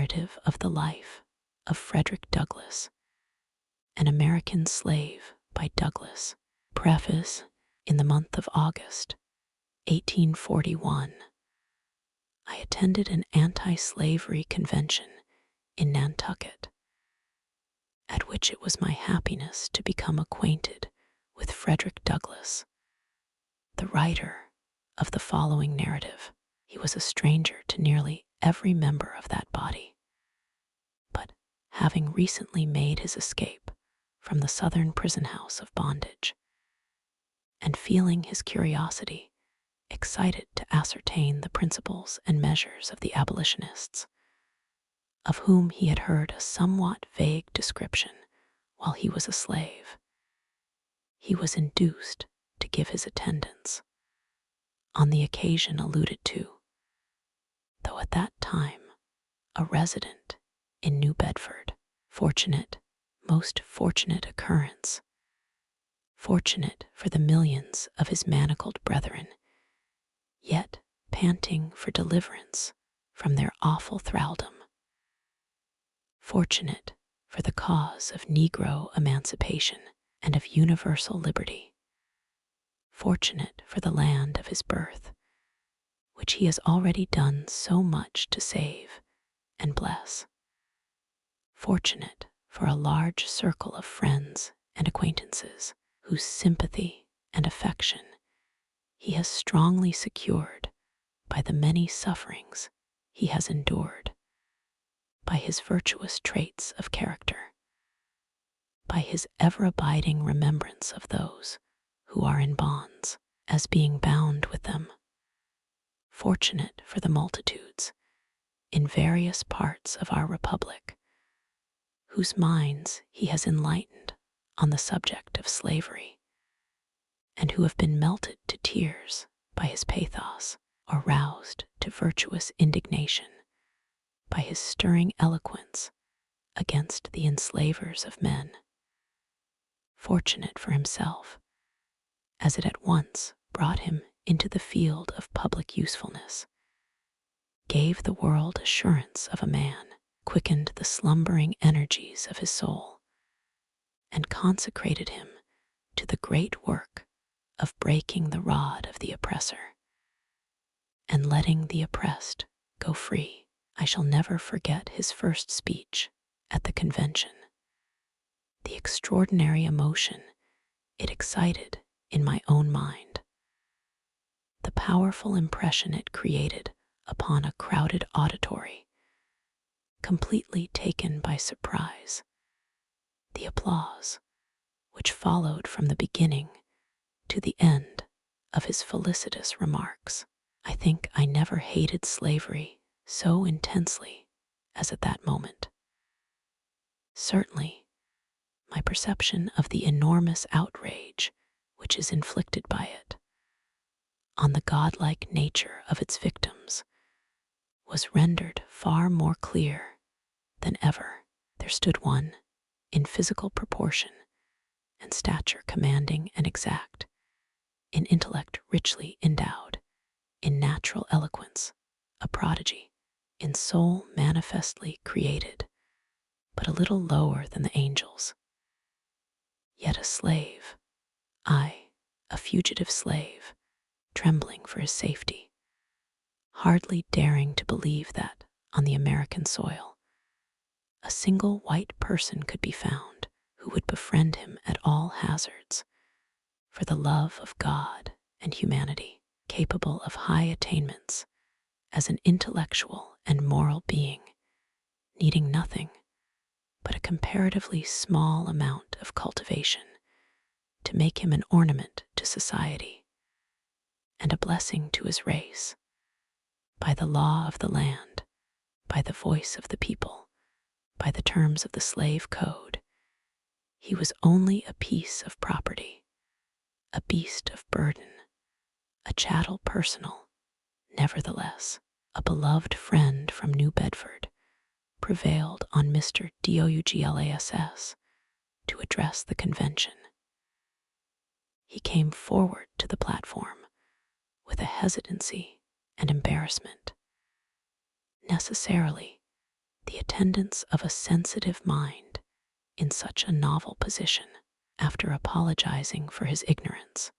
narrative of the life of Frederick Douglass, an American slave by Douglass. Preface. In the month of August, 1841, I attended an anti-slavery convention in Nantucket, at which it was my happiness to become acquainted with Frederick Douglass, the writer of the following narrative. He was a stranger to nearly every member of that body, but having recently made his escape from the southern prison house of bondage, and feeling his curiosity, excited to ascertain the principles and measures of the abolitionists, of whom he had heard a somewhat vague description while he was a slave, he was induced to give his attendance on the occasion alluded to, though at that time a resident in New Bedford. Fortunate, most fortunate occurrence, fortunate for the millions of his manacled brethren, yet panting for deliverance from their awful thraldom. Fortunate for the cause of Negro emancipation and of universal liberty. Fortunate for the land of his birth, which he has already done so much to save and bless. Fortunate for a large circle of friends and acquaintances whose sympathy and affection he has strongly secured by the many sufferings he has endured, by his virtuous traits of character, by his ever-abiding remembrance of those who are in bonds, as being bound with them. Fortunate for the multitudes in various parts of our republic, whose minds he has enlightened on the subject of slavery, and who have been melted to tears by his pathos, or roused to virtuous indignation by his stirring eloquence against the enslavers of men. Fortunate for himself, as it at once brought him into the field of public usefulness, gave the world assurance of a man, quickened the slumbering energies of his soul, and consecrated him to the great work of breaking the rod of the oppressor and letting the oppressed go free. I shall never forget his first speech at the convention, the extraordinary emotion it excited in my own mind, the powerful impression it created upon a crowded auditory, completely taken by surprise, the applause which followed from the beginning to the end of his felicitous remarks. I think I never hated slavery so intensely as at that moment. Certainly, my perception of the enormous outrage which is inflicted by it on the godlike nature of its victims was rendered far more clear than ever. There stood one in physical proportion and stature commanding and exact, in intellect richly endowed, in natural eloquence a prodigy, in soul manifestly created, but a little lower than the angels, yet a slave, I, a fugitive slave, trembling for his safety, hardly daring to believe that on the American soil a single white person could be found who would befriend him at all hazards for the love of God and humanity, capable of high attainments as an intellectual and moral being, needing nothing but a comparatively small amount of cultivation to make him an ornament to society and a blessing to his race, by the law of the land, by the voice of the people, by the terms of the slave code. He was only a piece of property, a beast of burden, a chattel personal. Nevertheless, a beloved friend from New Bedford prevailed on Mr. Douglass to address the convention. He came forward to the platform with a hesitancy and embarrassment. Necessarily, the the attendance of a sensitive mind in such a novel position, after apologizing for his ignorance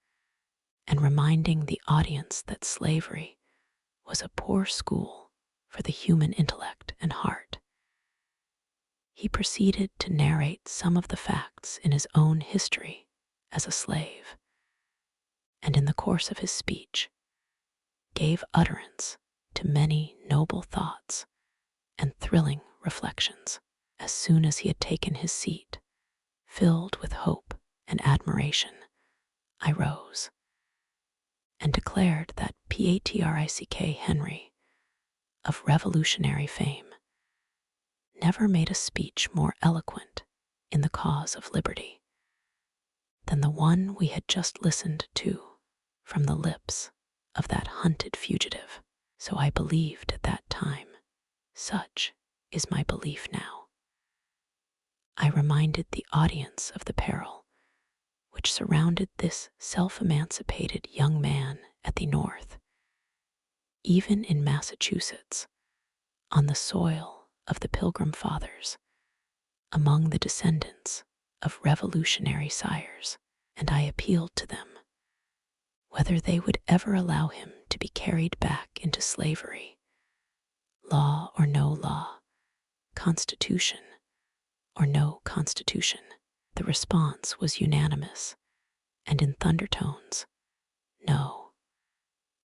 and reminding the audience that slavery was a poor school for the human intellect and heart, he proceeded to narrate some of the facts in his own history as a slave, and in the course of his speech gave utterance to many noble thoughts and thrilling reflections. As soon as he had taken his seat, filled with hope and admiration, I rose and declared that Patrick Henry, of revolutionary fame, never made a speech more eloquent in the cause of liberty than the one we had just listened to from the lips of that hunted fugitive. So I believed at that time. Such is my belief now. I reminded the audience of the peril which surrounded this self-emancipated young man at the North, even in Massachusetts, on the soil of the Pilgrim Fathers, among the descendants of revolutionary sires, and I appealed to them whether they would ever allow him to be carried back into slavery, law or no law, constitution or no constitution. The response was unanimous, and in thundertones, "No.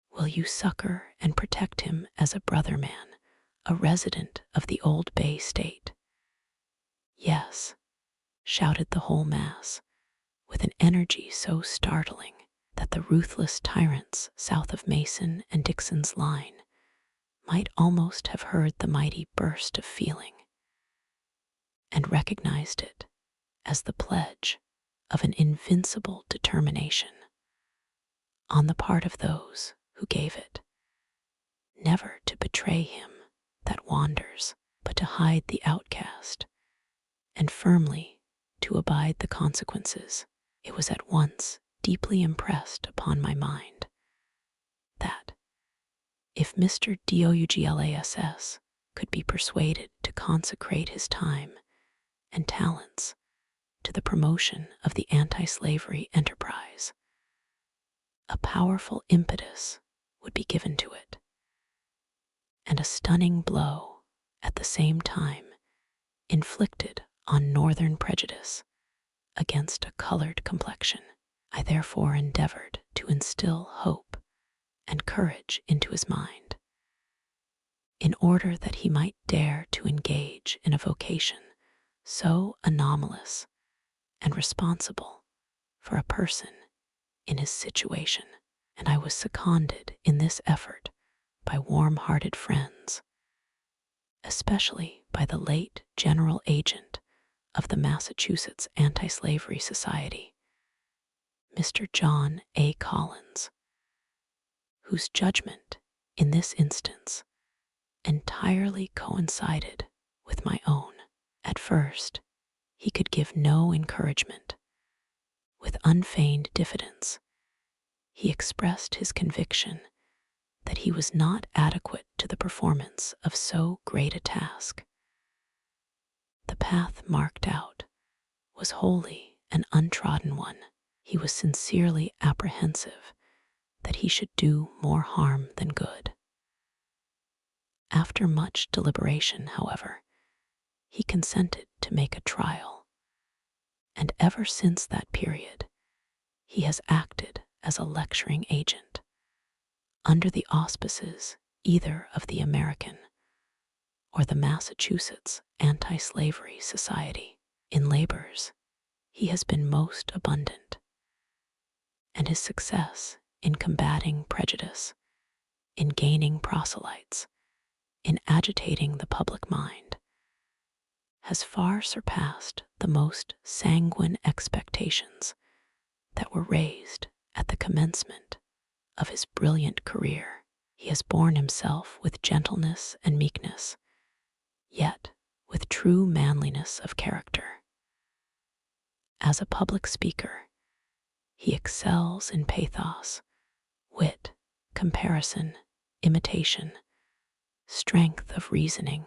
Will you succor and protect him as a brother man, a resident of the old Bay State?" "Yes," shouted the whole mass, with an energy so startling that the ruthless tyrants south of Mason and Dixon's line might almost have heard the mighty burst of feeling and recognized it as the pledge of an invincible determination on the part of those who gave it, never to betray him that wanders, but to hide the outcast, and firmly to abide the consequences. It was at once deeply impressed upon my mind that if Mr. Douglass could be persuaded to consecrate his time and talents to the promotion of the anti-slavery enterprise, a powerful impetus would be given to it, and a stunning blow at the same time inflicted on Northern prejudice against a colored complexion. I therefore endeavored to instill hope and courage into his mind, in order that he might dare to engage in a vocation so anomalous and responsible for a person in his situation. And I was seconded in this effort by warm-hearted friends, especially by the late general agent of the Massachusetts Anti-Slavery Society, Mr. John A. Collins, whose judgment in this instance entirely coincided with my own. At first, he could give no encouragement. With unfeigned diffidence, he expressed his conviction that he was not adequate to the performance of so great a task. The path marked out was wholly an untrodden one. He was sincerely apprehensive that he should do more harm than good. After much deliberation, however, he consented to make a trial, and ever since that period he has acted as a lecturing agent, under the auspices either of the American or the Massachusetts Anti-Slavery Society. In labors he has been most abundant, and his success in combating prejudice, in gaining proselytes, in agitating the public mind, has far surpassed the most sanguine expectations that were raised at the commencement of his brilliant career. He has borne himself with gentleness and meekness, yet with true manliness of character. As a public speaker, he excels in pathos, wit, comparison, imitation, strength of reasoning,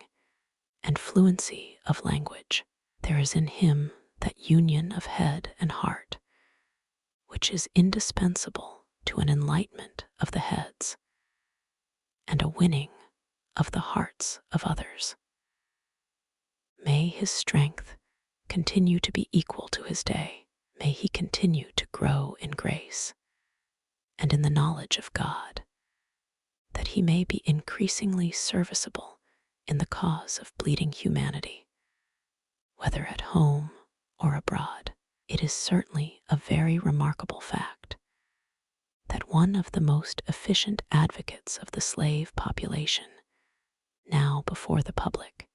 and fluency of language. There is in him that union of head and heart, which is indispensable to an enlightenment of the heads and a winning of the hearts of others. May his strength continue to be equal to his day. May he continue to grow in grace and in the knowledge of God, that he may be increasingly serviceable in the cause of bleeding humanity, whether at home or abroad. It is certainly a very remarkable fact that one of the most efficient advocates of the slave population, now before the public,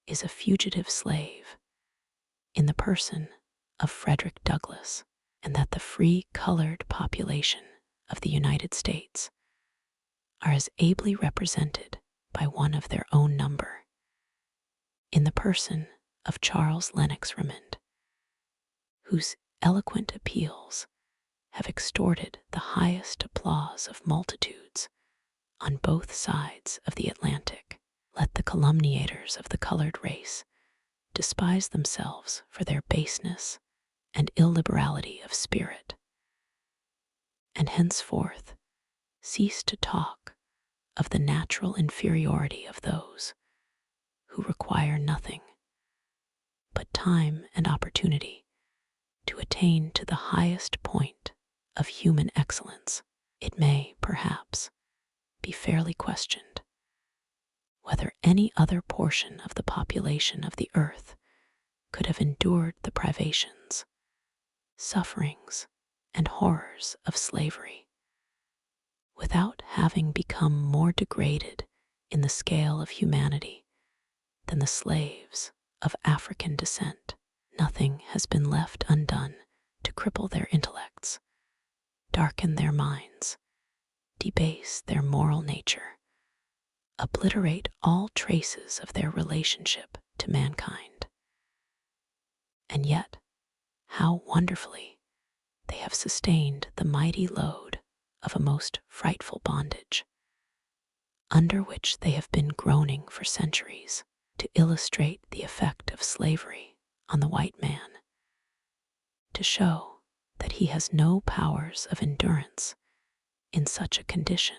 is a fugitive slave in the person of Frederick Douglass, and that the free colored population of the United States are as ably represented by one of their own number in the person of Charles Lennox Remond, whose eloquent appeals have extorted the highest applause of multitudes on both sides of the Atlantic. Let the calumniators of the colored race despise themselves for their baseness and illiberality of spirit, and henceforth cease to talk of the natural inferiority of those who require nothing but time and opportunity to attain to the highest point of human excellence. It may, perhaps, be fairly questioned whether any other portion of the population of the earth could have endured the privations, sufferings, and horrors of slavery without having become more degraded in the scale of humanity than the slaves of African descent. Nothing has been left undone to cripple their intellects, darken their minds, debase their moral nature, obliterate all traces of their relationship to mankind. And yet, how wonderfully they have sustained the mighty load of a most frightful bondage, under which they have been groaning for centuries. To illustrate the effect of slavery on the white man, to show that he has no powers of endurance in such a condition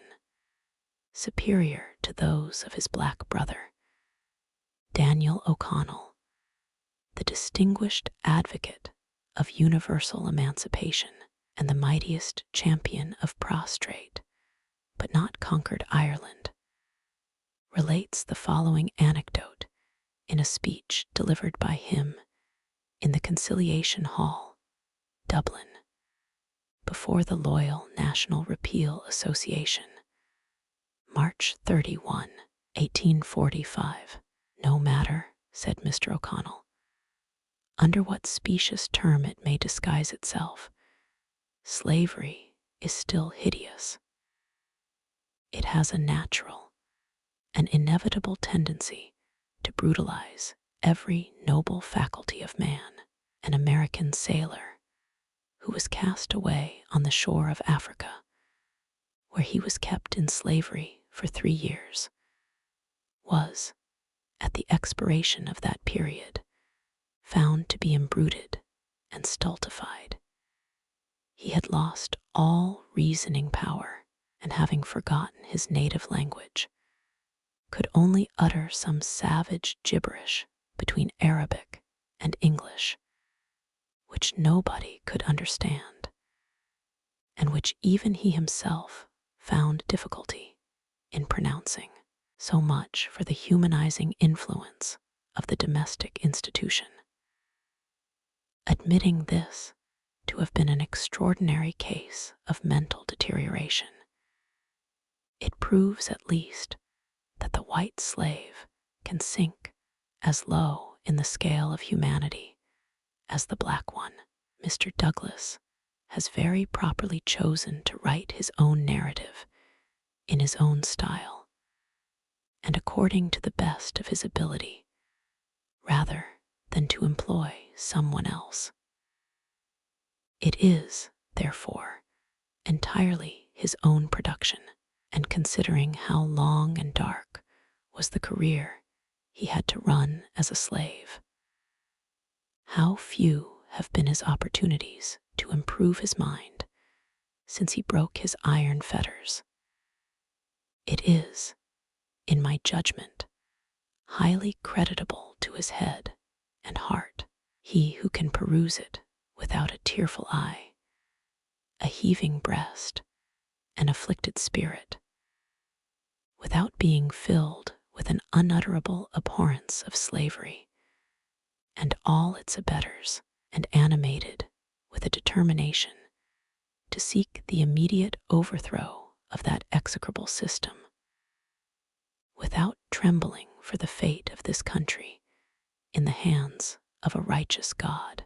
superior to those of his black brother, Daniel O'Connell, the distinguished advocate of universal emancipation and the mightiest champion of prostrate but not conquered Ireland, relates the following anecdote in a speech delivered by him in the Conciliation Hall, Dublin, before the Loyal National Repeal Association, March 31, 1845. "No matter," said Mr. O'Connell, "under what specious term it may disguise itself, slavery is still hideous. It has a natural, an inevitable tendency to brutalize every noble faculty of man. An American sailor who was cast away on the shore of Africa, where he was kept in slavery for 3 years, was, at the expiration of that period, found to be imbruted and stultified. He had lost all reasoning power, and having forgotten his native language, could only utter some savage gibberish between Arabic and English, which nobody could understand, and which even he himself found difficulty in pronouncing. So much for the humanizing influence of the domestic institution. Admitting this to have been an extraordinary case of mental deterioration, it proves at least that the white slave can sink as low in the scale of humanity as the black one. Mr. Douglass has very properly chosen to write his own narrative in his own style and according to the best of his ability, rather than to employ someone else. It is, therefore, entirely his own production, and considering how long and dark was the career he had to run as a slave. How few have been his opportunities to improve his mind since he broke his iron fetters. It is, in my judgment, highly creditable to his head and heart, he who can peruse it without a tearful eye, a heaving breast, an afflicted spirit, without being filled with an unutterable abhorrence of slavery and all its abettors, and animated with a determination to seek the immediate overthrow of that execrable system, without trembling for the fate of this country in the hands of a righteous God,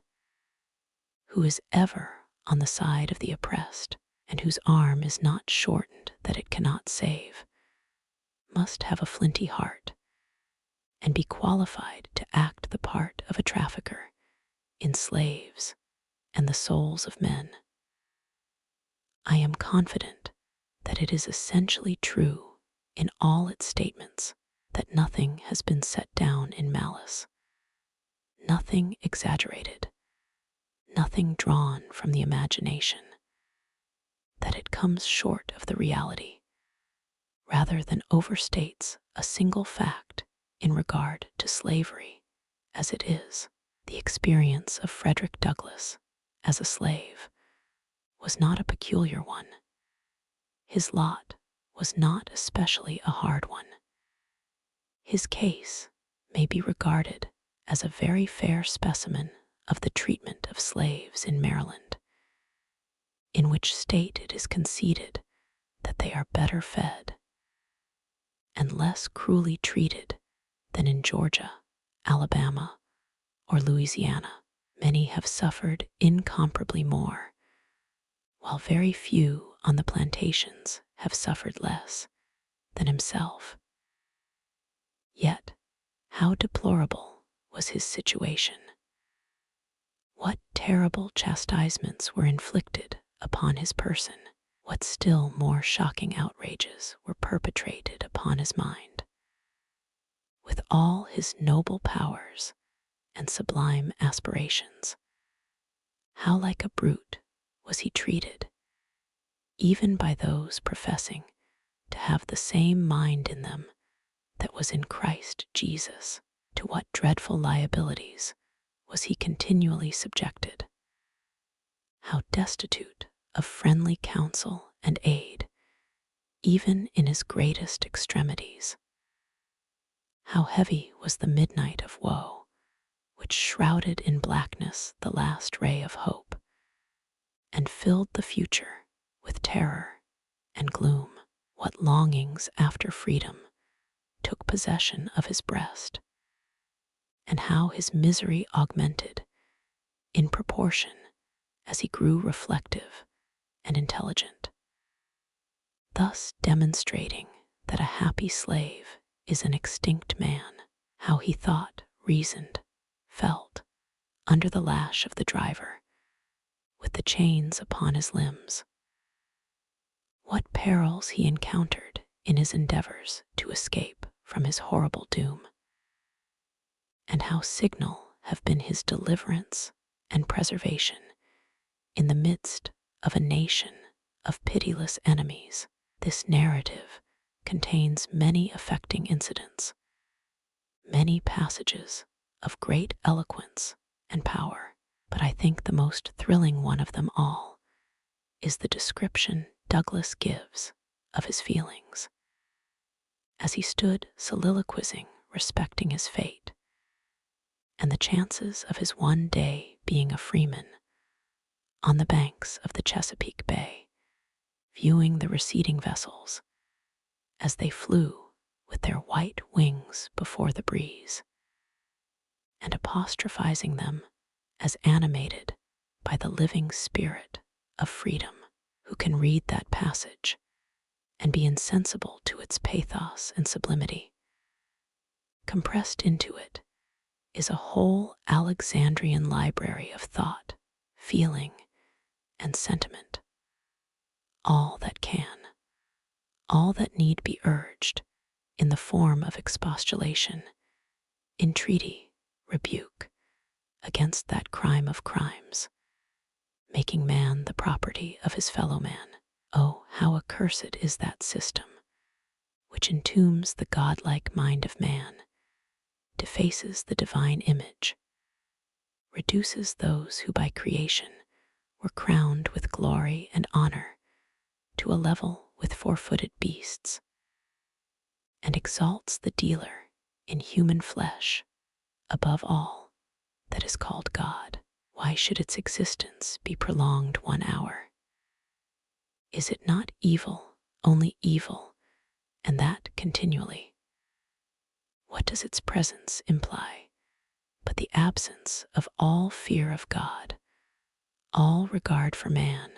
who is ever on the side of the oppressed and whose arm is not shortened that it cannot save, must have a flinty heart and be qualified to act the part of a trafficker in slaves and the souls of men. I am confident that it is essentially true in all its statements that nothing has been set down in malice, nothing exaggerated, nothing drawn from the imagination, that it comes short of the reality, rather than overstates a single fact in regard to slavery as it is. The experience of Frederick Douglass as a slave was not a peculiar one. His lot was not especially a hard one. His case may be regarded as a very fair specimen of the treatment of slaves in Maryland, in which state it is conceded that they are better fed and less cruelly treated than in Georgia, Alabama, or Louisiana. Many have suffered incomparably more, while very few on the plantations have suffered less than himself. Yet, how deplorable was his situation! What terrible chastisements were inflicted upon his person! What still more shocking outrages were perpetrated upon his mind! With all his noble powers and sublime aspirations, how like a brute was he treated, even by those professing to have the same mind in them that was in Christ Jesus. To what dreadful liabilities was he continually subjected! How destitute of friendly counsel and aid, even in his greatest extremities! How heavy was the midnight of woe, which shrouded in blackness the last ray of hope, and filled the future with terror and gloom! What longings after freedom took possession of his breast, and how his misery augmented in proportion as he grew reflective and intelligent, thus demonstrating that a happy slave is an extinct man. How he thought, reasoned, felt, under the lash of the driver, with the chains upon his limbs. What perils he encountered in his endeavors to escape from his horrible doom, and how signal have been his deliverance and preservation in the midst of a nation of pitiless enemies. This narrative contains many affecting incidents, many passages of great eloquence and power, but I think the most thrilling one of them all is the description Douglass gives of his feelings as he stood soliloquizing respecting his fate and the chances of his one day being a freeman on the banks of the Chesapeake Bay, viewing the receding vessels as they flew with their white wings before the breeze, and apostrophizing them as animated by the living spirit of freedom. Who can read that passage and be insensible to its pathos and sublimity? Compressed into it is a whole Alexandrian library of thought, feeling, and sentiment, all that can, all that need be urged in the form of expostulation, entreaty, rebuke against that crime of crimes, making man the property of his fellow man. Oh, how accursed is that system which entombs the godlike mind of man, defaces the divine image, reduces those who by creation were crowned with glory and honor to a level with four-footed beasts, and exalts the dealer in human flesh above all that is called God. Why should its existence be prolonged 1 hour? Is it not evil, only evil, and that continually? What does its presence imply but the absence of all fear of God, all regard for man,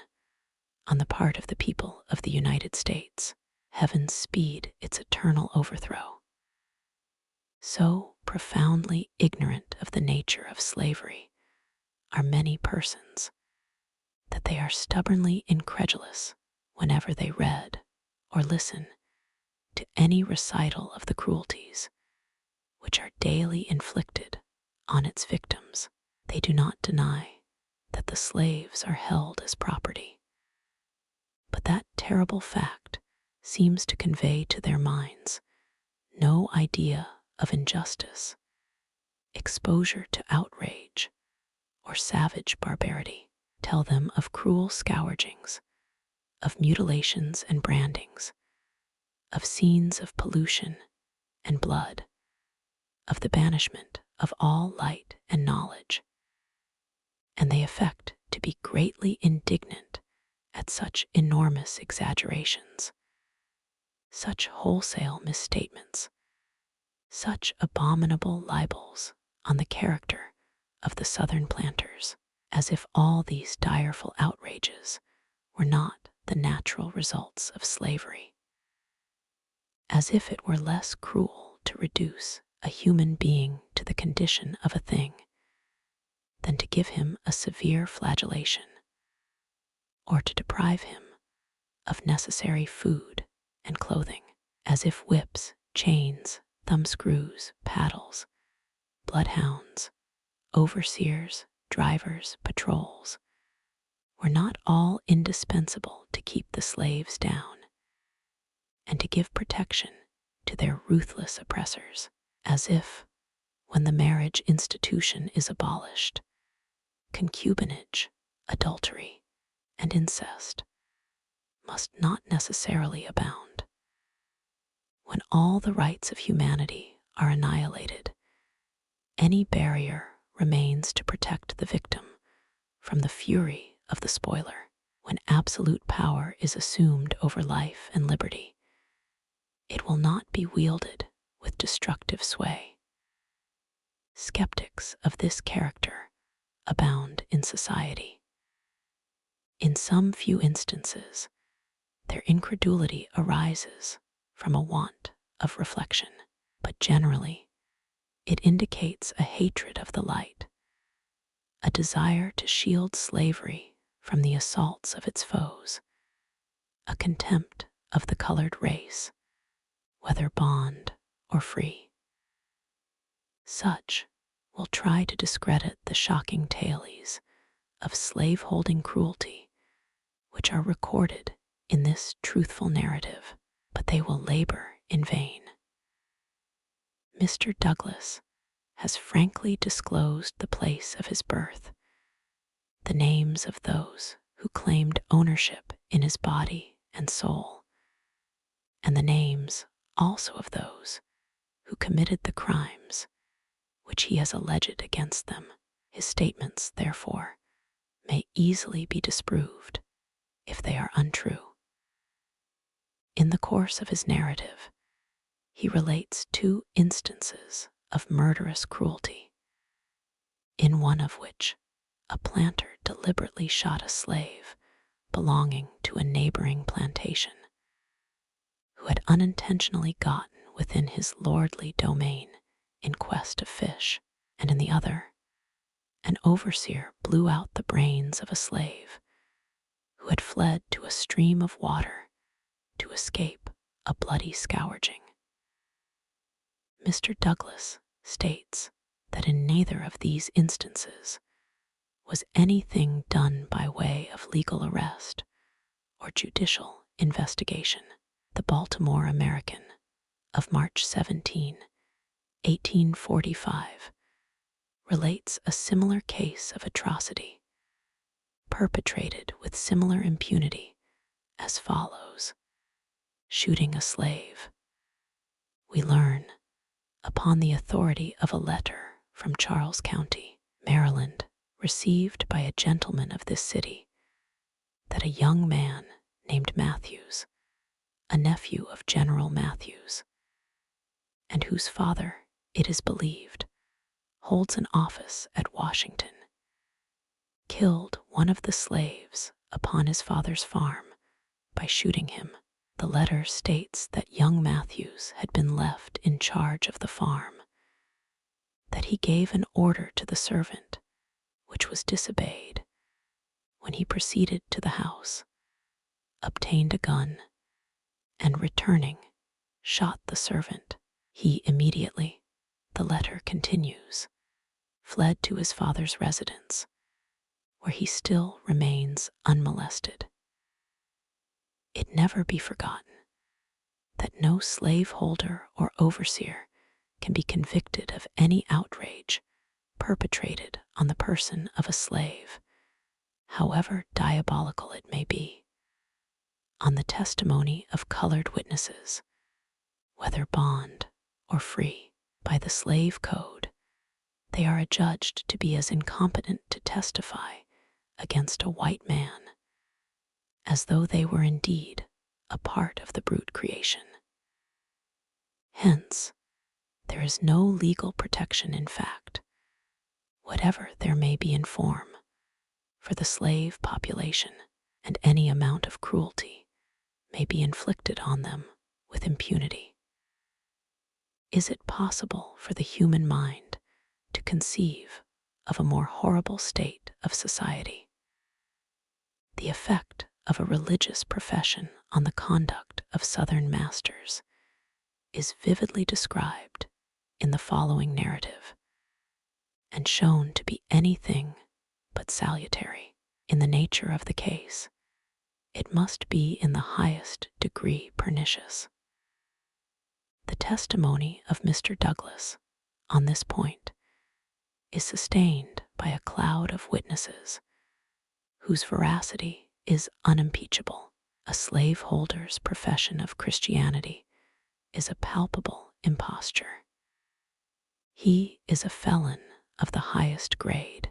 on the part of the people of the United States? Heaven speed its eternal overthrow. So profoundly ignorant of the nature of slavery are many persons that they are stubbornly incredulous whenever they read or listen to any recital of the cruelties which are daily inflicted on its victims. They do not deny that the slaves are held as property, but that terrible fact seems to convey to their minds no idea of injustice, exposure to outrage, or savage barbarity. Tell them of cruel scourgings, of mutilations and brandings, of scenes of pollution and blood, of the banishment of all light and knowledge, and they affect to be greatly indignant at such enormous exaggerations, such wholesale misstatements, such abominable libels on the character of the Southern planters, as if all these direful outrages were not the natural results of slavery, as if it were less cruel to reduce a human being to the condition of a thing than to give him a severe flagellation, or to deprive him of necessary food and clothing, as if whips, chains, thumbscrews, paddles, bloodhounds, overseers, drivers, patrols were not all indispensable to keep the slaves down and to give protection to their ruthless oppressors, as if, when the marriage institution is abolished, concubinage, adultery, and incest must not necessarily abound. When all the rights of humanity are annihilated, any barrier remains to protect the victim from the fury of the spoiler. When absolute power is assumed over life and liberty, it will not be wielded with destructive sway. Skeptics of this character abound in society. In some few instances, their incredulity arises from a want of reflection, but generally it indicates a hatred of the light, a desire to shield slavery from the assaults of its foes, a contempt of the colored race, whether bond or free. Such will try to discredit the shocking tales of slave-holding cruelty which are recorded in this truthful narrative, but they will labor in vain. Mr. Douglass has frankly disclosed the place of his birth, the names of those who claimed ownership in his body and soul, and the names also of those who committed the crimes which he has alleged against them. His statements, therefore, may easily be disproved if they are untrue. In the course of his narrative, he relates 2 instances of murderous cruelty, in one of which a planter deliberately shot a slave belonging to a neighboring plantation, who had unintentionally gotten within his lordly domain in quest of fish, and in the other, an overseer blew out the brains of a slave who had fled to a stream of water to escape a bloody scourging. Mr. Douglass states that in neither of these instances was anything done by way of legal arrest or judicial investigation. The Baltimore American of March 17, 1845, relates a similar case of atrocity, perpetrated with similar impunity, as follows. Shooting a slave. We learn, upon the authority of a letter from Charles County, Maryland, received by a gentleman of this city, that a young man named Matthews, a nephew of General Matthews, and whose father, it is believed, holds an office at Washington, killed one of the slaves upon his father's farm by shooting him. The letter states that young Matthews had been left in charge of the farm, that he gave an order to the servant, which was disobeyed, when he proceeded to the house, obtained a gun, and returning, shot the servant. He immediately, the letter continues, fled to his father's residence, where he still remains unmolested. It never be forgotten that no slaveholder or overseer can be convicted of any outrage perpetrated on the person of a slave, however diabolical it may be, on the testimony of colored witnesses, whether bond or free. By the slave code, they are adjudged to be as incompetent to testify against a white man as though they were indeed a part of the brute creation. Hence, there is no legal protection in fact, whatever there may be in form, for the slave population, and any amount of cruelty may be inflicted on them with impunity. Is it possible for the human mind to conceive of a more horrible state of society? The effect of a religious profession on the conduct of Southern masters is vividly described in the following narrative, and shown to be anything but salutary. In the nature of the case, it must be in the highest degree pernicious. The testimony of Mr. Douglass on this point is sustained by a cloud of witnesses whose veracity is unimpeachable. A slaveholder's profession of Christianity is a palpable imposture. He is a felon of the highest grade.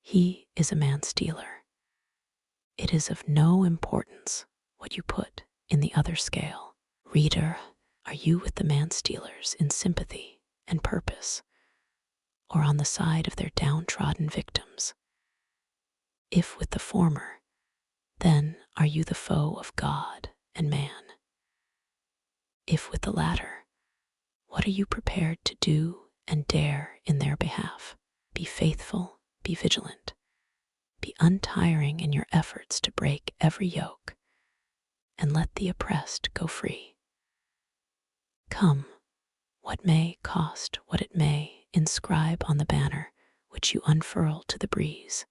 He is a man-stealer. It is of no importance what you put in the other scale. Reader, are you with the man-stealers in sympathy and purpose, or on the side of their downtrodden victims? If with the former, then are you the foe of God and man. If with the latter, what are you prepared to do and dare in their behalf? Be faithful, be vigilant, be untiring in your efforts to break every yoke, and let the oppressed go free. Come, what may, cost what it may, inscribe on the banner which you unfurl to the breeze,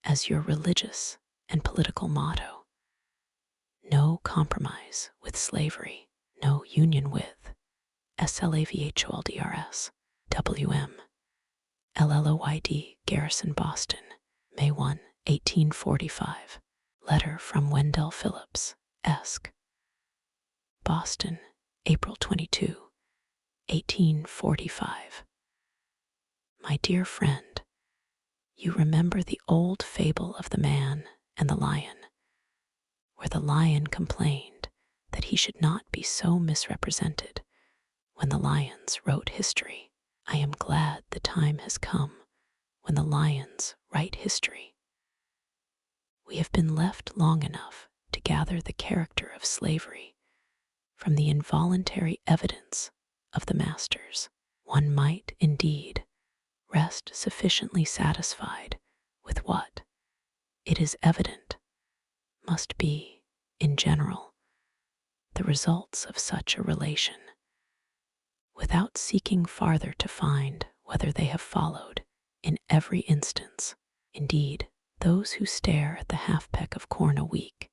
as your religious and political motto. No compromise with slavery, no union with SLAVHOLDRS, WM, LLOYD, Garrison, Boston, May 1, 1845. Letter from Wendell Phillips, Esq. Boston, April 22, 1845. My dear friend, you remember the old fable of the man and the lion, where the lion complained that he should not be so misrepresented when the lions wrote history. I am glad the time has come when the lions write history. We have been left long enough to gather the character of slavery from the involuntary evidence of the masters. One might, indeed, rest sufficiently satisfied with what, it is evident, must be, in general, the results of such a relation. without seeking farther to find whether they have followed in every instance. Indeed, those who stare at the half-peck of corn a week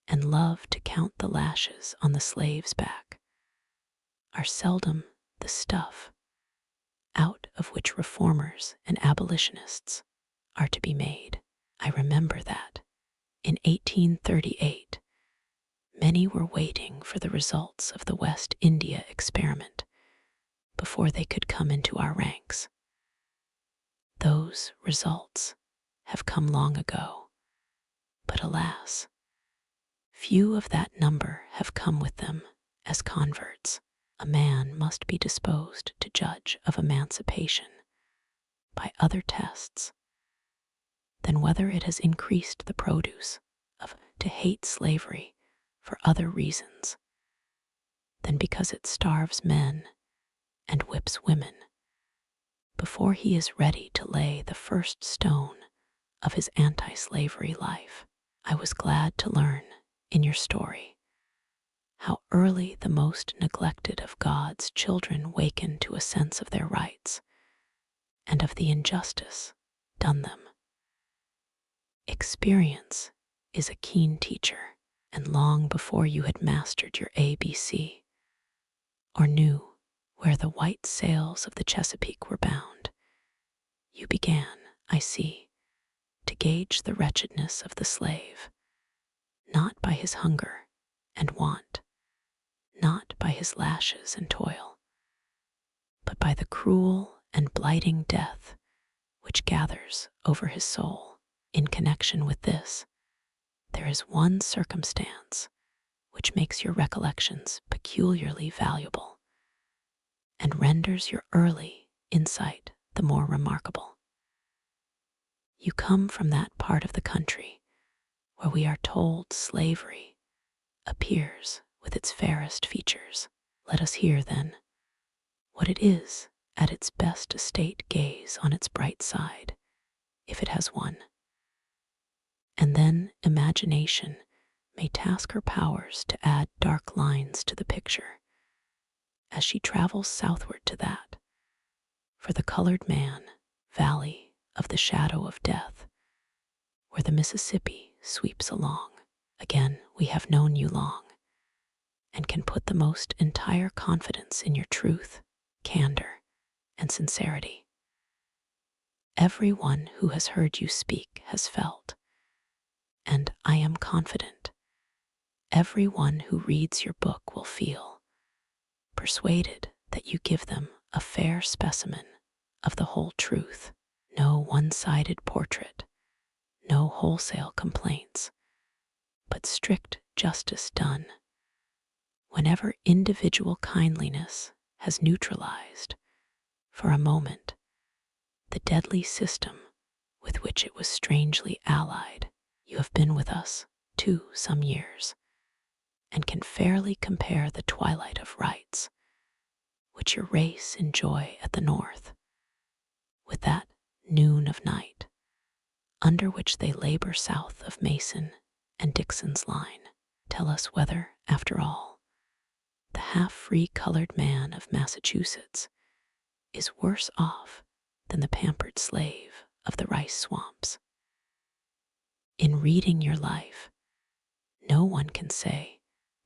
and love to count the lashes on the slave's back are seldom the stuff out of which reformers and abolitionists are to be made. I remember that in 1838, many were waiting for the results of the West India experiment before they could come into our ranks. Those results have come long ago, but alas, few of that number have come with them as converts. A man must be disposed to judge of emancipation by other tests than whether it has increased the produce of to hate slavery for other reasons than because it starves men and whips women, before he is ready to lay the first stone of his anti-slavery life. I was glad to learn in your story how early the most neglected of God's children waken to a sense of their rights and of the injustice done them. Experience is a keen teacher, and long before you had mastered your ABC or knew where the white sails of the Chesapeake were bound, you began, I see, to gauge the wretchedness of the slave, not by his hunger and want, not by his lashes and toil, but by the cruel and blighting death which gathers over his soul. In connection with this, there is one circumstance which makes your recollections peculiarly valuable and renders your early insight the more remarkable. You come from that part of the country where we are told slavery appears with its fairest features. Let us hear, then, what it is at its best estate. Gaze on its bright side, if it has one. And then imagination may task her powers to add dark lines to the picture as she travels southward to that, for the colored man, valley of the shadow of death, where the Mississippi sweeps along. Again, we have known you long, and can put the most entire confidence in your truth, candor, and sincerity. Everyone who has heard you speak has felt, and I am confident everyone who reads your book will feel, persuaded that you give them a fair specimen of the whole truth. No one-sided portrait, no wholesale complaints, but strict justice done whenever individual kindliness has neutralized, for a moment, the deadly system with which it was strangely allied. You have been with us, too, some years, and can fairly compare the twilight of rights which your race enjoy at the North with that noon of night under which they labor south of Mason and Dixon's line. Tell us whether, after all, the half-free colored man of Massachusetts is worse off than the pampered slave of the rice swamps. In reading your life, no one can say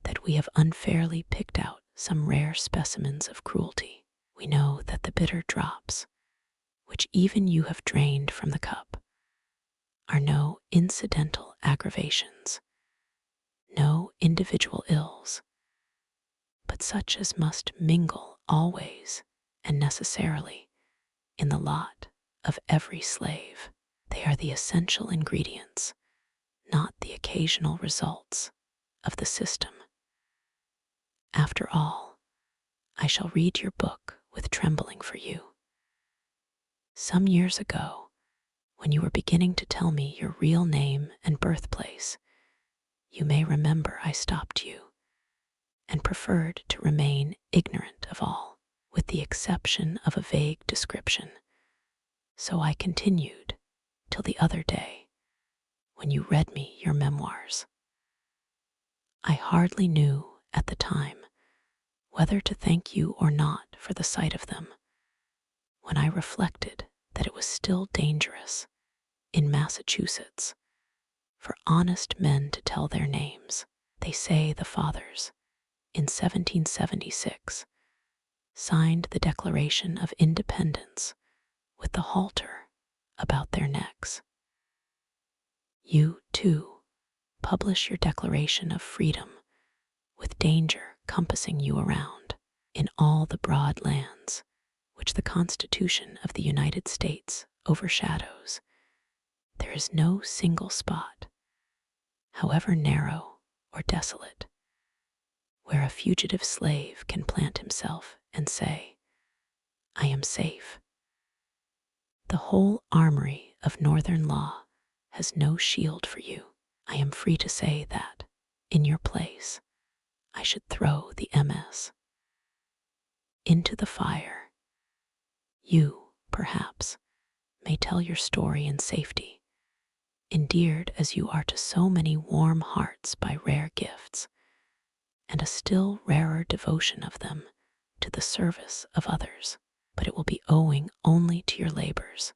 that we have unfairly picked out some rare specimens of cruelty. We know that the bitter drops, which even you have drained from the cup, are no incidental aggravations, no individual ills, but such as must mingle always and necessarily in the lot of every slave. They are the essential ingredients, not the occasional results of the system. After all, I shall read your book with trembling for you. Some years ago, when you were beginning to tell me your real name and birthplace, you may remember I stopped you and preferred to remain ignorant of all, with the exception of a vague description. So I continued till the other day, when you read me your memoirs. I hardly knew at the time whether to thank you or not for the sight of them, when I reflected that it was still dangerous in Massachusetts for honest men to tell their names. They say the fathers, in 1776, signed the Declaration of Independence with the halter about their necks. You, too, publish your Declaration of Freedom with danger compassing you around in all the broad lands which the Constitution of the United States overshadows. There is no single spot, however narrow or desolate, where a fugitive slave can plant himself and say, I am safe. The whole armory of Northern law has no shield for you. I am free to say that, in your place, I should throw the MS into the fire. You, perhaps, may tell your story in safety, endeared as you are to so many warm hearts by rare gifts, and a still rarer devotion of them to the service of others. But it will be owing only to your labors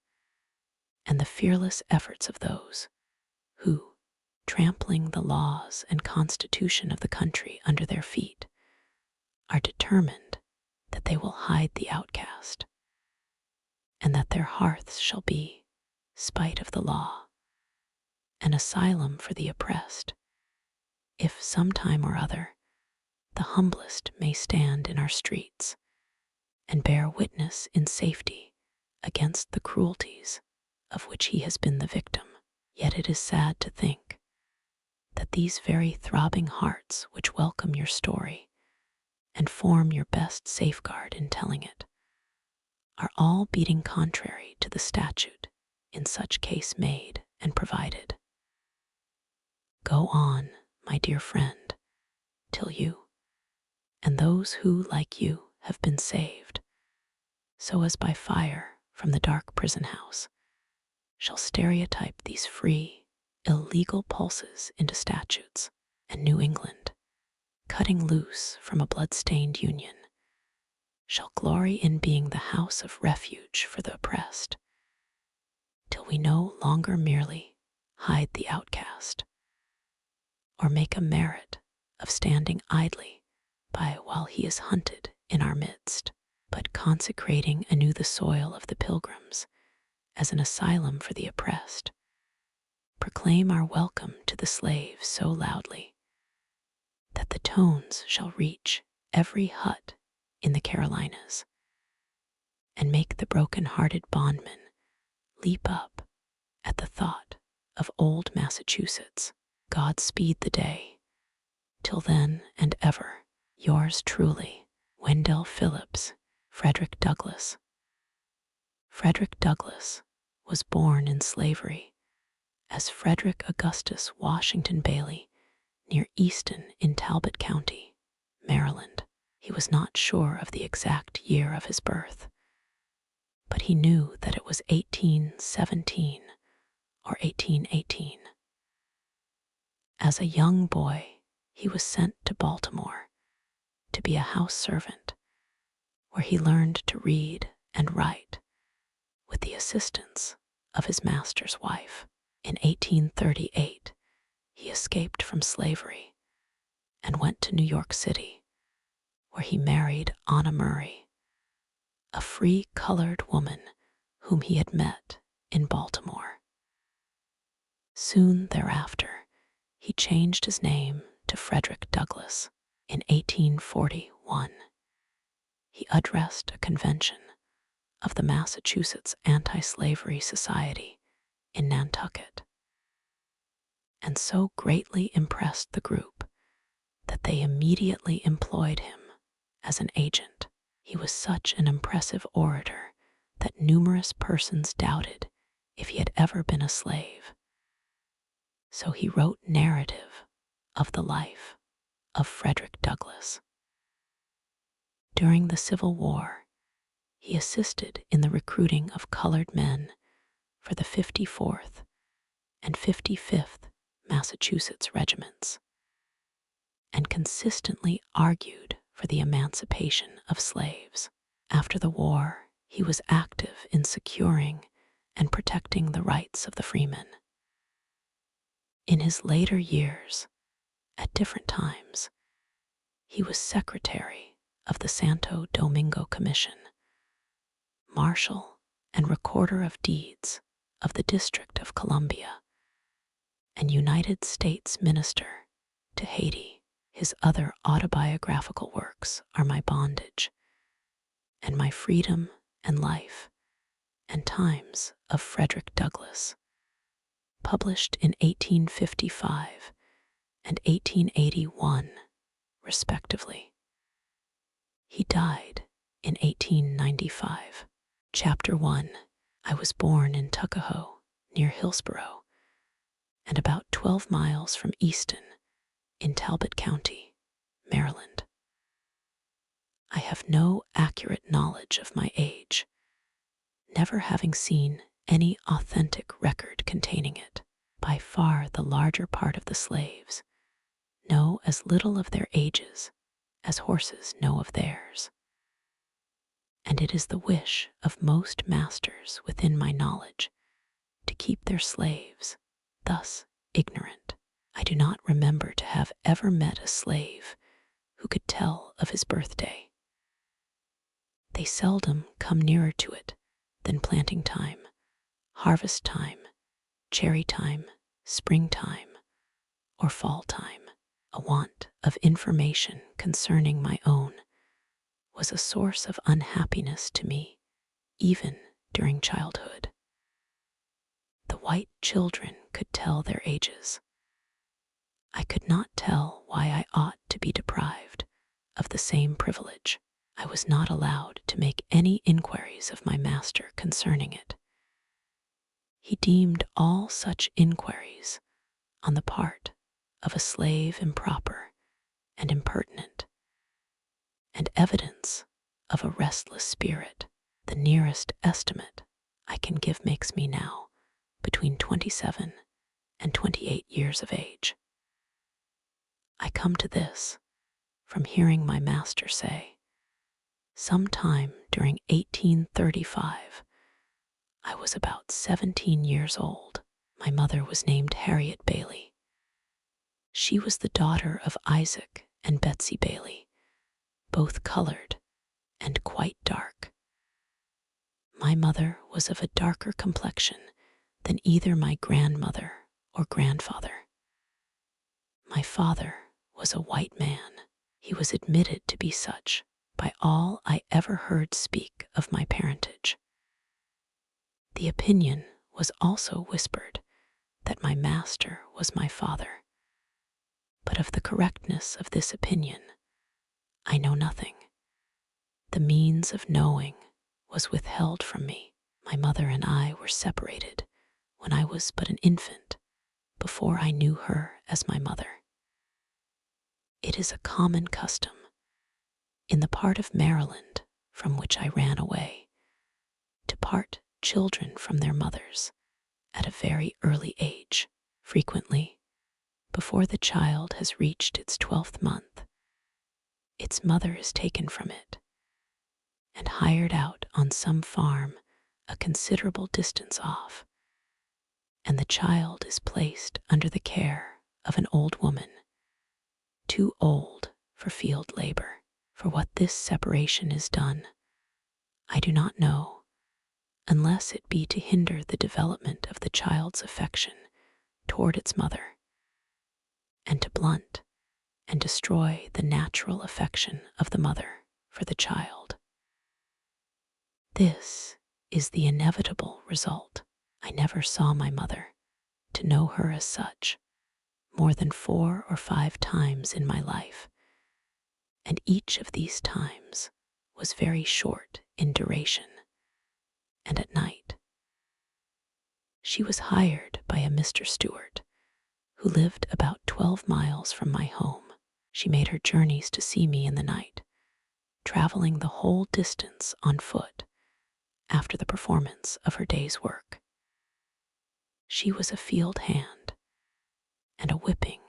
and the fearless efforts of those who, trampling the laws and constitution of the country under their feet, are determined that they will hide the outcast, and that their hearths shall be, spite of the law, an asylum for the oppressed, if some time or other the humblest may stand in our streets and bear witness in safety against the cruelties of which he has been the victim. Yet it is sad to think that these very throbbing hearts which welcome your story and form your best safeguard in telling it are all beating contrary to the statute in such case made and provided. Go on, my dear friend, till you, and those who, like you, have been saved, so as by fire from the dark prison house, shall stereotype these free, illegal pulses into statutes, and New England, cutting loose from a blood-stained union, shall glory in being the house of refuge for the oppressed, till we no longer merely hide the outcast, or make a merit of standing idly by while he is hunted in our midst, but consecrating anew the soil of the pilgrims as an asylum for the oppressed, proclaim our welcome to the slave so loudly that the tones shall reach every hut in the Carolinas, and make the broken-hearted bondman leap up at the thought of old Massachusetts. God speed the day. Till then and ever, yours truly, Wendell Phillips, Frederick Douglass. Frederick Douglass was born in slavery as Frederick Augustus Washington Bailey near Easton in Talbot County, Maryland. He was not sure of the exact year of his birth, but he knew that it was 1817 or 1818. As a young boy, he was sent to Baltimore to be a house servant, where he learned to read and write with the assistance of his master's wife. In 1838, he escaped from slavery and went to New York City, where he married Anna Murray, a free colored woman whom he had met in Baltimore. Soon thereafter, he changed his name to Frederick Douglass. In 1841, he addressed a convention of the Massachusetts Anti-Slavery Society in Nantucket, and so greatly impressed the group that they immediately employed him as an agent. He was such an impressive orator that numerous persons doubted if he had ever been a slave. So he wrote narrative of the life of Frederick Douglass. During the Civil War, he assisted in the recruiting of colored men for the 54th and 55th Massachusetts regiments, and consistently argued for the emancipation of slaves. After the war, he was active in securing and protecting the rights of the freemen. In his later years, at different times, he was secretary of the Santo Domingo Commission, marshal and recorder of deeds of the District of Columbia, and United States minister to Haiti. His other autobiographical works are My Bondage and My Freedom and Life and Times of Frederick Douglass, published in 1855 and 1881, respectively. He died in 1895. Chapter 1. I was born in Tuckahoe, near Hillsborough, and about 12 miles from Easton, in Talbot County, Maryland. I have no accurate knowledge of my age, never having seen any authentic record containing it. By far the larger part of the slaves know as little of their ages as horses know of theirs, and it is the wish of most masters within my knowledge to keep their slaves thus ignorant. I do not remember to have ever met a slave who could tell of his birthday. They seldom come nearer to it than planting time, harvest time, cherry time, springtime, or fall time. A want of information concerning my own was a source of unhappiness to me, even during childhood. The white children could tell their ages. I could not tell why I ought to be deprived of the same privilege. I was not allowed to make any inquiries of my master concerning it. He deemed all such inquiries on the part of a slave improper and impertinent, and evidence of a restless spirit. The nearest estimate I can give makes me now between 27 and 28 years of age. I come to this from hearing my master say, sometime during 1835, I was about 17 years old. My mother was named Harriet Bailey. She was the daughter of Isaac and Betsy Bailey, both colored and quite dark. My mother was of a darker complexion than either my grandmother or grandfather. My father was a white man. He was admitted to be such by all I ever heard speak of my parentage. The opinion was also whispered that my master was my father, but of the correctness of this opinion I know nothing. The means of knowing was withheld from me. My mother and I were separated when I was but an infant, before I knew her as my mother. It is a common custom, in the part of Maryland from which I ran away, to part children from their mothers at a very early age. Frequently, before the child has reached its 12th month, its mother is taken from it and hired out on some farm a considerable distance off, and the child is placed under the care of an old woman, too old for field labor. For what this separation is done, I do not know, unless it be to hinder the development of the child's affection toward its mother, and to blunt and destroy the natural affection of the mother for the child. This is the inevitable result. I never saw my mother, to know her as such, more than 4 or 5 times in my life, and each of these times was very short in duration, and at night. She was hired by a Mr. Stewart, who lived about 12 miles from my home. She made her journeys to see me in the night, traveling the whole distance on foot after the performance of her day's work. She was a field hand, and a whipping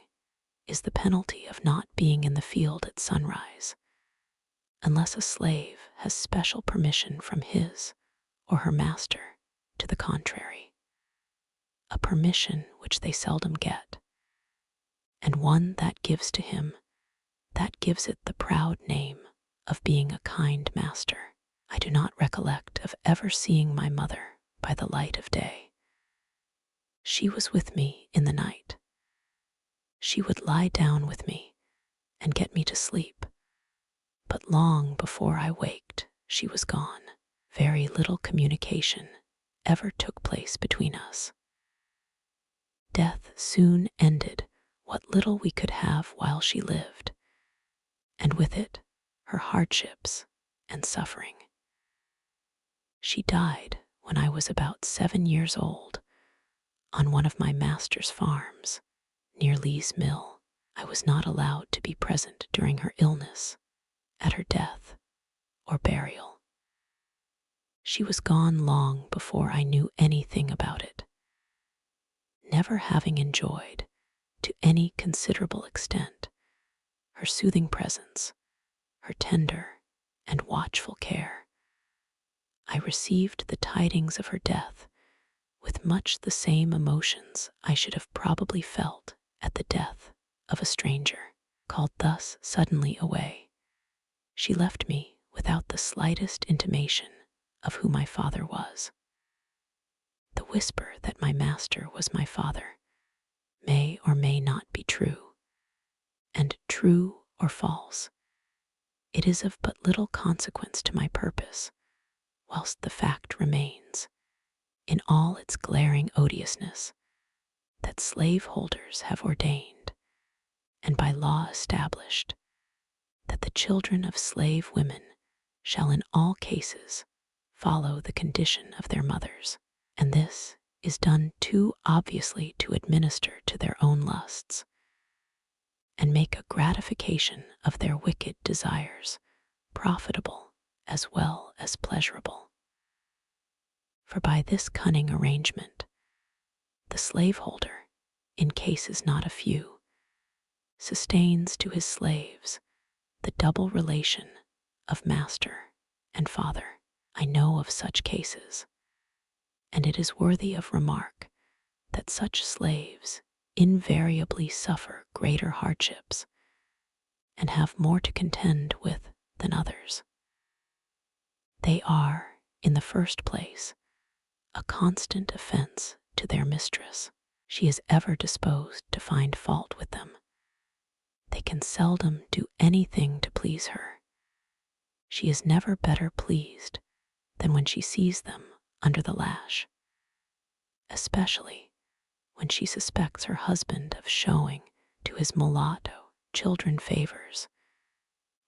is the penalty of not being in the field at sunrise. unless a slave has special permission from his or her master to the contrary, a permission which they seldom get, and one that gives to him, that gives it the proud name of being a kind master. I do not recollect of ever seeing my mother by the light of day. She was with me in the night. She would lie down with me and get me to sleep, but long before I waked, she was gone. Very little communication ever took place between us. Death soon ended what little we could have while she lived, and with it her hardships and suffering. She died when I was about 7 years old on one of my master's farms near Lee's Mill. I was not allowed to be present during her illness, at her death, or burial. She was gone long before I knew anything about it, never having enjoyed, to any considerable extent, her soothing presence, her tender and watchful care. I received the tidings of her death with much the same emotions I should have probably felt at the death of a stranger. Called thus suddenly away, she left me without the slightest intimation of who my father was. The whisper that my master was my father may or may not be true, and true or false, it is of but little consequence to my purpose, whilst the fact remains, in all its glaring odiousness, that slaveholders have ordained, and by law established, that the children of slave women shall in all cases follow the condition of their mothers, and this is done too obviously to administer to their own lusts, and make a gratification of their wicked desires profitable as well as pleasurable. For by this cunning arrangement, the slaveholder, in cases not a few, sustains to his slaves the double relation of master and father. I know of such cases, and it is worthy of remark that such slaves invariably suffer greater hardships and have more to contend with than others. They are, in the first place, a constant offense to their mistress. She is ever disposed to find fault with them. They can seldom do anything to please her. She is never better pleased than when she sees them under the lash, especially when she suspects her husband of showing to his mulatto children favors,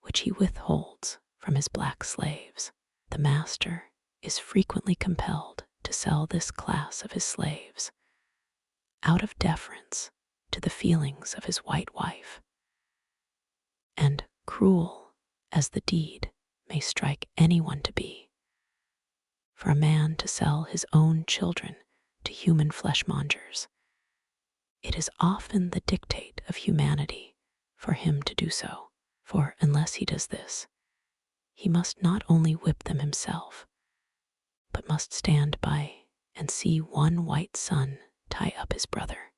which he withholds from his black slaves. The master is frequently compelled to sell this class of his slaves out of deference to the feelings of his white wife, and cruel as the deed may strike anyone to be, for a man to sell his own children to human flesh-mongers, it is often the dictate of humanity for him to do so, for unless he does this, he must not only whip them himself, but must stand by and see one white son tie up his brother,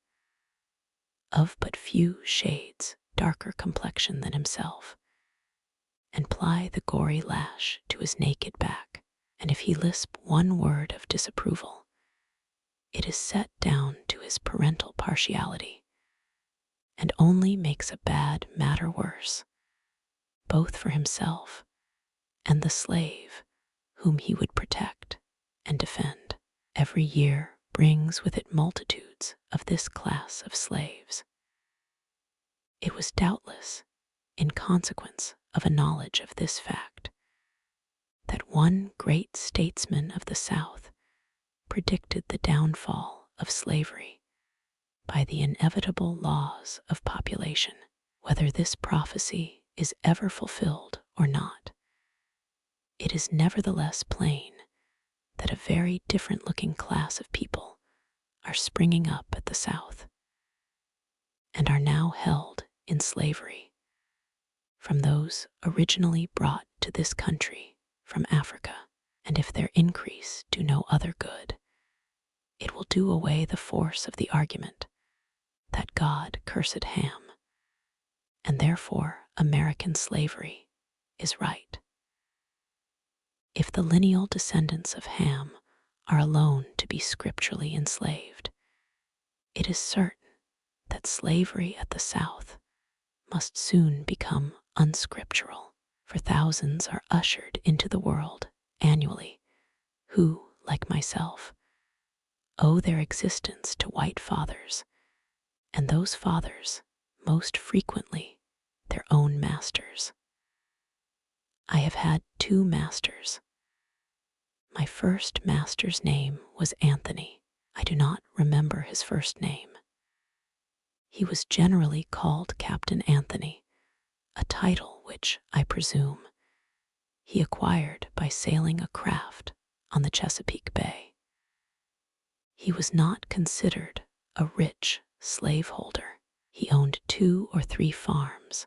of but few shades darker complexion than himself, and ply the gory lash to his naked back, and if he lisp one word of disapproval, it is set down to his parental partiality, and only makes a bad matter worse, both for himself and the slave whom he would protect and defend. Every year brings with it multitudes of this class of slaves. It was doubtless in consequence of a knowledge of this fact that one great statesman of the South predicted the downfall of slavery by the inevitable laws of population. Whether this prophecy is ever fulfilled or not, it is nevertheless plain that a very different-looking class of people are springing up at the South, and are now held in slavery from those originally brought to this country from Africa, and if their increase do no other good, it will do away the force of the argument that God cursed Ham, and therefore American slavery is right. If the lineal descendants of Ham are alone to be scripturally enslaved, it is certain that slavery at the South must soon become unscriptural, for thousands are ushered into the world annually who, like myself, owe their existence to white fathers, and those fathers, most frequently, their own masters. I have had 2 masters. My first master's name was Anthony. I do not remember his first name. He was generally called Captain Anthony, a title which, I presume, he acquired by sailing a craft on the Chesapeake Bay. He was not considered a rich slaveholder. He owned 2 or 3 farms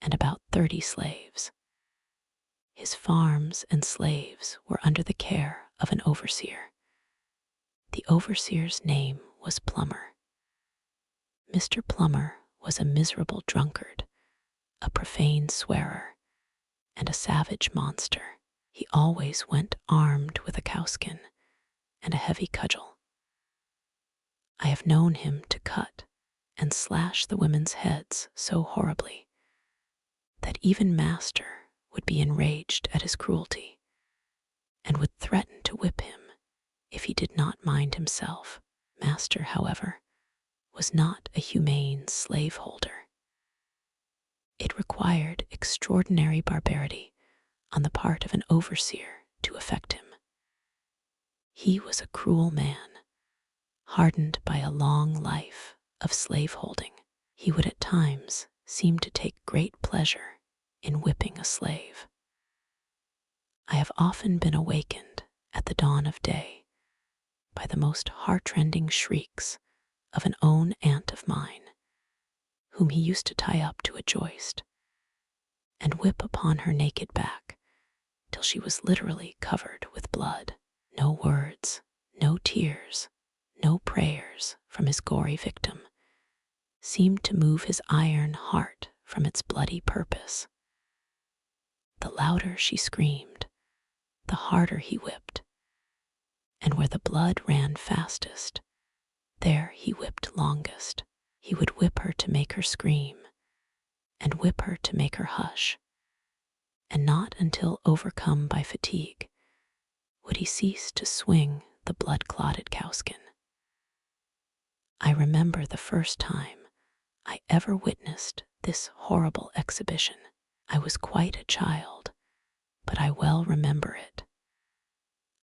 and about 30 slaves. His farms and slaves were under the care of an overseer. The overseer's name was Plummer. Mr. Plummer was a miserable drunkard, a profane swearer, and a savage monster. He always went armed with a cowskin and a heavy cudgel. I have known him to cut and slash the women's heads so horribly that even master would be enraged at his cruelty and would threaten to whip him if he did not mind himself. Master, however, was not a humane slaveholder. It required extraordinary barbarity on the part of an overseer to affect him. He was a cruel man, hardened by a long life of slaveholding. He would at times seem to take great pleasure in whipping a slave. I have often been awakened at the dawn of day by the most heartrending shrieks of an own aunt of mine, whom he used to tie up to a joist and whip upon her naked back till she was literally covered with blood. No words, no tears, no prayers from his gory victim seemed to move his iron heart from its bloody purpose. The louder she screamed, the harder he whipped, and where the blood ran fastest, there he whipped longest. He would whip her to make her scream, and whip her to make her hush, and not until overcome by fatigue would he cease to swing the blood-clotted cowskin. I remember the first time I ever witnessed this horrible exhibition. I was quite a child, but I well remember it.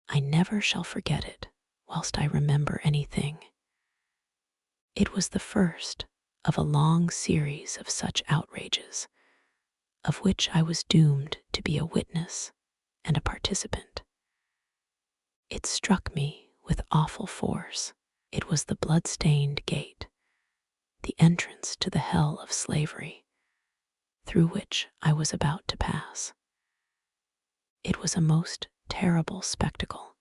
I never shall forget it whilst I remember anything. It was the first of a long series of such outrages, of which I was doomed to be a witness and a participant. It struck me with awful force. It was the blood-stained gate, the entrance to the hell of slavery, through which I was about to pass. It was a most terrible spectacle.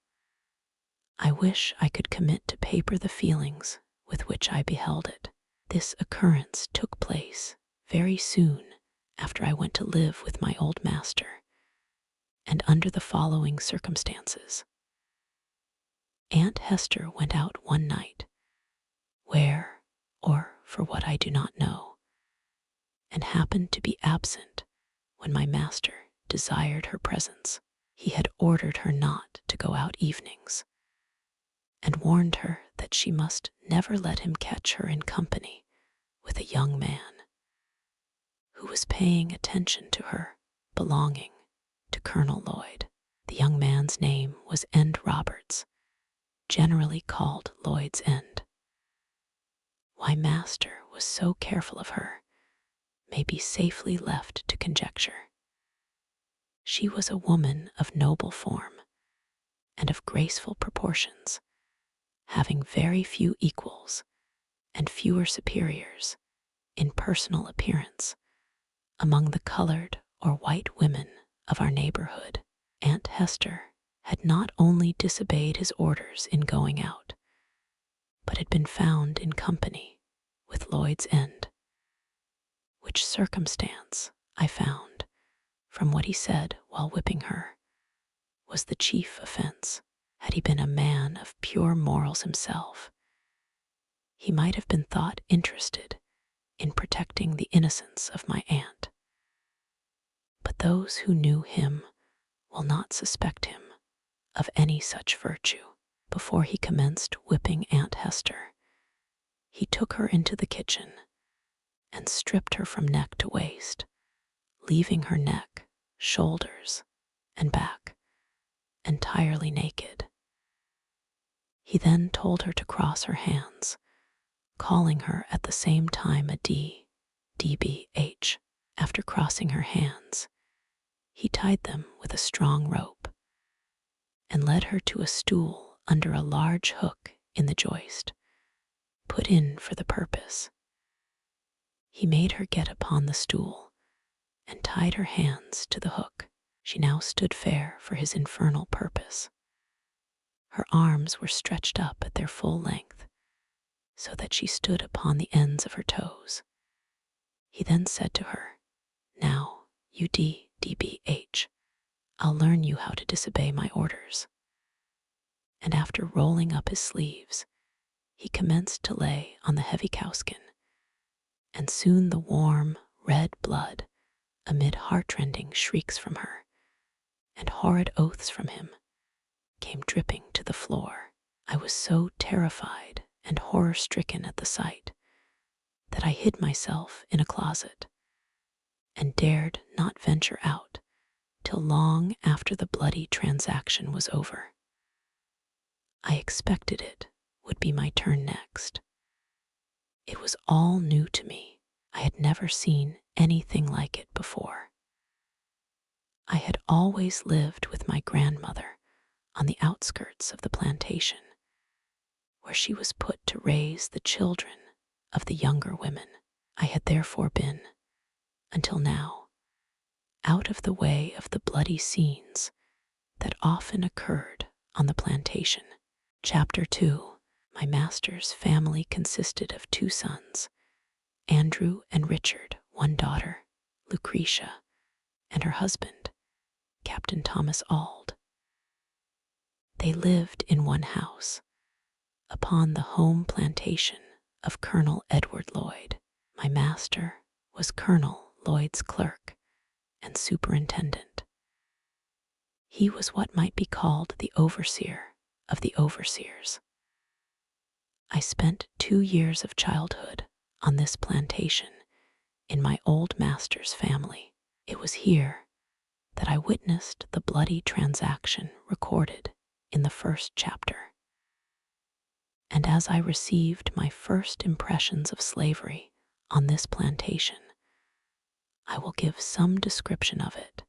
I wish I could commit to paper the feelings with which I beheld it. This occurrence took place very soon after I went to live with my old master, and under the following circumstances. Aunt Hester went out one night, where or for what I do not know, and happened to be absent when my master desired her presence. He had ordered her not to go out evenings, and warned her that she must never let him catch her in company with a young man who was paying attention to her belonging to Colonel Lloyd. The young man's name was End Roberts, generally called Lloyd's End. Why master was so careful of her may be safely left to conjecture. She was a woman of noble form and of graceful proportions, having very few equals and fewer superiors in personal appearance among the colored or white women of our neighborhood. Aunt Hester had not only disobeyed his orders in going out, but had been found in company with Lloyd's End, which circumstance, I found, from what he said while whipping her, was the chief offense. Had he been a man of pure morals himself, he might have been thought interested in protecting the innocence of my aunt. But those who knew him will not suspect him of any such virtue. Before he commenced whipping Aunt Hester, he took her into the kitchen and stripped her from neck to waist, leaving her neck, shoulders, and back entirely naked. He then told her to cross her hands, calling her at the same time a DBH. After crossing her hands, he tied them with a strong rope and led her to a stool under a large hook in the joist, put in for the purpose. He made her get upon the stool and tied her hands to the hook. She now stood fair for his infernal purpose. Her arms were stretched up at their full length, so that she stood upon the ends of her toes. He then said to her, "Now, you DBH, I'll learn you how to disobey my orders." And after rolling up his sleeves, he commenced to lay on the heavy cowskin, and soon the warm, red blood, amid heartrending shrieks from her, and horrid oaths from him, came dripping to the floor. I was so terrified and horror-stricken at the sight that I hid myself in a closet and dared not venture out till long after the bloody transaction was over. I expected it would be my turn next. It was all new to me. I had never seen anything like it before. I had always lived with my grandmother on the outskirts of the plantation, where she was put to raise the children of the younger women. I had therefore been, until now, out of the way of the bloody scenes that often occurred on the plantation. Chapter 2. My master's family consisted of 2 sons, Andrew and Richard, 1 daughter, Lucretia, and her husband, Captain Thomas Auld. They lived in one house, upon the home plantation of Colonel Edward Lloyd. My master was Colonel Lloyd's clerk and superintendent. He was what might be called the overseer of the overseers. I spent 2 years of childhood on this plantation in my old master's family. It was here that I witnessed the bloody transaction recorded in the first chapter. And as I received my first impressions of slavery on this plantation, I will give some description of it,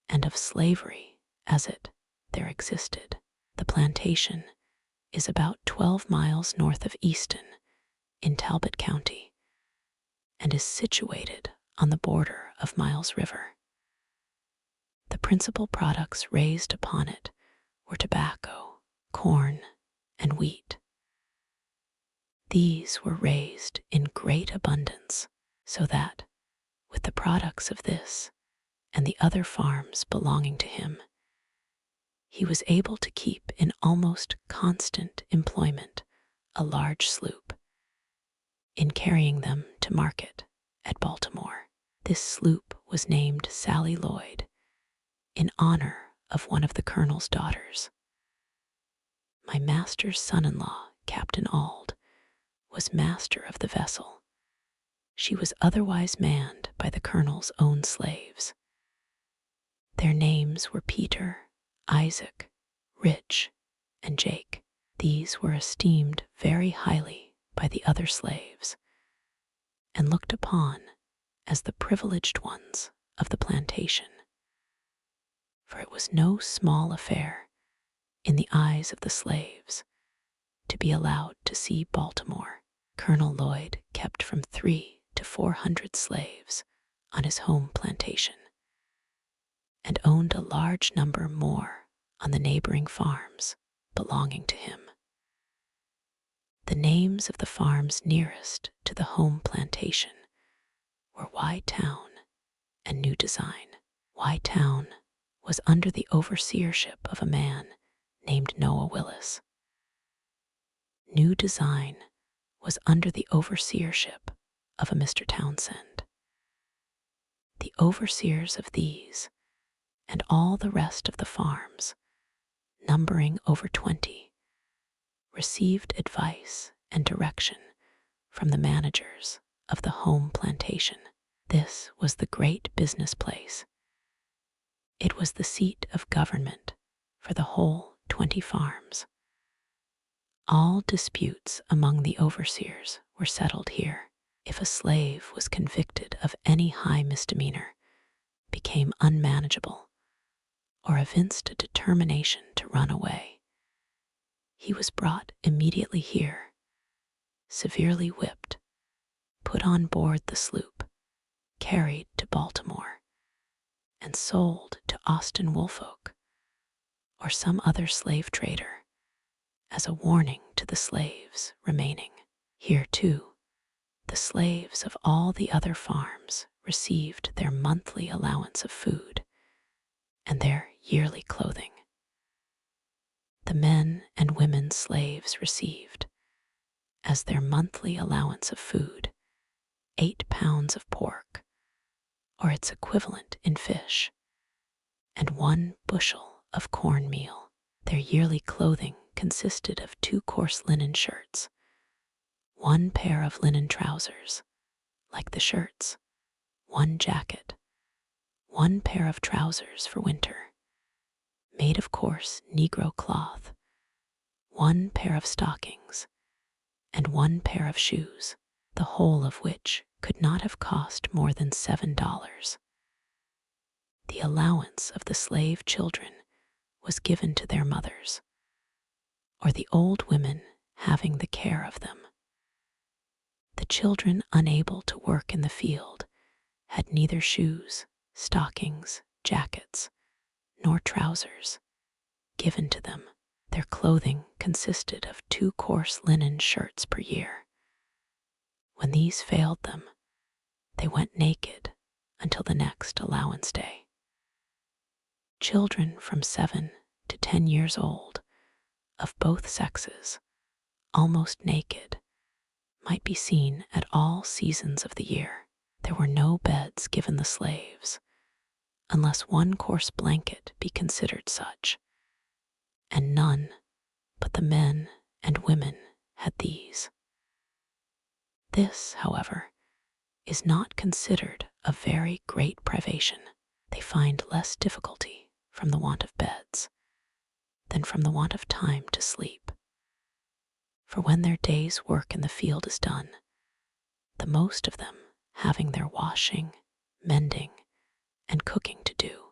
and of slavery as it there existed. The plantation is about 12 miles north of Easton in Talbot County, and is situated on the border of Miles River. The principal products raised upon it were tobacco, corn, and wheat. These were raised in great abundance, so that, with the products of this and the other farms belonging to him, he was able to keep in almost constant employment a large sloop, in carrying them to market at Baltimore. This sloop was named Sally Lloyd, in honor of one of the colonel's daughters. My master's son-in-law, Captain Auld, was master of the vessel. She was otherwise manned by the colonel's own slaves. Their names were Peter, Isaac, Rich, and Jake. These were esteemed very highly by the other slaves, and looked upon as the privileged ones of the plantation. For it was no small affair, in the eyes of the slaves, to be allowed to see Baltimore. Colonel Lloyd kept from 300 to 400 slaves on his home plantation and owned a large number more on the neighboring farms belonging to him. The names of the farms nearest to the home plantation were Y Town and New Design. Y Town was under the overseership of a man named Noah Willis. New Design was under the overseership of a Mr. Townsend. The overseers of these and all the rest of the farms, numbering over 20, received advice and direction from the managers of the home plantation. This was the great business place. It was the seat of government for the whole 20 farms. All disputes among the overseers were settled here. If a slave was convicted of any high misdemeanor, became unmanageable, or evinced a determination to run away, he was brought immediately here, severely whipped, put on board the sloop, carried to Baltimore, and sold to Austin Woolfolk or some other slave trader as a warning to the slaves remaining. Here, too, the slaves of all the other farms received their monthly allowance of food and their yearly clothing. The men and women slaves received, as their monthly allowance of food, 8 pounds of pork, or its equivalent in fish, and 1 bushel of cornmeal. Their yearly clothing consisted of 2 coarse linen shirts, 1 pair of linen trousers, like the shirts, 1 jacket, 1 pair of trousers for winter, made of coarse Negro cloth, 1 pair of stockings, and 1 pair of shoes, the whole of which could not have cost more than $7. The allowance of the slave children was given to their mothers, or the old women having the care of them. The children unable to work in the field had neither shoes, stockings, jackets, nor trousers given to them. Their clothing consisted of 2 coarse linen shirts per year. When these failed them, they went naked until the next allowance day. Children from 7 to 10 years old, of both sexes, almost naked, might be seen at all seasons of the year. There were no beds given the slaves, unless 1 coarse blanket be considered such, and none but the men and women had these. This, however, is not considered a very great privation. They find less difficulty from the want of beds than from the want of time to sleep. For when their day's work in the field is done, the most of them having their washing, mending, and cooking to do,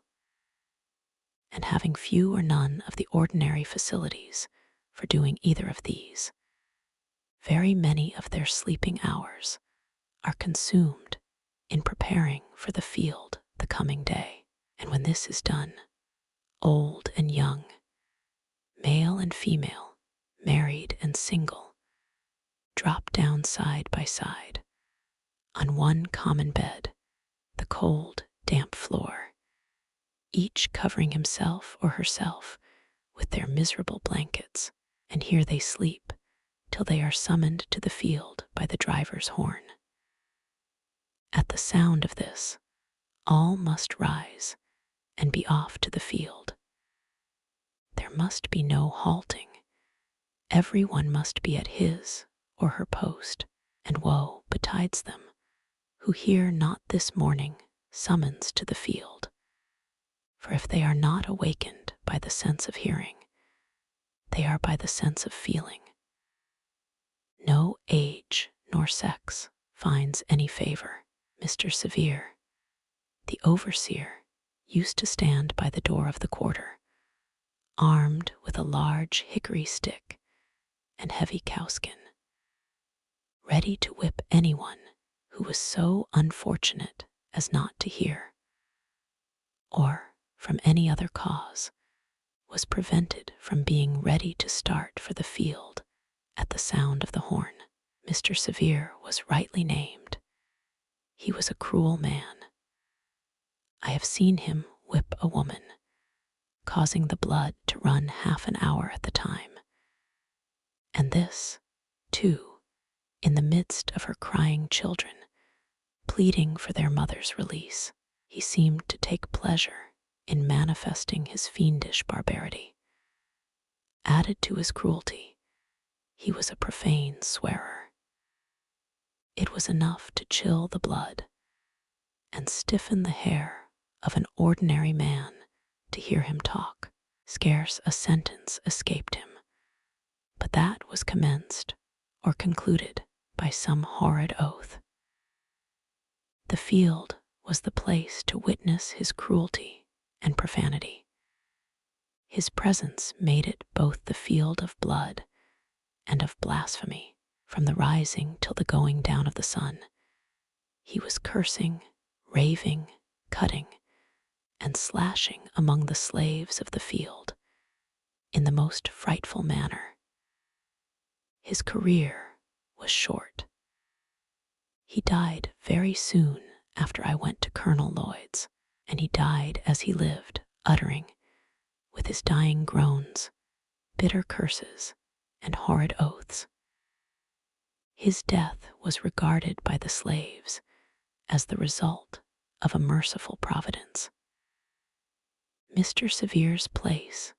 and having few or none of the ordinary facilities for doing either of these, very many of their sleeping hours are consumed in preparing for the field the coming day. And when this is done, old and young, male and female, married and single, drop down side by side on 1 common bed, the cold, damp floor, each covering himself or herself with their miserable blankets, and here they sleep till they are summoned to the field by the driver's horn. At the sound of this, all must rise and be off to the field. There must be no halting. Every one must be at his or her post, and woe betides them who hear not this morning summons to the field. For if they are not awakened by the sense of hearing, they are by the sense of feeling. No age nor sex finds any favor. Mr. Severe, the overseer, used to stand by the door of the quarter, armed with a large hickory stick and heavy cowskin, ready to whip anyone who was so unfortunate as not to hear, or from any other cause, was prevented from being ready to start for the field at the sound of the horn. Mr. Severe was rightly named. He was a cruel man. I have seen him whip a woman, causing the blood to run half an hour at the time. And this, too, in the midst of her crying children, pleading for their mother's release. He seemed to take pleasure in manifesting his fiendish barbarity. Added to his cruelty, he was a profane swearer. It was enough to chill the blood and stiffen the hair of an ordinary man to hear him talk. Scarce a sentence escaped him, but that was commenced or concluded by some horrid oath. The field was the place to witness his cruelty and profanity. His presence made it both the field of blood and of blasphemy. From the rising till the going down of the sun, he was cursing, raving, cutting, and slashing among the slaves of the field in the most frightful manner. His career was short. He died very soon after I went to Colonel Lloyd's, and he died as he lived, uttering, with his dying groans, bitter curses and horrid oaths. His death was regarded by the slaves as the result of a merciful providence. Mr. Severe's place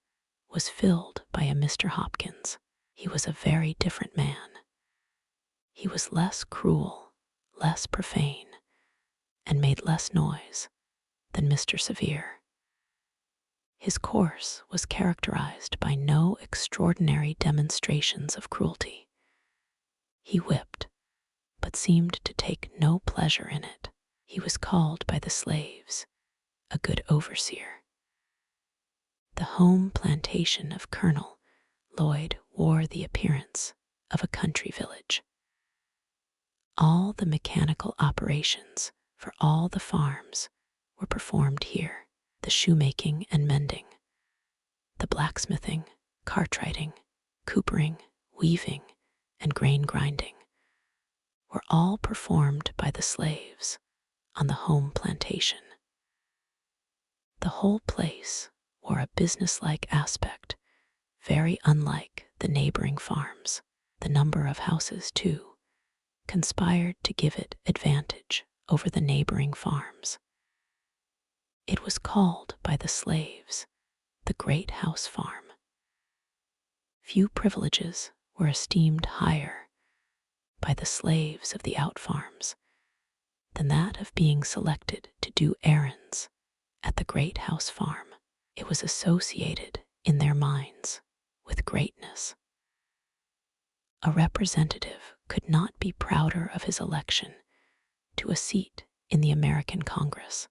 was filled by a Mr. Hopkins. He was a very different man. He was less cruel, less profane, and made less noise than Mr. Severe. His course was characterized by no extraordinary demonstrations of cruelty. He whipped, but seemed to take no pleasure in it. He was called by the slaves a good overseer. The home plantation of Colonel Lloyd wore the appearance of a country village. All the mechanical operations for all the farms were performed here: the shoemaking and mending, the blacksmithing, cartwrighting, coopering, weaving, and grain grinding were all performed by the slaves on the home plantation. The whole place wore a businesslike aspect, very unlike the neighboring farms. The number of houses, too, conspired to give it advantage over the neighboring farms. It was called by the slaves the Great House Farm. Few privileges were esteemed higher by the slaves of the out farms than that of being selected to do errands at the Great House Farm. It was associated in their minds with greatness. A representative could not be prouder of his election to a seat in the American Congress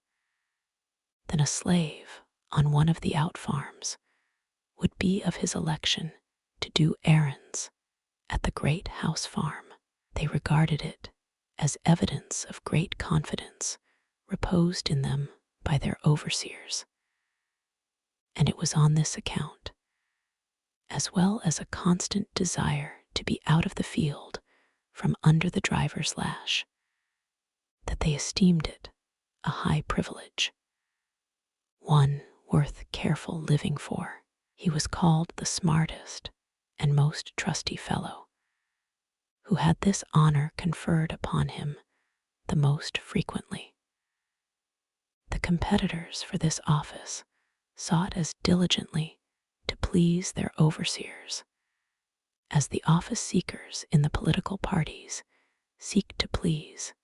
than a slave on one of the out farms would be of his election to do errands at the Great House Farm. They regarded it as evidence of great confidence reposed in them by their overseers, and it was on this account, as well as a constant desire to be out of the field from under the driver's lash, that they esteemed it a high privilege, one worth careful living for. He was called the smartest and most trusty fellow, who had this honor conferred upon him the most frequently. The competitors for this office sought as diligently to please their overseers as the office seekers in the political parties seek to please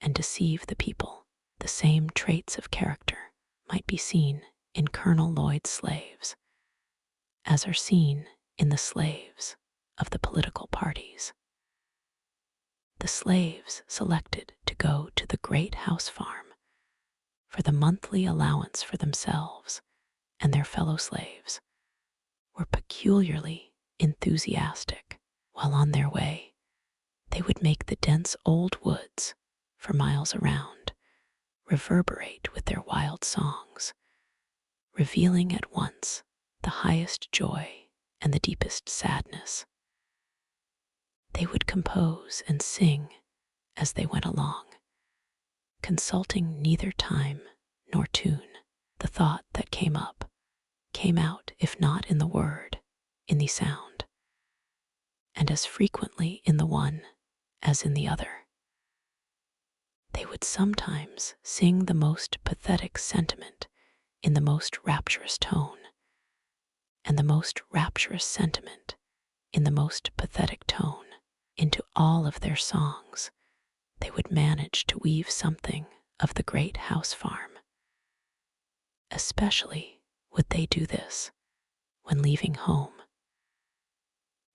and deceive the people. The same traits of character might be seen in Colonel Lloyd's slaves as are seen in the slaves of the political parties. The slaves selected to go to the Great House Farm for the monthly allowance for themselves and their fellow slaves were peculiarly enthusiastic. While on their way, they would make the dense old woods for miles around reverberate with their wild songs, revealing at once the highest joy and the deepest sadness. They would compose and sing as they went along, consulting neither time nor tune. The thought that came up came out, if not in the word, in the sound, and as frequently in the one as in the other. They would sometimes sing the most pathetic sentiment in the most rapturous tone, and the most rapturous sentiment in the most pathetic tone. Into all of their songs, they would manage to weave something of the great house farm. Especially would they do this when leaving home.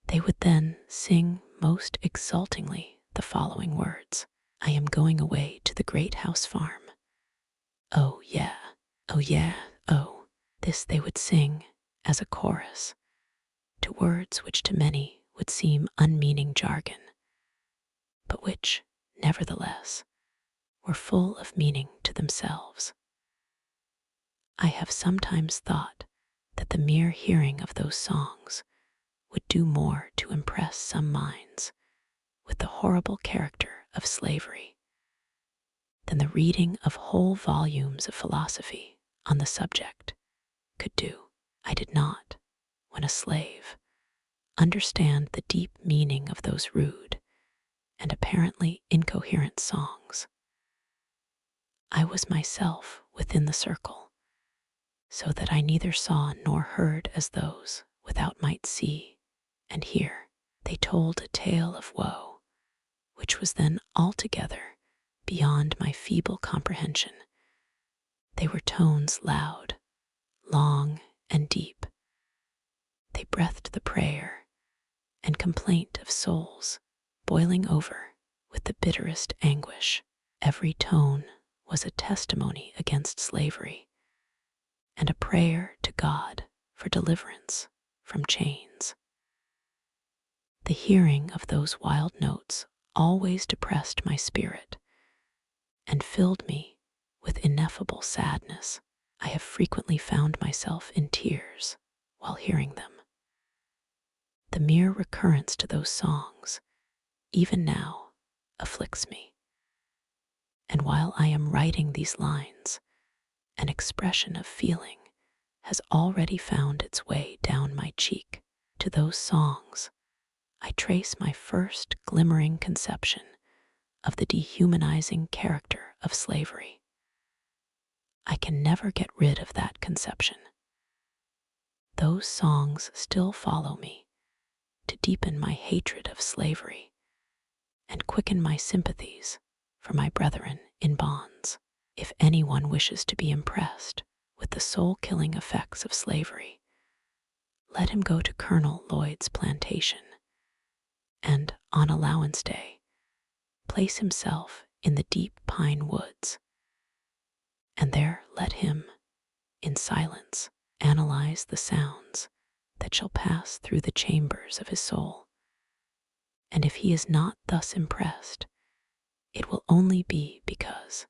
They would then sing most exultingly the following words: "I am going away to the great house farm. Oh yeah, oh yeah, oh." This they would sing as a chorus to words which to many would seem unmeaning jargon, but which, nevertheless, were full of meaning to themselves. I have sometimes thought that the mere hearing of those songs would do more to impress some minds with the horrible character of slavery than the reading of whole volumes of philosophy on the subject could do. I did not, when a slave, understand the deep meaning of those rude and apparently incoherent songs. I was myself within the circle, so that I neither saw nor heard as those without might see and hear. They told a tale of woe, which was then altogether beyond my feeble comprehension. They were tones loud, long, and deep. They breathed the prayer and complaint of souls boiling over with the bitterest anguish. Every tone was a testimony against slavery and a prayer to God for deliverance from chains. The hearing of those wild notes always depressed my spirit and filled me with ineffable sadness. I have frequently found myself in tears while hearing them. The mere recurrence to those songs, even now, afflicts me. And while I am writing these lines, an expression of feeling has already found its way down my cheek. To those songs, I trace my first glimmering conception of the dehumanizing character of slavery. I can never get rid of that conception. Those songs still follow me to deepen my hatred of slavery and quicken my sympathies for my brethren in bonds. If anyone wishes to be impressed with the soul-killing effects of slavery, let him go to Colonel Lloyd's plantation and, on allowance day, place himself in the deep pine woods, and there let him, in silence, analyze the sounds that shall pass through the chambers of his soul. And if he is not thus impressed, it will only be because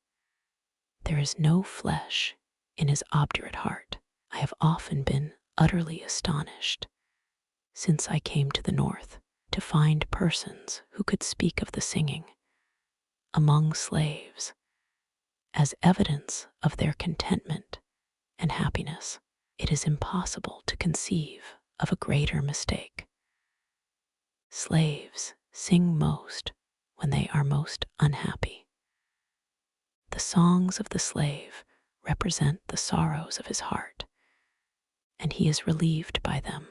there is no flesh in his obdurate heart. I have often been utterly astonished, since I came to the North, to find persons who could speak of the singing among slaves as evidence of their contentment and happiness. It is impossible to conceive of a greater mistake. Slaves sing most when they are most unhappy. The songs of the slave represent the sorrows of his heart, and he is relieved by them,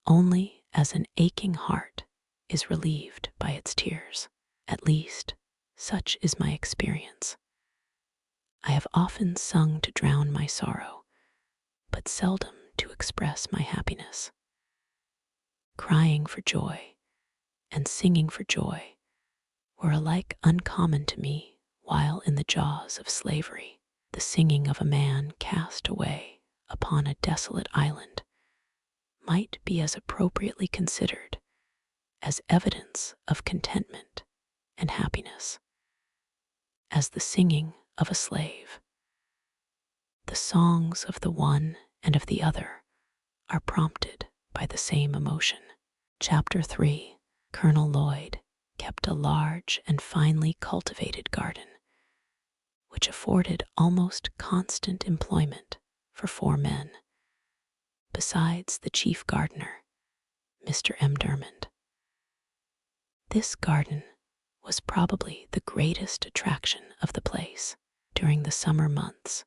only as an aching heart is relieved by its tears. At least, such is my experience. I have often sung to drown my sorrow, but seldom to express my happiness. Crying for joy and singing for joy were alike uncommon to me while in the jaws of slavery. The singing of a man cast away upon a desolate island might be as appropriately considered as evidence of contentment and happiness as the singing of a slave. The songs of the one and of the other are prompted by the same emotion. Chapter 3. Colonel Lloyd kept a large and finely cultivated garden, which afforded almost constant employment for 4 men, besides the chief gardener, Mr. M. Dermond. This garden was probably the greatest attraction of the place. During the summer months,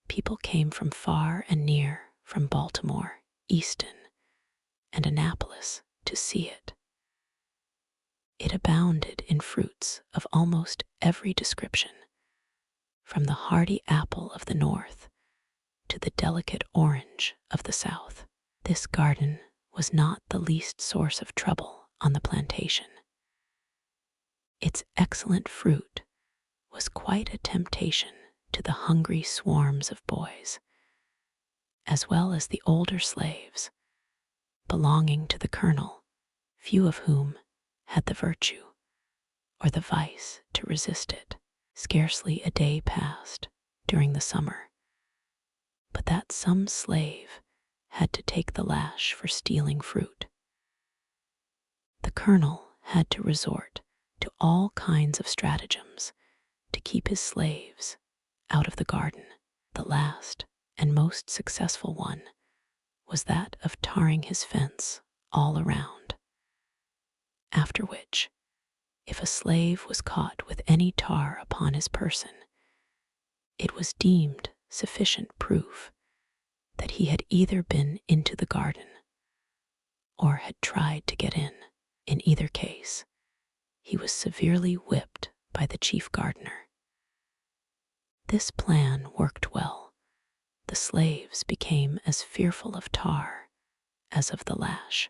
people came from far and near, from Baltimore, Easton, and Annapolis to see it. It abounded in fruits of almost every description, from the hardy apple of the north to the delicate orange of the south. This garden was not the least source of trouble on the plantation. Its excellent fruit was quite a temptation to the hungry swarms of boys, as well as the older slaves belonging to the colonel, few of whom had the virtue or the vice to resist it. Scarcely a day passed during the summer but that some slave had to take the lash for stealing fruit. The colonel had to resort to all kinds of stratagems to keep his slaves out of the garden. The last and most successful one was that of tarring his fence all around, after which, if a slave was caught with any tar upon his person, it was deemed sufficient proof that he had either been into the garden or had tried to get in. In either case, he was severely whipped by the chief gardener. This plan worked well. The slaves became as fearful of tar as of the lash.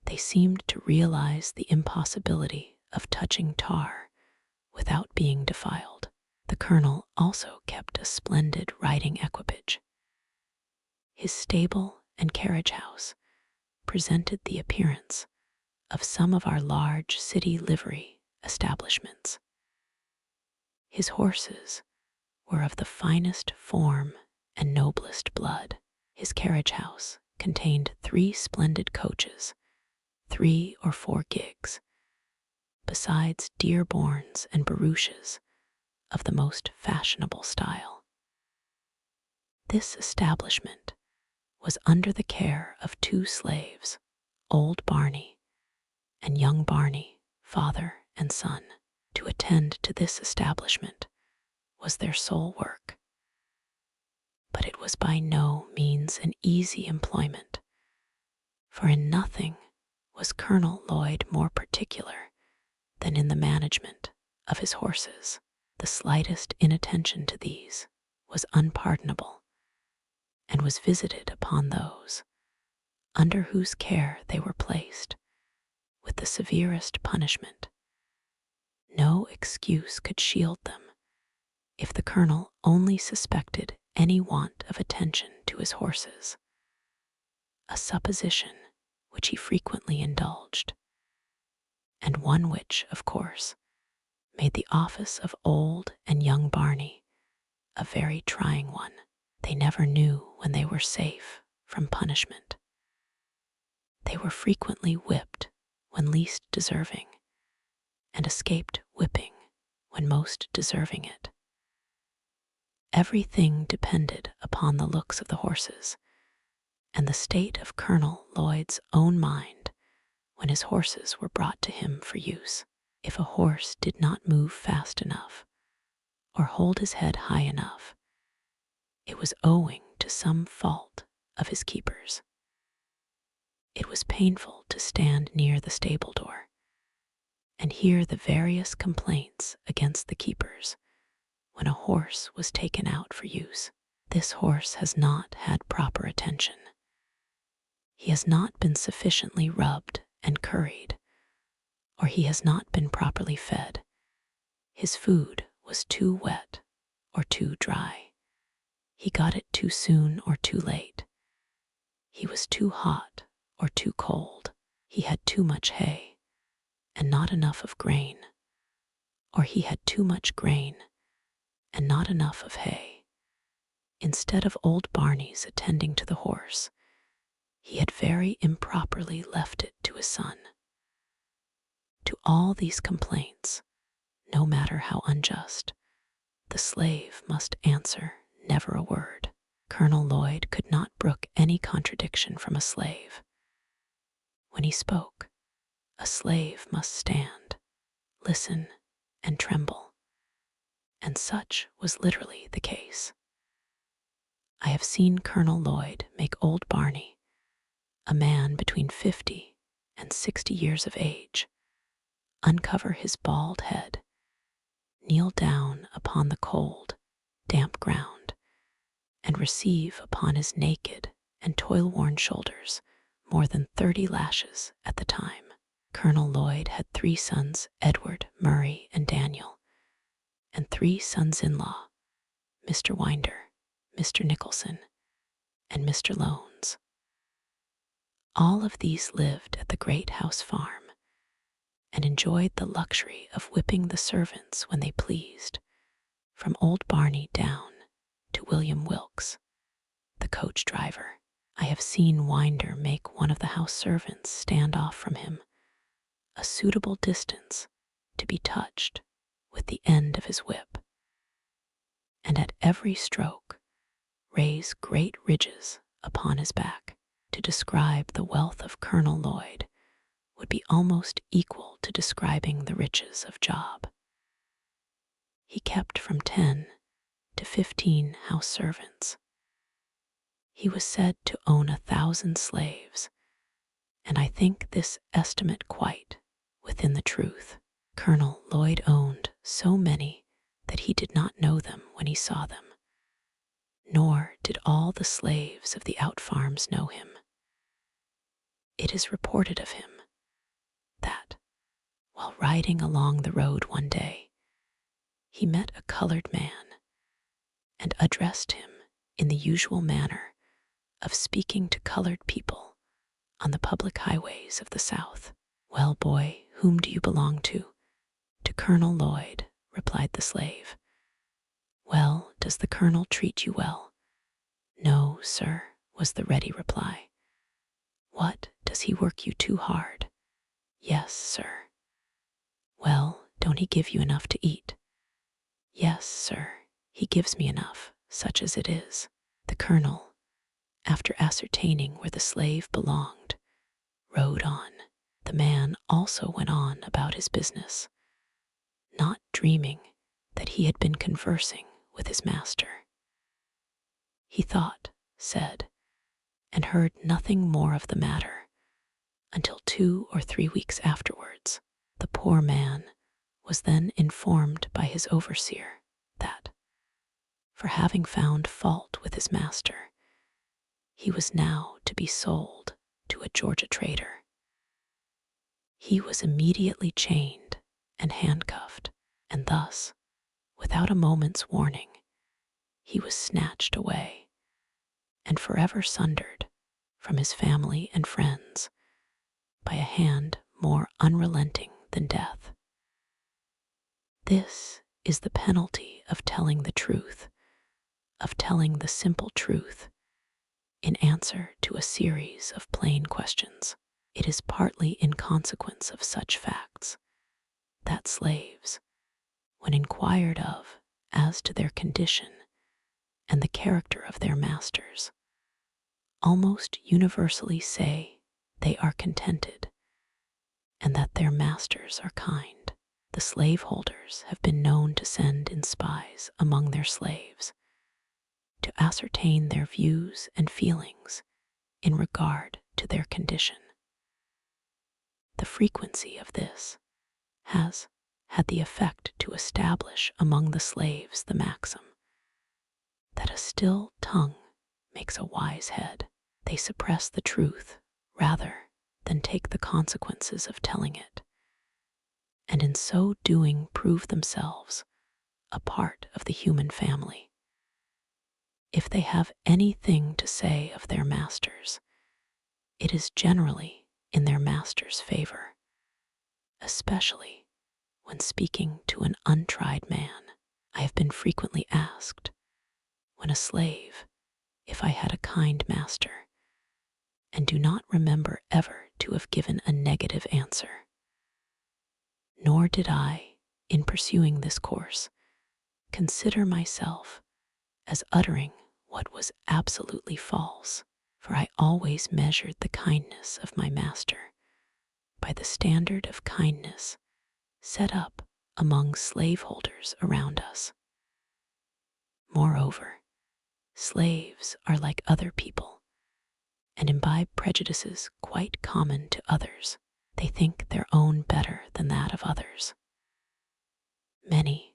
They seemed to realize the impossibility of touching tar without being defiled. The colonel also kept a splendid riding equipage. His stable and carriage house presented the appearance of some of our large city livery establishments. His horses were of the finest form and noblest blood. His carriage house contained 3 splendid coaches, 3 or 4 gigs, besides Dearborns and barouches of the most fashionable style. This establishment was under the care of 2 slaves, old Barney and young Barney, father and son. To attend to this establishment was their sole work. But it was by no means an easy employment, for in nothing was Colonel Lloyd more particular than in the management of his horses. The slightest inattention to these was unpardonable, and was visited upon those under whose care they were placed with the severest punishment. No excuse could shield them if the colonel only suspected any want of attention to his horses, a supposition which he frequently indulged, and one which, of course, made the office of old and young Barney a very trying one. They never knew when they were safe from punishment. They were frequently whipped when least deserving, and escaped whipping when most deserving it. Everything depended upon the looks of the horses, and the state of Colonel Lloyd's own mind when his horses were brought to him for use. If a horse did not move fast enough, or hold his head high enough, it was owing to some fault of his keeper's. It was painful to stand near the stable door and hear the various complaints against the keepers when a horse was taken out for use. This horse has not had proper attention. He has not been sufficiently rubbed and curried, or he has not been properly fed. His food was too wet or too dry. He got it too soon or too late. He was too hot or too cold. He had too much hay and not enough of grain, or he had too much grain and not enough of hay. Instead of old Barney's attending to the horse, he had very improperly left it to his son. To all these complaints, no matter how unjust, the slave must answer never a word. Colonel Lloyd could not brook any contradiction from a slave. When he spoke, a slave must stand, listen, and tremble, and such was literally the case. I have seen Colonel Lloyd make old Barney, a man between 50 and 60 years of age, uncover his bald head, kneel down upon the cold, damp ground, and receive upon his naked and toil-worn shoulders more than 30 lashes at the time. Colonel Lloyd had 3 sons, Edward, Murray, and Daniel, and 3 sons-in-law, Mr. Winder, Mr. Nicholson, and Mr. Lones. All of these lived at the great house farm and enjoyed the luxury of whipping the servants when they pleased, from old Barney down to William Wilkes, the coach driver. I have seen Winder make one of the house servants stand off from him a suitable distance to be touched with the end of his whip, and at every stroke raise great ridges upon his back. To describe the wealth of Colonel Lloyd would be almost equal to describing the riches of Job. He kept from 10 to 15 house servants. He was said to own 1,000 slaves, and I think this estimate quite within the truth. Colonel Lloyd owned so many that he did not know them when he saw them, nor did all the slaves of the out farms know him. It is reported of him that, while riding along the road one day, he met a colored man and addressed him in the usual manner of speaking to colored people on the public highways of the South. "Well, boy, whom do you belong to?" "To Colonel Lloyd," replied the slave. "Well, does the colonel treat you well?" "No, sir," was the ready reply. "What, does he work you too hard?" "Yes, sir." "Well, don't he give you enough to eat?" "Yes, sir, he gives me enough, such as it is." The colonel, after ascertaining where the slave belonged, rode on. The man also went on about his business, not dreaming that he had been conversing with his master. He thought, said, and heard nothing more of the matter until 2 or 3 weeks afterwards. The poor man was then informed by his overseer that, for having found fault with his master, he was now to be sold to a Georgia trader. He was immediately chained and handcuffed, and thus, without a moment's warning, he was snatched away and forever sundered from his family and friends by a hand more unrelenting than death. This is the penalty of telling the truth, of telling the simple truth in answer to a series of plain questions. It is partly in consequence of such facts that slaves, when inquired of as to their condition and the character of their masters, almost universally say they are contented and that their masters are kind. The slaveholders have been known to send in spies among their slaves to ascertain their views and feelings in regard to their condition. The frequency of this has had the effect to establish among the slaves the maxim that a still tongue makes a wise head. They suppress the truth rather than take the consequences of telling it, and in so doing prove themselves a part of the human family. If they have anything to say of their masters, it is generally in their master's favor, especially when speaking to an untried man. I have been frequently asked, when a slave, if I had a kind master, and do not remember ever to have given a negative answer. Nor did I, in pursuing this course, consider myself as uttering what was absolutely false, for I always measured the kindness of my master by the standard of kindness set up among slaveholders around us. Moreover, slaves are like other people and imbibe prejudices quite common to others. They think their own better than that of others. Many,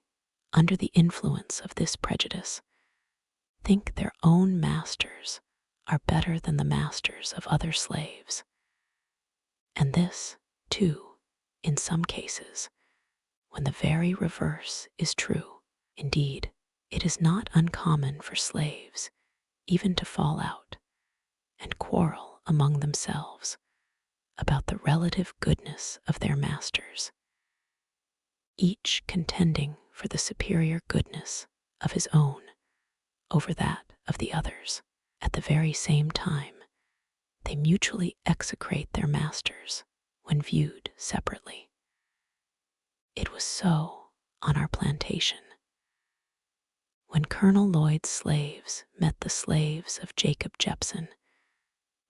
under the influence of this prejudice, think their own masters are better than the masters of other slaves. And this, too, in some cases, when the very reverse is true. Indeed, it is not uncommon for slaves even to fall out and quarrel among themselves about the relative goodness of their masters, each contending for the superior goodness of his own over that of the others. At the very same time, they mutually execrate their masters when viewed separately. It was so on our plantation. When Colonel Lloyd's slaves met the slaves of Jacob Jepson,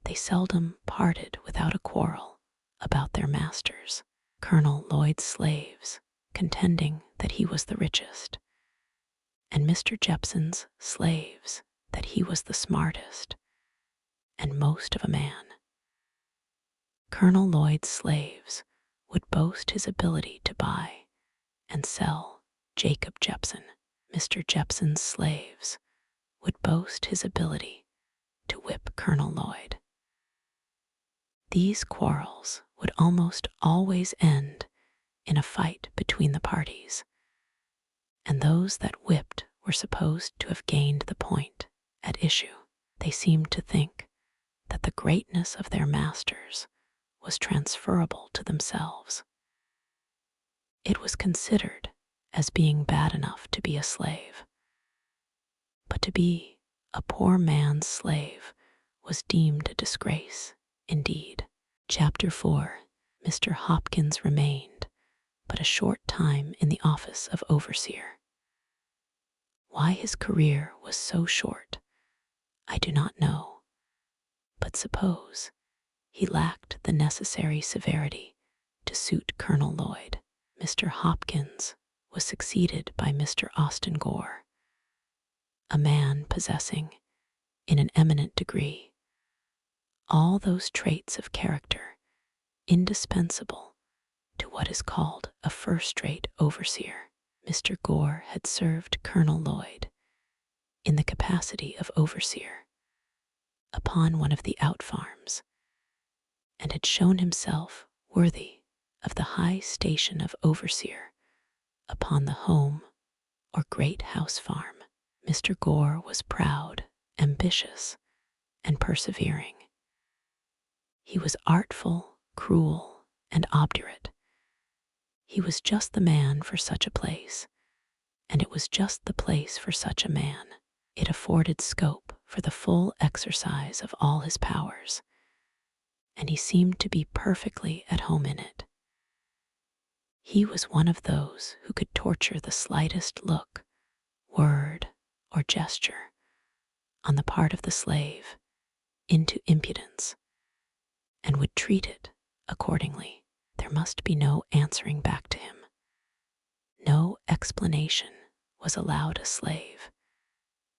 they seldom parted without a quarrel about their masters. Colonel Lloyd's slaves contending that he was the richest, and Mr. Jepson's slaves that he was the smartest and most of a man. Colonel Lloyd's slaves would boast his ability to buy and sell Jacob Jepson. Mr. Jepson's slaves would boast his ability to whip Colonel Lloyd. These quarrels would almost always end in a fight between the parties, and those that whipped were supposed to have gained the point at issue. They seemed to think that the greatness of their masters was transferable to themselves. It was considered as being bad enough to be a slave, but to be a poor man's slave was deemed a disgrace indeed. Chapter 4. Mr. Hopkins remained but a short time in the office of overseer. Why his career was so short, I do not know, but suppose he lacked the necessary severity to suit Colonel Lloyd. Mr. Hopkins was succeeded by Mr. Austin Gore, a man possessing, in an eminent degree, all those traits of character indispensable to what is called a first-rate overseer. Mr. Gore had served Colonel Lloyd in the capacity of overseer upon one of the out-farms, and had shown himself worthy of the high station of overseer upon the home or great house farm. Mr. Gore was proud, ambitious, and persevering. He was artful, cruel, and obdurate. He was just the man for such a place, and it was just the place for such a man. It afforded scope for the full exercise of all his powers, and he seemed to be perfectly at home in it. He was one of those who could torture the slightest look, word, or gesture on the part of the slave into impudence, and would treat it accordingly. There must be no answering back to him. No explanation was allowed a slave,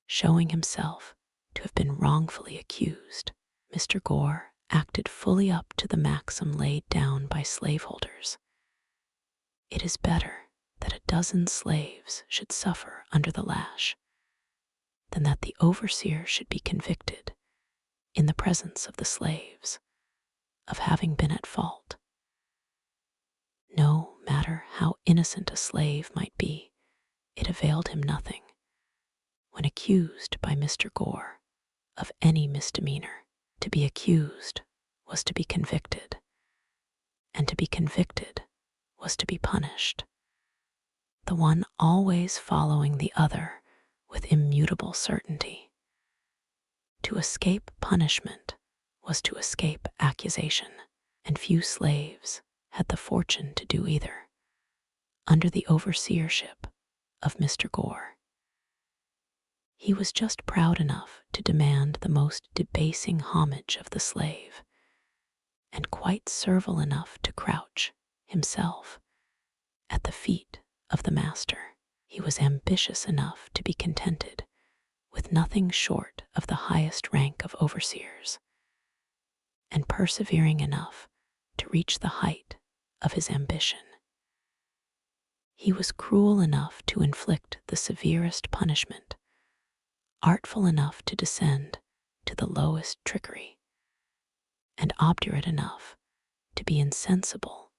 showing himself to have been wrongfully accused. Mr. Gore acted fully up to the maxim laid down by slaveholders. It is better that a dozen slaves should suffer under the lash than that the overseer should be convicted, in the presence of the slaves, of having been at fault. No matter how innocent a slave might be, it availed him nothing, when accused by Mr. Gore of any misdemeanor. To be accused was to be convicted, and to be convicted was to be punished. The one always following the other with immutable certainty. To escape punishment was to escape accusation, and few slaves had the fortune to do either. Under the overseership of Mr. Gore, he was just proud enough to demand the most debasing homage of the slave, and quite servile enough to crouch, himself, at the feet of the master. He was ambitious enough to be contented with nothing short of the highest rank of overseers, and persevering enough to reach the height of his ambition. He was cruel enough to inflict the severest punishment, artful enough to descend to the lowest trickery, and obdurate enough to be insensible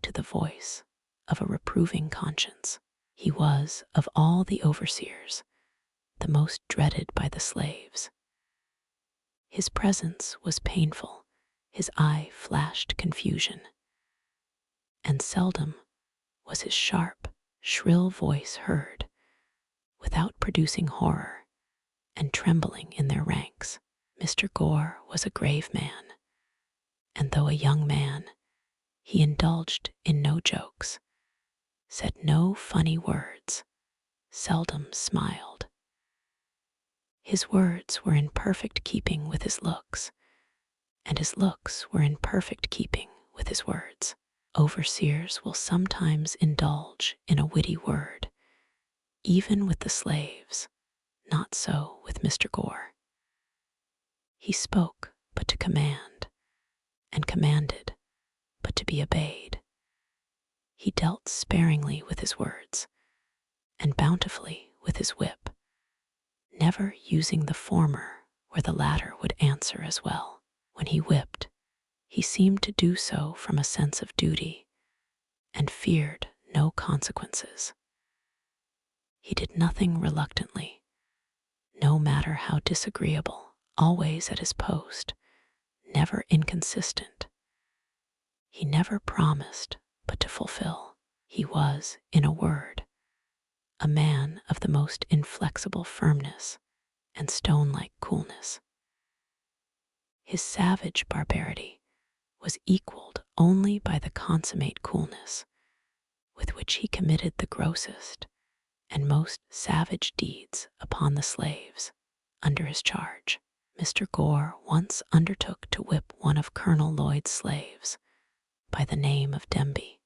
to the voice of a reproving conscience. He was, of all the overseers, the most dreaded by the slaves. His presence was painful, his eye flashed confusion, and seldom was his sharp, shrill voice heard without producing horror and trembling in their ranks. Mr. Gore was a grave man, and though a young man, he indulged in no jokes, said no funny words, seldom smiled. His words were in perfect keeping with his looks, and his looks were in perfect keeping with his words. Overseers will sometimes indulge in a witty word, even with the slaves. Not so with Mr. Gore. He spoke but to command, and commanded but to be obeyed. He dealt sparingly with his words, and bountifully with his whip, never using the former where the latter would answer as well. When he whipped, he seemed to do so from a sense of duty, and feared no consequences. He did nothing reluctantly, no matter how disagreeable, always at his post, never inconsistent. He never promised but to fulfill. He was, in a word, a man of the most inflexible firmness and stone-like coolness. His savage barbarity was equaled only by the consummate coolness with which he committed the grossest and most savage deeds upon the slaves under his charge. Mr. Gore once undertook to whip one of Colonel Lloyd's slaves by the name of Demby.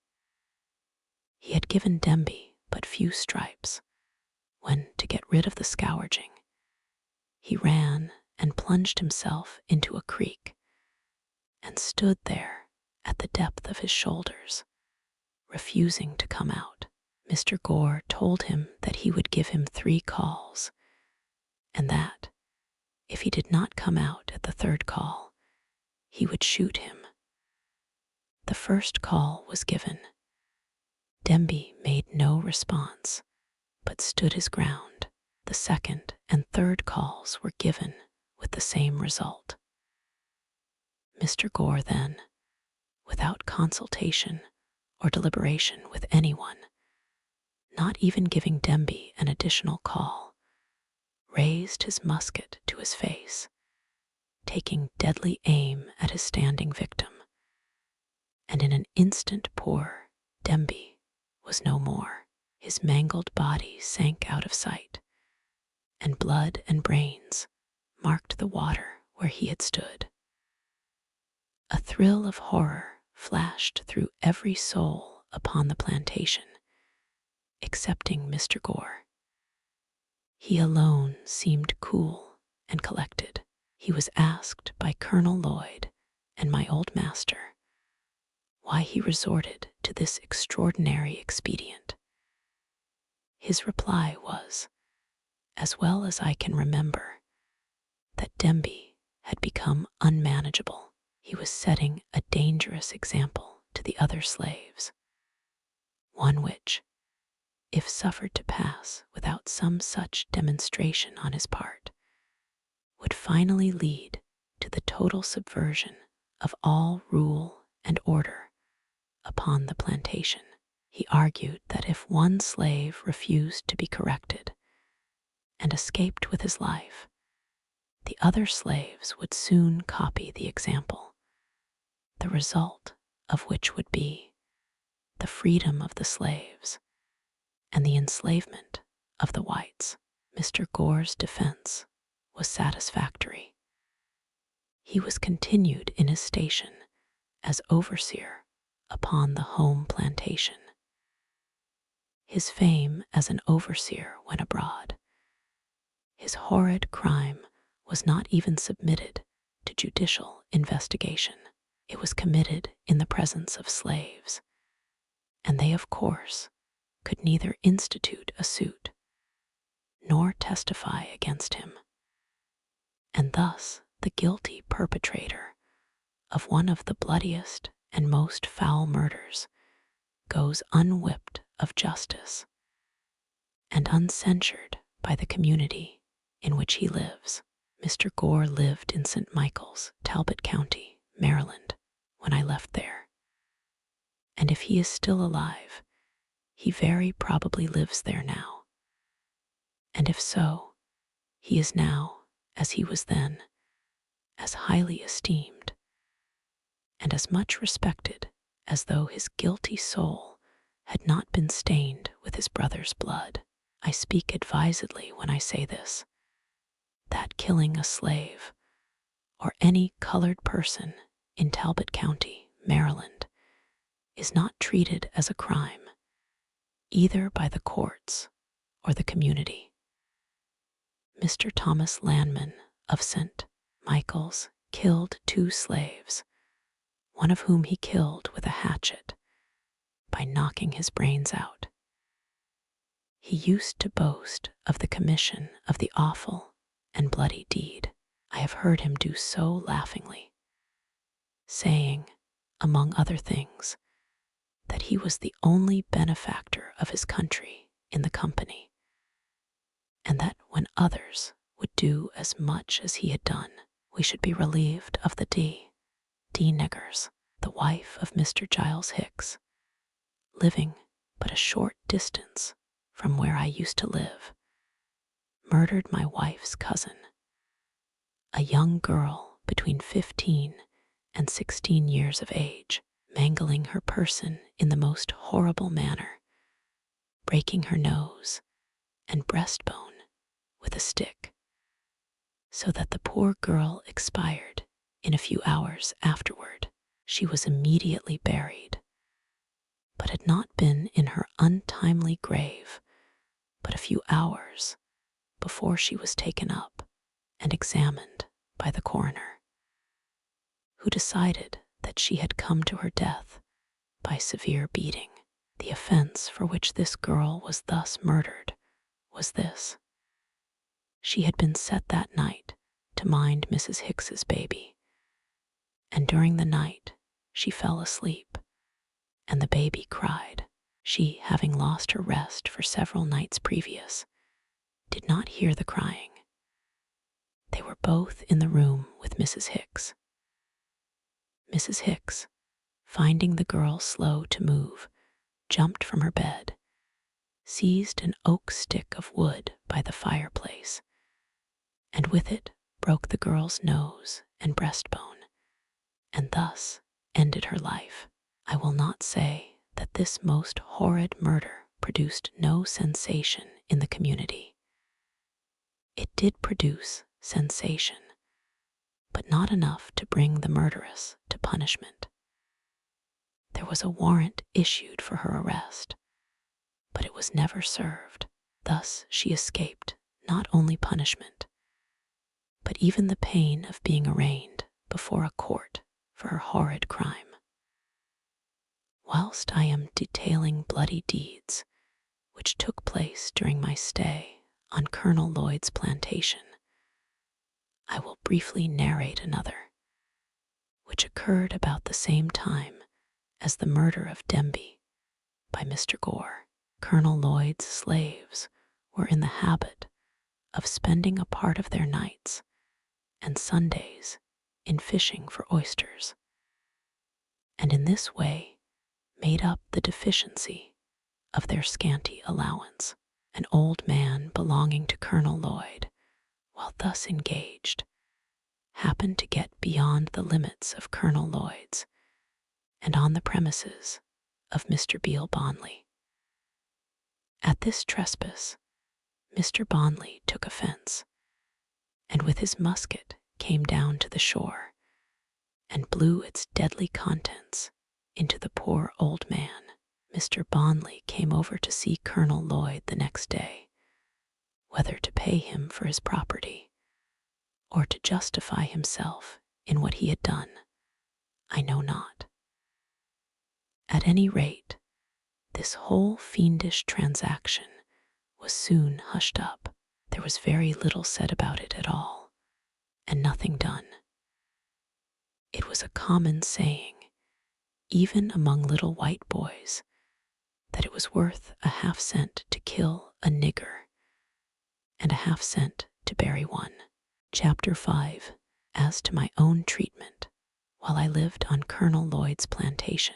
He had given Demby but few stripes when, to get rid of the scourging, he ran and plunged himself into a creek and stood there at the depth of his shoulders, refusing to come out. Mr. Gore told him that he would give him 3 calls, and that, if he did not come out at the 3rd call, he would shoot him. The 1st call was given. Demby made no response, but stood his ground. The 2nd and 3rd calls were given with the same result. Mr. Gore then, without consultation or deliberation with anyone, not even giving Demby an additional call, raised his musket to his face, taking deadly aim at his standing victim, and in an instant poor Demby was no more. His mangled body sank out of sight, and blood and brains marked the water where he had stood. A thrill of horror flashed through every soul upon the plantation, excepting Mr. Gore. He alone seemed cool and collected. He was asked by Colonel Lloyd and my old master why he resorted to this extraordinary expedient. His reply was, as well as I can remember, that Demby had become unmanageable. He was setting a dangerous example to the other slaves, one which, if suffered to pass without some such demonstration on his part, would finally lead to the total subversion of all rule and order upon the plantation. He argued that if one slave refused to be corrected and escaped with his life, the other slaves would soon copy the example, the result of which would be the freedom of the slaves and the enslavement of the whites. Mr. Gore's defense was satisfactory. He was continued in his station as overseer upon the home plantation. His fame as an overseer went abroad. His horrid crime was not even submitted to judicial investigation. It was committed in the presence of slaves, and they, of course, could neither institute a suit nor testify against him. And thus the guilty perpetrator of one of the bloodiest and most foul murders goes unwhipped of justice and uncensured by the community in which he lives. Mr. Gore lived in St. Michael's, Talbot County, Maryland, when I left there. And if he is still alive, he very probably lives there now. And if so, he is now, as he was then, as highly esteemed and as much respected as though his guilty soul had not been stained with his brother's blood. I speak advisedly when I say this, that killing a slave or any colored person in Talbot County, Maryland, is not treated as a crime, either by the courts or the community. Mr. Thomas Landman of St. Michael's killed 2 slaves, one of whom he killed with a hatchet by knocking his brains out. He used to boast of the commission of the awful and bloody deed. I have heard him do so laughingly, saying, among other things, that he was the only benefactor of his country in the company, and that when others would do as much as he had done, we should be relieved of the D. Niggers, the wife of Mr. Giles Hicks, living but a short distance from where I used to live, murdered my wife's cousin, a young girl between 15 and 16 years of age, mangling her person in the most horrible manner, breaking her nose and breastbone with a stick, so that the poor girl expired in a few hours afterward. She was immediately buried, but had not been in her untimely grave but a few hours before she was taken up and examined by the coroner, who decided that she had come to her death by severe beating. The offense for which this girl was thus murdered was this: she had been set that night to mind Mrs. Hicks's baby, and during the night she fell asleep, and the baby cried. She, having lost her rest for several nights previous, did not hear the crying. They were both in the room with Mrs. Hicks. Mrs. Hicks, finding the girl slow to move, jumped from her bed, seized an oak stick of wood by the fireplace, and with it broke the girl's nose and breastbone, and thus ended her life. I will not say that this most horrid murder produced no sensation in the community. It did produce sensation, but not enough to bring the murderess to punishment. There was a warrant issued for her arrest, but it was never served. Thus she escaped not only punishment, but even the pain of being arraigned before a court for her horrid crime. Whilst I am detailing bloody deeds which took place during my stay on Colonel Lloyd's plantation, I will briefly narrate another, which occurred about the same time as the murder of Demby by Mr. Gore. Colonel Lloyd's slaves were in the habit of spending a part of their nights and Sundays in fishing for oysters, and in this way made up the deficiency of their scanty allowance. An old man belonging to Colonel Lloyd, while thus engaged, happened to get beyond the limits of Colonel Lloyd's and on the premises of Mr. Beale Bonley. At this trespass, Mr. Bonley took offense, and with his musket came down to the shore and blew its deadly contents into the poor old man. Mr. Bonley came over to see Colonel Lloyd the next day, whether to pay him for his property or to justify himself in what he had done, I know not. At any rate, this whole fiendish transaction was soon hushed up. There was very little said about it at all, and nothing done. It was a common saying, even among little white boys, that it was worth a half-cent to kill a nigger and a half-cent to bury one. Chapter 5. As to my own treatment while I lived on Colonel Lloyd's plantation,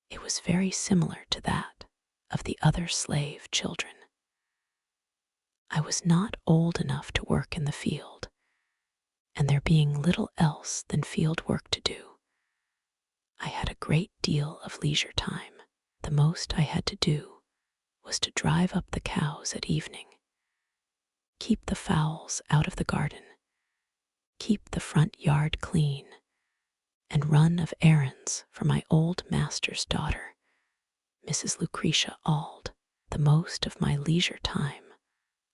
it was very similar to that of the other slave children. I was not old enough to work in the field, and there being little else than field work to do, I had a great deal of leisure time. The most I had to do was to drive up the cows at evening, keep the fowls out of the garden, keep the front yard clean, and run of errands for my old master's daughter, Mrs. Lucretia Auld. The most of my leisure time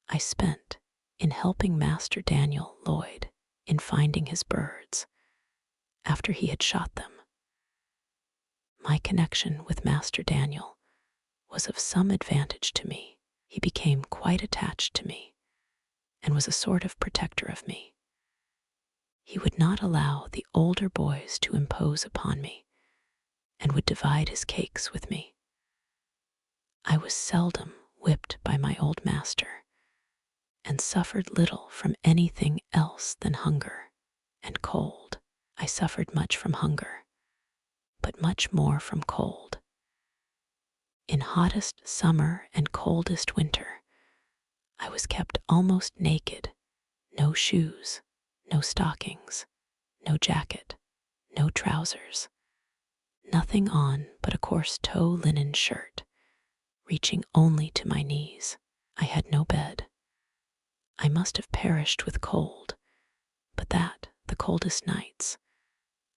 I spent in helping Master Daniel Lloyd in finding his birds after he had shot them. My connection with Master Daniel was of some advantage to me. He became quite attached to me and was a sort of protector of me. He would not allow the older boys to impose upon me and would divide his cakes with me. I was seldom whipped by my old master and suffered little from anything else than hunger and cold. I suffered much from hunger, but much more from cold. In hottest summer and coldest winter, I was kept almost naked, no shoes, no stockings, no jacket, no trousers, nothing on but a coarse tow linen shirt, reaching only to my knees. I had no bed. I must have perished with cold, but that, the coldest nights,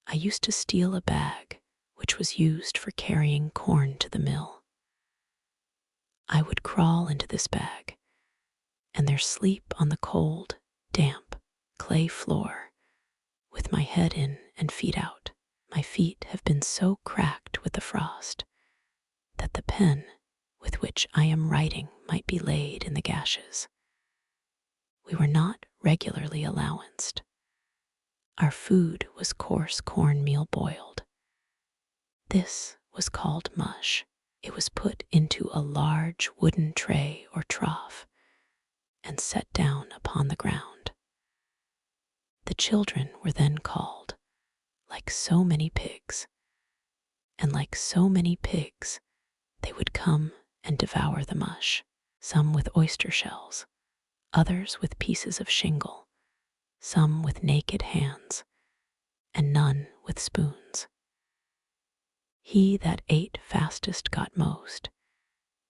I used to steal a bag which was used for carrying corn to the mill. I would crawl into this bag, and there sleep on the cold, damp, clay floor, with my head in and feet out. My feet have been so cracked with the frost that the pen with which I am writing might be laid in the gashes. We were not regularly allowanced. Our food was coarse cornmeal boiled. This was called mush. It was put into a large wooden tray or trough and set down upon the ground. The children were then called, like so many pigs, and like so many pigs, they would come and devour the mush, some with oyster shells, others with pieces of shingle, some with naked hands, and none with spoons. He that ate fastest got most.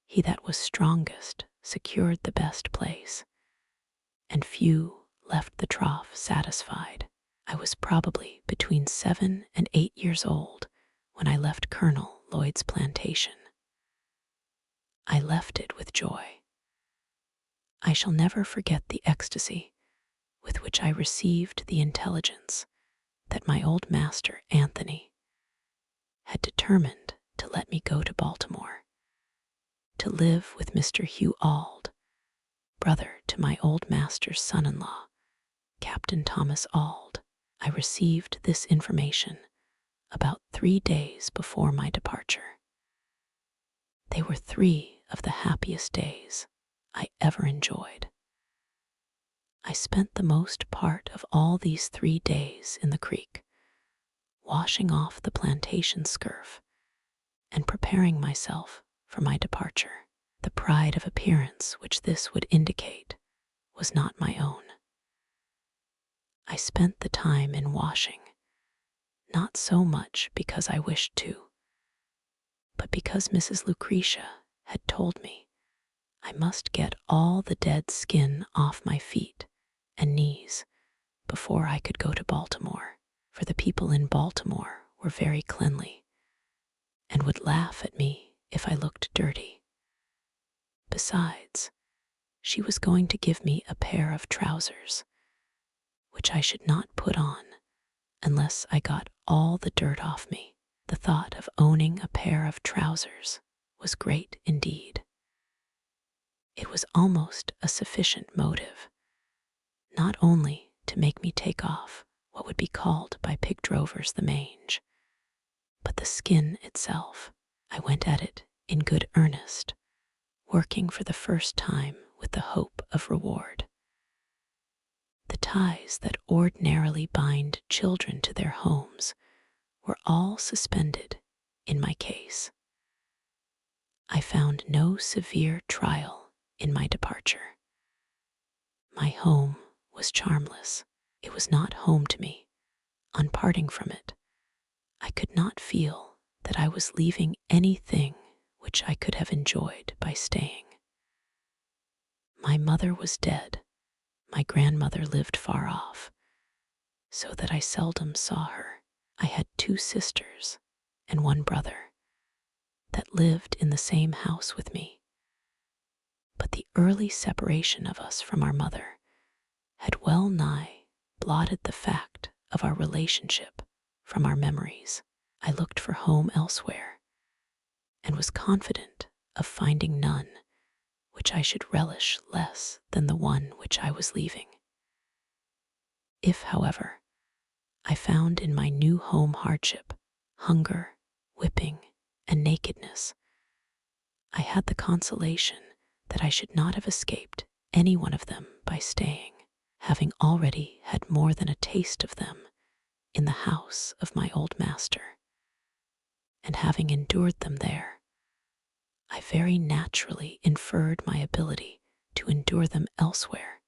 He that was strongest secured the best place, and few left the trough satisfied. I was probably between 7 and 8 years old when I left Colonel Lloyd's plantation. I left it with joy. I shall never forget the ecstasy with which I received the intelligence that my old master, Anthony, had determined to let me go to Baltimore, to live with Mr. Hugh Auld, brother to my old master's son-in-law, Captain Thomas Auld. I received this information about 3 days before my departure. They were 3 of the happiest days I ever enjoyed. I spent the most part of all these 3 days in the creek, washing off the plantation scurf and preparing myself for my departure. The pride of appearance which this would indicate was not my own. I spent the time in washing, not so much because I wished to, but because Mrs. Lucretia had told me I must get all the dead skin off my feet and knees before I could go to Baltimore, for the people in Baltimore were very cleanly and would laugh at me if I looked dirty. Besides, she was going to give me a pair of trousers, which I should not put on unless I got all the dirt off me. The thought of owning a pair of trousers was great indeed. It was almost a sufficient motive, not only to make me take off what would be called by pig drovers the mange, but the skin itself. I went at it in good earnest, working for the first time with the hope of reward. The ties that ordinarily bind children to their homes were all suspended in my case. I found no severe trial in my departure. My home was charmless. It was not home to me. On parting from it, I could not feel that I was leaving anything which I could have enjoyed by staying. My mother was dead. My grandmother lived far off, so that I seldom saw her. I had 2 sisters and 1 brother that lived in the same house with me. But the early separation of us from our mother had well nigh blotted the fact of our relationship from our memories. I looked for home elsewhere, and was confident of finding none which I should relish less than the one which I was leaving. If, however, I found in my new home hardship, hunger, whipping, and nakedness, I had the consolation that I should not have escaped any one of them by staying, having already had more than a taste of them in the house of my old master, and having endured them there, I very naturally inferred my ability to endure them elsewhere,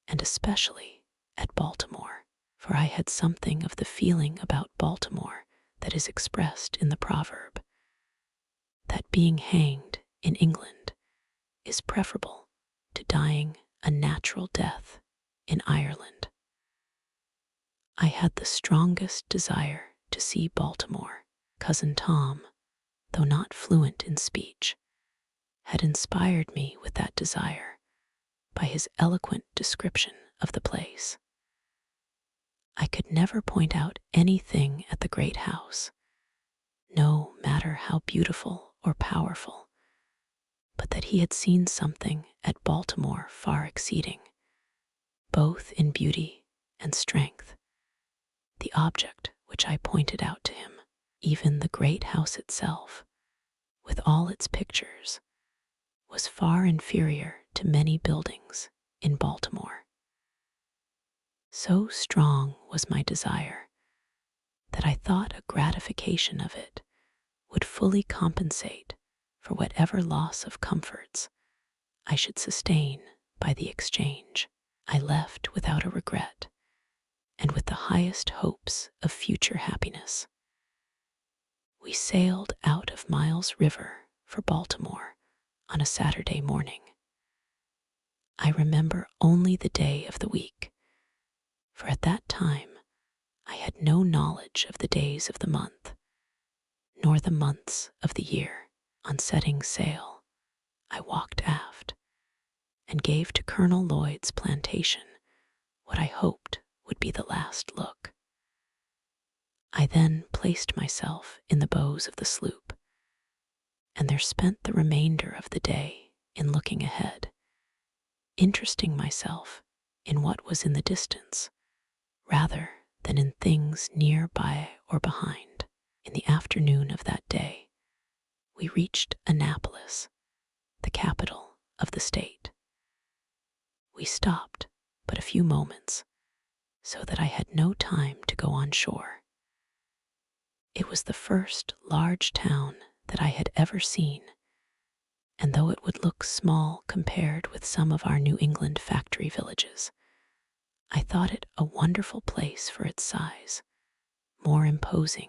and especially at Baltimore, for I had something of the feeling about Baltimore that is expressed in the proverb, that being hanged in England is preferable to dying a natural death in Ireland. I had the strongest desire to see Baltimore. Cousin Tom, though not fluent in speech, had inspired me with that desire by his eloquent description of the place. I could never point out anything at the great house, no matter how beautiful or powerful, but that he had seen something at Baltimore far exceeding, both in beauty and strength, the object which I pointed out to him. Even the great house itself, with all its pictures, was far inferior to many buildings in Baltimore. So strong was my desire that I thought a gratification of it would fully compensate for whatever loss of comforts I should sustain by the exchange. I left without a regret, and with the highest hopes of future happiness. We sailed out of Miles River for Baltimore on a Saturday morning. I remember only the day of the week, for at that time I had no knowledge of the days of the month, nor the months of the year. On setting sail, I walked aft and gave to Colonel Lloyd's plantation what I hoped would be the last look. I then placed myself in the bows of the sloop, and there spent the remainder of the day in looking ahead, interesting myself in what was in the distance, rather than in things near by or behind. In the afternoon of that day, we reached Annapolis, the capital of the state. We stopped but a few moments, so that I had no time to go on shore. It was the first large town that I had ever seen, and though it would look small compared with some of our New England factory villages, I thought it a wonderful place for its size, more imposing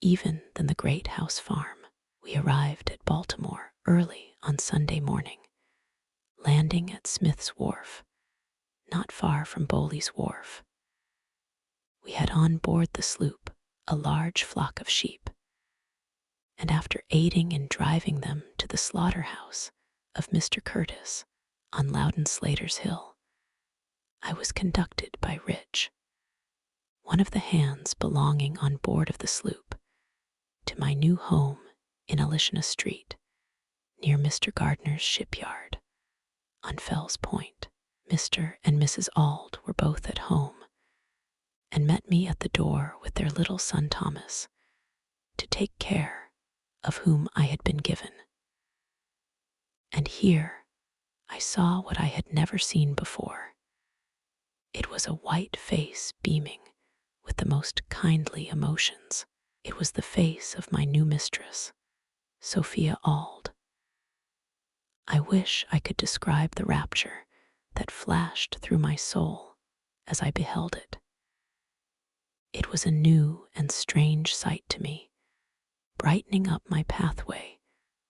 even than the great house farm. We arrived at Baltimore early on Sunday morning, landing at Smith's Wharf, not far from Bowley's Wharf. We had on board the sloop a large flock of sheep, and after aiding in driving them to the slaughterhouse of Mr. Curtis on Loudon Slater's Hill, I was conducted by Rich, one of the hands belonging on board of the sloop, to my new home in Alishna Street, near Mr. Gardner's shipyard, on Fell's Point. Mr. and Mrs. Auld were both at home, and met me at the door with their little son Thomas, to take care of whom I had been given. And here I saw what I had never seen before. It was a white face beaming with the most kindly emotions. It was the face of my new mistress, Sophia Auld. I wish I could describe the rapture that flashed through my soul as I beheld it. It was a new and strange sight to me, brightening up my pathway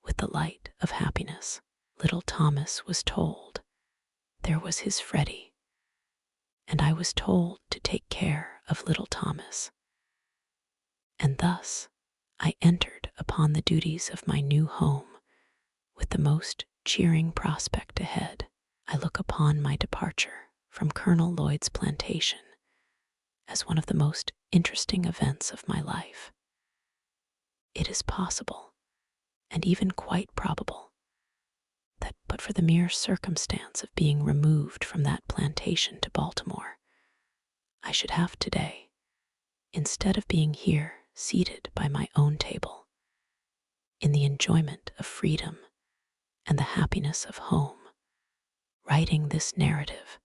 with the light of happiness. Little Thomas was told there was his Freddie, and I was told to take care of little Thomas. And thus I entered upon the duties of my new home with the most cheering prospect ahead. I look upon my departure from Colonel Lloyd's plantation as one of the most interesting events of my life. It is possible, and even quite probable, that but for the mere circumstance of being removed from that plantation to Baltimore, I should have today, instead of being here seated by my own table, in the enjoyment of freedom and the happiness of home, writing this narrative,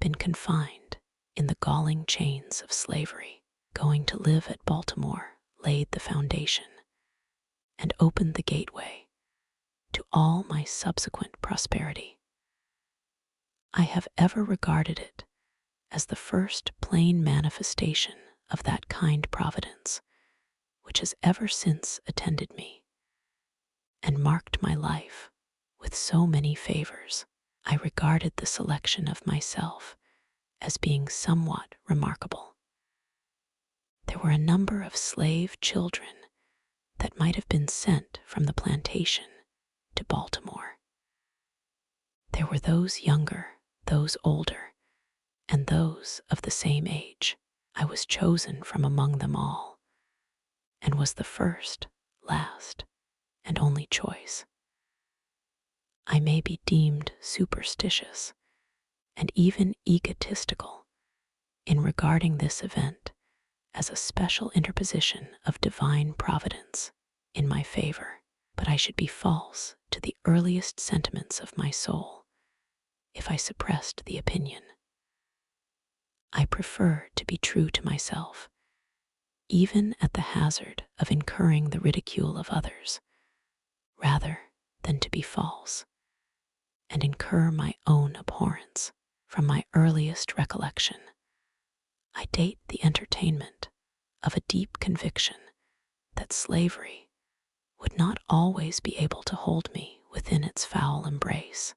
been confined in the galling chains of slavery. Going to live at Baltimore laid the foundation and opened the gateway to all my subsequent prosperity. I have ever regarded it as the first plain manifestation of that kind providence which has ever since attended me and marked my life with so many favors. I regarded the selection of myself as being somewhat remarkable. There were a number of slave children that might have been sent from the plantation to Baltimore. There were those younger, those older, and those of the same age. I was chosen from among them all, and was the first, last, and only choice. I may be deemed superstitious and even egotistical in regarding this event as a special interposition of divine providence in my favor, but I should be false to the earliest sentiments of my soul if I suppressed the opinion. I prefer to be true to myself, even at the hazard of incurring the ridicule of others, rather than to be false and incur my own abhorrence. From my earliest recollection, I date the entertainment of a deep conviction that slavery would not always be able to hold me within its foul embrace.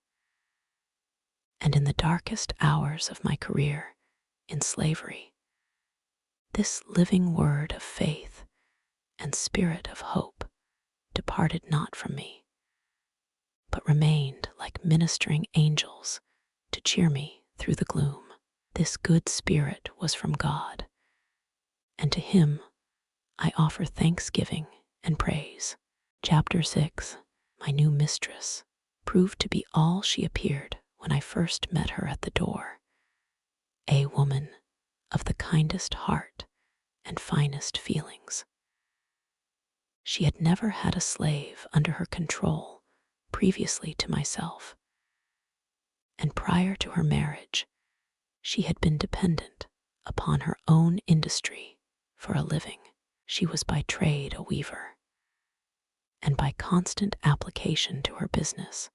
And in the darkest hours of my career in slavery, this living word of faith and spirit of hope departed not from me, but remained like ministering angels to cheer me through the gloom. This good spirit was from God, and to him I offer thanksgiving and praise. Chapter 6. My new mistress proved to be all she appeared when I first met her at the door, a woman of the kindest heart and finest feelings. She had never had a slave under her control previously to myself, and prior to her marriage, she had been dependent upon her own industry for a living. She was by trade a weaver, and by constant application to her business,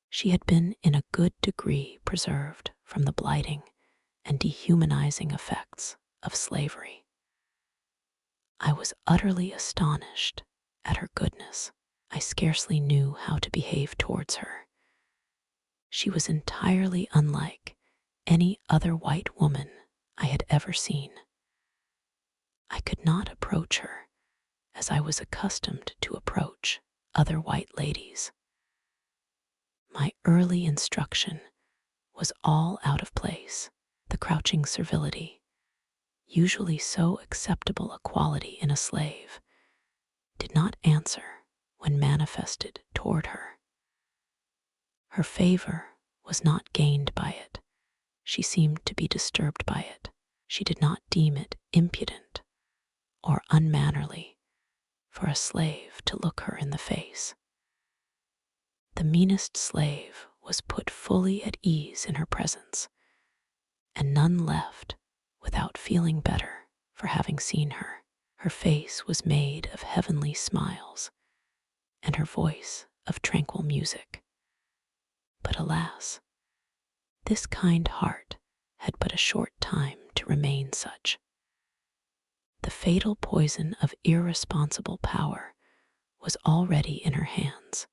she had been in a good degree preserved from the blighting and dehumanizing effects of slavery. I was utterly astonished at her goodness. I scarcely knew how to behave towards her. She was entirely unlike any other white woman I had ever seen. I could not approach her as I was accustomed to approach other white ladies. My early instruction was all out of place. The crouching servility, usually so acceptable a quality in a slave, did not answer when manifested toward her. Her favor was not gained by it. She seemed to be disturbed by it. She did not deem it impudent or unmannerly for a slave to look her in the face. The meanest slave was put fully at ease in her presence, and none left without feeling better for having seen her. Her face was made of heavenly smiles, and her voice of tranquil music. But alas, this kind heart had but a short time to remain such. The fatal poison of irresponsible power was already in her hands,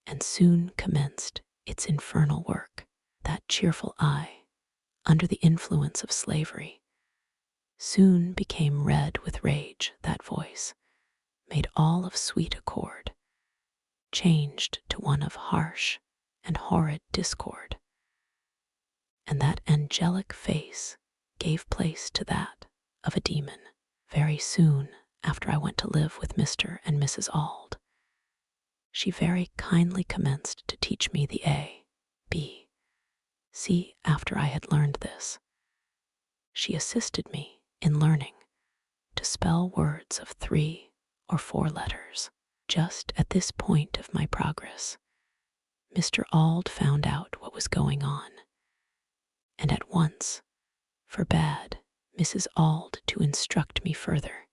and soon commenced its infernal work. That cheerful eye, under the influence of slavery, soon became red with rage. That voice, made all of sweet accord, changed to one of harsh and horrid discord, and that angelic face gave place to that of a demon. Very soon after I went to live with Mr. and Mrs. Auld, she very kindly commenced to teach me the A, B, C. After I had learned this, she assisted me in learning to spell words of 3 or 4 letters. Just at this point of my progress, Mr. Auld found out what was going on, and at once forbade Mrs. Auld to instruct me further,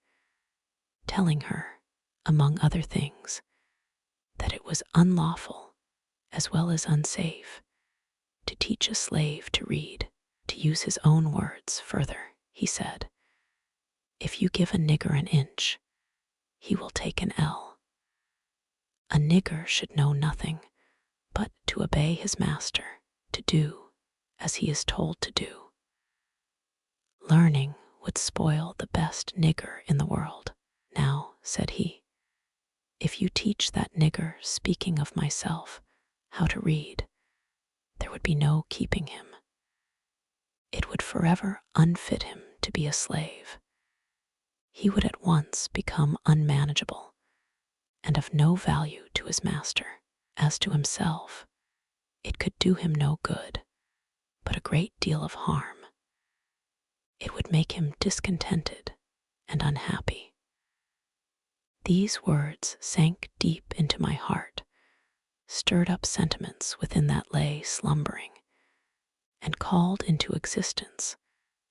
telling her, among other things, that it was unlawful as well as unsafe to teach a slave to read. To use his own words further, he said, "If you give a nigger an inch, he will take an ell. A nigger should know nothing but to obey his master, to do as he is told to do. Learning would spoil the best nigger in the world. Now," said he, "if you teach that nigger, speaking of myself, how to read, there would be no keeping him. It would forever unfit him to be a slave. He would at once become unmanageable and of no value to his master. As to himself, it could do him no good, but a great deal of harm. It would make him discontented and unhappy." These words sank deep into my heart, stirred up sentiments within that lay slumbering, and called into existence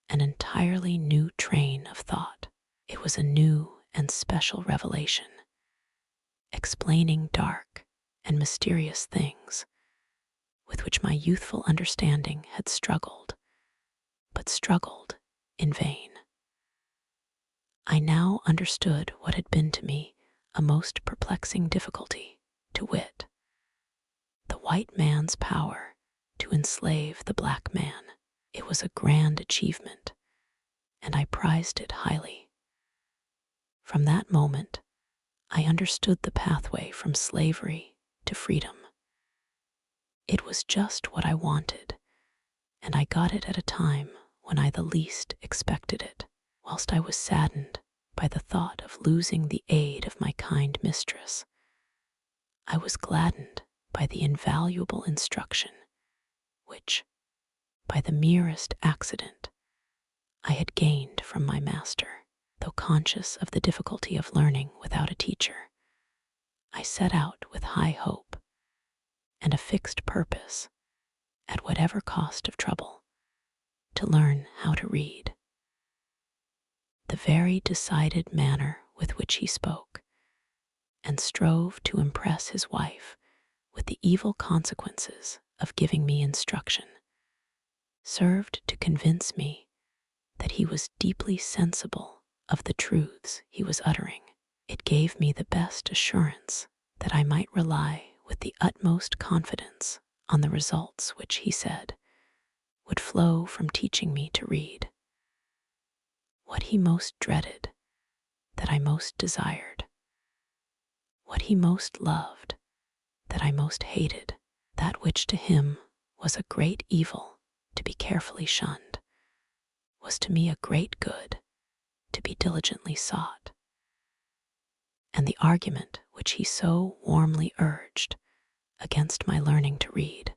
an entirely new train of thought. It was a new and special revelation, explaining dark and mysterious things with which my youthful understanding had struggled, but struggled in vain. I now understood what had been to me a most perplexing difficulty, to wit, the white man's power to enslave the black man. It was a grand achievement, and I prized it highly. From that moment, I understood the pathway from slavery to freedom. It was just what I wanted, and I got it at a time when I the least expected it. Whilst I was saddened by the thought of losing the aid of my kind mistress, I was gladdened by the invaluable instruction which, by the merest accident, I had gained from my master. Though conscious of the difficulty of learning without a teacher, I set out with high hope and a fixed purpose, at whatever cost of trouble, to learn how to read. The very decided manner with which he spoke, and strove to impress his wife with the evil consequences of giving me instruction, served to convince me that he was deeply sensible of the truths he was uttering. It gave me the best assurance that I might rely with the utmost confidence on the results which, he said, would flow from teaching me to read. What he most dreaded, that I most desired. What he most loved, that I most hated. That which to him was a great evil to be carefully shunned, was to me a great good to be diligently sought. And the argument which he so warmly urged against my learning to read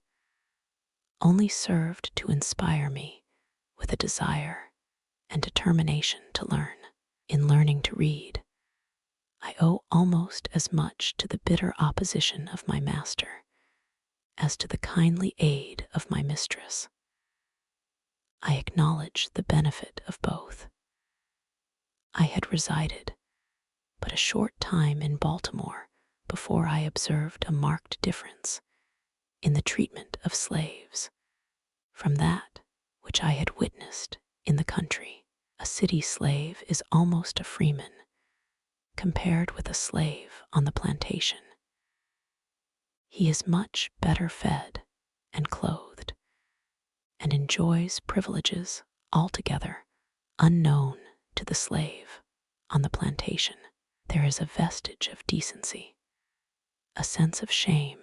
only served to inspire me with a desire and determination to learn. In learning to read, I owe almost as much to the bitter opposition of my master as to the kindly aid of my mistress. I acknowledge the benefit of both. I had resided but a short time in Baltimore before I observed a marked difference in the treatment of slaves from that which I had witnessed in the country. A city slave is almost a freeman compared with a slave on the plantation. He is much better fed and clothed, and enjoys privileges altogether unknown to the slave on the plantation. There is a vestige of decency, a sense of shame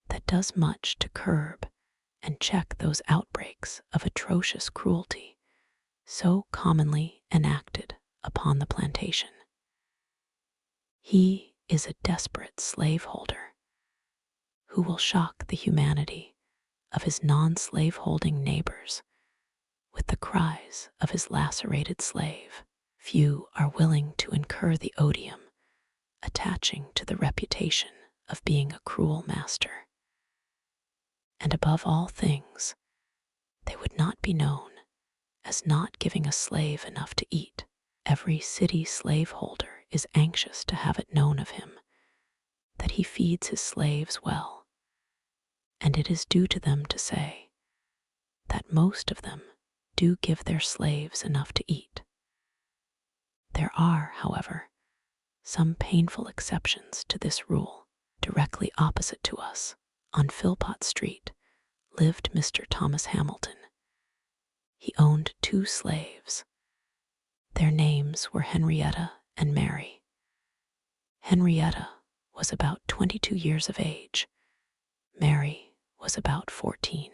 that does much to curb and check those outbreaks of atrocious cruelty so commonly enacted upon the plantation. He is a desperate slaveholder who will shock the humanity of his non-slaveholding neighbors with the cries of his lacerated slave. Few are willing to incur the odium attaching to the reputation of being a cruel master. And above all things, they would not be known as not giving a slave enough to eat. Every city slaveholder is anxious to have it known of him that he feeds his slaves well, and it is due to them to say that most of them do give their slaves enough to eat. There are, however, some painful exceptions to this rule. Directly opposite to us, on Philpott Street, lived Mr. Thomas Hamilton. He owned 2 slaves. Their names were Henrietta and Mary. Henrietta was about 22 years of age. Mary was about 14.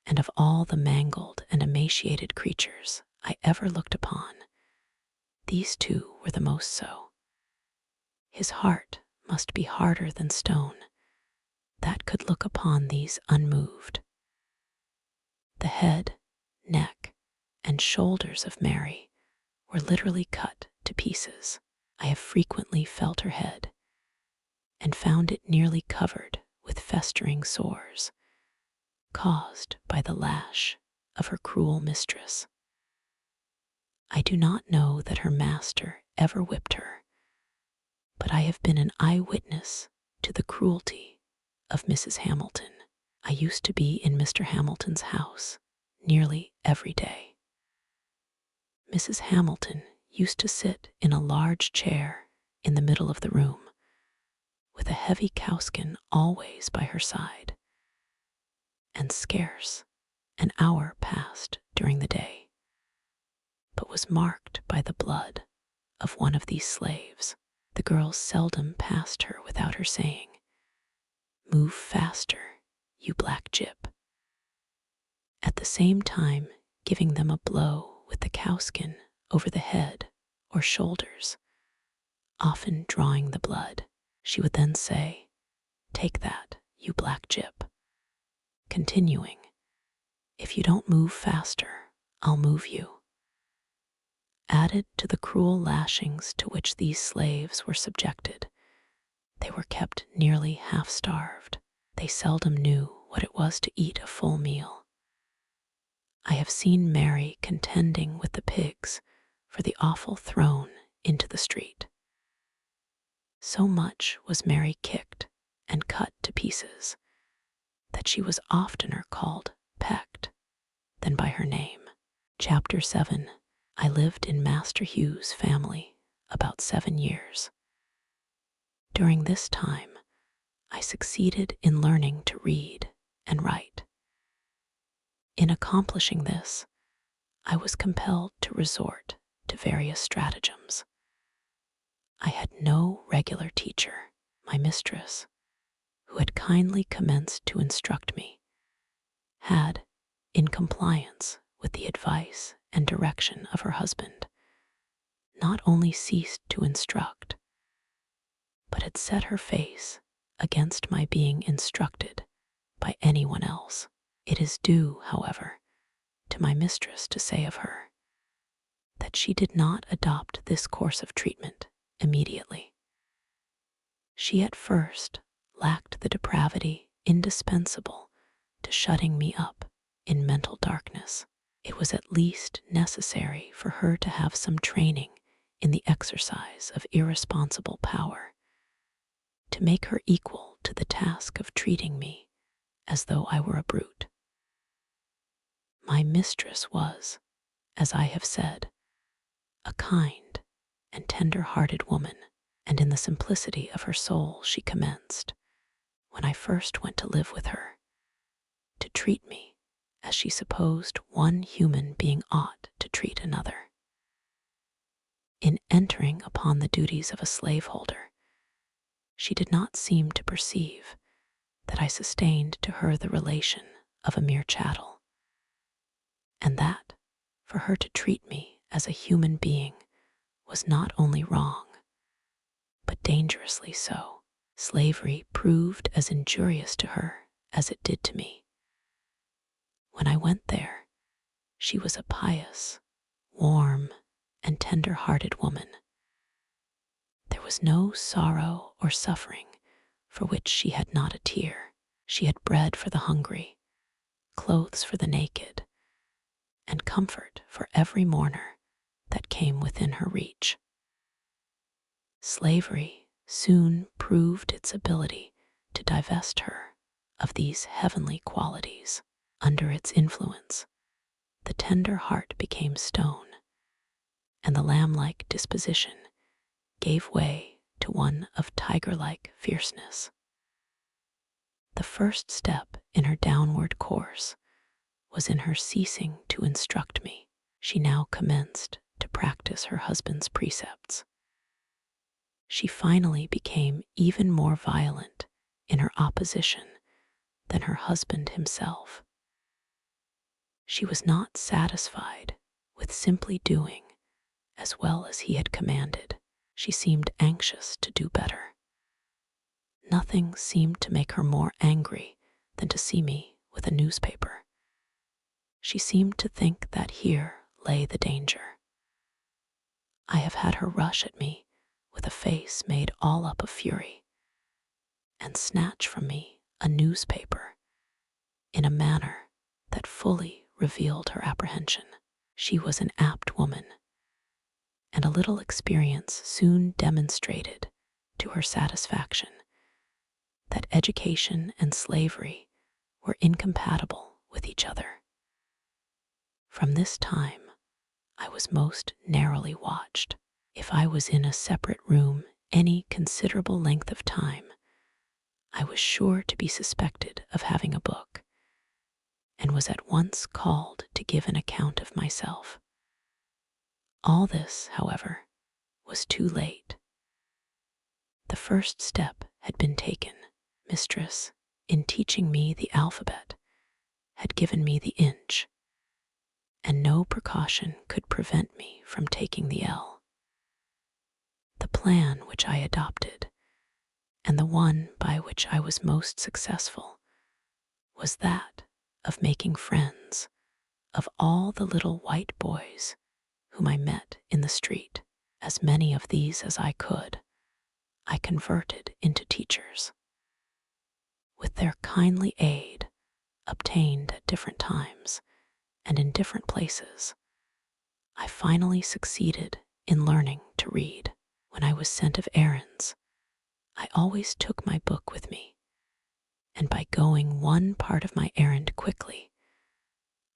And of all the mangled and emaciated creatures I ever looked upon, these 2 were the most so. His heart must be harder than stone that could look upon these unmoved. The head, neck, and shoulders of Mary were literally cut to pieces. I have frequently felt her head and found it nearly covered with festering sores caused by the lash of her cruel mistress. I do not know that her master ever whipped her, but I have been an eyewitness to the cruelty of Mrs. Hamilton. I used to be in Mr. Hamilton's house nearly every day. Mrs. Hamilton used to sit in a large chair in the middle of the room, with a heavy cowskin always by her side, and scarce an hour passed during the day but was marked by the blood of one of these slaves. The girls seldom passed her without her saying, "Move faster, you black gyp," at the same time giving them a blow with the cowskin over the head or shoulders, often drawing the blood. She would then say, "Take that, you black gyp," continuing, "If you don't move faster, I'll move you." Added to the cruel lashings to which these slaves were subjected, they were kept nearly half-starved. They seldom knew what it was to eat a full meal. I have seen Mary contending with the pigs for the offal thrown into the street. So much was Mary kicked and cut to pieces that she was oftener called pecked than by her name. Chapter 7. I lived in Master Hugh's family about 7 years. During this time, I succeeded in learning to read and write. In accomplishing this, I was compelled to resort to various stratagems. I had no regular teacher. My mistress, who had kindly commenced to instruct me, had, in compliance with the advice and direction of her husband, not only ceased to instruct, but had set her face against my being instructed by anyone else. It is due, however, to my mistress to say of her that she did not adopt this course of treatment immediately. She at first lacked the depravity indispensable to shutting me up in mental darkness. It was at least necessary for her to have some training in the exercise of irresponsible power, to make her equal to the task of treating me as though I were a brute. My mistress was, as I have said, a kind and tender-hearted woman, and in the simplicity of her soul she commenced, when I first went to live with her, to treat me as she supposed one human being ought to treat another. In entering upon the duties of a slaveholder, she did not seem to perceive that I sustained to her the relation of a mere chattel, and that for her to treat me as a human being was not only wrong, but dangerously so. Slavery proved as injurious to her as it did to me. When I went there, she was a pious, warm, and tender-hearted woman. There was no sorrow or suffering for which she had not a tear. She had bread for the hungry, clothes for the naked, and comfort for every mourner that came within her reach. Slavery soon proved its ability to divest her of these heavenly qualities. Under its influence, the tender heart became stone, and the lamb-like disposition gave way to one of tiger-like fierceness. The first step in her downward course was in her ceasing to instruct me. She now commenced to practice her husband's precepts. She finally became even more violent in her opposition than her husband himself. She was not satisfied with simply doing as well as he had commanded. She seemed anxious to do better. Nothing seemed to make her more angry than to see me with a newspaper. She seemed to think that here lay the danger. I have had her rush at me with a face made all up of fury, and snatch from me a newspaper in a manner that fully revealed her apprehension. She was an apt woman, and a little experience soon demonstrated to her satisfaction that education and slavery were incompatible with each other. From this time, I was most narrowly watched. If I was in a separate room any considerable length of time, I was sure to be suspected of having a book, and was at once called to give an account of myself. All this, however, was too late. The first step had been taken. Mistress, in teaching me the alphabet, had given me the inch, and no precaution could prevent me from taking the L. The plan which I adopted, and the one by which I was most successful, was that of making friends of all the little white boys whom I met in the street. As many of these as I could, I converted into teachers. With their kindly aid, obtained at different times and in different places, I finally succeeded in learning to read. When I was sent of errands, I always took my book with me, and by going one part of my errand quickly,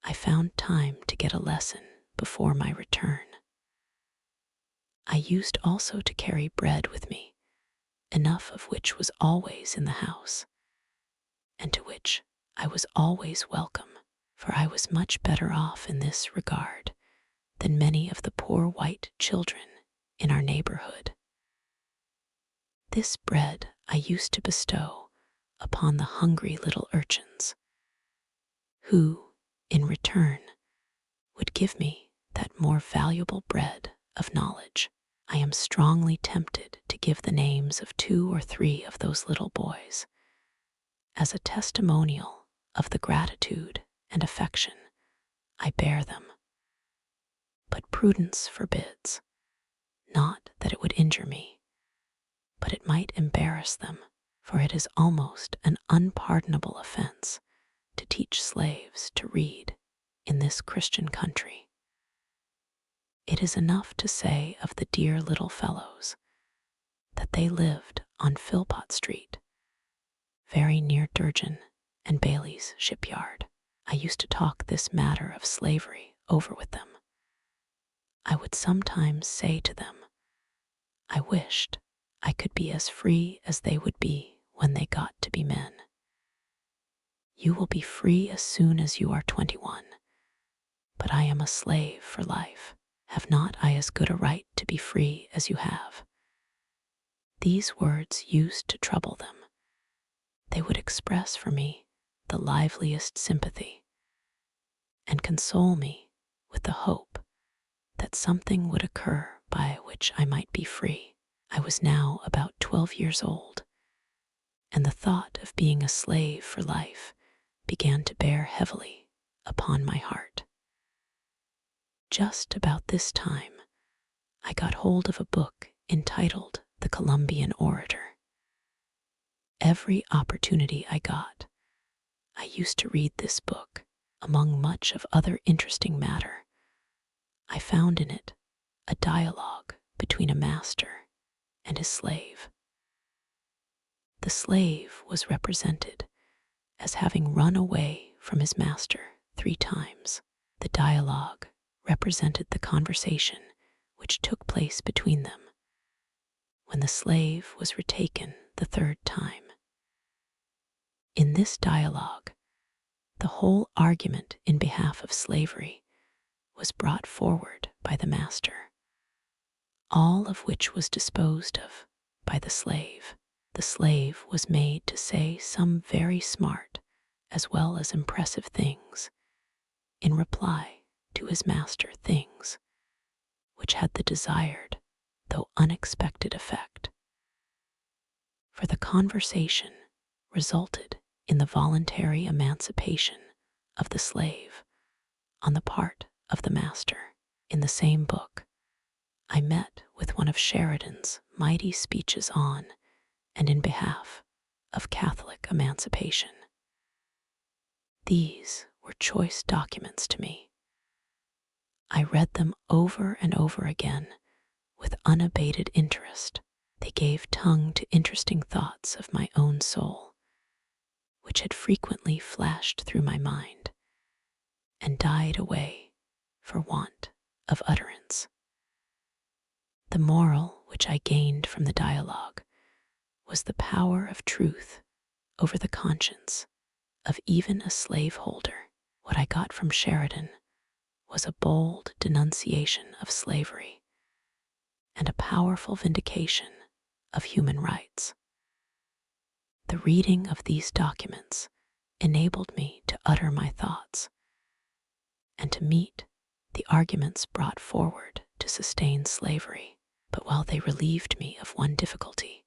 I found time to get a lesson before my return. I used also to carry bread with me, enough of which was always in the house, and to which I was always welcome, for I was much better off in this regard than many of the poor white children in our neighborhood. This bread I used to bestow upon the hungry little urchins, who, in return, would give me that more valuable bread of knowledge. I am strongly tempted to give the names of 2 or 3 of those little boys as a testimonial of the gratitude and affection I bear them. But prudence forbids, not that it would injure me, but it might embarrass them, for it is almost an unpardonable offense to teach slaves to read in this Christian country. It is enough to say of the dear little fellows that they lived on Philpot Street, very near Durgin and Bailey's shipyard. I used to talk this matter of slavery over with them. I would sometimes say to them, I wished I could be as free as they would be when they got to be men. You will be free as soon as you are 21, but I am a slave for life. Have not I as good a right to be free as you have? These words used to trouble them. They would express for me the liveliest sympathy and console me with the hope that something would occur by which I might be free. I was now about 12 years old, and the thought of being a slave for life began to bear heavily upon my heart. Just about this time, I got hold of a book entitled The Columbian Orator. Every opportunity I got, I used to read this book. Among much of other interesting matter, I found in it a dialogue between a master and his slave. The slave was represented as having run away from his master 3 times. The dialogue represented the conversation which took place between them when the slave was retaken the 3rd time. In this dialogue, the whole argument in behalf of slavery was brought forward by the master, all of which was disposed of by the slave. The slave was made to say some very smart as well as impressive things in reply to his master, things which had the desired though unexpected effect. For the conversation resulted in the voluntary emancipation of the slave on the part of the master. In the same book, I met with one of Sheridan's mighty speeches on and in behalf of Catholic emancipation. These were choice documents to me. I read them over and over again with unabated interest. They gave tongue to interesting thoughts of my own soul, which had frequently flashed through my mind and died away for want of utterance. The moral which I gained from the dialogue was the power of truth over the conscience of even a slaveholder. What I got from Sheridan was a bold denunciation of slavery and a powerful vindication of human rights. The reading of these documents enabled me to utter my thoughts and to meet the arguments brought forward to sustain slavery. But while they relieved me of one difficulty,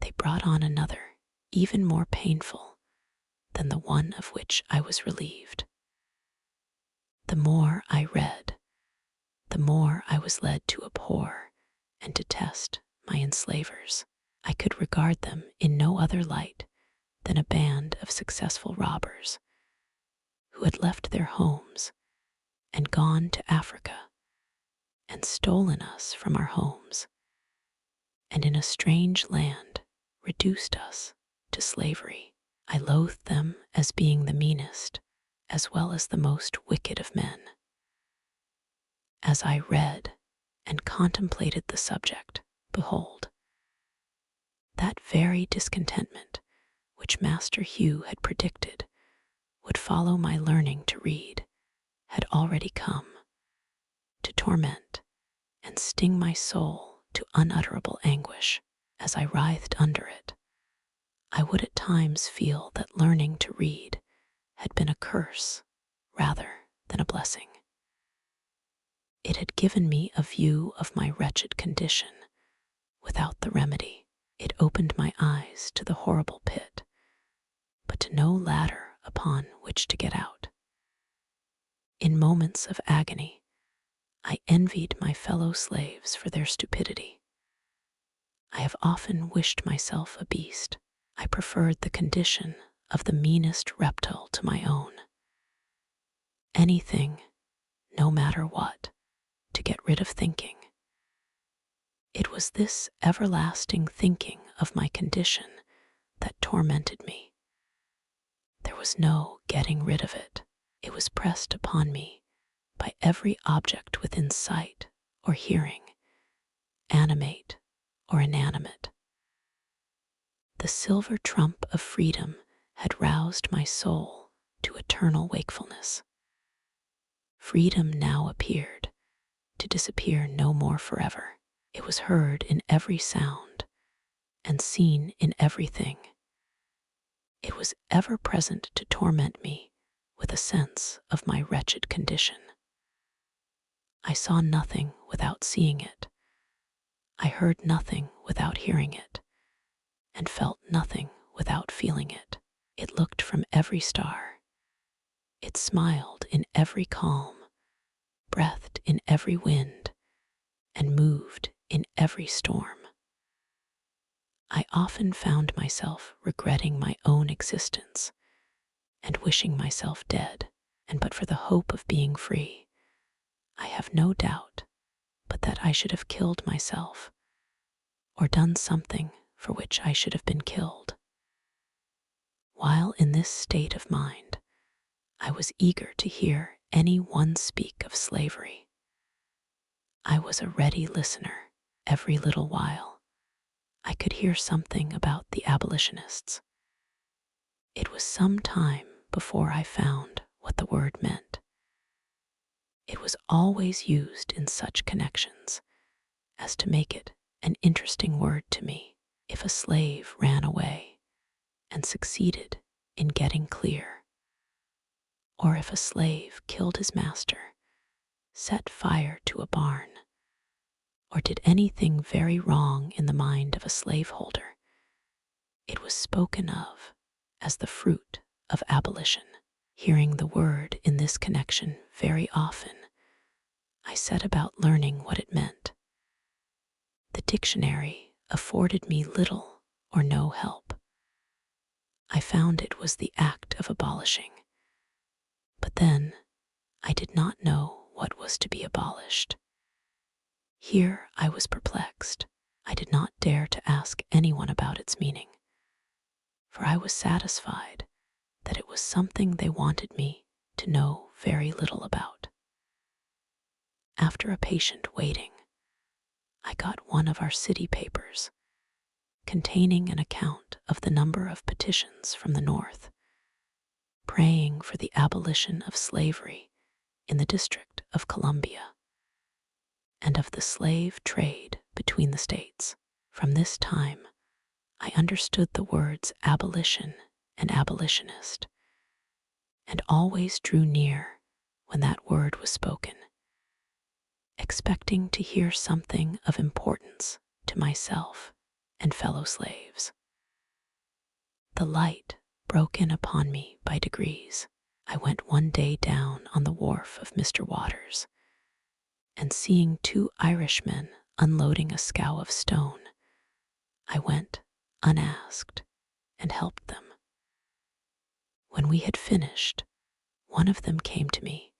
they brought on another even more painful than the one of which I was relieved. The more I read, the more I was led to abhor and detest my enslavers. I could regard them in no other light than a band of successful robbers who had left their homes and gone to Africa and stolen us from our homes, and in a strange land reduced us to slavery. I loathed them as being the meanest, as well as the most wicked of men. As I read and contemplated the subject, behold, that very discontentment which Master Hugh had predicted would follow my learning to read had already come, to torment and sting my soul to unutterable anguish. As I writhed under it, I would at times feel that learning to read had been a curse rather than a blessing. It had given me a view of my wretched condition without the remedy. It opened my eyes to the horrible pit, but to no ladder upon which to get out. In moments of agony, I envied my fellow slaves for their stupidity. I have often wished myself a beast. I preferred the condition of the meanest reptile to my own. Anything, no matter what, to get rid of thinking. It was this everlasting thinking of my condition that tormented me. There was no getting rid of it. It was pressed upon me by every object within sight or hearing, animate or inanimate. The silver trump of freedom had roused my soul to eternal wakefulness. Freedom now appeared to disappear no more forever. It was heard in every sound and seen in everything. It was ever present to torment me with a sense of my wretched condition. I saw nothing without seeing it. I heard nothing without hearing it, and felt nothing without feeling it. It looked from every star. It smiled in every calm, breathed in every wind, and moved in every storm. I often found myself regretting my own existence and wishing myself dead, and but for the hope of being free, I have no doubt but that I should have killed myself or done something for which I should have been killed. While in this state of mind, I was eager to hear any one speak of slavery. I was a ready listener. Every little while, I could hear something about the abolitionists. It was some time before I found what the word meant. It was always used in such connections as to make it an interesting word to me. If a slave ran away and succeeded in getting clear, or if a slave killed his master, set fire to a barn, or did anything very wrong in the mind of a slaveholder, it was spoken of as the fruit of abolition. Hearing the word in this connection very often, I set about learning what it meant. The dictionary afforded me little or no help. I found it was the act of abolishing, but then I did not know what was to be abolished. Here I was perplexed. I did not dare to ask anyone about its meaning, for I was satisfied that it was something they wanted me to know very little about. After a patient waiting, I got one of our city papers containing an account of the number of petitions from the North, praying for the abolition of slavery in the District of Columbia, and of the slave trade between the states. From this time, I understood the words abolition and abolitionist, and always drew near when that word was spoken, expecting to hear something of importance to myself and fellow slaves. The light broke in upon me by degrees. I went one day down on the wharf of Mr. Waters, and seeing two Irishmen unloading a scow of stone, I went unasked and helped them. When we had finished, one of them came to me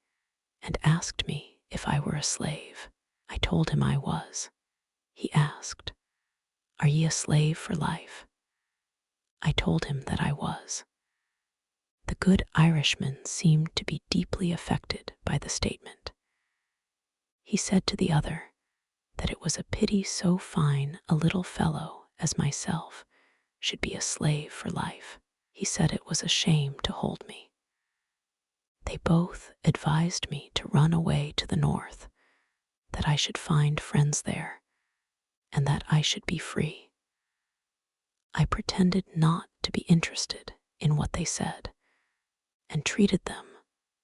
and asked me if I were a slave. I told him I was. He asked, "Are ye a slave for life?" I told him that I was. The good Irishman seemed to be deeply affected by the statement. He said to the other that it was a pity so fine a little fellow as myself should be a slave for life. He said it was a shame to hold me. They both advised me to run away to the north, that I should find friends there, and that I should be free. I pretended not to be interested in what they said, and treated them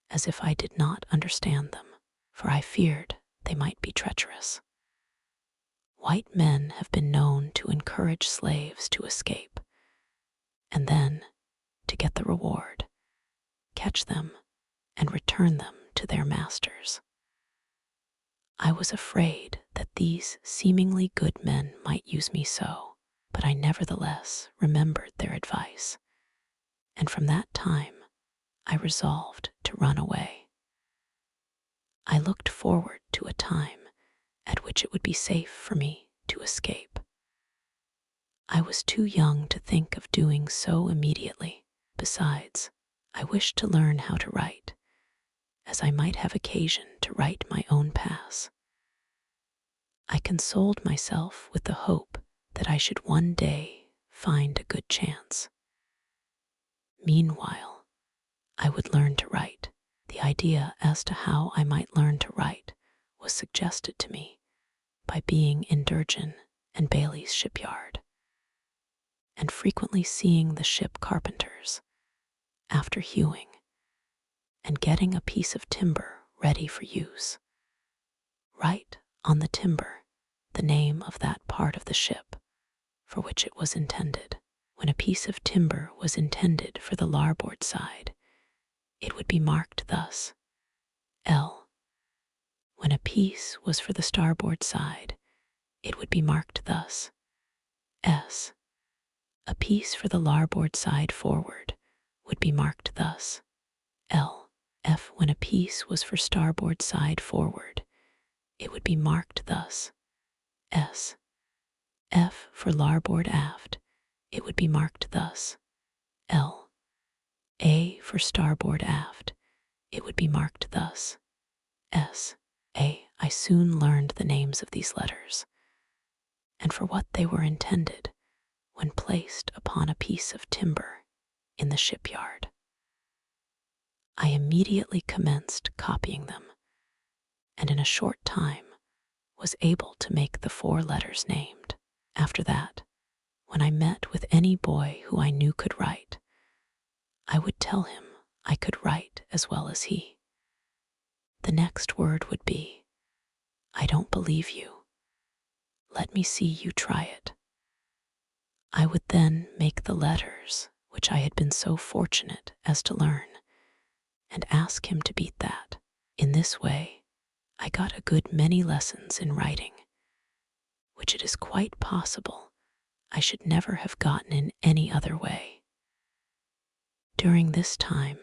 as if I did not understand them, for I feared they might be treacherous. White men have been known to encourage slaves to escape, and then, to get the reward, catch them and return them to their masters. I was afraid that these seemingly good men might use me so, but I nevertheless remembered their advice, and from that time I resolved to run away. I looked forward to a time at which it would be safe for me to escape. I was too young to think of doing so immediately. Besides, I wished to learn how to write, as I might have occasion to write my own pass. I consoled myself with the hope that I should one day find a good chance. Meanwhile, I would learn to write. The idea as to how I might learn to write was suggested to me by being in Durgin and Bailey's shipyard, and frequently seeing the ship carpenters, after hewing and getting a piece of timber ready for use, write on the timber the name of that part of the ship for which it was intended. When a piece of timber was intended for the larboard side, it would be marked thus, L. When a piece was for the starboard side, it would be marked thus, S. A piece for the larboard side forward would be marked thus, L. F. When a piece was for starboard side forward, it would be marked thus, S. F. For larboard aft, it would be marked thus, L. A. For starboard aft, it would be marked thus, S. A. I soon learned the names of these letters, and for what they were intended when placed upon a piece of timber in the shipyard. I immediately commenced copying them, and in a short time was able to make the 4 letters named. After that, when I met with any boy who I knew could write, I would tell him I could write as well as he. The next word would be, I don't believe you. Let me see you try it. I would then make the letters which I had been so fortunate as to learn, and ask him to beat that. In this way, I got a good many lessons in writing, which it is quite possible I should never have gotten in any other way. During this time,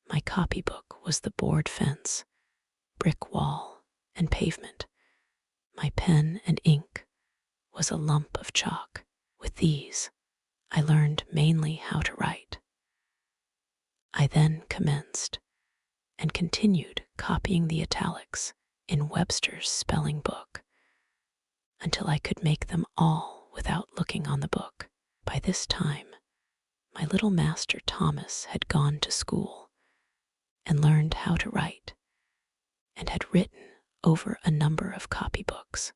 my copybook was the board fence, brick wall, and pavement. My pen and ink was a lump of chalk. With these, I learned mainly how to write. I then commenced and continued copying the italics in Webster's spelling book until I could make them all without looking on the book. By this time, my little master Thomas had gone to school and learned how to write, and had written over a number of copybooks.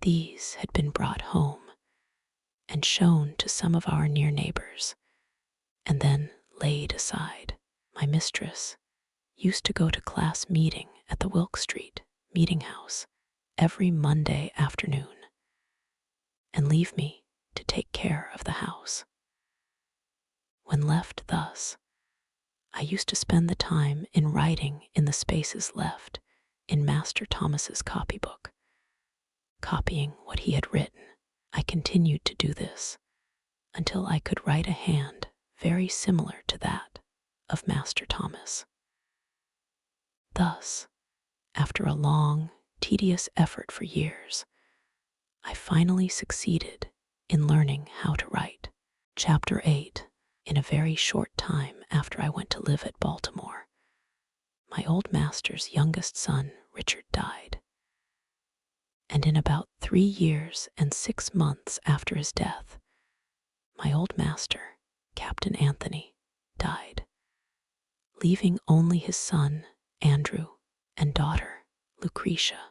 These had been brought home and shown to some of our near neighbors, and then laid aside. My mistress used to go to class meeting at the Wilk Street meeting house every Monday afternoon, and leave me to take care of the house. When left thus, I used to spend the time in writing in the spaces left in Master Thomas's copybook, copying what he had written. I continued to do this until I could write a hand very similar to that of Master Thomas. Thus, after a long, tedious effort for years, I finally succeeded in learning how to write. Chapter 8. In a very short time after I went to live at Baltimore, my old master's youngest son, Richard, died. And in about 3 years and 6 months after his death, my old master, Captain Anthony, died, leaving only his son, Andrew, and daughter, Lucretia,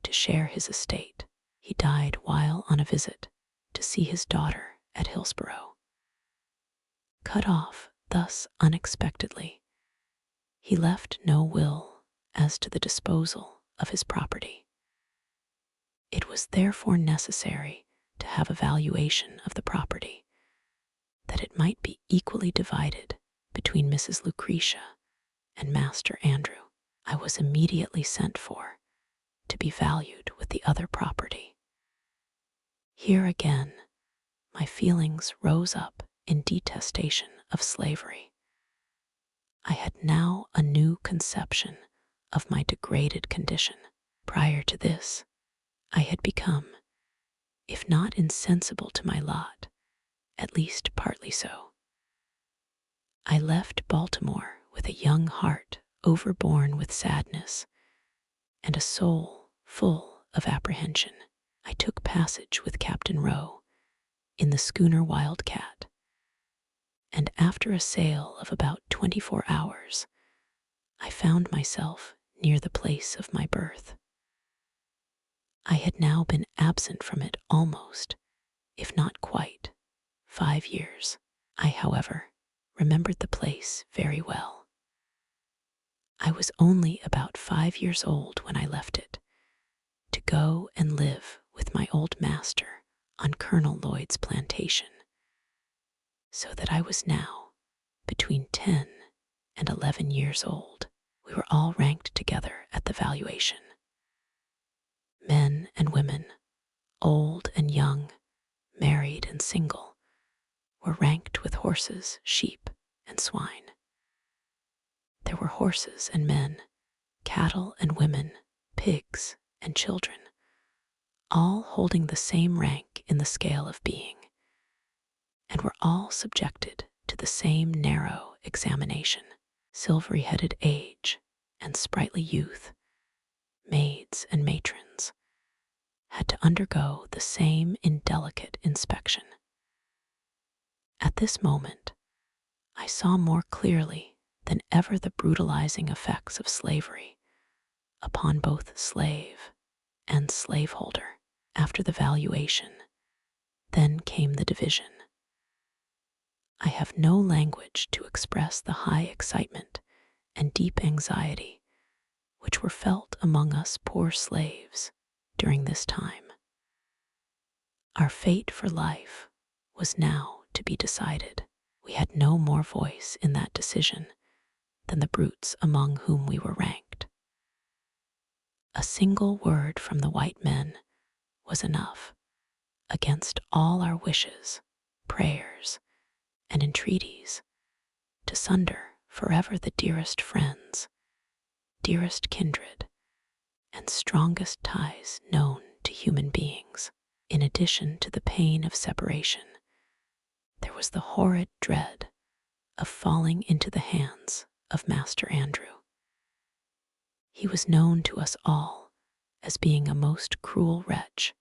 to share his estate. He died while on a visit to see his daughter at Hillsborough. Cut off thus unexpectedly, he left no will as to the disposal of his property. It was therefore necessary to have a valuation of the property, that it might be equally divided between Mrs. Lucretia and Master Andrew. I was immediately sent for to be valued with the other property. Here again, my feelings rose up in detestation of slavery. I had now a new conception of my degraded condition. Prior to this, I had become, if not insensible to my lot, at least partly so. I left Baltimore with a young heart overborne with sadness and a soul full of apprehension. I took passage with Captain Rowe in the schooner Wildcat, and after a sail of about 24 hours, I found myself near the place of my birth. I had now been absent from it almost, if not quite, 5 years. I, however, remembered the place very well. I was only about 5 years old when I left it, to go and live with my old master on Colonel Lloyd's plantation, so that I was now between 10 and 11 years old. We were all ranked together at the valuation. Men and women, old and young, married and single, were ranked with horses, sheep, and swine. There were horses and men, cattle and women, pigs and children, all holding the same rank in the scale of being, and were all subjected to the same narrow examination. Silvery-headed age and sprightly youth, maids and matrons, had to undergo the same indelicate inspection. At this moment, I saw more clearly than ever the brutalizing effects of slavery upon both slave and slaveholder. After the valuation, then came the division. I have no language to express the high excitement and deep anxiety which were felt among us poor slaves during this time. Our fate for life was now to be decided. We had no more voice in that decision than the brutes among whom we were ranked. A single word from the white men was enough, against all our wishes, prayers, and entreaties, to sunder forever the dearest friends, dearest kindred, and strongest ties known to human beings. In addition to the pain of separation, there was the horrid dread of falling into the hands of Master Andrew. He was known to us all as being a most cruel wretch,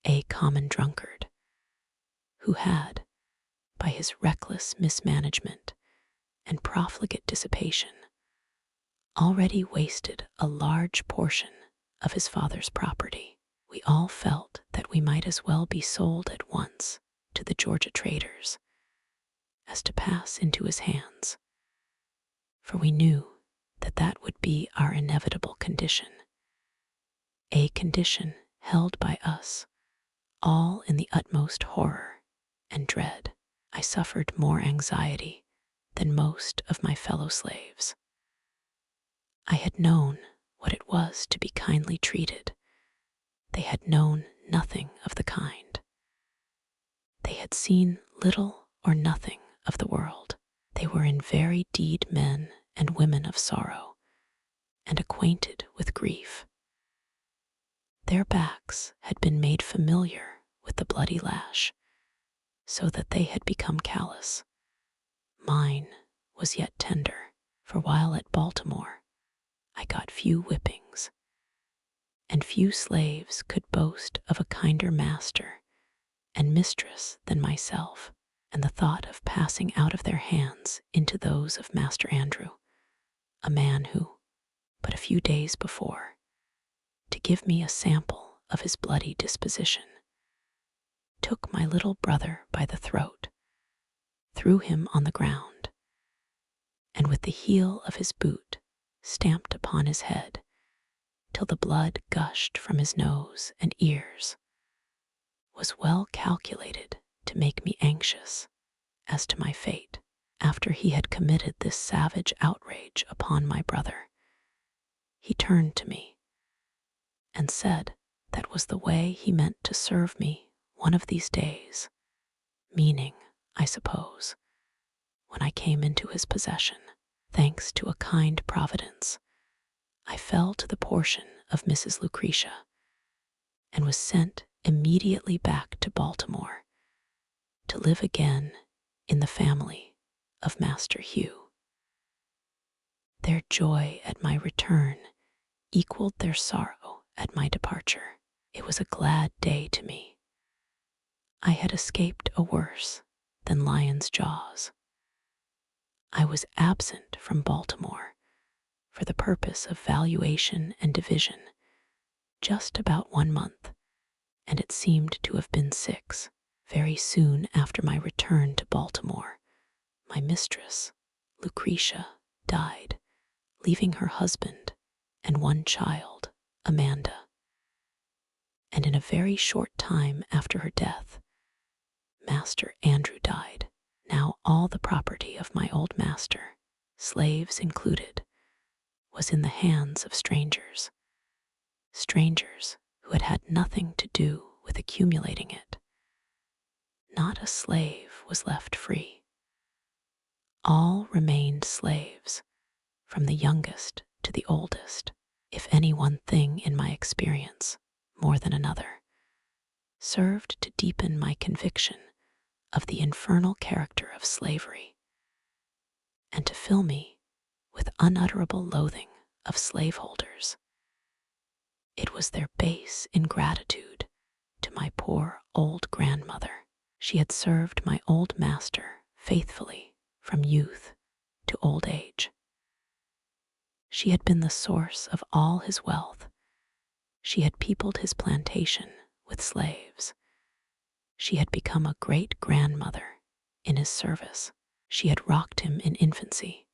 a common drunkard, who had, by his reckless mismanagement and profligate dissipation, already wasted a large portion of his father's property. We all felt that we might as well be sold at once to the Georgia traders as to pass into his hands, for we knew that that would be our inevitable condition, a condition held by us all in the utmost horror and dread. I suffered more anxiety than most of my fellow slaves. I had known what it was to be kindly treated. They had known nothing of the kind. They had seen little or nothing of the world. They were in very deed men and women of sorrow, and acquainted with grief. Their backs had been made familiar with the bloody lash, so that they had become callous. Mine was yet tender, for while at Baltimore I got few whippings, and few slaves could boast of a kinder master and mistress than myself, and the thought of passing out of their hands into those of Master Andrew, a man who, but a few days before, to give me a sample of his bloody disposition, took my little brother by the throat, threw him on the ground, and with the heel of his boot stamped upon his head till the blood gushed from his nose and ears, was well calculated to make me anxious as to my fate. After he had committed this savage outrage upon my brother, he turned to me and said that was the way he meant to serve me one of these days, meaning, I suppose, when I came into his possession. Thanks to a kind providence, I fell to the portion of Mrs. Lucretia, and was sent immediately back to Baltimore to live again in the family of Master Hugh. Their joy at my return equaled their sorrow at my departure. It was a glad day to me. I had escaped a worse than lion's jaws. I was absent from Baltimore for the purpose of valuation and division just about 1 month, and it seemed to have been 6. Very soon after my return to Baltimore, my mistress, Lucretia, died, leaving her husband and 1 child, Amanda. And in a very short time after her death, Master Andrew died. Now all the property of my old master, slaves included, was in the hands of strangers who had had nothing to do with accumulating it. Not a slave was left free. All remained slaves, from the youngest to the oldest. If any one thing in my experience, more than another, served to deepen my conviction of the infernal character of slavery, and to fill me with unutterable loathing of slaveholders, it was their base ingratitude to my poor old grandmother. She had served my old master faithfully from youth to old age. She had been the source of all his wealth. She had peopled his plantation with slaves. She had become a great-grandmother in his service. She had rocked him in infancy,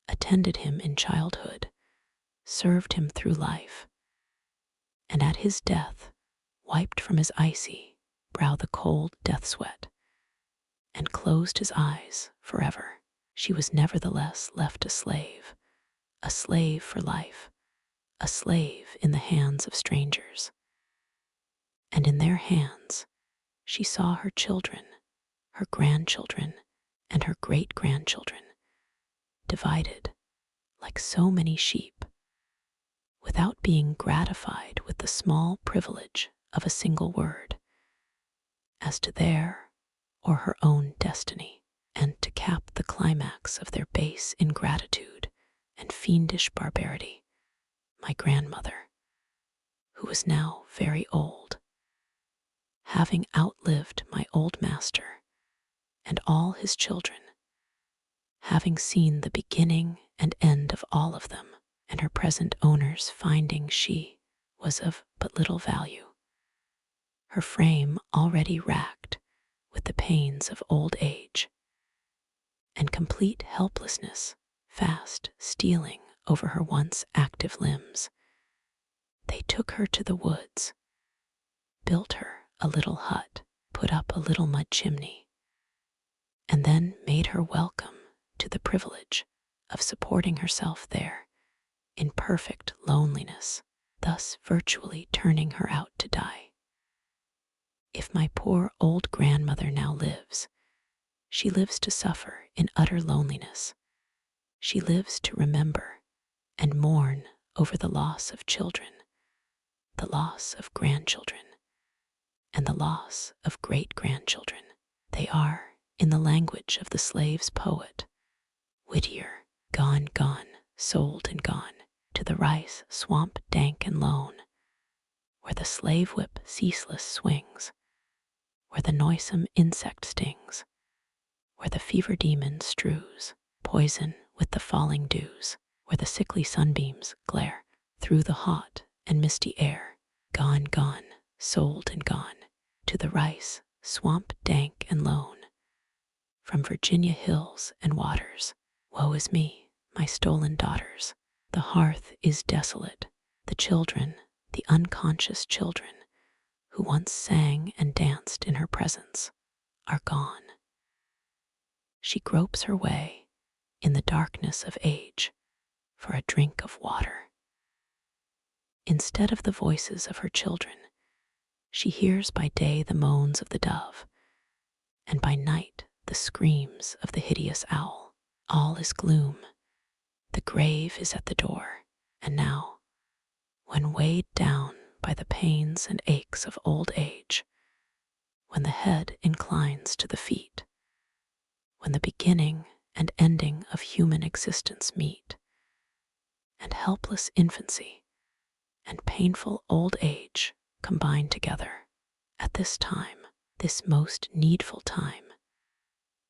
attended him in childhood, served him through life, and at his death wiped from his icy brow the cold death sweat, and closed his eyes forever. She was nevertheless left a slave for life, a slave in the hands of strangers. And in their hands she saw her children, her grandchildren, and her great-grandchildren, divided like so many sheep, without being gratified with the small privilege of a single word as to their or her own destiny. And to cap the climax of their base ingratitude and fiendish barbarity, my grandmother, who was now very old, having outlived my old master and all his children, having seen the beginning and end of all of them, and her present owners finding she was of but little value, her frame already racked with the pains of old age, and complete helplessness fast stealing over her once active limbs, they took her to the woods, built her a little hut, put up a little mud chimney, and then made her welcome to the privilege of supporting herself there in perfect loneliness, thus virtually turning her out to die. If my poor old grandmother now lives, she lives to suffer in utter loneliness. She lives to remember and mourn over the loss of children, the loss of grandchildren, and the loss of great-grandchildren. They are, in the language of the slave's poet, Whittier, gone, gone, sold and gone, to the rice swamp dank and lone, where the slave whip ceaseless swings, where the noisome insect stings, where the fever demon strews poison with the falling dews, where the sickly sunbeams glare through the hot and misty air. Gone, gone, sold and gone, to the rice swamp dank and lone, from Virginia hills and waters. Woe is me, my stolen daughters. The hearth is desolate. The children, the unconscious children, who once sang and danced in her presence, are gone. She gropes her way in the darkness of age for a drink of water. Instead of the voices of her children, she hears by day the moans of the dove, and by night the screams of the hideous owl. All is gloom. The grave is at the door, and now, when weighed down by the pains and aches of old age, when the head inclines to the feet, when the beginning and ending of human existence meet, and helpless infancy and painful old age combine together, at this time, this most needful time,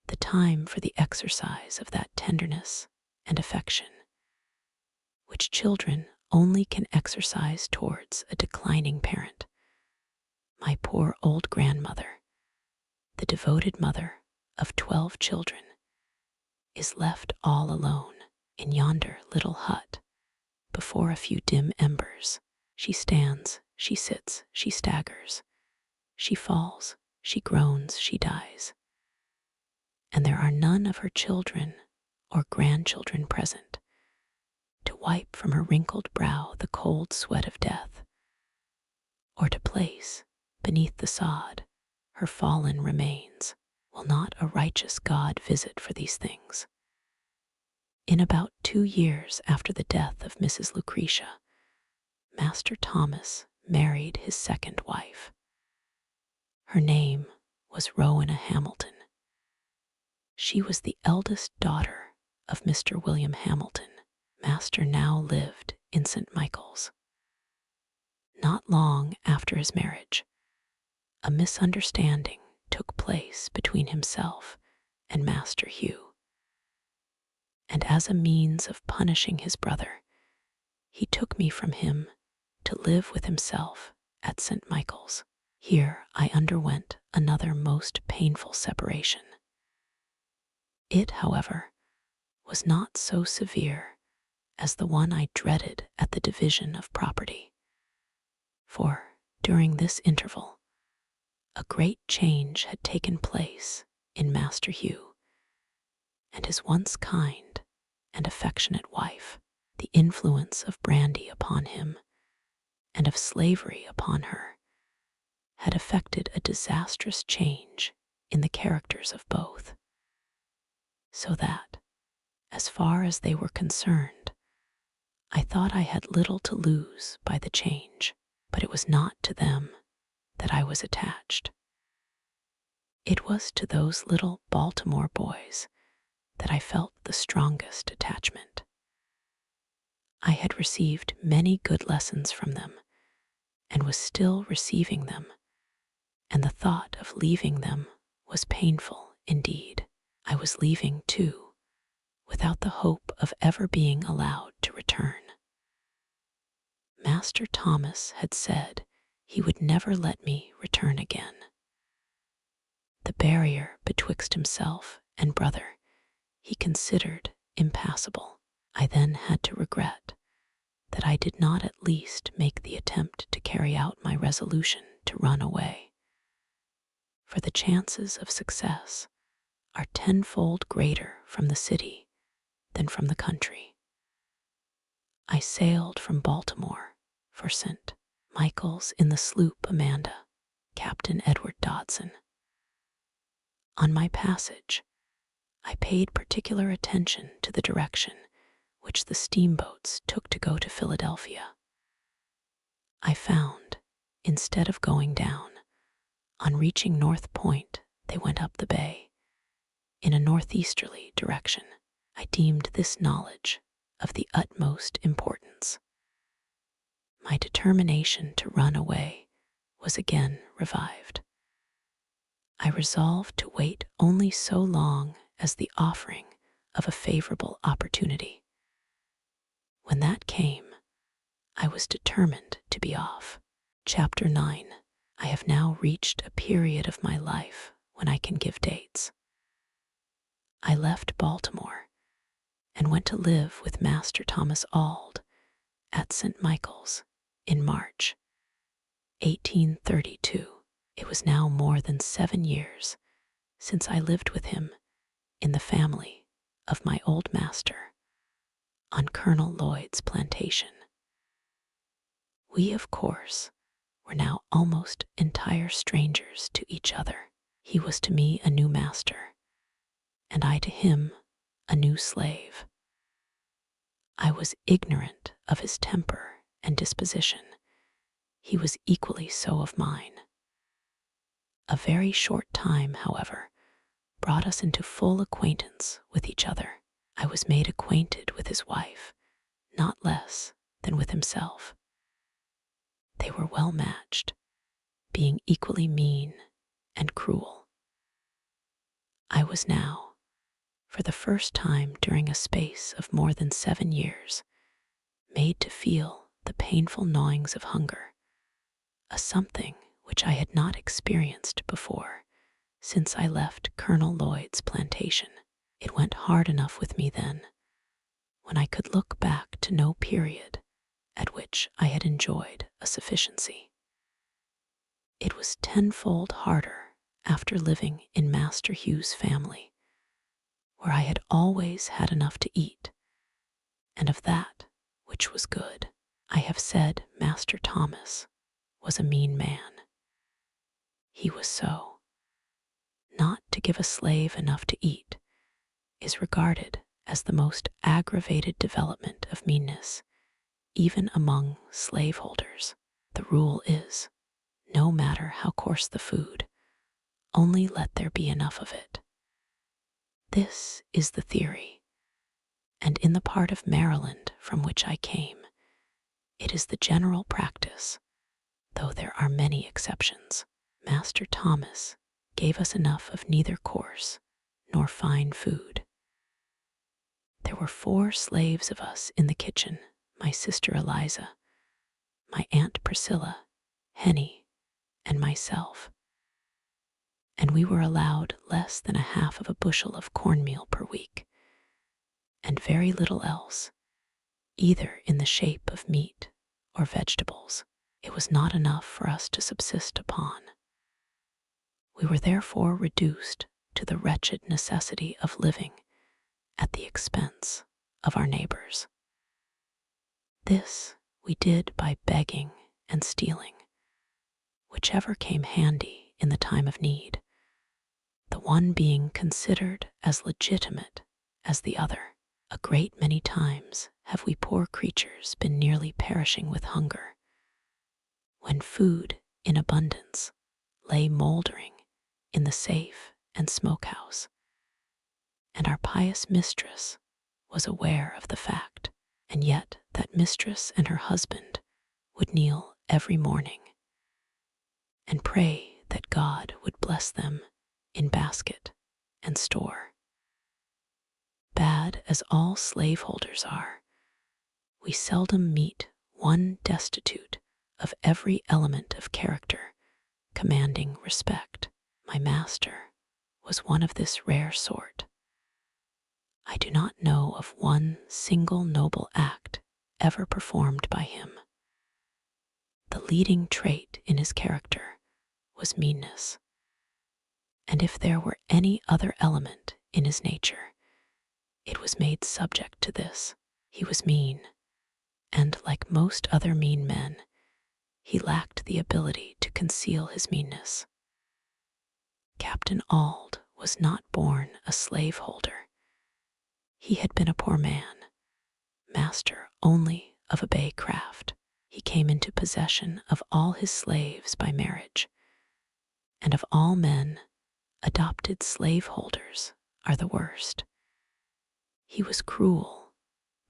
the time for the exercise of that tenderness and affection which children only can exercise towards a declining parent. My poor old grandmother, the devoted mother of 12 children, is left all alone in yonder little hut before a few dim embers. She stands, she sits, she staggers, she falls, she groans, she dies. And there are none of her children or grandchildren present to wipe from her wrinkled brow the cold sweat of death, or to place beneath the sod her fallen remains. Will not a righteous God visit for these things? In about 2 years after the death of Mrs. Lucretia, Master Thomas married his second wife. Her name was Rowena Hamilton. She was the eldest daughter of Mr. William Hamilton. Master now lived in St. Michael's. Not long after his marriage, a misunderstanding took place between himself and Master Hugh, and as a means of punishing his brother, he took me from him to live with himself at St. Michael's. Here I underwent another most painful separation. It, however, was not so severe as the one I dreaded at the division of property, for during this interval, a great change had taken place in Master Hugh and his once kind and affectionate wife. The influence of brandy upon him and of slavery upon her had effected a disastrous change in the characters of both, so that, as far as they were concerned, I thought I had little to lose by the change, but it was not to them that I was attached. It was to those little Baltimore boys that I felt the strongest attachment. I had received many good lessons from them, and was still receiving them, and the thought of leaving them was painful indeed. I was leaving, too, without the hope of ever being allowed to return. Master Thomas had said he would never let me return again. The barrier betwixt himself and brother he considered impassable. I then had to regret that I did not at least make the attempt to carry out my resolution to run away, for the chances of success are tenfold greater from the city than from the country. I sailed from Baltimore for St. Michael's in the sloop Amanda, Captain Edward Dodson. On my passage, I paid particular attention to the direction which the steamboats took to go to Philadelphia. I found, instead of going down, on reaching North Point, They went up the bay in a northeasterly direction. I deemed this knowledge of the utmost importance. My determination to run away was again revived. I resolved to wait only so long as the offering of a favorable opportunity. When that came, I was determined to be off. Chapter 9. I have now reached a period of my life when I can give dates. I left Baltimore and went to live with Master Thomas Auld at St. Michael's in March 1832. It was now more than 7 years since I lived with him in the family of my old master on Colonel Lloyd's plantation. We, of course, were now almost entire strangers to each other. He was to me a new master, and I to him a new slave. I was ignorant of his temper and disposition. He was equally so of mine. A very short time, however, brought us into full acquaintance with each other. I was made acquainted with his wife, not less than with himself. They were well matched, being equally mean and cruel. I was now, for the first time during a space of more than 7 years, made to feel the painful gnawings of hunger, a something which I had not experienced before since I left Colonel Lloyd's plantation. It went hard enough with me then, when I could look back to no period at which I had enjoyed a sufficiency. It was tenfold harder after living in Master Hugh's family, where I had always had enough to eat, and of that which was good. I have said Master Thomas was a mean man. He was so. Not to give a slave enough to eat is regarded as the most aggravated development of meanness, even among slaveholders. The rule is, no matter how coarse the food, only let there be enough of it. This is the theory, and in the part of Maryland from which I came, it is the general practice, though there are many exceptions. Master Thomas gave us enough of neither coarse nor fine food. There were 4 slaves of us in the kitchen, my sister Eliza, my Aunt Priscilla, Henny, and myself, and we were allowed less than a half of a bushel of cornmeal per week, and very little else, either in the shape of meat or vegetables. It was not enough for us to subsist upon. We were therefore reduced to the wretched necessity of living at the expense of our neighbors. This we did by begging and stealing, whichever came handy in the time of need, the one being considered as legitimate as the other. A great many times have we poor creatures been nearly perishing with hunger, when food in abundance lay mouldering in the safe and smokehouse, and our pious mistress was aware of the fact, and yet that mistress and her husband would kneel every morning and pray that God would bless them in basket and store. Bad as all slaveholders are, we seldom meet one destitute of every element of character commanding respect. My master was one of this rare sort. I do not know of one single noble act ever performed by him. The leading trait in his character was meanness, and if there were any other element in his nature, it was made subject to this. He was mean, and like most other mean men, he lacked the ability to conceal his meanness. Captain Auld was not born a slaveholder. He had been a poor man, master only of a bay craft. He came into possession of all his slaves by marriage, and of all men, Adopted slaveholders are the worst. He was cruel,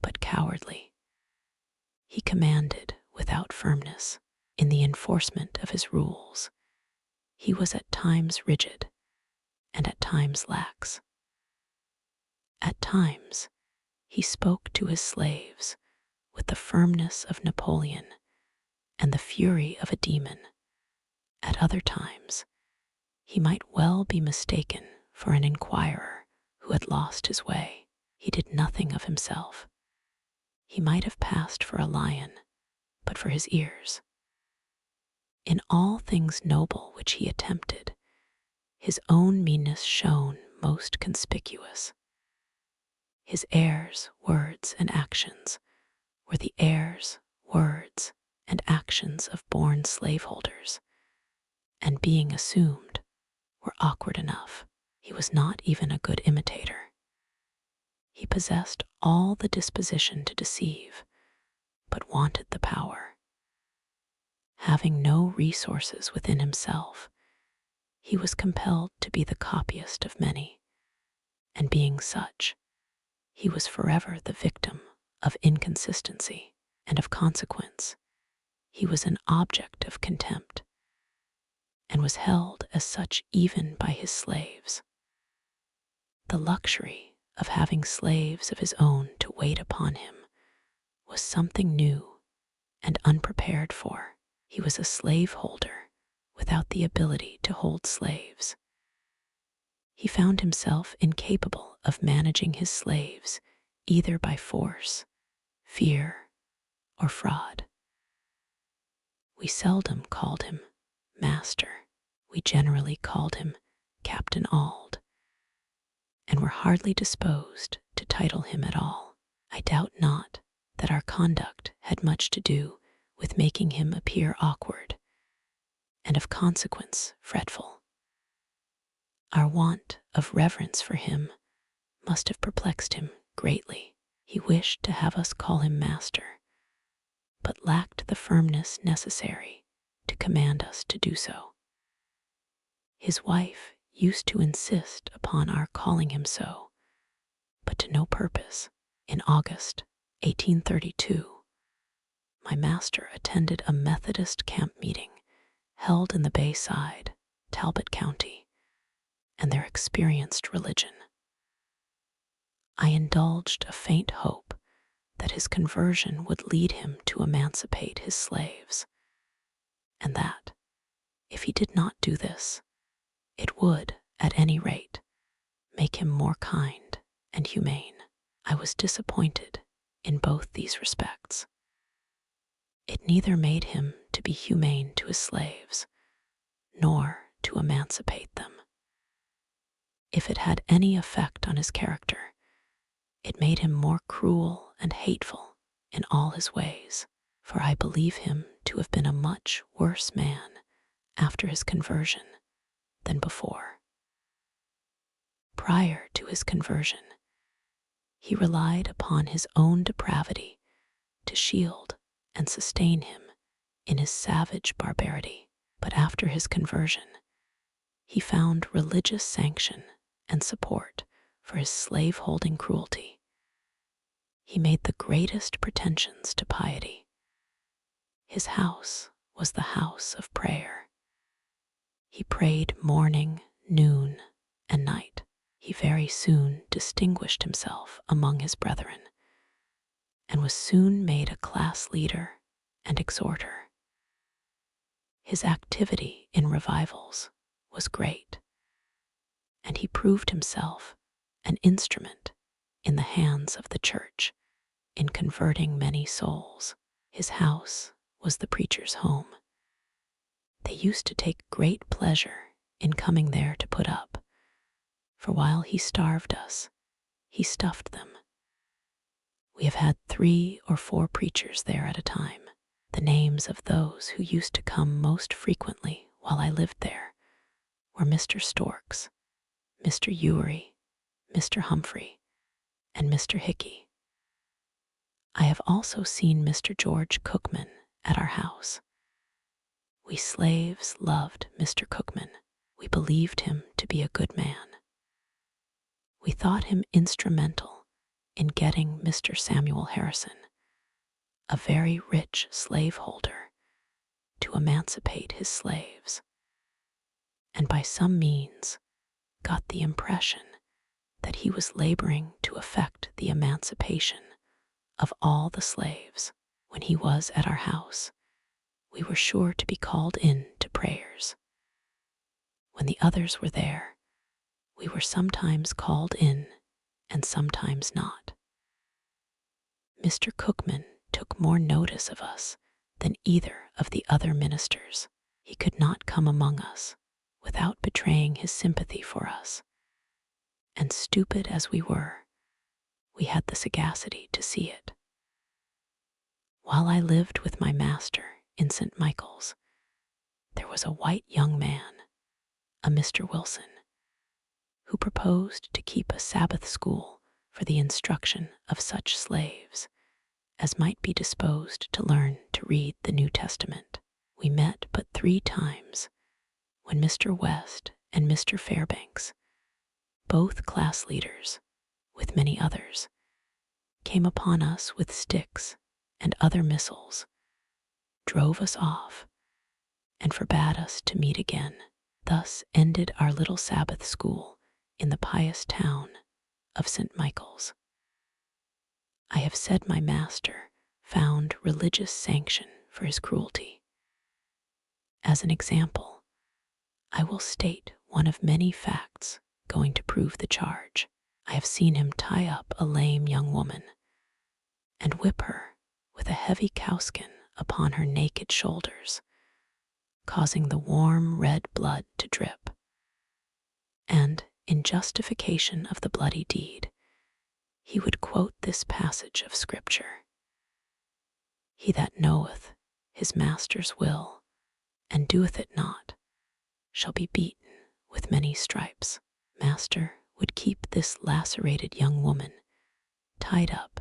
but cowardly. He commanded without firmness in the enforcement of his rules. He was at times rigid and at times lax. At times, he spoke to his slaves with the firmness of Napoleon and the fury of a demon. At other times, he might well be mistaken for an inquirer who had lost his way. He did nothing of himself. He might have passed for a lion, but for his ears. In all things noble which he attempted, his own meanness shone most conspicuous. His airs, words, and actions were the airs, words, and actions of born slaveholders, and being assumed, were awkward enough. He was not even a good imitator. He possessed all the disposition to deceive, but wanted the power. Having no resources within himself, he was compelled to be the copyist of many, and being such, he was forever the victim of inconsistency, and of consequence, he was an object of contempt, and was held as such even by his slaves. The luxury of having slaves of his own to wait upon him was something new and unprepared for. He was a slaveholder without the ability to hold slaves. He found himself incapable of managing his slaves either by force, fear, or fraud. We seldom called him master. We generally called him Captain Auld, and were hardly disposed to title him at all. I doubt not that our conduct had much to do with making him appear awkward, and of consequence fretful. Our want of reverence for him must have perplexed him greatly. He wished to have us call him master, but lacked the firmness necessary to command us to do so. His wife used to insist upon our calling him so, but to no purpose. In August 1832, my master attended a Methodist camp meeting held in the Bayside, Talbot County, and there experienced religion. I indulged a faint hope that his conversion would lead him to emancipate his slaves, and that, if he did not do this, it would, at any rate, make him more kind and humane. I was disappointed in both these respects. It neither made him to be humane to his slaves, nor to emancipate them. If it had any effect on his character, it made him more cruel and hateful in all his ways, for I believe him to have been a much worse man after his conversion than before. Prior to his conversion, he relied upon his own depravity to shield and sustain him in his savage barbarity, but after his conversion, he found religious sanction and support for his slave-holding cruelty. He made the greatest pretensions to piety. His house was the house of prayer. He prayed morning, noon, and night. He very soon distinguished himself among his brethren, and was soon made a class leader and exhorter. His activity in revivals was great, and he proved himself an instrument in the hands of the church in converting many souls. His house was the preacher's home. They used to take great pleasure in coming there to put up, for while he starved us, he stuffed them. We have had 3 or 4 preachers there at a time. The names of those who used to come most frequently while I lived there were Mr. Storks, Mr. Ewery, Mr. Humphrey, and Mr. Hickey. I have also seen Mr. George Cookman at our house. We slaves loved Mr. Cookman. We believed him to be a good man. We thought him instrumental in getting Mr. Samuel Harrison, a very rich slaveholder, to emancipate his slaves, and by some means got the impression that he was laboring to effect the emancipation of all the slaves. When he was at our house, we were sure to be called in to prayers. When the others were there, we were sometimes called in and sometimes not. Mr. Cookman took more notice of us than either of the other ministers. He could not come among us without betraying his sympathy for us, and stupid as we were, we had the sagacity to see it. While I lived with my master in St. Michael's, there was a white young man, a Mr. Wilson, who proposed to keep a Sabbath school for the instruction of such slaves as might be disposed to learn to read the New Testament. We met but 3 times, when Mr. West and Mr. Fairbanks, both class leaders, with many others, came upon us with sticks and other missiles, drove us off, and forbade us to meet again. Thus ended our little Sabbath school in the pious town of St. Michael's. I have said my master found religious sanction for his cruelty. As an example, I will state one of many facts going to prove the charge. I have seen him tie up a lame young woman and whip her with a heavy cowskin upon her naked shoulders, causing the warm red blood to drip. And in justification of the bloody deed, he would quote this passage of Scripture: "He that knoweth his master's will, and doeth it not, shall be beaten with many stripes." Master would keep this lacerated young woman tied up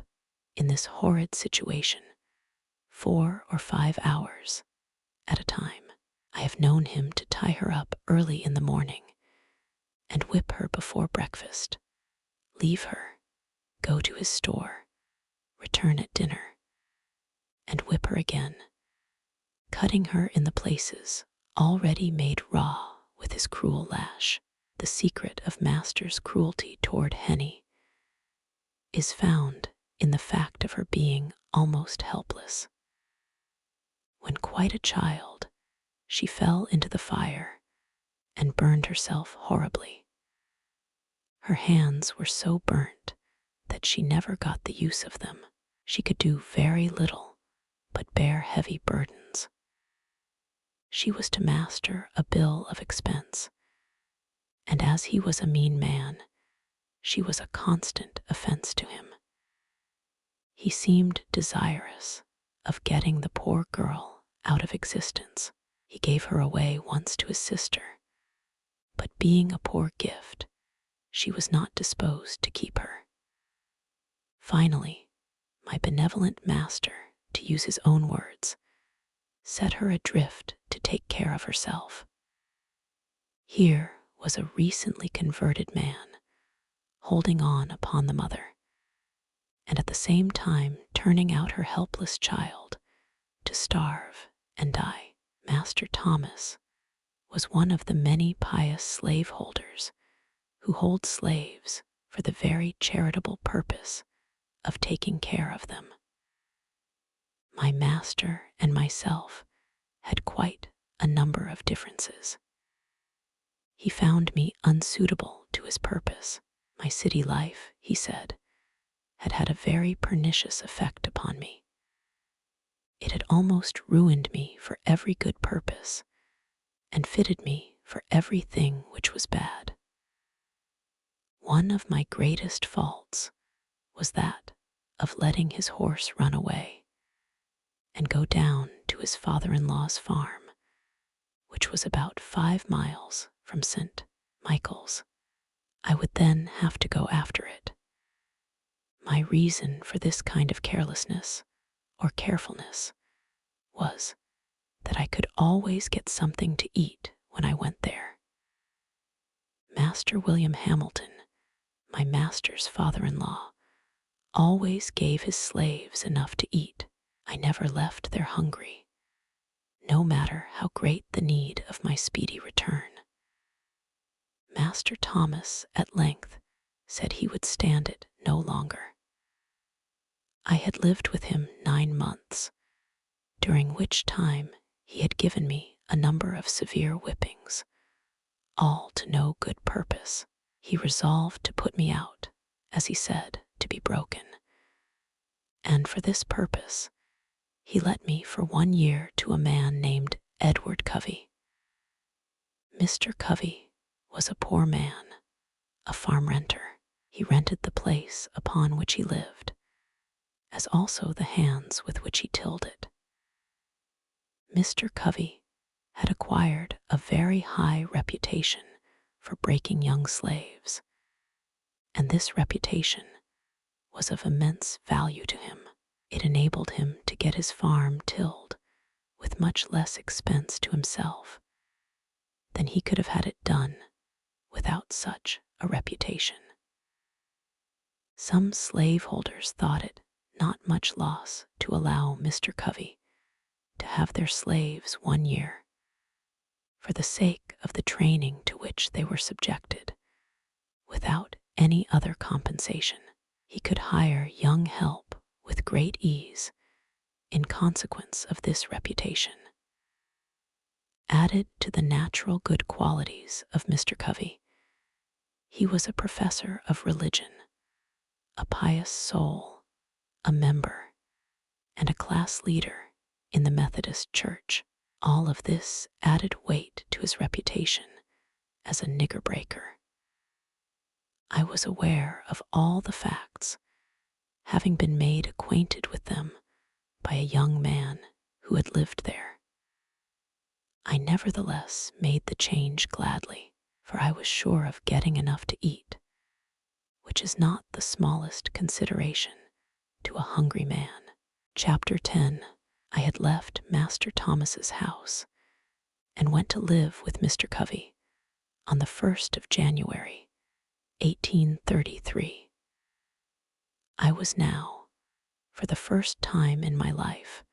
in this horrid situation 4 or 5 hours at a time. I have known him to tie her up early in the morning and whip her before breakfast, leave her, go to his store, return at dinner, and whip her again, cutting her in the places already made raw with his cruel lash. The secret of master's cruelty toward Henny is found in the fact of her being almost helpless. When quite a child, she fell into the fire and burned herself horribly. Her hands were so burnt that she never got the use of them. She could do very little but bear heavy burdens. She was to master a bill of expense, and as he was a mean man, she was a constant offense to him. He seemed desirous of getting the poor girl out of existence. He gave her away once to his sister, but being a poor gift, she was not disposed to keep her. Finally, my benevolent master, to use his own words, set her adrift to take care of herself. Here was a recently converted man holding on upon the mother, and at the same time turning out her helpless child to starve and die. Master Thomas was one of the many pious slaveholders who hold slaves for the very charitable purpose of taking care of them. My master and myself had quite a number of differences. He found me unsuitable to his purpose. My city life, he said, had had a very pernicious effect upon me. It had almost ruined me for every good purpose, and fitted me for everything which was bad. One of my greatest faults was that of letting his horse run away and go down to his father-in-law's farm, which was about 5 miles from St. Michael's. I would then have to go after it. My reason for this kind of carelessness or carefulness was that I could always get something to eat when I went there. Master William Hamilton, my master's father-in-law, always gave his slaves enough to eat. I never left there hungry, no matter how great the need of my speedy return. Master Thomas at length said he would stand it no longer. I had lived with him 9 months, during which time he had given me a number of severe whippings, all to no good purpose. He resolved to put me out, as he said, to be broken. And for this purpose, he let me for 1 year to a man named Edward Covey. Mr. Covey was a poor man, a farm renter. He rented the place upon which he lived, as also the hands with which he tilled it. Mr. Covey had acquired a very high reputation for breaking young slaves, and this reputation was of immense value to him. It enabled him to get his farm tilled with much less expense to himself than he could have had it done without such a reputation. Some slaveholders thought it not much loss to allow Mr. Covey to have their slaves 1 year, for the sake of the training to which they were subjected, without any other compensation. He could hire young help with great ease in consequence of this reputation. Added to the natural good qualities of Mr. Covey, he was a professor of religion, a pious soul, a member, and a class leader in the Methodist Church. All of this added weight to his reputation as a nigger breaker. I was aware of all the facts, having been made acquainted with them by a young man who had lived there. I nevertheless made the change gladly, for I was sure of getting enough to eat, which is not the smallest consideration to a hungry man. Chapter 10. I had left Master Thomas's house and went to live with Mr. Covey on the 1st of January, 1833. I was now, for the first time in my life,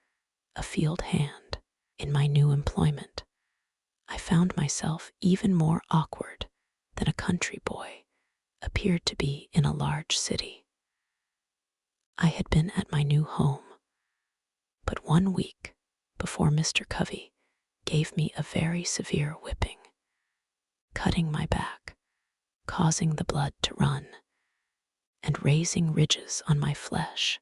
a field hand. In my new employment, I found myself even more awkward than a country boy appeared to be in a large city. I had been at my new home but 1 week before Mr. Covey gave me a very severe whipping, cutting my back, causing the blood to run, and raising ridges on my flesh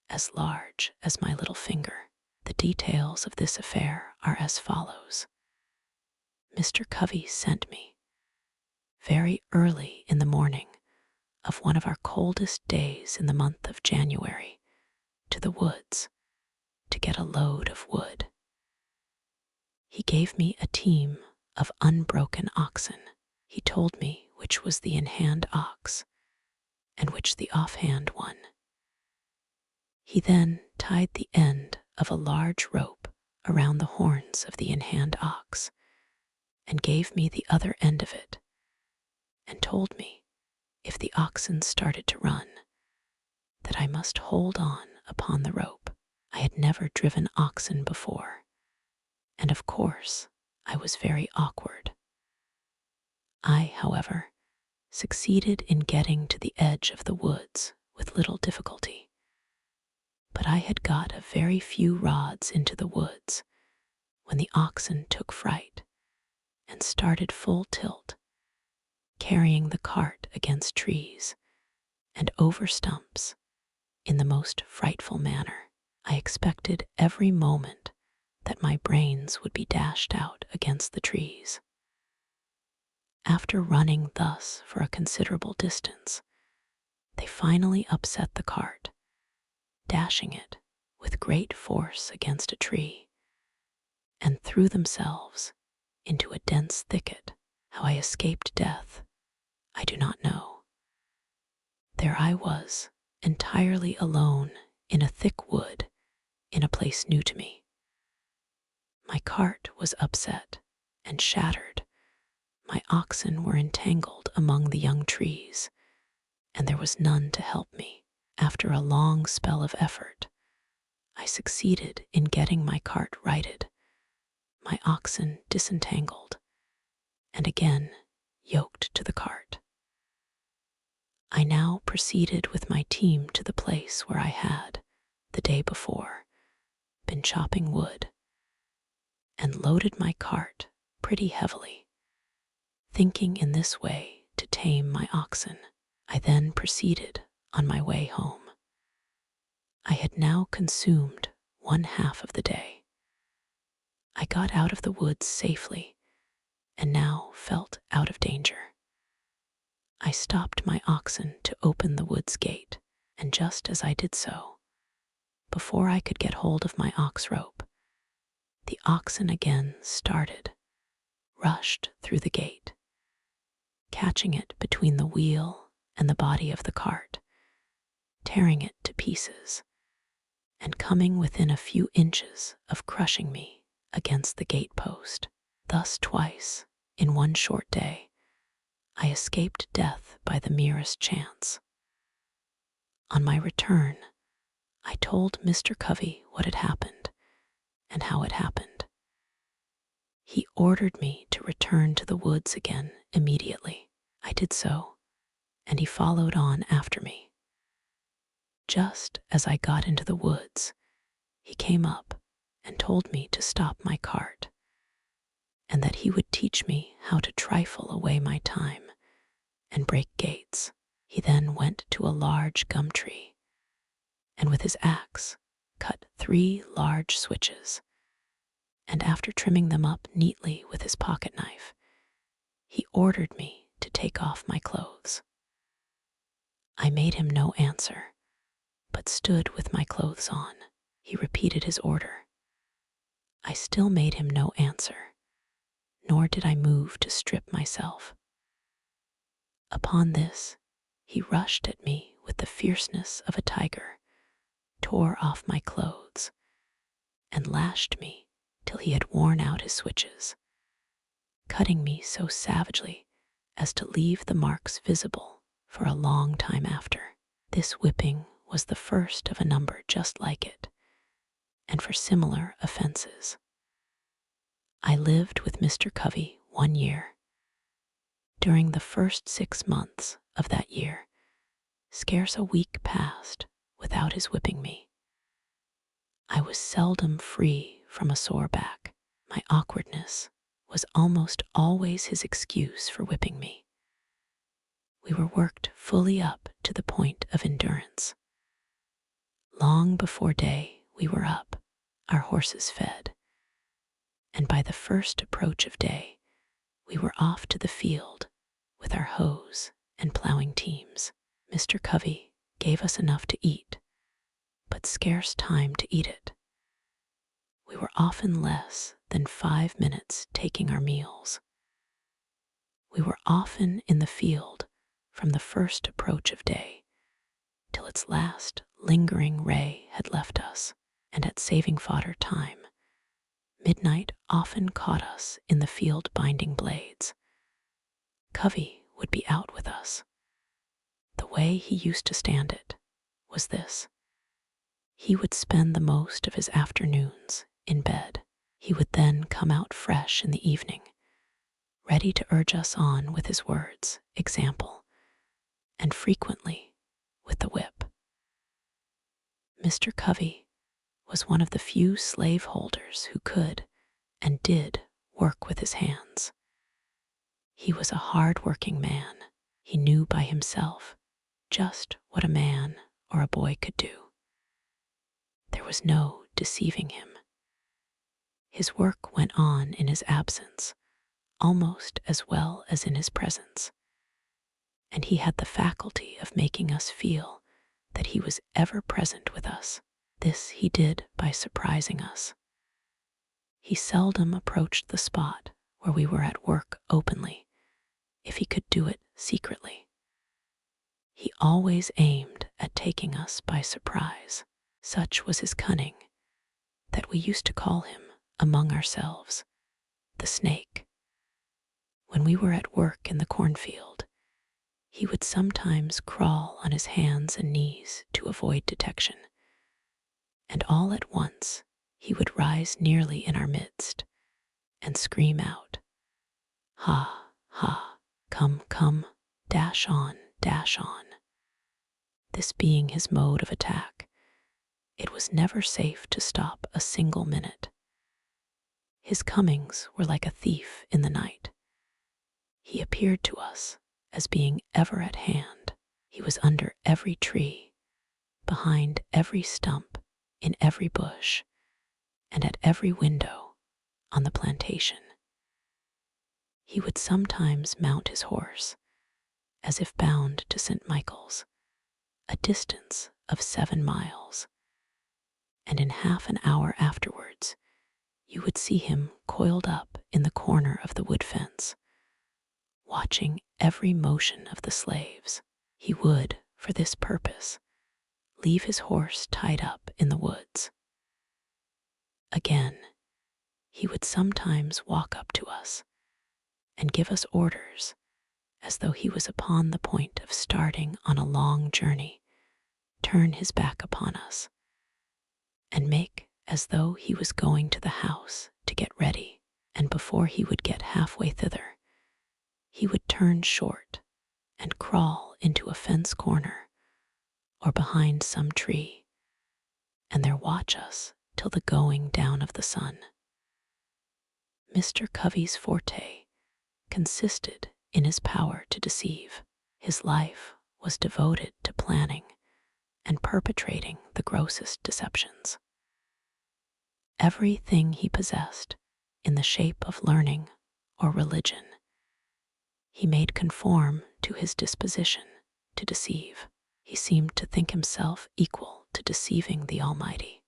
as large as my little finger. The details of this affair are as follows. Mr. Covey sent me, very early in the morning of one of our coldest days in the month of January, to the woods to get a load of wood. He gave me a team of unbroken oxen. He told me which was the in-hand ox and which the off-hand one. He then tied the end of a large rope around the horns of the in-hand ox and gave me the other end of it, and told me, if the oxen started to run, that I must hold on upon the rope. I had never driven oxen before, and of course I was very awkward. I, however, succeeded in getting to the edge of the woods with little difficulty, but I had got a very few rods into the woods when the oxen took fright and started full tilt, carrying the cart against trees and over stumps in the most frightful manner. I expected every moment that my brains would be dashed out against the trees. After running thus for a considerable distance, they finally upset the cart, dashing it with great force against a tree, and threw themselves into a dense thicket. How I escaped death, I do not know. There I was, entirely alone in a thick wood, in a place new to me. My cart was upset and shattered, My oxen were entangled among the young trees, and there was none to help me. After a long spell of effort, I succeeded in getting my cart righted, my oxen disentangled, and again yoked to the cart. I now proceeded with my team to the place where I had, the day before, been chopping wood, and loaded my cart pretty heavily, thinking in this way to tame my oxen. I then proceeded on my way home. I had now consumed 1/2 of the day. I got out of the woods safely and now felt out of danger. I stopped my oxen to open the woods gate, and just as I did so, before I could get hold of my ox rope, the oxen again started, rushed through the gate, catching it between the wheel and the body of the cart, tearing it to pieces, and coming within a few inches of crushing me against the gate post. Thus twice, in one short day, I escaped death by the merest chance. On my return, I told Mr. Covey what had happened and how it happened. He ordered me to return to the woods again immediately. I did so, and he followed on after me. Just as I got into the woods, he came up and told me to stop my cart, and that he would teach me how to trifle away my time and break gates. He then went to a large gum tree, and with his axe cut 3 large switches, and after trimming them up neatly with his pocket knife, he ordered me to take off my clothes. I made him no answer, but stood with my clothes on. He repeated his order. I still made him no answer, nor did I move to strip myself. Upon this, he rushed at me with the fierceness of a tiger, tore off my clothes, and lashed me till he had worn out his switches, cutting me so savagely as to leave the marks visible for a long time after. This whipping was the first of a number just like it, and for similar offenses. I lived with Mr. Covey 1 year. During the first 6 months of that year, scarce a week passed without his whipping me. I was seldom free from a sore back. My awkwardness was almost always his excuse for whipping me. We were worked fully up to the point of endurance. Long before day we were up, our horses fed, and by the first approach of day we were off to the field with our hoes and plowing teams. Mr. Covey gave us enough to eat, but scarce time to eat it. We were often less than 5 minutes taking our meals. We were often in the field from the first approach of day till its last lingering ray had left us, and at saving fodder time, midnight often caught us in the field binding blades. Covey would be out with us. The way he used to stand it was this. He would spend the most of his afternoons in bed. He would then come out fresh in the evening, ready to urge us on with his words, example, and frequently with the whip. Mr. Covey was one of the few slaveholders who could and did work with his hands. He was a hard-working man. He knew by himself just what a man or a boy could do. There was no deceiving him. His work went on in his absence almost as well as in his presence, and he had the faculty of making us feel that he was ever present with us. This he did by surprising us. He seldom approached the spot where we were at work openly, if he could do it secretly. He always aimed at taking us by surprise. Such was his cunning that we used to call him, among ourselves, the snake. When we were at work in the cornfield, he would sometimes crawl on his hands and knees to avoid detection, and all at once he would rise nearly in our midst and scream out, "Ha, ha, come, come, dash on, dash on." This being his mode of attack, it was never safe to stop a single minute. His comings were like a thief in the night. He appeared to us as being ever at hand. He was under every tree, behind every stump, in every bush, and at every window on the plantation. He would sometimes mount his horse, as if bound to St. Michael's, a distance of 7 miles, and in half an hour afterwards you would see him coiled up in the corner of the wood fence, watching every motion of the slaves. He would, for this purpose, leave his horse tied up in the woods. Again, he would sometimes walk up to us and give us orders as though he was upon the point of starting on a long journey, turn his back upon us, and make as though he was going to the house to get ready, and before he would get halfway thither, he would turn short and crawl into a fence corner or behind some tree, and there watch us till the going down of the sun. Mr. Covey's forte consisted in his power to deceive. His life was devoted to planning and perpetrating the grossest deceptions. Everything he possessed in the shape of learning or religion, he made conform to his disposition to deceive. He seemed to think himself equal to deceiving the Almighty.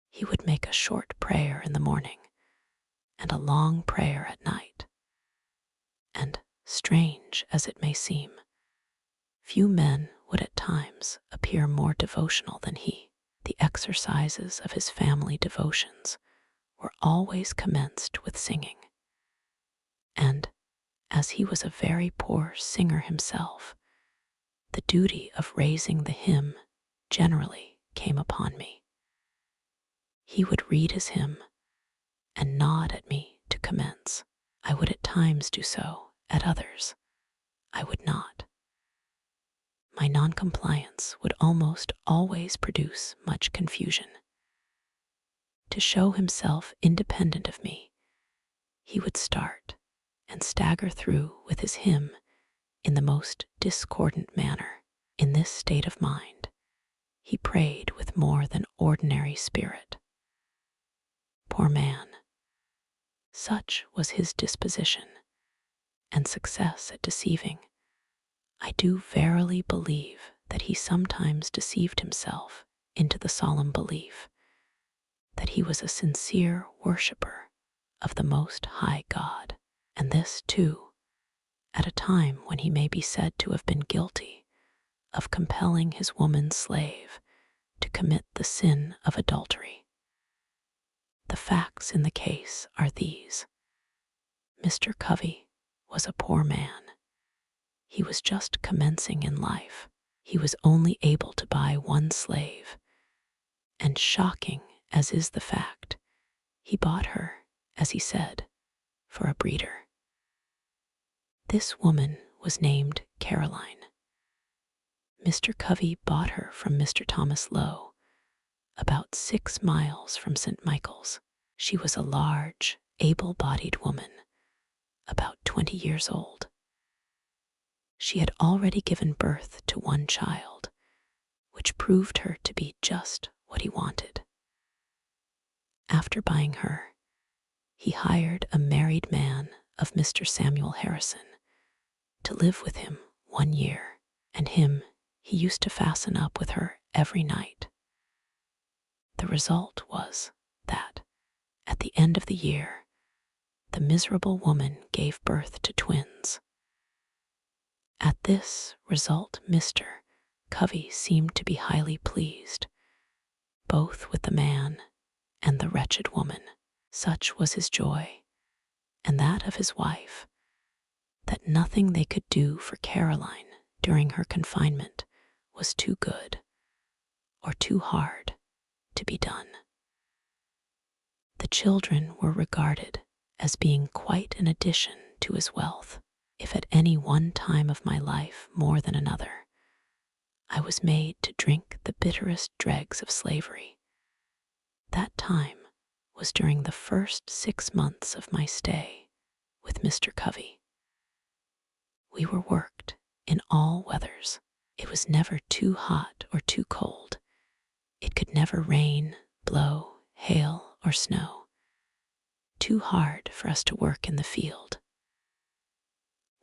He would make a short prayer in the morning and a long prayer at night. And, strange as it may seem, few men would at times appear more devotional than he. The exercises of his family devotions were always commenced with singing, and, as he was a very poor singer himself, the duty of raising the hymn generally came upon me. He would read his hymn and nod at me to commence. I would at times do so, at others I would not. My noncompliance would almost always produce much confusion. To show himself independent of me, he would start and stagger through with his hymn in the most discordant manner. In this state of mind, he prayed with more than ordinary spirit. Poor man! Such was his disposition and success at deceiving. I do verily believe that he sometimes deceived himself into the solemn belief that he was a sincere worshipper of the Most High God, and this, too, at a time when he may be said to have been guilty of compelling his woman slave to commit the sin of adultery. The facts in the case are these. Mr. Covey was a poor man. He was just commencing in life. He was only able to buy one slave, and shocking as is the fact, he bought her, as he said, for a breeder. This woman was named Caroline. Mr. Covey bought her from Mr. Thomas Lowe, about 6 miles from St. Michael's. She was a large, able-bodied woman, about 20 years old. She had already given birth to one child, which proved her to be just what he wanted. After buying her, he hired a married man of Mr. Samuel Harrison to live with him 1 year, and him he used to fasten up with her every night. The result was that, at the end of the year, the miserable woman gave birth to twins. At this result, Mr. Covey seemed to be highly pleased, both with the man and the wretched woman. Such was his joy, and that of his wife, that nothing they could do for Caroline during her confinement was too good or too hard to be done. The children were regarded as being quite an addition to his wealth. If at any one time of my life more than another I was made to drink the bitterest dregs of slavery, that time was during the first 6 months of my stay with Mr. Covey. We were worked in all weathers. It was never too hot or too cold. It could never rain, blow, hail, or snow. Too hard for us to work in the field.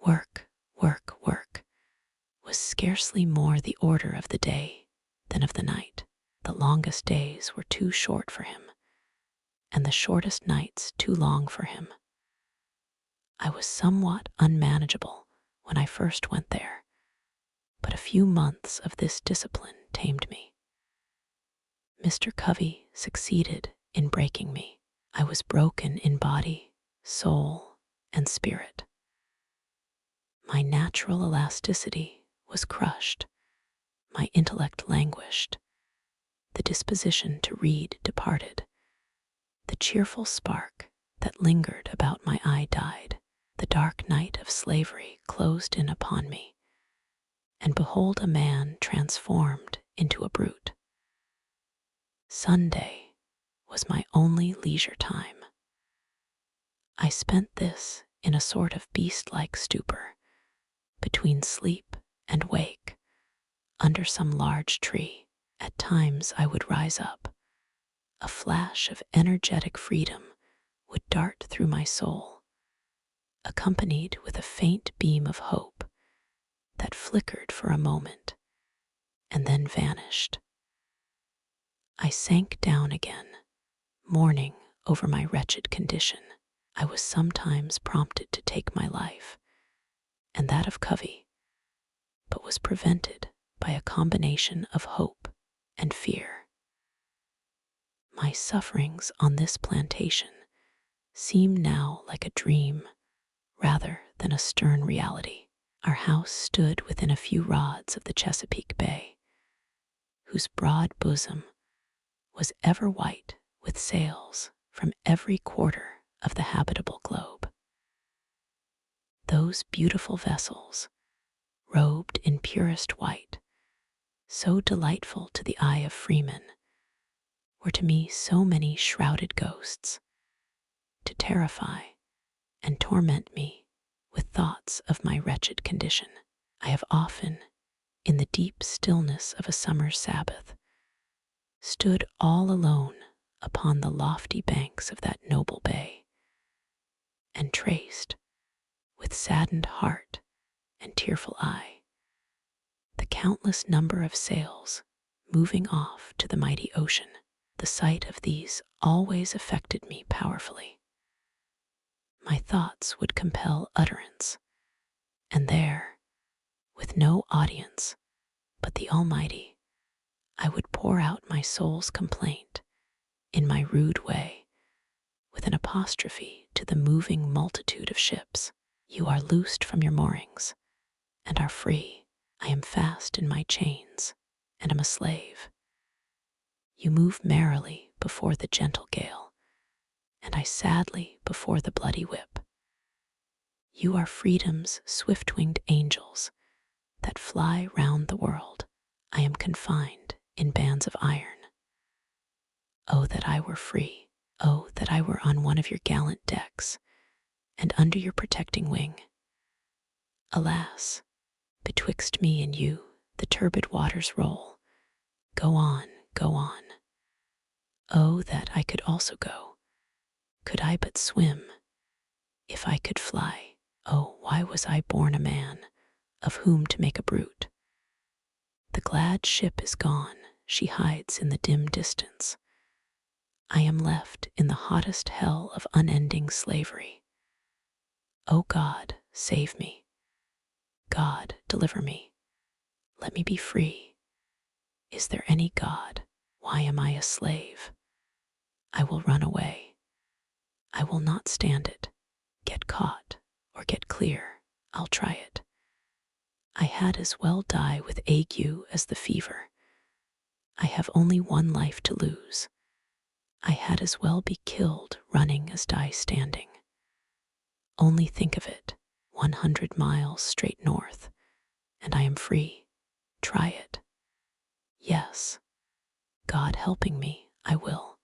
Work, work, work was scarcely more the order of the day than of the night. The longest days were too short for him, and the shortest nights too long for him. I was somewhat unmanageable when I first went there, but a few months of this discipline tamed me. Mr. Covey succeeded in breaking me. I was broken in body, soul, and spirit. My natural elasticity was crushed. My intellect languished. The disposition to read departed. The cheerful spark that lingered about my eye died. The dark night of slavery closed in upon me, and behold a man transformed into a brute. Sunday was my only leisure time. I spent this in a sort of beast-like stupor, between sleep and wake, under some large tree. At times I would rise up. A flash of energetic freedom would dart through my soul, accompanied with a faint beam of hope that flickered for a moment and then vanished. I sank down again, mourning over my wretched condition. I was sometimes prompted to take my life, and that of Covey, but was prevented by a combination of hope and fear. My sufferings on this plantation seem now like a dream rather than a stern reality. Our house stood within a few rods of the Chesapeake Bay, whose broad bosom was ever white with sails from every quarter of the habitable globe. Those beautiful vessels, robed in purest white, so delightful to the eye of freemen, were to me so many shrouded ghosts, to terrify and torment me with thoughts of my wretched condition. I have often, in the deep stillness of a summer's Sabbath, stood all alone upon the lofty banks of that noble bay, and traced, with saddened heart and tearful eye, the countless number of sails moving off to the mighty ocean. The sight of these always affected me powerfully. My thoughts would compel utterance, and there, with no audience but the Almighty, I would pour out my soul's complaint in my rude way, with an apostrophe to the moving multitude of ships. You are loosed from your moorings, and are free. I am fast in my chains, and am a slave. You move merrily before the gentle gale, and I sadly before the bloody whip. You are freedom's swift-winged angels that fly round the world. I am confined in bands of iron. Oh, that I were free! Oh, that I were on one of your gallant decks, and under your protecting wing. Alas, betwixt me and you the turbid waters roll. Go on, go on. Oh, that I could also go. Could I but swim, if I could fly. Oh, why was I born a man, of whom to make a brute? The glad ship is gone, she hides in the dim distance. I am left in the hottest hell of unending slavery. O God, save me. God, deliver me. Let me be free. Is there any God? Why am I a slave? I will run away. I will not stand it, get caught, or get clear. I'll try it. I had as well die with ague as the fever. I have only one life to lose. I had as well be killed running as die standing. Only think of it, 100 miles straight north, and I am free. Try it. Yes, God helping me, I will.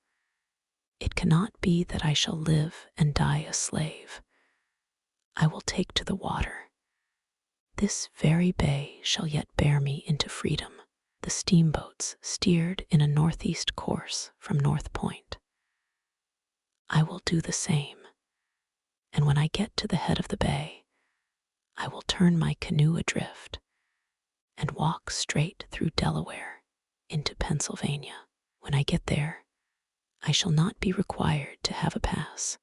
It cannot be that I shall live and die a slave. I will take to the water. This very bay shall yet bear me into freedom. The steamboats steered in a northeast course from North Point. I will do the same, and when I get to the head of the bay, I will turn my canoe adrift and walk straight through Delaware into Pennsylvania. When I get there, I shall not be required to have a pass.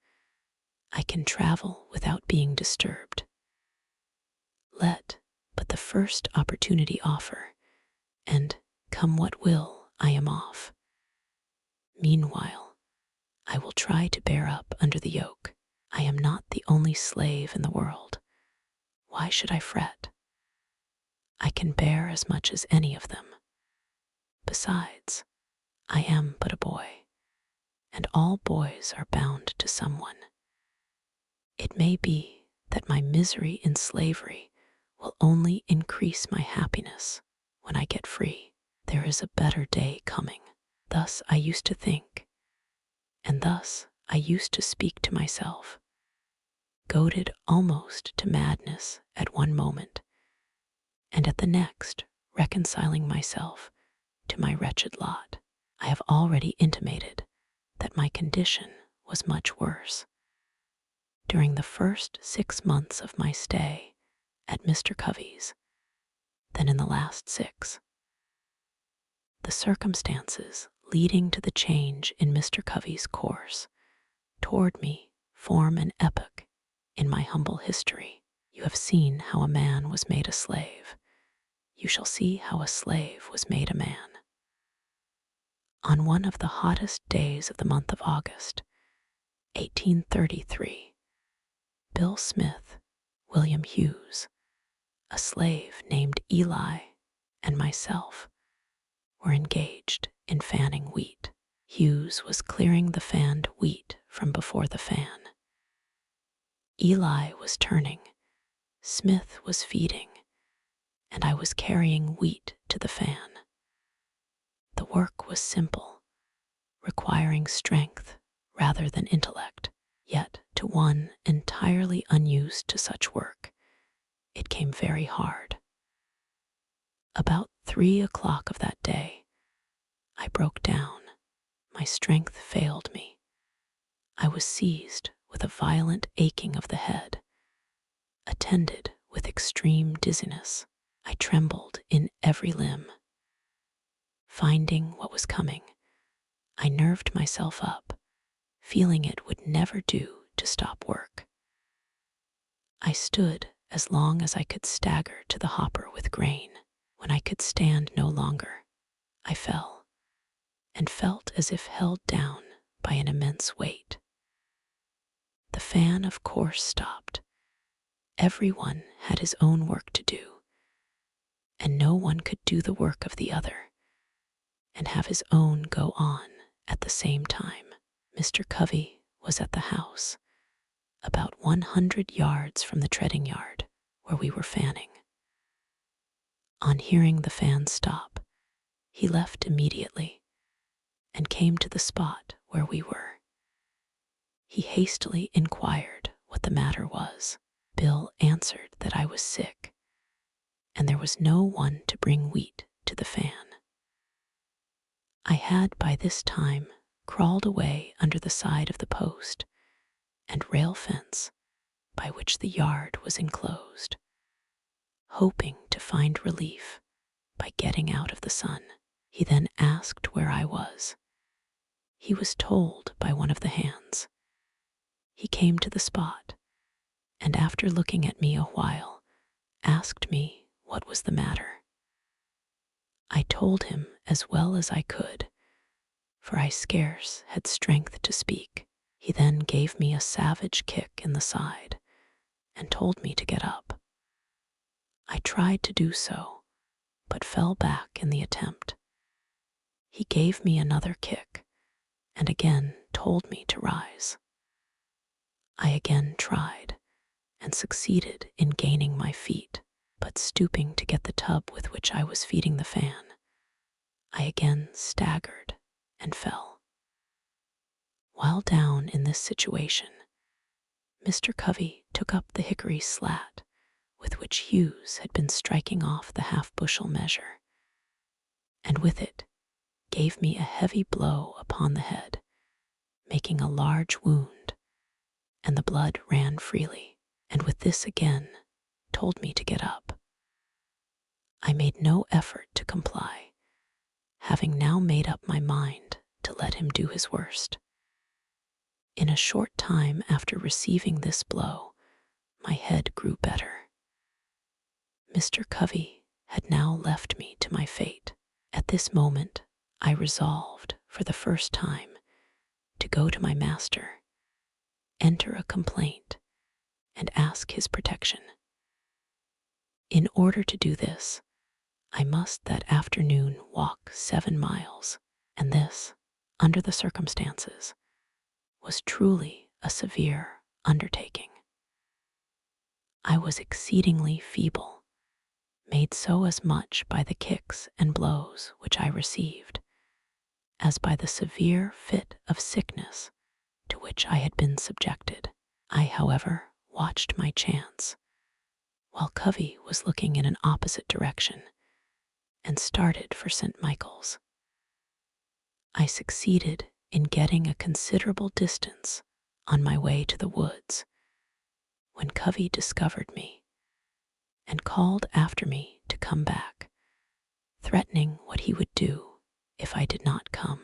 I can travel without being disturbed. Let but the first opportunity offer, and come what will, I am off. Meanwhile, I will try to bear up under the yoke. I am not the only slave in the world. Why should I fret? I can bear as much as any of them. Besides, I am but a boy, and all boys are bound to someone. It may be that my misery in slavery will only increase my happiness when I get free. There is a better day coming. Thus I used to think, and thus I used to speak to myself, goaded almost to madness at one moment, and at the next reconciling myself to my wretched lot. I have already intimated that my condition was much worse. During the first 6 months of my stay at Mr. Covey's than in the last 6. The circumstances leading to the change in Mr. Covey's course toward me form an epoch in my humble history. You have seen how a man was made a slave. You shall see how a slave was made a man. On one of the hottest days of the month of August, 1833, Bill Smith, William Hughes, a slave named Eli, and myself were engaged in fanning wheat. Hughes was clearing the fanned wheat from before the fan. Eli was turning, Smith was feeding, and I was carrying wheat to the fan. The work was simple, requiring strength rather than intellect, yet to one entirely unused to such work, it came very hard. About 3 o'clock of that day, I broke down. My strength failed me. I was seized with a violent aching of the head, attended with extreme dizziness. I trembled in every limb. Finding what was coming, I nerved myself up, feeling it would never do to stop work. I stood as long as I could stagger to the hopper with grain. When I could stand no longer, I fell, and felt as if held down by an immense weight. The fan, of course, stopped. Everyone had his own work to do, and no one could do the work of the other and have his own go on at the same time. Mr. Covey was at the house, about 100 yards from the treading yard where we were fanning. On hearing the fan stop, he left immediately and came to the spot where we were. He hastily inquired what the matter was. Bill answered that I was sick, and there was no one to bring wheat to the fan. I had by this time crawled away under the side of the post and rail fence by which the yard was enclosed, hoping to find relief by getting out of the sun. He then asked where I was. He was told by one of the hands. He came to the spot, and after looking at me a while, asked me what was the matter. I told him as well as I could, for I scarce had strength to speak. He then gave me a savage kick in the side and told me to get up. I tried to do so, but fell back in the attempt. He gave me another kick and again told me to rise. I again tried and succeeded in gaining my feet, but stooping to get the tub with which I was feeding the fan, I again staggered and fell. While down in this situation, Mr. Covey took up the hickory slat with which Hughes had been striking off the half-bushel measure, and with it gave me a heavy blow upon the head, making a large wound, and the blood ran freely, and with this again told me to get up. I made no effort to comply, having now made up my mind to let him do his worst. In a short time after receiving this blow, my head grew better. Mr. Covey had now left me to my fate. At this moment, I resolved, for the first time, to go to my master, enter a complaint, and ask his protection. In order to do this, I must that afternoon walk 7 miles, and this, under the circumstances, was truly a severe undertaking. I was exceedingly feeble, made so as much by the kicks and blows which I received, as by the severe fit of sickness to which I had been subjected. I, however, watched my chance, while Covey was looking in an opposite direction, and started for St. Michael's. I succeeded in getting a considerable distance on my way to the woods, when Covey discovered me and called after me to come back, threatening what he would do if I did not come.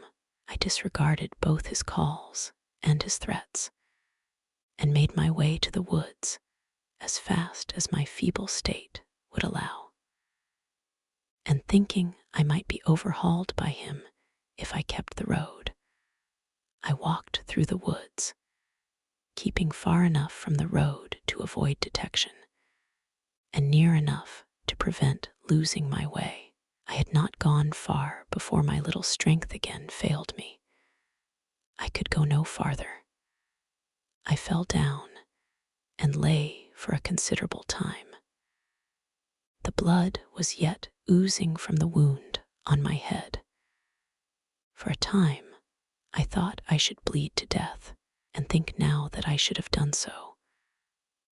I disregarded both his calls and his threats, and made my way to the woods as fast as my feeble state would allow. And thinking I might be overhauled by him if I kept the road, I walked through the woods, keeping far enough from the road to avoid detection, and near enough to prevent losing my way. I had not gone far before my little strength again failed me. I could go no farther. I fell down and lay for a considerable time. The blood was yet oozing from the wound on my head. For a time, I thought I should bleed to death, and think now that I should have done so,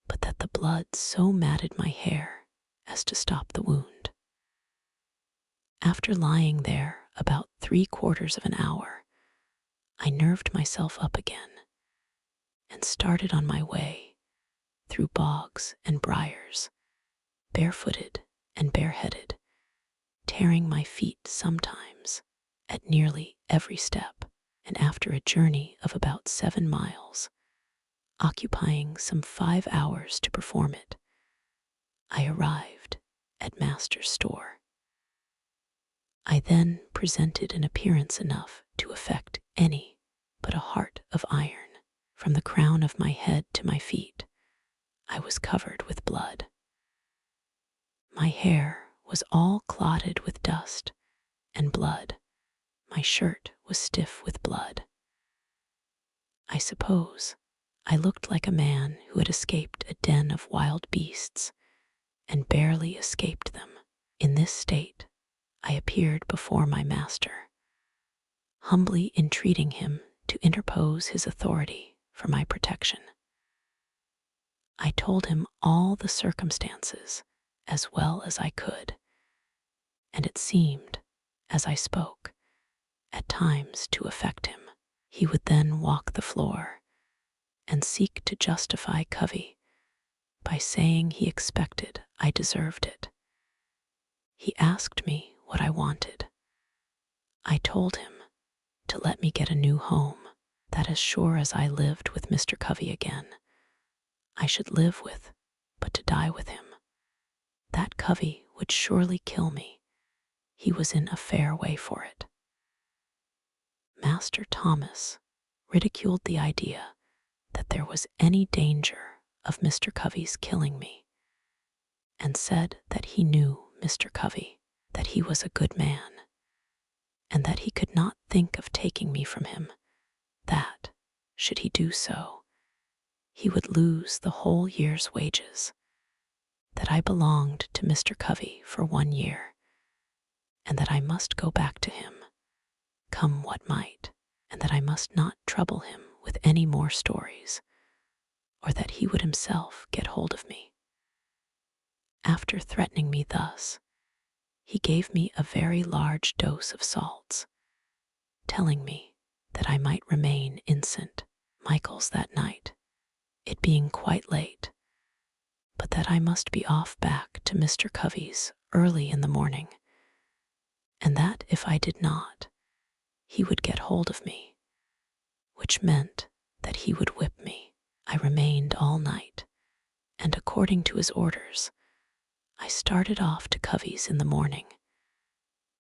but that the blood so matted my hair as to stop the wound. After lying there about 3/4 of an hour, I nerved myself up again, and started on my way through bogs and briars, barefooted and bareheaded, tearing my feet sometimes at nearly every step, and after a journey of about 7 miles, occupying some 5 hours to perform it, I arrived at Master's store. I then presented an appearance enough to affect any but a heart of iron. From the crown of my head to my feet, I was covered with blood. My hair was all clotted with dust and blood. My shirt was stiff with blood. I suppose I looked like a man who had escaped a den of wild beasts and barely escaped them. In this state, I appeared before my master, humbly entreating him to interpose his authority for my protection. I told him all the circumstances as well as I could, and it seemed, as I spoke, at times to affect him. He would then walk the floor and seek to justify Covey by saying he expected I deserved it. He asked me what I wanted. I told him to let me get a new home, that as sure as I lived with Mr. Covey again, I should live with, but to die with him. That Covey would surely kill me. He was in a fair way for it. Master Thomas ridiculed the idea that there was any danger of Mr. Covey's killing me, and said that he knew Mr. Covey, that he was a good man, and that he could not think of taking me from him, that, should he do so, he would lose the whole year's wages, that I belonged to Mr. Covey for 1 year, and that I must go back to him, come what might, and that I must not trouble him with any more stories, or that he would himself get hold of me. After threatening me thus, he gave me a very large dose of salts, telling me that I might remain in St. Michael's that night, it being quite late, but that I must be off back to Mr. Covey's early in the morning, and that if I did not, he would get hold of me, which meant that he would whip me. I remained all night, and according to his orders, I started off to Covey's in the morning,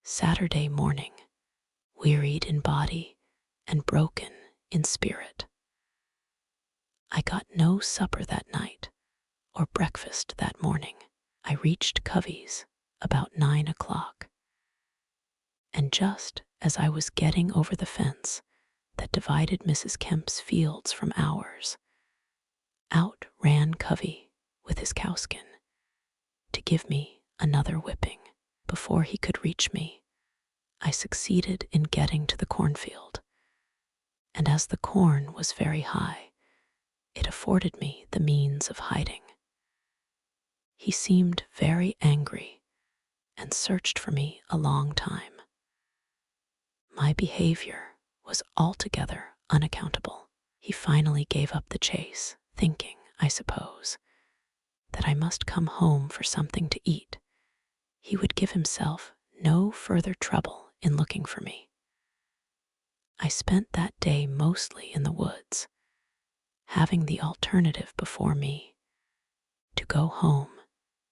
Saturday morning, wearied in body and broken in spirit. I got no supper that night or breakfast that morning. I reached Covey's about 9 o'clock, and just as I was getting over the fence that divided Mrs. Kemp's fields from ours, out ran Covey with his cowskin to give me another whipping. Before he could reach me, I succeeded in getting to the cornfield, and as the corn was very high, it afforded me the means of hiding. He seemed very angry and searched for me a long time. My behavior was altogether unaccountable. He finally gave up the chase, thinking, I suppose, that I must come home for something to eat. He would give himself no further trouble in looking for me. I spent that day mostly in the woods, having the alternative before me to go home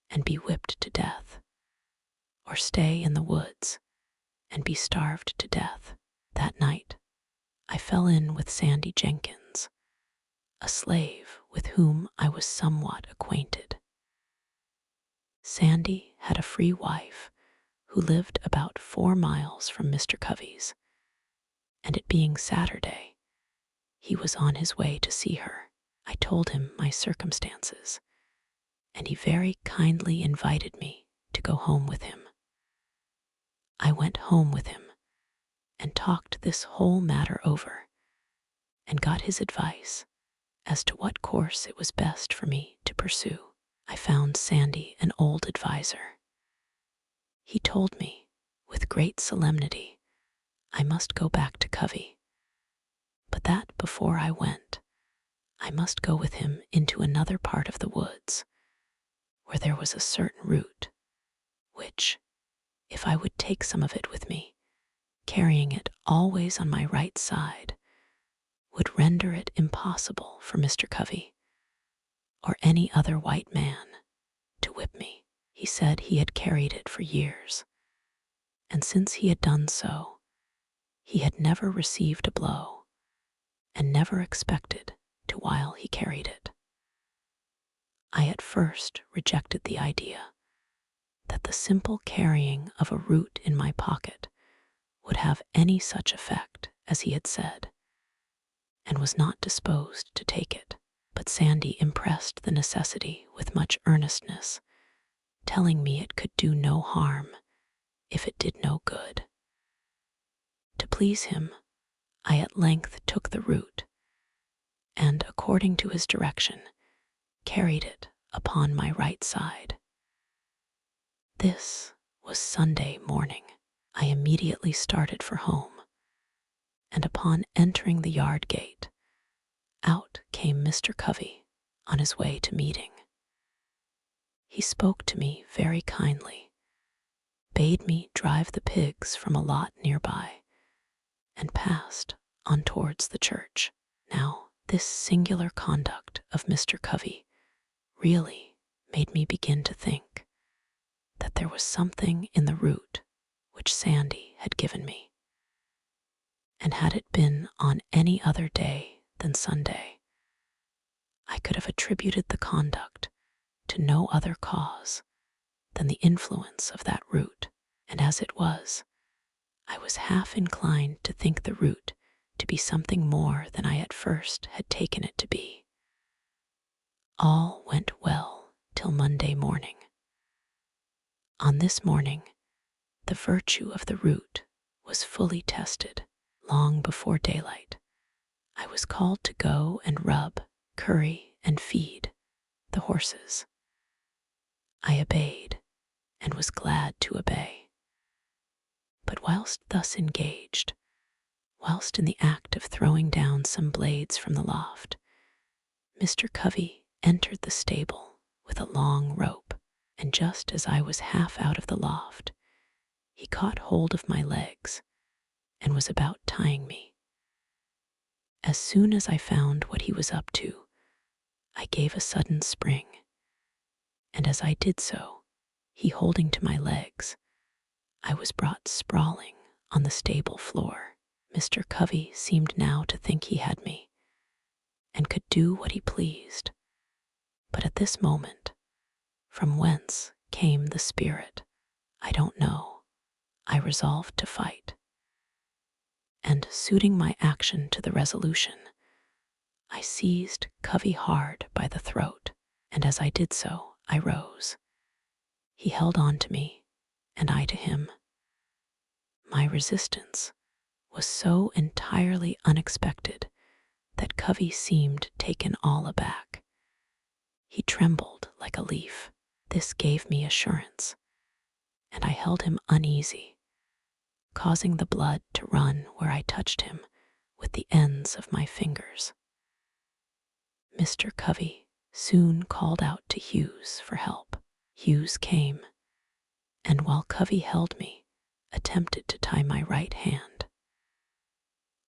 and be whipped to death, or stay in the woods and be starved to death. That night, I fell in with Sandy Jenkins, a slave with whom I was somewhat acquainted. Sandy had a free wife who lived about 4 miles from Mr. Covey's, and it being Saturday, he was on his way to see her. I told him my circumstances, and he very kindly invited me to go home with him. I went home with him and talked this whole matter over, and got his advice as to what course it was best for me to pursue. I found Sandy an old adviser. He told me, with great solemnity, I must go back to Covey, but that before I went, I must go with him into another part of the woods, where there was a certain root, which, if I would take some of it with me, carrying it always on my right side, would render it impossible for Mr. Covey or any other white man to whip me. He said he had carried it for years, and since he had done so, he had never received a blow and never expected to while he carried it. I at first rejected the idea that the simple carrying of a root in my pocket would have any such effect as he had said, and was not disposed to take it. But Sandy impressed the necessity with much earnestness, telling me it could do no harm if it did no good. To please him, I at length took the root, and, according to his direction, carried it upon my right side. This was Sunday morning. I immediately started for home, and upon entering the yard gate, out came Mr. Covey on his way to meeting. He spoke to me very kindly, bade me drive the pigs from a lot nearby, and passed on towards the church. Now, this singular conduct of Mr. Covey really made me begin to think that there was something in the root which Sandy had given me, and had it been on any other day than Sunday, I could have attributed the conduct to no other cause than the influence of that root, and as it was, I was half inclined to think the root to be something more than I at first had taken it to be. All went well till Monday morning. On this morning, the virtue of the root was fully tested. Long before daylight, I was called to go and rub, curry, and feed the horses. I obeyed, and was glad to obey. But whilst thus engaged, whilst in the act of throwing down some blades from the loft, Mr. Covey entered the stable with a long rope, and just as I was half out of the loft, he caught hold of my legs and was about tying me. As soon as I found what he was up to, I gave a sudden spring, and as I did so, he holding to my legs, I was brought sprawling on the stable floor. Mr. Covey seemed now to think he had me, and could do what he pleased. But at this moment, from whence came the spirit, I don't know, I resolved to fight. And suiting my action to the resolution, I seized Covey hard by the throat, and as I did so, I rose. He held on to me, and I to him. My resistance was so entirely unexpected that Covey seemed taken all aback. He trembled like a leaf. This gave me assurance, and I held him uneasy, causing the blood to run where I touched him with the ends of my fingers. Mr. Covey soon called out to Hughes for help. Hughes came, and while Covey held me, attempted to tie my right hand.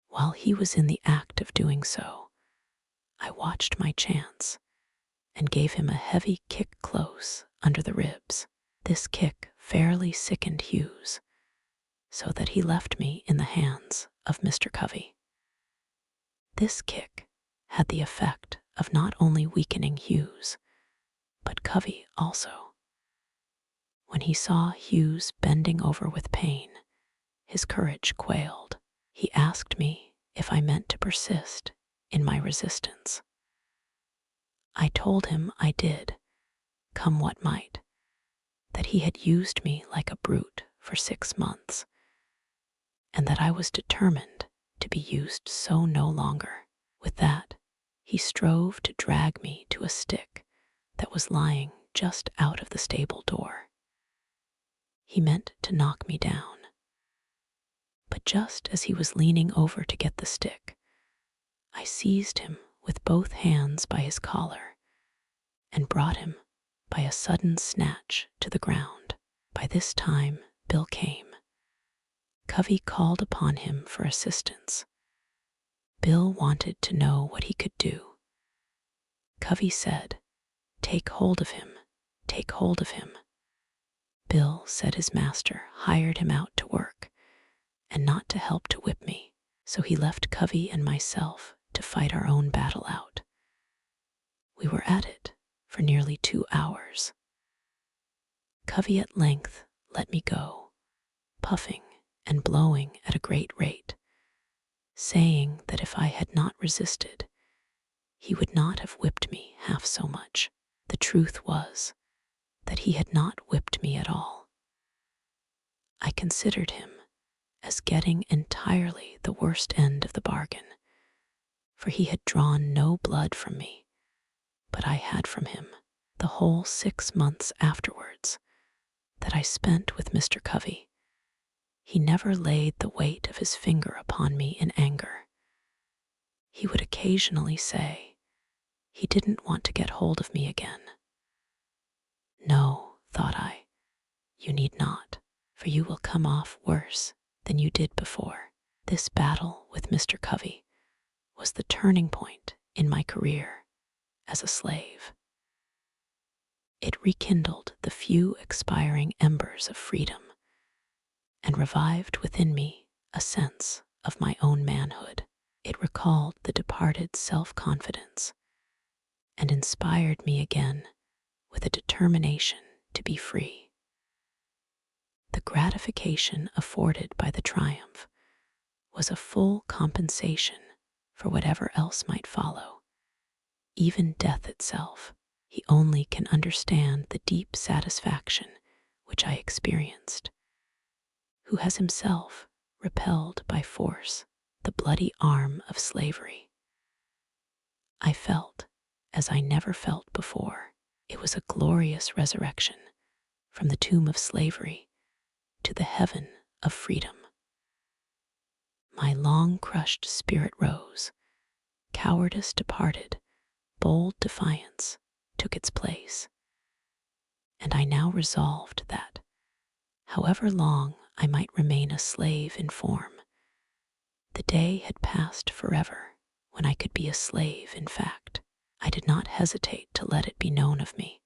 While he was in the act of doing so, I watched my chance and gave him a heavy kick close under the ribs. This kick fairly sickened Hughes, so that he left me in the hands of Mr. Covey. This kick had the effect of not only weakening Hughes, but Covey also. When he saw Hughes bending over with pain, his courage quailed. He asked me if I meant to persist in my resistance. I told him I did, come what might, that he had used me like a brute for 6 months, and that I was determined to be used so no longer. With that, he strove to drag me to a stick that was lying just out of the stable door. He meant to knock me down. But just as he was leaning over to get the stick, I seized him with both hands by his collar and brought him by a sudden snatch to the ground. By this time, Bill came. Covey called upon him for assistance. Bill wanted to know what he could do. Covey said, "Take hold of him, take hold of him." Bill said his master hired him out to work and not to help to whip me, so he left Covey and myself to fight our own battle out. We were at it for nearly 2 hours. Covey at length let me go, puffing and blowing at a great rate, saying that if I had not resisted, he would not have whipped me half so much. The truth was that he had not whipped me at all. I considered him as getting entirely the worst end of the bargain, for he had drawn no blood from me, but I had from him. The whole 6 months afterwards that I spent with Mr. Covey, he never laid the weight of his finger upon me in anger. He would occasionally say he didn't want to get hold of me again. No, thought I, you need not, for you will come off worse than you did before. This battle with Mr. Covey was the turning point in my career as a slave. It rekindled the few expiring embers of freedom and revived within me a sense of my own manhood. It recalled the departed self-confidence and inspired me again with a determination to be free. gratification afforded by the triumph was a full compensation for whatever else might follow, even death itself. He only can understand the deep satisfaction which I experienced, who has himself repelled by force the bloody arm of slavery. I felt as I never felt before. It was a glorious resurrection from the tomb of slavery to the heaven of freedom. My long-crushed spirit rose, cowardice departed, bold defiance took its place, and I now resolved that, however long I might remain a slave in form, the day had passed forever when I could be a slave in fact. I did not hesitate to let it be known of me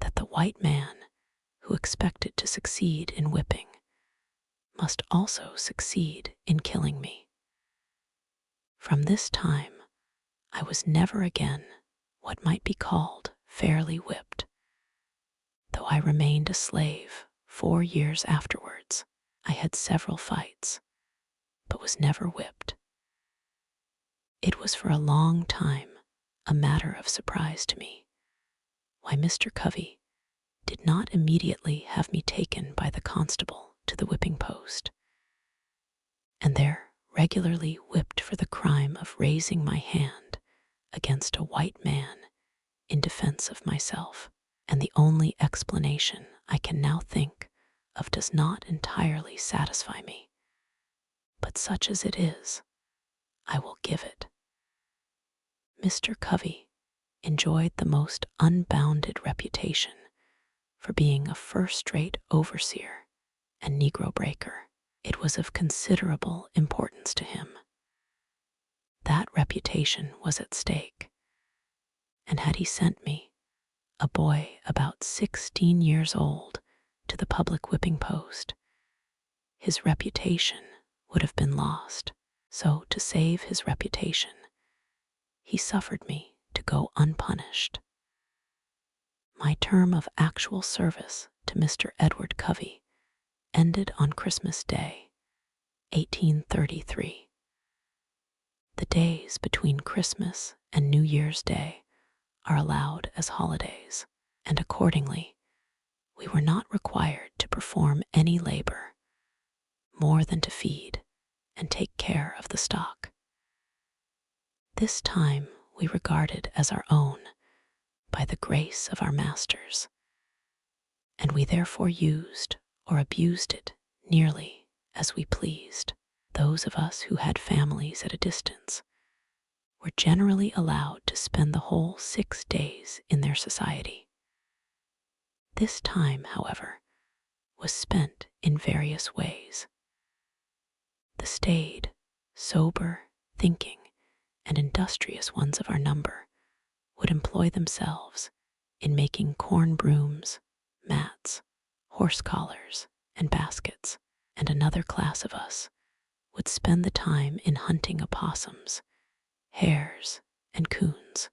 that the white man who expected to succeed in whipping must also succeed in killing me. From this time, I was never again what might be called fairly whipped, though I remained a slave 4 years afterwards. I had several fights, but was never whipped. It was for a long time a matter of surprise to me why Mr. Covey did not immediately have me taken by the constable to the whipping post, and there regularly whipped for the crime of raising my hand against a white man in defense of myself. And the only explanation I can now think of does not entirely satisfy me, but such as it is, I will give it. Mr. Covey enjoyed the most unbounded reputation for being a first-rate overseer and Negro breaker. It was of considerable importance to him. That reputation was at stake, and had he sent me, a boy about 16 years old, to the public whipping post, his reputation would have been lost. So, to save his reputation, he suffered me to go unpunished. My term of actual service to Mr. Edward Covey ended on Christmas Day, 1833. The days between Christmas and New Year's Day are allowed as holidays, and accordingly, we were not required to perform any labor more than to feed and take care of the stock. This time we regarded as our own by the grace of our masters, and we therefore used or abused it nearly as we pleased. Those of us who had families at a distance were generally allowed to spend the whole 6 days in their society. This time, however, was spent in various ways. The staid, sober, thinking, and industrious ones of our number would employ themselves in making corn brooms, mats, horse collars, and baskets, and another class of us would spend the time in hunting opossums, hares, and coons.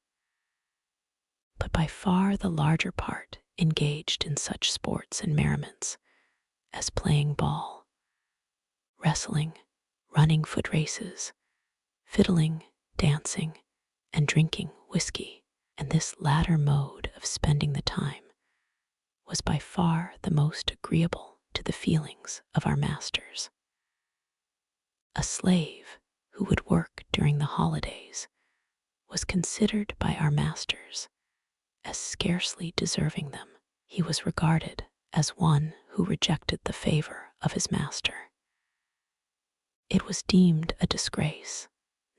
But by far the larger part engaged in such sports and merriments as playing ball, wrestling, running foot races, fiddling, dancing, and drinking whiskey. And this latter mode of spending the time was by far the most agreeable to the feelings of our masters. A slave who would work during the holidays was considered by our masters as scarcely deserving them. He was regarded as one who rejected the favor of his master. It was deemed a disgrace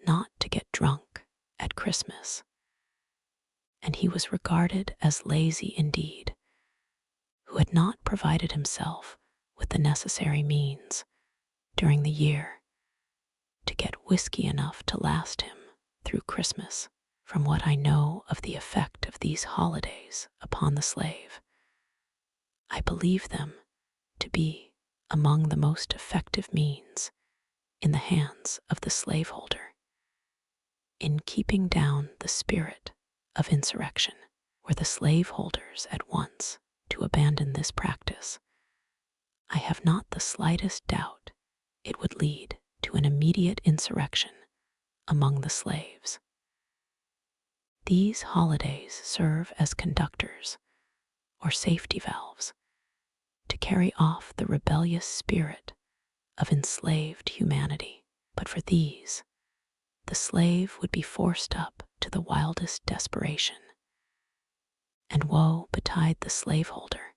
not to get drunk at Christmas, and he was regarded as lazy indeed, who had not provided himself with the necessary means during the year to get whiskey enough to last him through Christmas. From what I know of the effect of these holidays upon the slave, I believe them to be among the most effective means in the hands of the slaveholder in keeping down the spirit of insurrection. Were the slaveholders at once to abandon this practice, I have not the slightest doubt it would lead to an immediate insurrection among the slaves. These holidays serve as conductors or safety valves to carry off the rebellious spirit of enslaved humanity. But for these, the slave would be forced up to the wildest desperation. And woe betide the slaveholder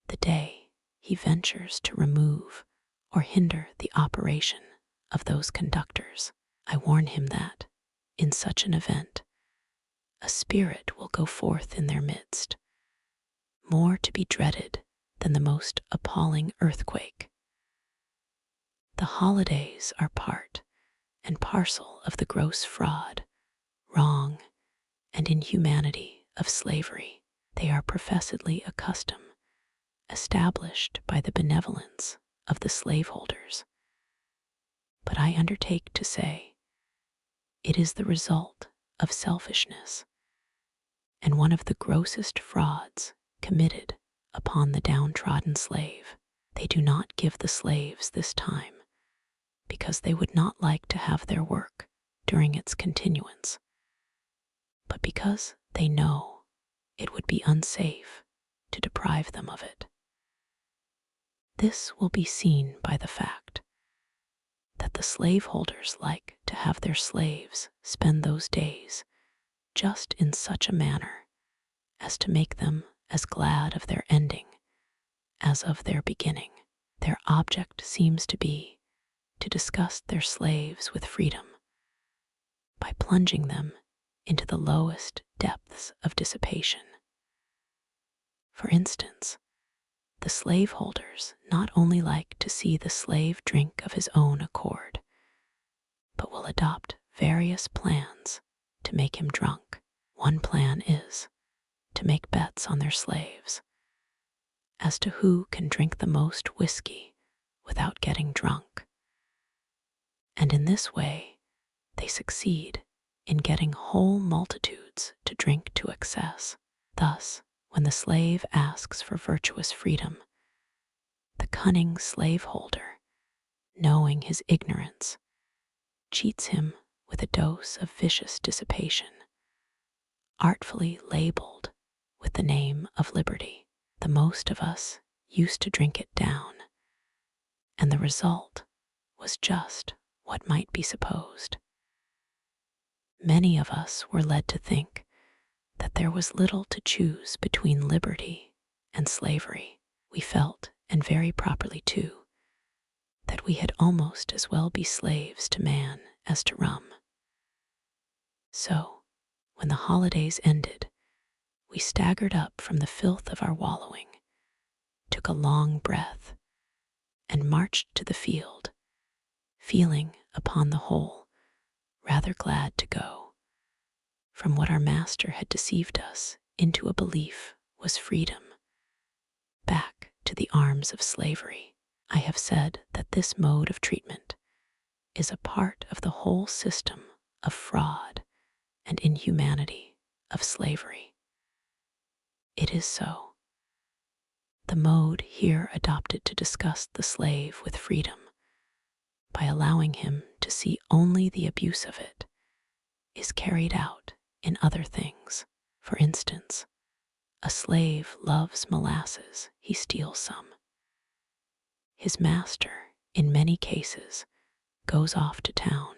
the day he ventures to remove or hinder the operation of those conductors. I warn him that, in such an event, a spirit will go forth in their midst, more to be dreaded than the most appalling earthquake. The holidays are part and parcel of the gross fraud, wrong, and inhumanity of slavery. They are professedly a custom established by the benevolence of the slaveholders. But I undertake to say it is the result of selfishness and one of the grossest frauds committed upon the downtrodden slave. They do not give the slaves this time because they would not like to have their work during its continuance, but because they know it would be unsafe to deprive them of it. This will be seen by the fact that the slaveholders like to have their slaves spend those days just in such a manner as to make them as glad of their ending as of their beginning. Their object seems to be to disgust their slaves with freedom by plunging them into the lowest depths of dissipation. For instance, the slaveholders not only like to see the slave drink of his own accord, but will adopt various plans to make him drunk. One plan is to make bets on their slaves as to who can drink the most whiskey without getting drunk. And in this way, they succeed in getting whole multitudes to drink to excess. Thus, when the slave asks for virtuous freedom, the cunning slaveholder, knowing his ignorance, cheats him with a dose of vicious dissipation, artfully labeled with the name of liberty. The most of us used to drink it down, and the result was just what might be supposed. Many of us were led to think that there was little to choose between liberty and slavery. We felt, and very properly too, that we had almost as well be slaves to man as to rum. So, when the holidays ended, we staggered up from the filth of our wallowing, took a long breath, and marched to the field, feeling, upon the whole, rather glad to go from what our master had deceived us into a belief was freedom, back to the arms of slavery. I have said that this mode of treatment is a part of the whole system of fraud and inhumanity of slavery. It is so. The mode here adopted to disgust the slave with freedom, by allowing him to see only the abuse of it, is carried out in other things. For instance, a slave loves molasses, he steals some. His master, in many cases, goes off to town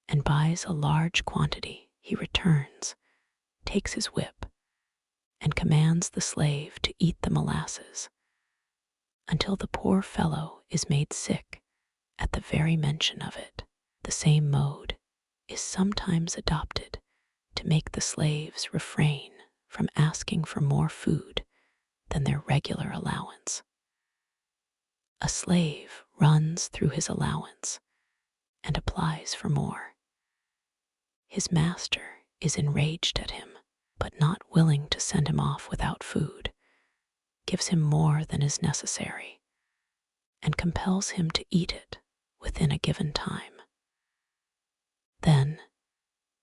and buys a large quantity. He returns, takes his whip, and commands the slave to eat the molasses until the poor fellow is made sick at the very mention of it. The same mode is sometimes adopted to make the slaves refrain from asking for more food than their regular allowance. A slave runs through his allowance and applies for more. His master is enraged at him, but not willing to send him off without food, gives him more than is necessary, and compels him to eat it within a given time. Then,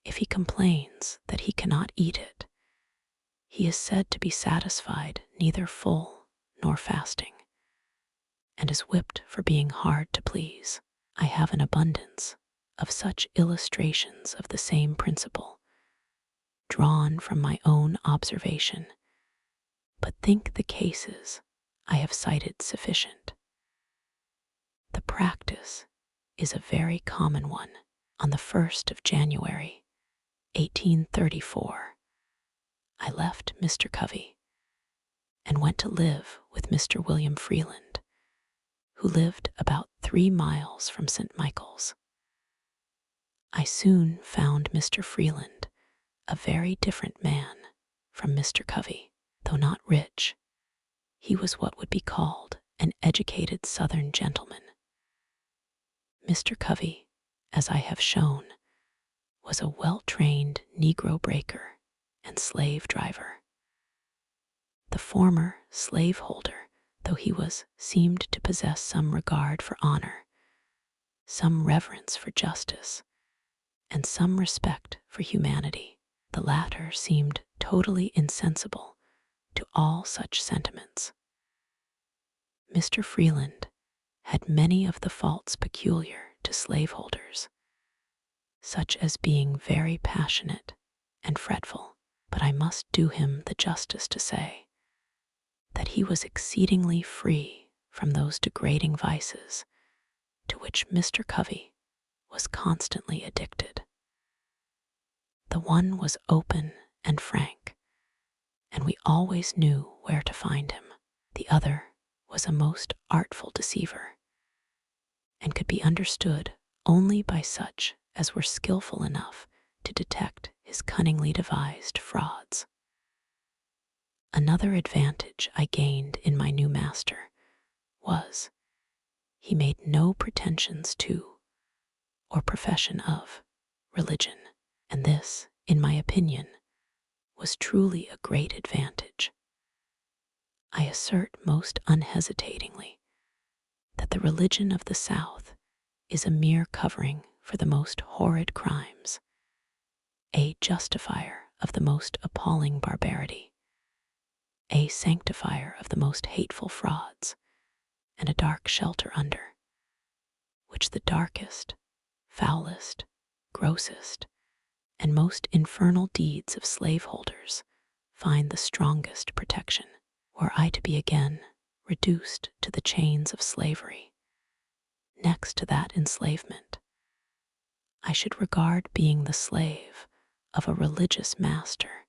if he complains that he cannot eat it, he is said to be satisfied, neither full nor fasting. is whipped for being hard to please. I have an abundance of such illustrations of the same principle, drawn from my own observation, but think the cases I have cited sufficient. The practice is a very common one. On the 1st of January, 1834, I left Mr. Covey and went to live with Mr. William Freeland, who lived about 3 miles from St. Michael's. I soon found Mr. Freeland a very different man from Mr. Covey. Though not rich, he was what would be called an educated Southern gentleman. Mr. Covey, as I have shown, was a well-trained Negro breaker and slave driver. The former slaveholder, though he seemed to possess some regard for honor, some reverence for justice, and some respect for humanity, the latter seemed totally insensible to all such sentiments. Mr. Freeland had many of the faults peculiar to slaveholders, such as being very passionate and fretful, but I must do him the justice to say that he was exceedingly free from those degrading vices to which Mr. Covey was constantly addicted. The one was open and frank, and we always knew where to find him. The other was a most artful deceiver, and could be understood only by such as were skillful enough to detect his cunningly devised frauds. Another advantage I gained in my new master was he made no pretensions to, or profession of, religion, and this, in my opinion, was truly a great advantage. I assert most unhesitatingly that the religion of the South is a mere covering for the most horrid crimes, a justifier of the most appalling barbarity, a sanctifier of the most hateful frauds, and a dark shelter under which the darkest, foulest, grossest, and most infernal deeds of slaveholders find the strongest protection. Were I to be again reduced to the chains of slavery, next to that enslavement, I should regard being the slave of a religious master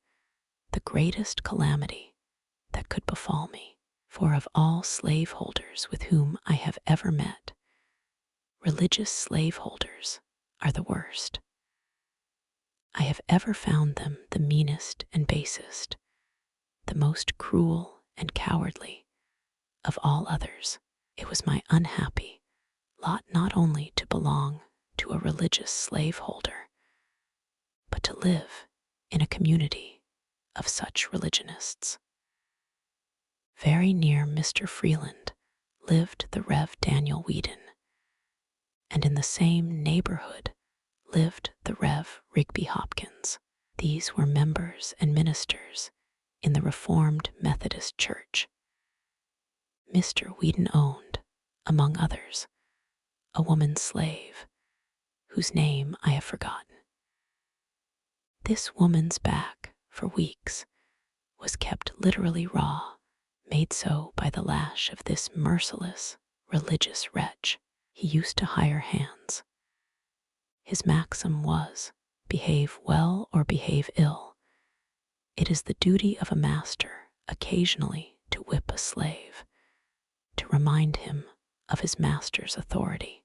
the greatest calamity that could befall me. For of all slaveholders with whom I have ever met, religious slaveholders are the worst. I have ever found them the meanest and basest, the most cruel and cowardly of all others. It was my unhappy lot not only to belong to a religious slaveholder, but to live in a community of such religionists. Very near Mr. Freeland lived the Rev. Daniel Whedon, and in the same neighborhood lived the Rev. Rigby Hopkins. These were members and ministers in the Reformed Methodist Church. Mr. Whedon owned, among others, a woman slave, whose name I have forgotten. This woman's back, for weeks, was kept literally raw, made so by the lash of this merciless, religious wretch. He used to hire hands. His maxim was, behave well or behave ill. It is the duty of a master occasionally to whip a slave, to remind him of his master's authority.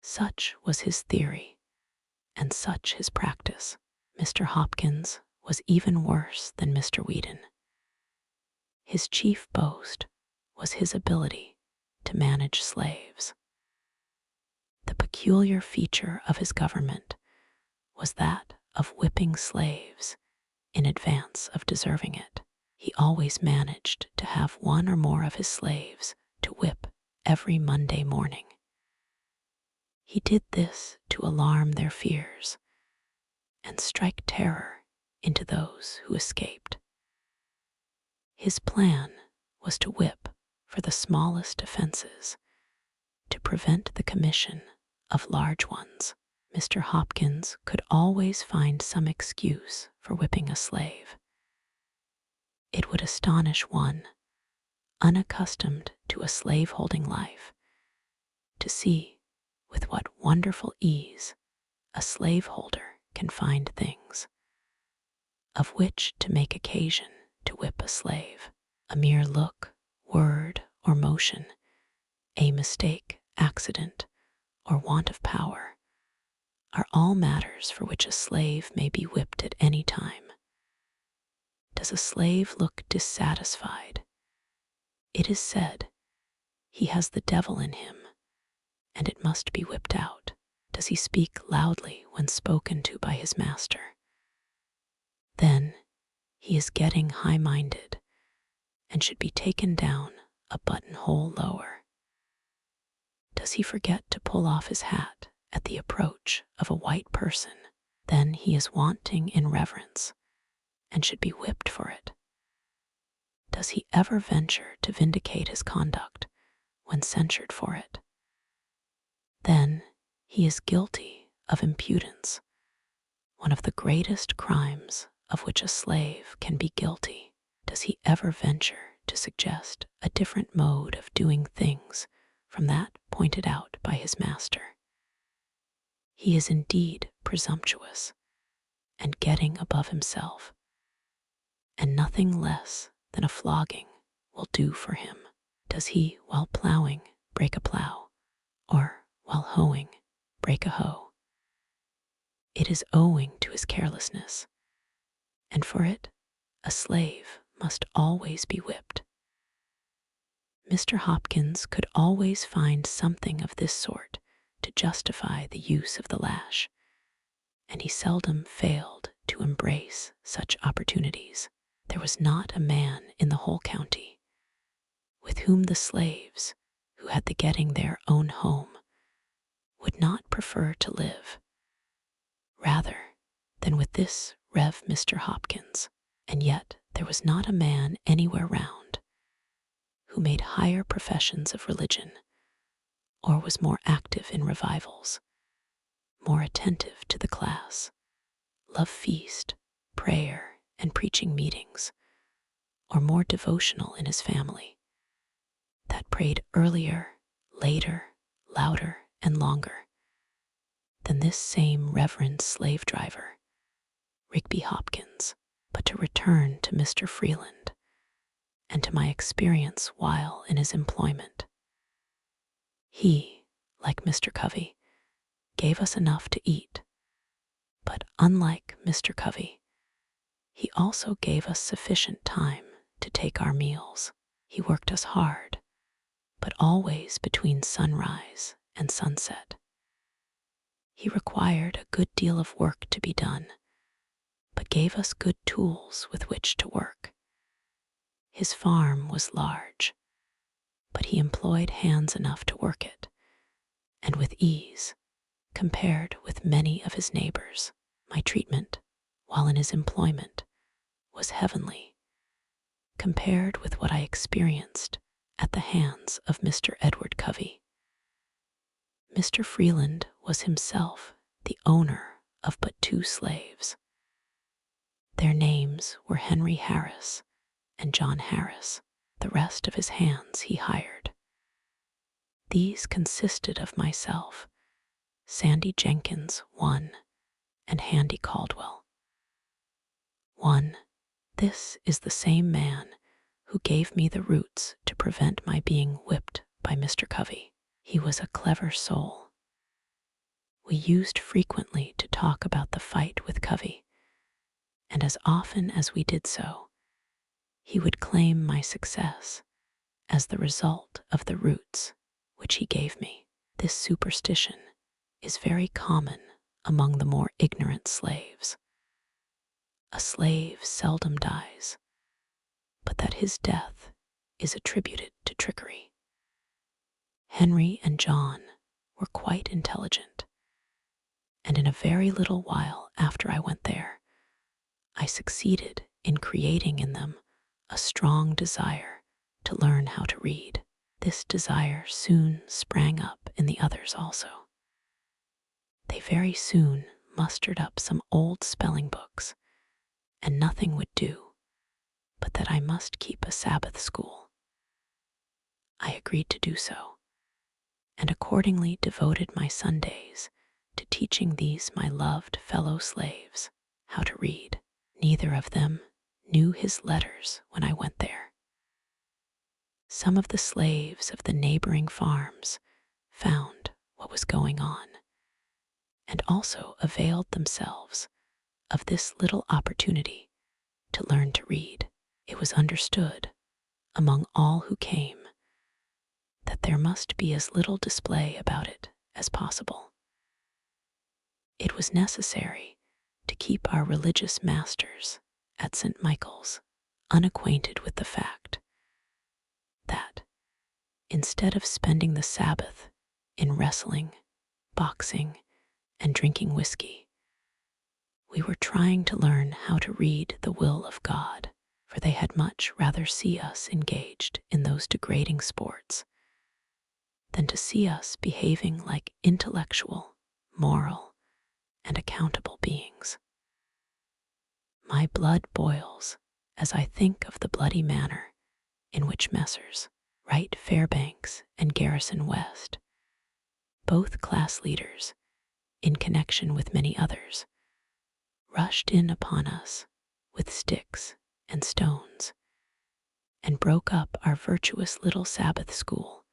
Such was his theory, and such his practice. Mr. Hopkins was even worse than Mr. Whedon. His chief boast was his ability to manage slaves. The peculiar feature of his government was that of whipping slaves in advance of deserving it. He always managed to have one or more of his slaves to whip every Monday morning. He did this to alarm their fears and strike terror into those who escaped. His plan was to whip for the smallest offenses to prevent the commission of large ones. Mr. Hopkins could always find some excuse for whipping a slave. It would astonish one unaccustomed to a slave-holding life to see with what wonderful ease a slaveholder can find things of which to make occasion to whip a slave. A mere look, word, or motion, a mistake, accident, or want of power are all matters for which a slave may be whipped at any time. Does a slave look dissatisfied? It is said he has the devil in him, and it must be whipped out. Does he speak loudly when spoken to by his master? Then he is getting high-minded and should be taken down a buttonhole lower. Does he forget to pull off his hat at the approach of a white person? Then he is wanting in reverence and should be whipped for it. Does he ever venture to vindicate his conduct when censured for it? Then he is guilty of impudence, one of the greatest crimes of which a slave can be guilty. Does he ever venture to suggest a different mode of doing things from that pointed out by his master? He is indeed presumptuous and getting above himself, and nothing less than a flogging will do for him. Does he, while plowing, break a plow, or while hoeing, break a hoe? It is owing to his carelessness, and for it a slave must always be whipped. Mr. Hopkins could always find something of this sort to justify the use of the lash, and he seldom failed to embrace such opportunities. There was not a man in the whole county with whom the slaves, who had the getting their own home, would not prefer to live, rather than with this Rev. Mr. Hopkins. And yet there was not a man anywhere round who made higher professions of religion, or was more active in revivals, more attentive to the class, love feast, prayer, and preaching meetings, or more devotional in his family, that prayed earlier, later, louder, and longer than this same reverend slave driver, Rigby Hopkins. But to return to Mr. Freeland, and to my experience while in his employment. He, like Mr. Covey, gave us enough to eat, but unlike Mr. Covey, he also gave us sufficient time to take our meals. He worked us hard, but always between sunrise and sunset. He required a good deal of work to be done, but gave us good tools with which to work. His farm was large, but he employed hands enough to work it, and with ease, compared with many of his neighbors. My treatment, while in his employment, was heavenly, compared with what I experienced at the hands of Mr. Edward Covey. Mr. Freeland was himself the owner of but 2 slaves. Their names were Henry Harris and John Harris. The rest of his hands he hired. These consisted of myself, Sandy Jenkins, 1, and Handy Caldwell. 1. This is the same man who gave me the roots to prevent my being whipped by Mr. Covey. He was a clever soul. We used frequently to talk about the fight with Covey, and as often as we did so, he would claim my success as the result of the roots which he gave me. This superstition is very common among the more ignorant slaves. A slave seldom dies, but that his death is attributed to trickery. Henry and John were quite intelligent, and in a very little while after I went there, I succeeded in creating in them a strong desire to learn how to read. This desire soon sprang up in the others also. They very soon mustered up some old spelling books, and nothing would do but that I must keep a Sabbath school. I agreed to do so, and accordingly devoted my Sundays to teaching these my loved fellow slaves how to read. Neither of them knew his letters when I went there. Some of the slaves of the neighboring farms found what was going on, and also availed themselves of this little opportunity to learn to read. It was understood among all who came that there must be as little display about it as possible. It was necessary to keep our religious masters at St. Michael's unacquainted with the fact that, instead of spending the Sabbath in wrestling, boxing, and drinking whiskey, we were trying to learn how to read the will of God, for they had much rather see us engaged in those degrading sports than to see us behaving like intellectual, moral, and accountable beings. My blood boils as I think of the bloody manner in which Messrs. Wright Fairbanks and Garrison West, both class leaders, in connection with many others, rushed in upon us with sticks and stones, and broke up our virtuous little Sabbath school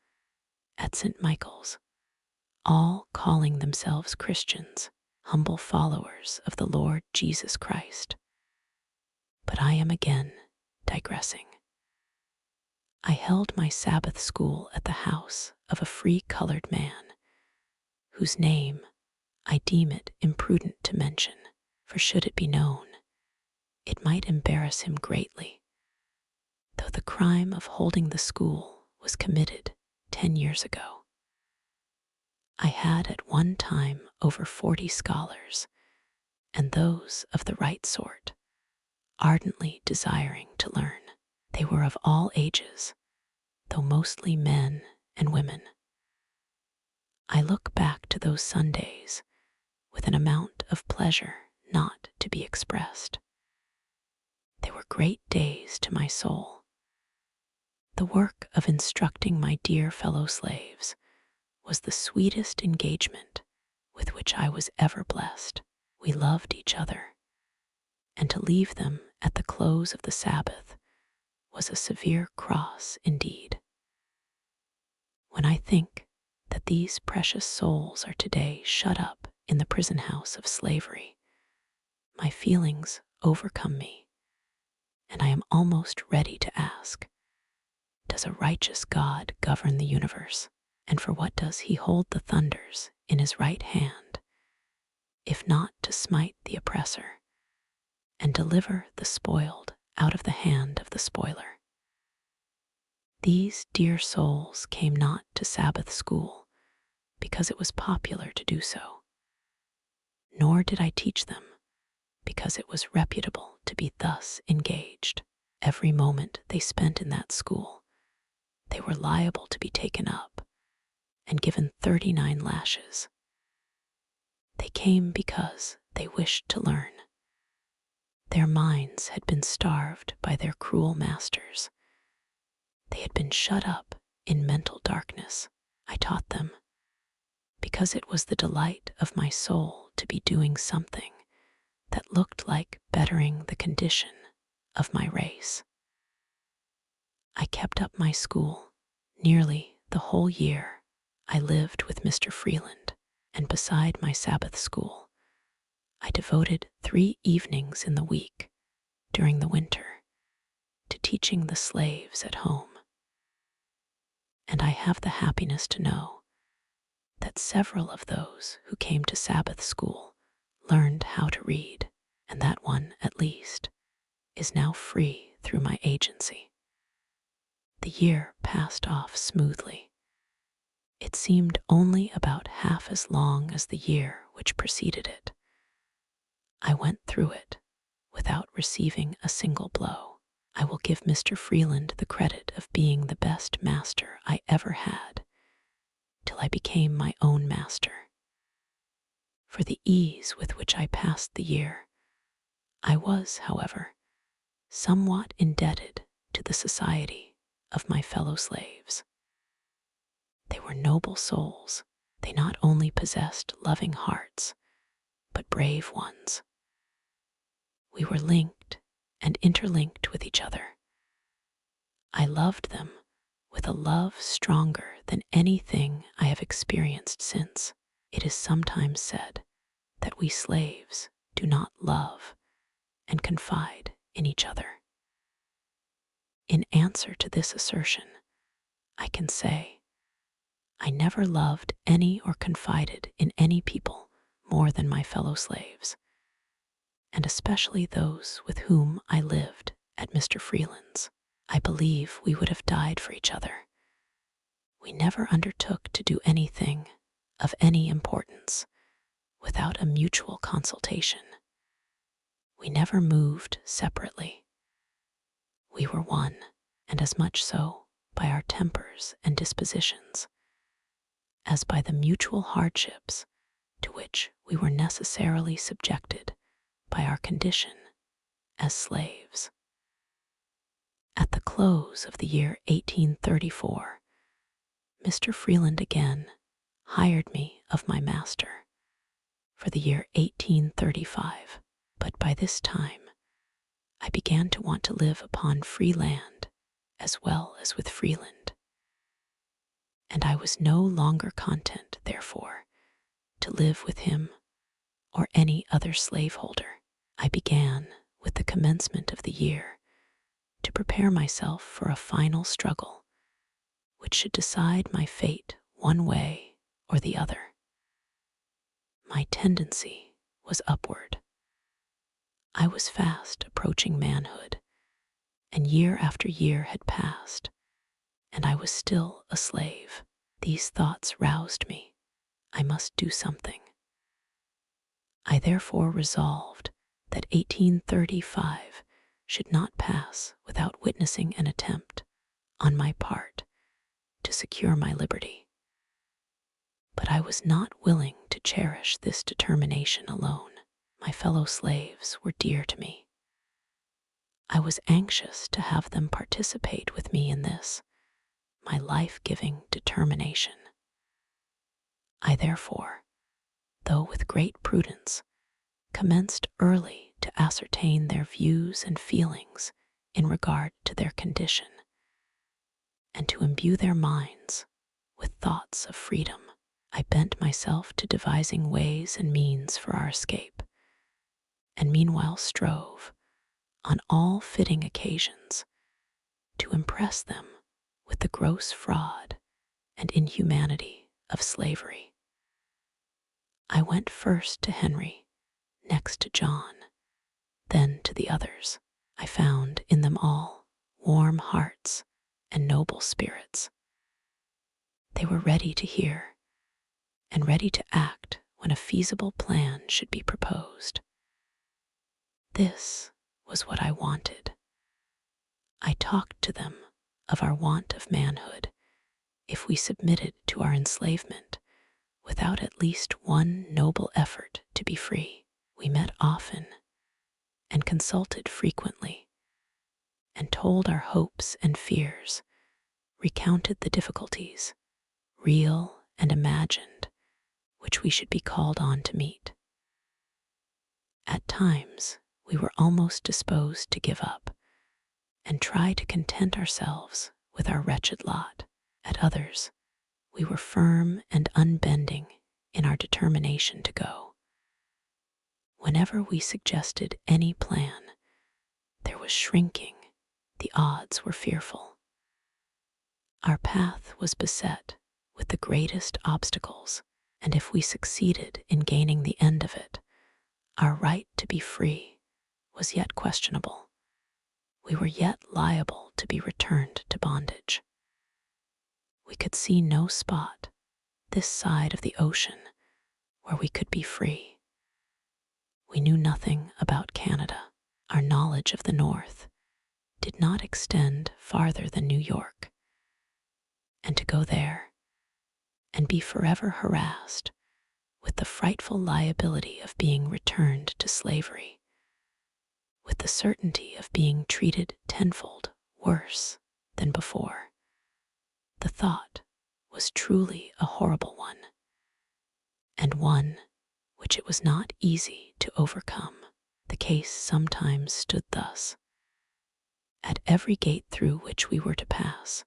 at St. Michael's, all calling themselves Christians, humble followers of the Lord Jesus Christ. But I am again digressing. I held my Sabbath school at the house of a free-colored man, whose name I deem it imprudent to mention, for should it be known, it might embarrass him greatly, though the crime of holding the school was committed 10 years ago. I had at one time over 40 scholars, and those of the right sort, ardently desiring to learn. They were of all ages, though mostly men and women. I look back to those Sundays with an amount of pleasure not to be expressed. They were great days to my soul. The work of instructing my dear fellow slaves was the sweetest engagement with which I was ever blessed. We loved each other, and to leave them at the close of the Sabbath was a severe cross indeed. When I think that these precious souls are today shut up in the prison house of slavery, my feelings overcome me, and I am almost ready to ask, does a righteous God govern the universe? And for what does he hold the thunders in his right hand, if not to smite the oppressor and deliver the spoiled out of the hand of the spoiler? These dear souls came not to Sabbath school because it was popular to do so, nor did I teach them because it was reputable to be thus engaged. Every moment they spent in that school, they were liable to be taken up and given 39 lashes. They came because they wished to learn. Their minds had been starved by their cruel masters. They had been shut up in mental darkness. I taught them because it was the delight of my soul to be doing something that looked like bettering the condition of my race. I kept up my school nearly the whole year. I lived with Mr. Freeland, and beside my Sabbath school, I devoted 3 evenings in the week during the winter to teaching the slaves at home. And I have the happiness to know that several of those who came to Sabbath school learned how to read, and that one, at least, is now free through my agency. The year passed off smoothly. It seemed only about half as long as the year which preceded it. I went through it without receiving a single blow. I will give Mr. Freeland the credit of being the best master I ever had, till I became my own master. For the ease with which I passed the year, I was, however, somewhat indebted to the society of my fellow slaves. They were noble souls. They not only possessed loving hearts, but brave ones. We were linked and interlinked with each other. I loved them with a love stronger than anything I have experienced since. It is sometimes said that we slaves do not love and confide in each other. In answer to this assertion, I can say I never loved any or confided in any people more than my fellow slaves, and especially those with whom I lived at Mr. Freeland's. I believe we would have died for each other. We never undertook to do anything of any importance without a mutual consultation. We never moved separately. We were one, and as much so by our tempers and dispositions as by the mutual hardships to which we were necessarily subjected by our condition as slaves. At the close of the year 1834, Mr. Freeland again hired me of my master for the year 1835, but by this time I began to want to live upon free land as well as with Freeland, and I was no longer content, therefore, to live with him or any other slaveholder. I began, with the commencement of the year, to prepare myself for a final struggle which should decide my fate one way or the other. My tendency was upward. I was fast approaching manhood, and year after year had passed, and I was still a slave. These thoughts roused me. I must do something. I therefore resolved that 1835 should not pass without witnessing an attempt, on my part, to secure my liberty. But I was not willing to cherish this determination alone. My fellow slaves were dear to me. I was anxious to have them participate with me in this, my life-giving determination. I therefore, though with great prudence, commenced early to ascertain their views and feelings in regard to their condition, and to imbue their minds with thoughts of freedom. I bent myself to devising ways and means for our escape, and meanwhile strove, on all fitting occasions, to impress them with the gross fraud and inhumanity of slavery. I went first to Henry, next to John, then to the others. I found in them all warm hearts and noble spirits. They were ready to hear and ready to act when a feasible plan should be proposed. This was what I wanted. I talked to them of our want of manhood if we submitted to our enslavement without at least one noble effort to be free. We met often and consulted frequently, and told our hopes and fears, recounted the difficulties, real and imagined, which we should be called on to meet. At times, we were almost disposed to give up and try to content ourselves with our wretched lot. At others, we were firm and unbending in our determination to go. Whenever we suggested any plan, there was shrinking. The odds were fearful. Our path was beset with the greatest obstacles, and if we succeeded in gaining the end of it, our right to be free was yet questionable. We were yet liable to be returned to bondage. We could see no spot, this side of the ocean, where we could be free. We knew nothing about Canada. Our knowledge of the North did not extend farther than New York, and to go there and be forever harassed with the frightful liability of being returned to slavery, with the certainty of being treated tenfold worse than before. The thought was truly a horrible one, and one which it was not easy to overcome. The case sometimes stood thus. At every gate through which we were to pass,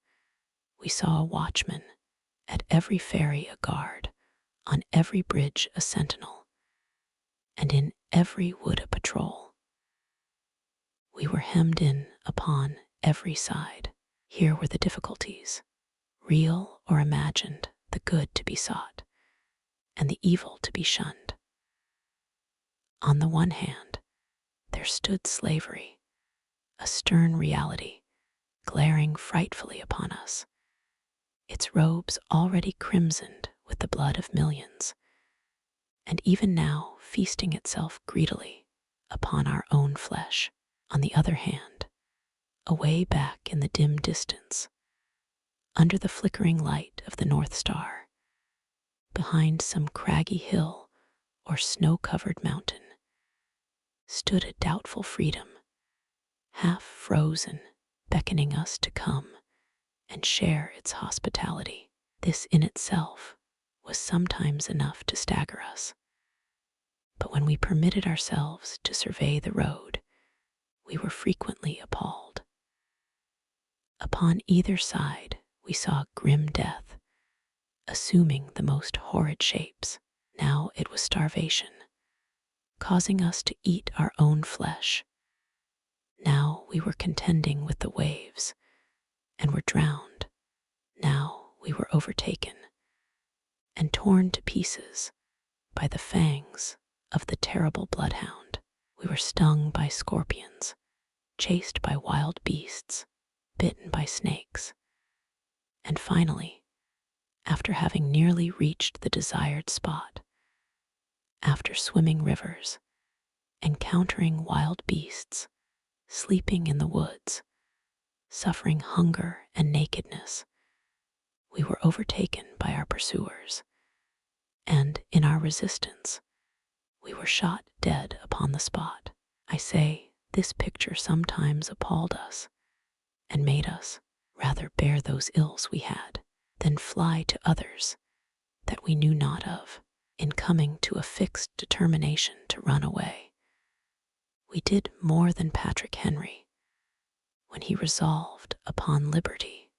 we saw a watchman, at every ferry a guard, on every bridge a sentinel, and in every wood a patrol. We were hemmed in upon every side. Here were the difficulties, real or imagined, the good to be sought, and the evil to be shunned. On the one hand, there stood slavery, a stern reality, glaring frightfully upon us, its robes already crimsoned with the blood of millions, and even now feasting itself greedily upon our own flesh. On the other hand, away back in the dim distance, under the flickering light of the North Star, behind some craggy hill or snow-covered mountain, stood a doubtful freedom, half frozen, beckoning us to come and share its hospitality. This in itself was sometimes enough to stagger us, but when we permitted ourselves to survey the road, we were frequently appalled. Upon either side we saw grim death, assuming the most horrid shapes. Now it was starvation, causing us to eat our own flesh. Now we were contending with the waves, and were drowned. Now we were overtaken, and torn to pieces by the fangs of the terrible bloodhound. We were stung by scorpions, chased by wild beasts, bitten by snakes, and finally, after having nearly reached the desired spot, after swimming rivers, encountering wild beasts, sleeping in the woods, suffering hunger and nakedness, we were overtaken by our pursuers, and in our resistance, we were shot dead upon the spot. I say, this picture sometimes appalled us, and made us rather bear those ills we had, than fly to others that we knew not of. In coming to a fixed determination to run away, we did more than Patrick Henry, when he resolved upon liberty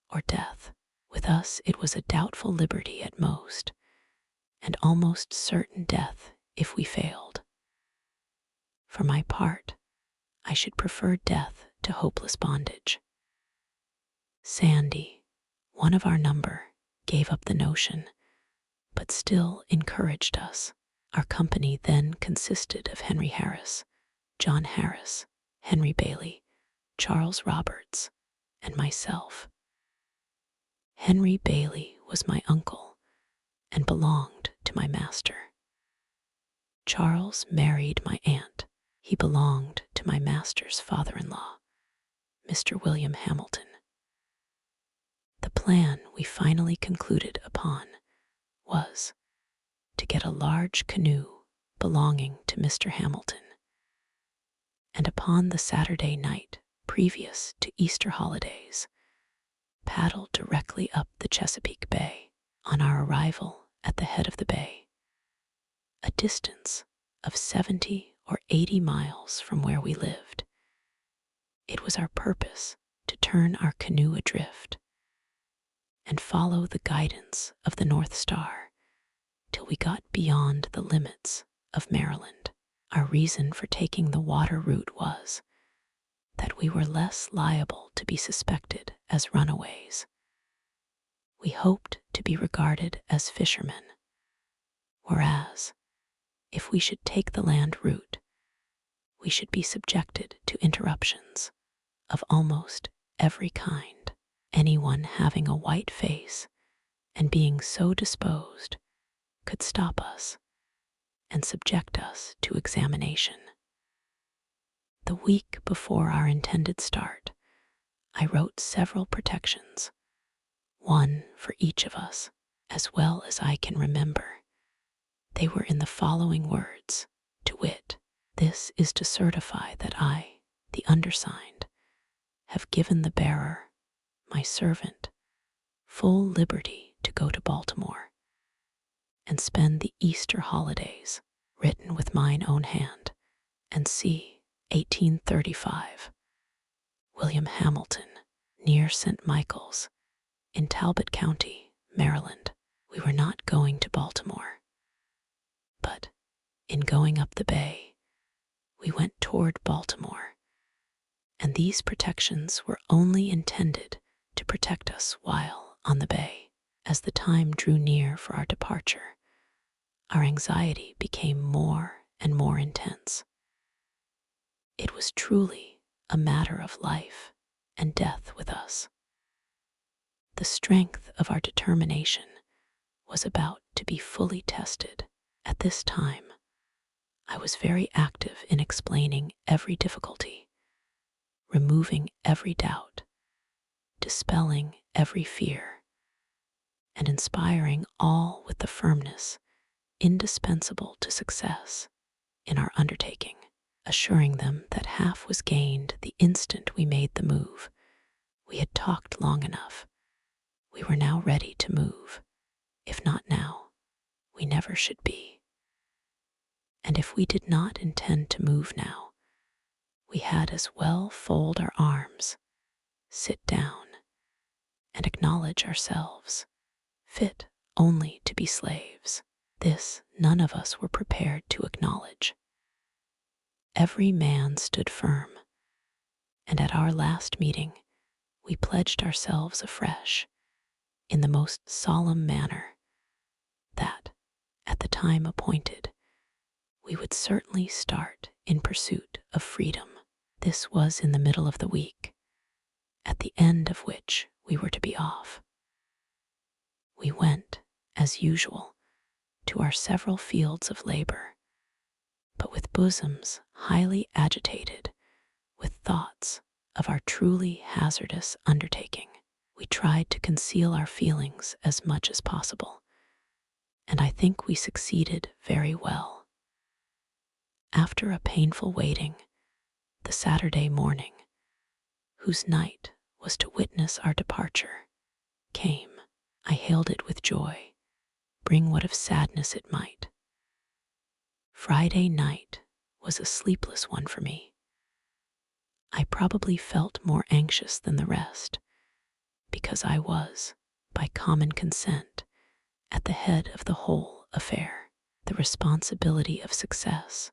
or death. With us it was a doubtful liberty at most, and almost certain death if we failed. For my part, I should prefer death to hopeless bondage. Sandy, one of our number, gave up the notion, but still encouraged us. Our company then consisted of Henry Harris, John Harris, Henry Bailey, Charles Roberts, and myself. Henry Bailey was my uncle and belonged to my master. Charles married my aunt. He belonged to my master's father-in-law, Mr. William Hamilton. The plan we finally concluded upon was to get a large canoe belonging to Mr. Hamilton, and upon the Saturday night previous to Easter holidays, paddle directly up the Chesapeake Bay. On our arrival at the head of the bay, a distance of 70 or 80 miles from where we lived, it was our purpose to turn our canoe adrift and follow the guidance of the North Star till we got beyond the limits of Maryland. Our reason for taking the water route was that we were less liable to be suspected as runaways. We hoped to be regarded as fishermen, whereas, if we should take the land route, we should be subjected to interruptions of almost every kind. Anyone having a white face and being so disposed could stop us and subject us to examination. The week before our intended start, I wrote several protections, one for each of us, as well as I can remember. They were in the following words, to wit, "This is to certify that I, the undersigned, have given the bearer, my servant, full liberty to go to Baltimore and spend the Easter holidays, written with mine own hand, and see 1835, William Hamilton, near St. Michael's, in Talbot County, Maryland." We were not going to Baltimore, but in going up the bay, we went toward Baltimore, and these protections were only intended to protect us while on the bay. As the time drew near for our departure, our anxiety became more and more intense. It was truly a matter of life and death with us. The strength of our determination was about to be fully tested. At this time, I was very active in explaining every difficulty, removing every doubt, dispelling every fear, and inspiring all with the firmness indispensable to success in our undertaking, assuring them that half was gained the instant we made the move. We had talked long enough. We were now ready to move. If not now, we never should be. And if we did not intend to move now, we had as well fold our arms, sit down, and acknowledge ourselves fit only to be slaves. This none of us were prepared to acknowledge. Every man stood firm, and at our last meeting, we pledged ourselves afresh, in the most solemn manner, that, at the time appointed, we would certainly start in pursuit of freedom. This was in the middle of the week, at the end of which we were to be off. We went, as usual, to our several fields of labor, but with bosoms highly agitated with thoughts of our truly hazardous undertaking. We tried to conceal our feelings as much as possible, and I think we succeeded very well. After a painful waiting, the Saturday morning, whose night was to witness our departure, came. I hailed it with joy, bring what of sadness it might. Friday night was a sleepless one for me. I probably felt more anxious than the rest, because I was, by common consent, at the head of the whole affair. The responsibility of success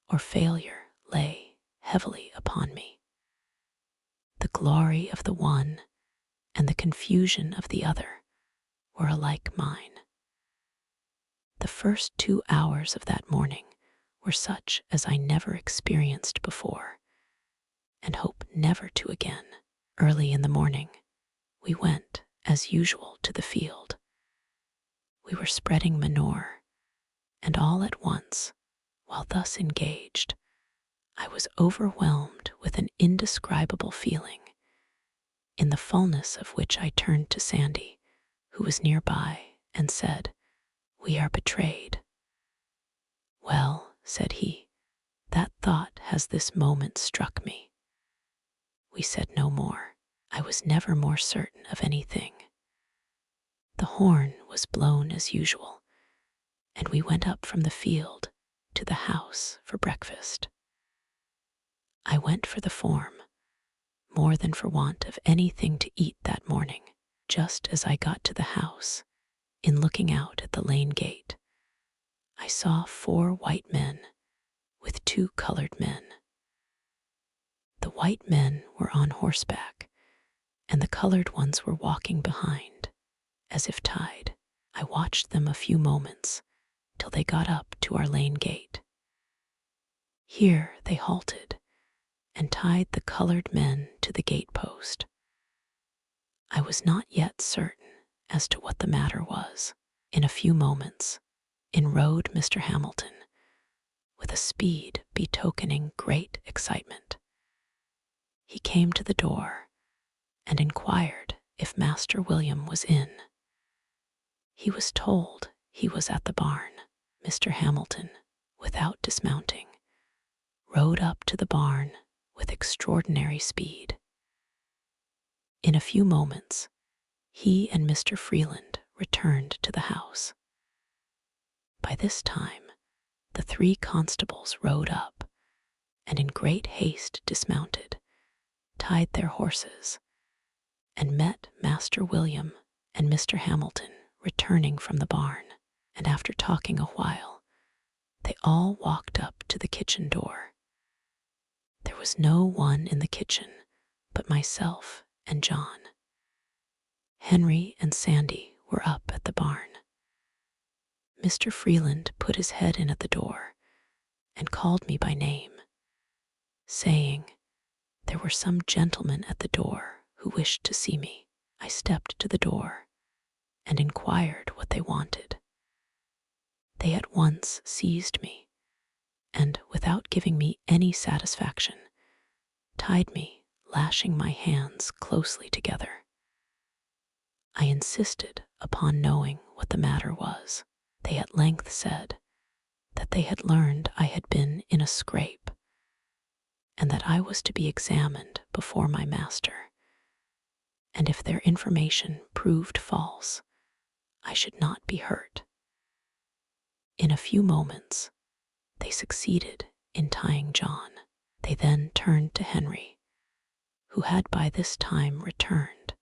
or failure lay heavily upon me. The glory of the one and the confusion of the other were alike mine. The first 2 hours of that morning were such as I never experienced before, and hope never to again. Early in the morning, we went, as usual, to the field. We were spreading manure, and all at once, while thus engaged, I was overwhelmed with an indescribable feeling, in the fullness of which I turned to Sandy, who was nearby, and said, "We are betrayed." "Well," said he, "that thought has this moment struck me." We said no more. I was never more certain of anything. The horn was blown as usual, and we went up from the field to the house for breakfast. I went for the form, more than for want of anything to eat that morning. Just as I got to the house, in looking out at the lane gate, I saw 4 white men with 2 colored men. The white men were on horseback, and the colored ones were walking behind, as if tied. I watched them a few moments, till they got up to our lane gate. Here they halted, and tied the colored men to the gate post. I was not yet certain as to what the matter was. In a few moments, in rode Mr. Hamilton, with a speed betokening great excitement. He came to the door, and inquired if Master William was in. He was told he was at the barn. Mr. Hamilton, without dismounting, rode up to the barn with extraordinary speed. In a few moments, he and Mr. Freeland returned to the house. By this time, the 3 constables rode up and in great haste dismounted, tied their horses, and met Master William and Mr. Hamilton returning from the barn, and after talking a while, they all walked up to the kitchen door. There was no one in the kitchen but myself and John. Henry and Sandy were up at the barn. Mr. Freeland put his head in at the door and called me by name, saying there were some gentlemen at the door who wished to see me. I stepped to the door and inquired what they wanted. They at once seized me and, without giving me any satisfaction, tied me, lashing my hands closely together. I insisted upon knowing what the matter was. They at length said that they had learned I had been in a scrape, and that I was to be examined before my master, and if their information proved false, I should not be hurt. In a few moments, they succeeded in tying John. They then turned to Henry, who had by this time returned,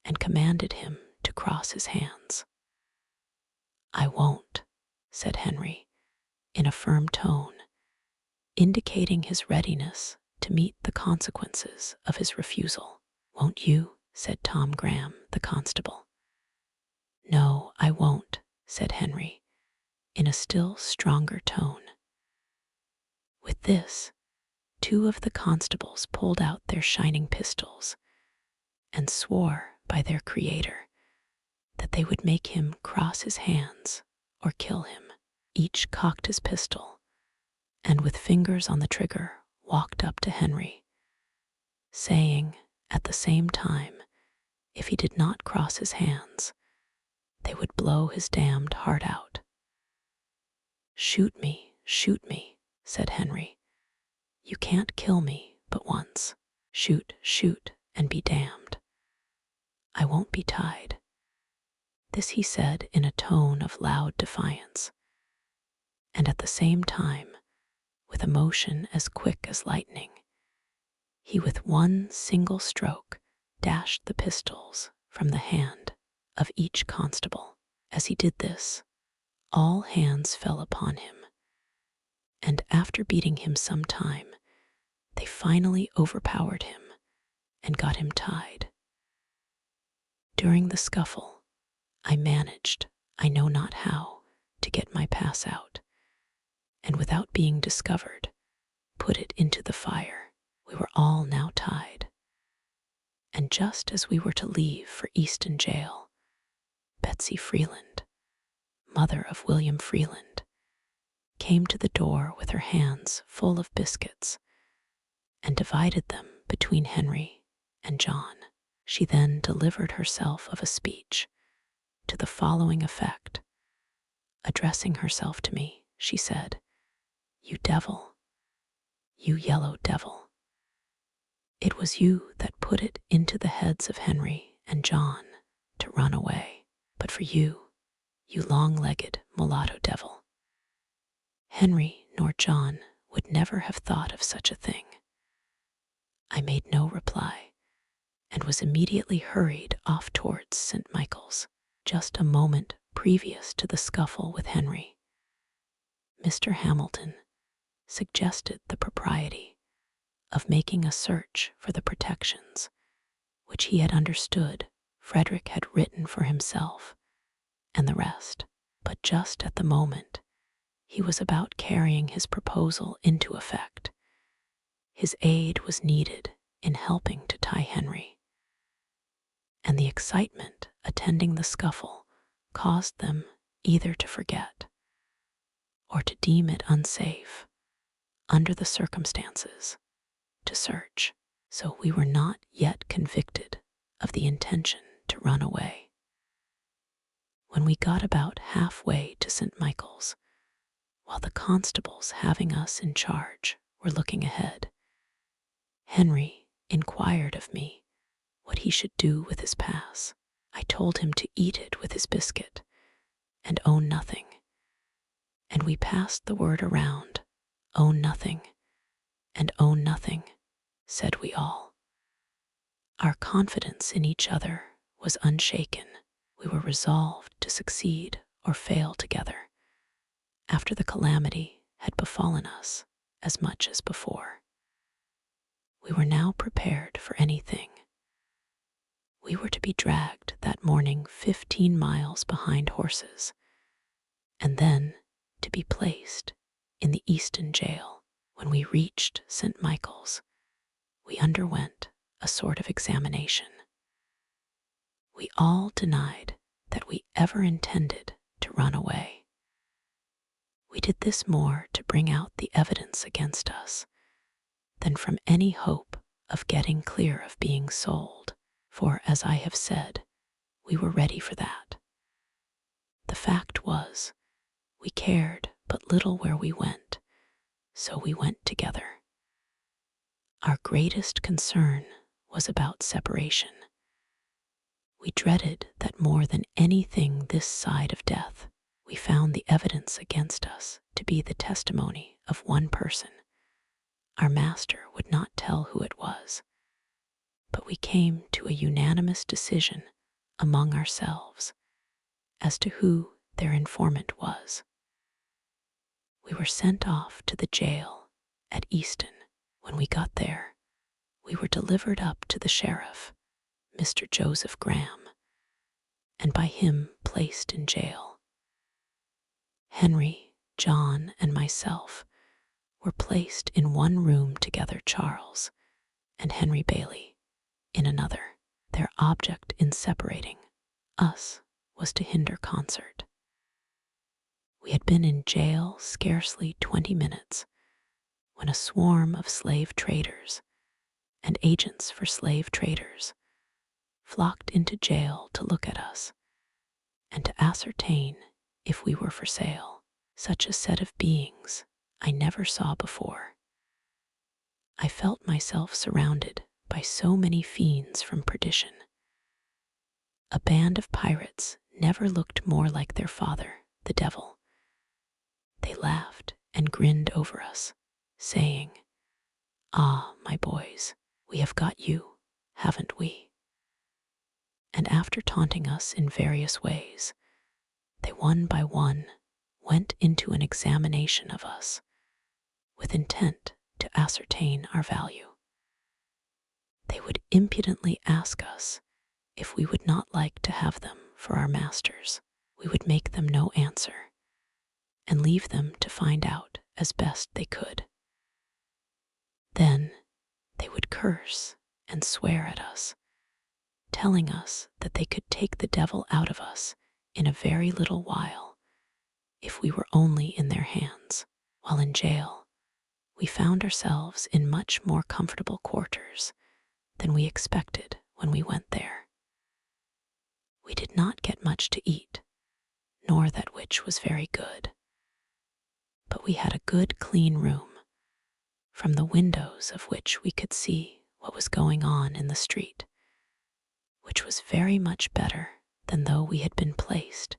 and commanded him to cross his hands. "I won't," said Henry, in a firm tone, indicating his readiness to meet the consequences of his refusal. "Won't you?" said Tom Graham, the constable. "No, I won't," said Henry, in a still stronger tone. With this, 2 of the constables pulled out their shining pistols and swore by their Creator that they would make him cross his hands or kill him. Each cocked his pistol and with fingers on the trigger walked up to Henry, saying at the same time if he did not cross his hands, they would blow his damned heart out. "Shoot me, said Henry. "You can't kill me but once. Shoot, and be damned. I won't be tied." This he said in a tone of loud defiance, and at the same time, with a motion as quick as lightning, he with one single stroke dashed the pistols from the hand of each constable. As he did this, all hands fell upon him, and after beating him some time, they finally overpowered him and got him tied. During the scuffle, I managed, I know not how, to get my pass out, and without being discovered, put it into the fire. We were all now tied, and just as we were to leave for Easton Jail, Betsy Freeland, mother of William Freeland, came to the door with her hands full of biscuits and divided them between Henry and John. She then delivered herself of a speech to the following effect. Addressing herself to me, she said, "You devil, you yellow devil, it was you that put it into the heads of Henry and John to run away. But for you, you long-legged mulatto devil, Henry nor John would never have thought of such a thing." I made no reply, and was immediately hurried off towards St. Michael's. Just a moment previous to the scuffle with Henry, Mr. Hamilton suggested the propriety of making a search for the protections which he had understood Frederick had written for himself and the rest. But just at the moment he was about carrying his proposal into effect, his aid was needed in helping to tie Henry, and the excitement attending the scuffle caused them either to forget or to deem it unsafe, under the circumstances, to search. so we were not yet convicted of the intention to run away. When we got about halfway to St. Michael's, while the constables having us in charge were looking ahead, Henry inquired of me what he should do with his pass. I told him to eat it with his biscuit and own nothing, and we passed the word around, own nothing, and own nothing, said we all. Our confidence in each other was unshaken. We were resolved to succeed or fail together, after the calamity had befallen us as much as before. We were now prepared for anything. We were to be dragged that morning 15 miles behind horses, and then to be placed in the Easton jail. When we reached St. Michael's, we underwent a sort of examination. We all denied that we ever intended to run away. We did this more to bring out the evidence against us than from any hope of getting clear of being sold, for, as I have said, we were ready for that. The fact was, we cared but little where we went, so we went together. Our greatest concern was about separation. We dreaded that more than anything this side of death. We found the evidence against us to be the testimony of one person. Our master would not tell who it was, but we came to a unanimous decision among ourselves as to who their informant was. We were sent off to the jail at Easton. When we got there, we were delivered up to the sheriff, Mr. Joseph Graham, and by him placed in jail. Henry, John, and myself were placed in one room together, Charles and Henry Bailey in another. Their object in separating us was to hinder concert. We had been in jail scarcely 20 minutes when a swarm of slave traders and agents for slave traders flocked into jail to look at us and to ascertain if we were for sale. Such a set of beings I never saw before. I felt myself surrounded by so many fiends from perdition. A band of pirates never looked more like their father, the devil. They laughed and grinned over us, saying, "Ah, my boys, we have got you, haven't we?" And after taunting us in various ways, they one by one went into an examination of us, with intent to ascertain our value. They would impudently ask us if we would not like to have them for our masters. We would make them no answer, and leave them to find out as best they could. Then they would curse and swear at us, telling us that they could take the devil out of us in a very little while if we were only in their hands. While in jail, we found ourselves in much more comfortable quarters than we expected when we went there. We did not get much to eat, nor that which was very good, but we had a good clean room, from the windows of which we could see what was going on in the street, which was very much better than though we had been placed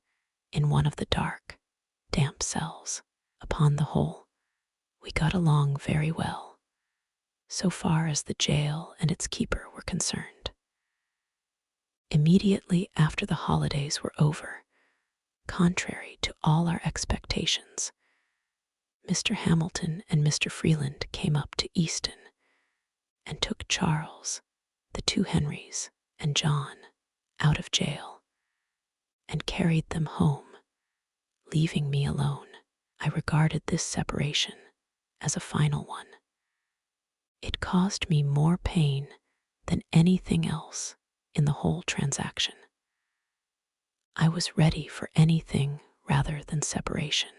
in one of the dark, damp cells. Upon the whole, we got along very well, so far as the jail and its keeper were concerned. Immediately after the holidays were over, contrary to all our expectations, Mr. Hamilton and Mr. Freeland came up to Easton and took Charles, the two Henrys, and John out of jail and carried them home, leaving me alone. I regarded this separation as a final one. It caused me more pain than anything else in the whole transaction. I was ready for anything rather than separation.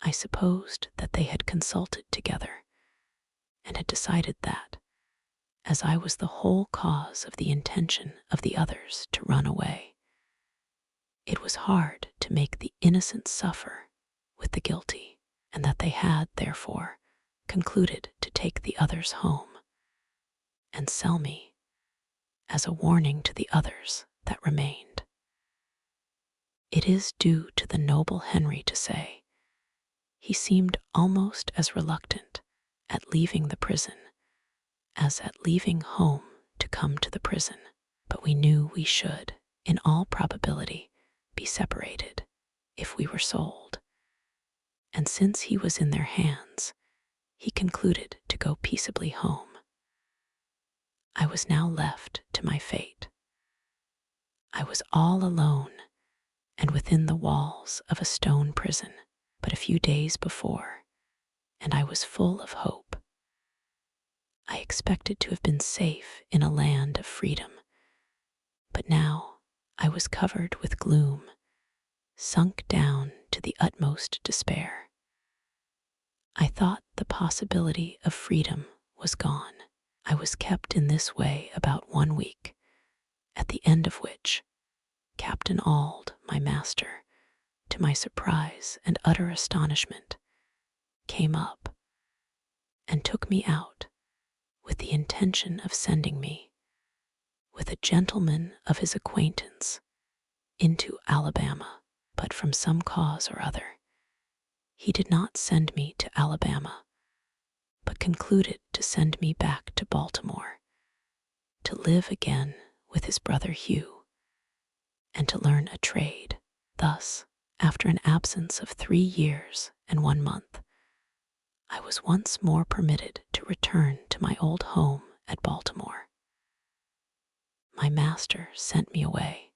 I supposed that they had consulted together and had decided that, as I was the whole cause of the intention of the others to run away. It was hard to make the innocent suffer with the guilty, and that they had, therefore, concluded to take the others home and sell me as a warning to the others that remained. It is due to the noble Henry to say, he seemed almost as reluctant at leaving the prison as at leaving home to come to the prison, but we knew we should, in all probability, be separated if we were sold, and since he was in their hands, he concluded to go peaceably home. I was now left to my fate. I was all alone and within the walls of a stone prison but a few days before, and I was full of hope. I expected to have been safe in a land of freedom, but now I was covered with gloom, sunk down to the utmost despair. I thought the possibility of freedom was gone. I was kept in this way about 1 week, at the end of which Captain Auld, my master, to my surprise and utter astonishment, came up and took me out with the intention of sending me, with a gentleman of his acquaintance, into Alabama, but from some cause or other, he did not send me to Alabama, but concluded to send me back to Baltimore, to live again with his brother Hugh, and to learn a trade. Thus, after an absence of 3 years and 1 month, I was once more permitted to return to my old home at Baltimore. My master sent me away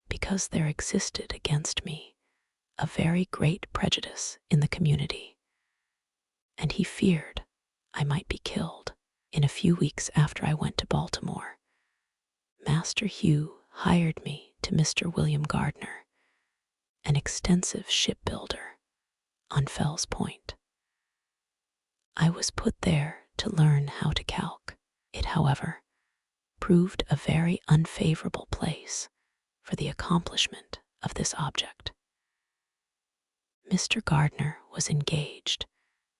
because there existed against me a very great prejudice in the community, and he feared I might be killed. In a few weeks after I went to Baltimore, Master Hugh hired me to Mr. William Gardner, an extensive shipbuilder on Fell's Point. I was put there to learn how to calc. It, however, proved a very unfavorable place for the accomplishment of this object. Mr. Gardner was engaged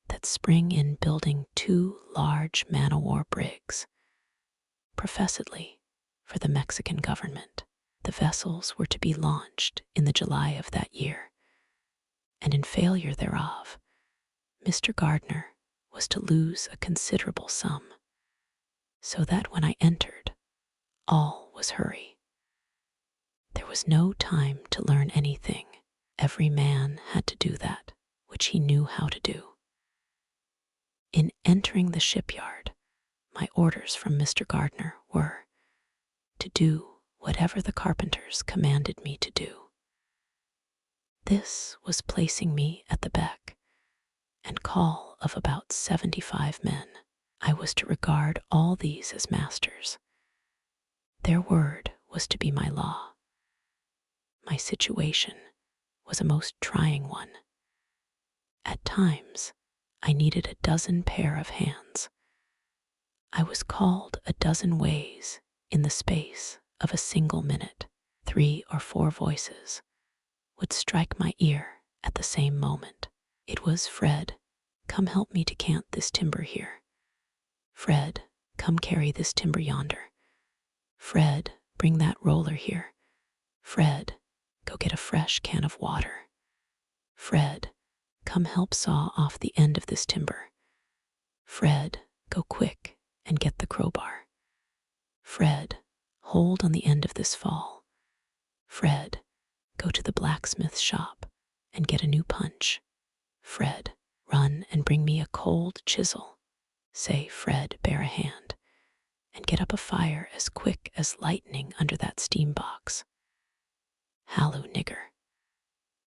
that spring in building 2 large man-o'-war brigs, professedly for the Mexican government. The vessels were to be launched in the July of that year, and in failure thereof, Mr. Gardner was to lose a considerable sum, so that when I entered, all was hurry. There was no time to learn anything. Every man had to do that which he knew how to do. In entering the shipyard, my orders from Mr. Gardner were to do whatever the carpenters commanded me to do. This was placing me at the beck and call of about 75 men. I was to regard all these as masters. Their word was to be my law. My situation was a most trying one. At times, I needed a dozen pair of hands. I was called a dozen ways in the space of a single minute. 3 or 4 voices would strike my ear at the same moment. It was, "Fred, come help me to cant this timber here. Fred, come carry this timber yonder. Fred, bring that roller here. Fred, go get a fresh can of water. Fred, come help saw off the end of this timber. Fred, go quick and get the crowbar. Fred, hold on the end of this fall. Fred, go to the blacksmith's shop and get a new punch. Fred, run and bring me a cold chisel. Say, Fred, bear a hand, and get up a fire as quick as lightning under that steam box. Halloo, nigger.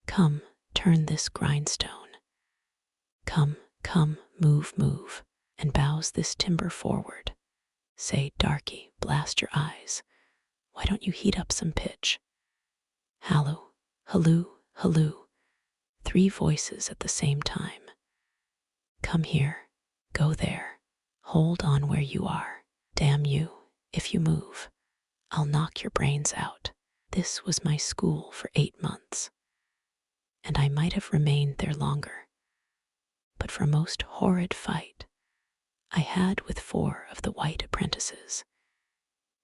Come, turn this grindstone. Come, move, and bows this timber forward. Say, darky, blast your eyes. Why don't you heat up some pitch? Halloo, halloo. 3 voices at the same time. Come here, go there, hold on where you are. "Damn you, if you move, I'll knock your brains out." This was my school for 8 months, and I might have remained there longer, but for a most horrid fight I had with 4 of the white apprentices,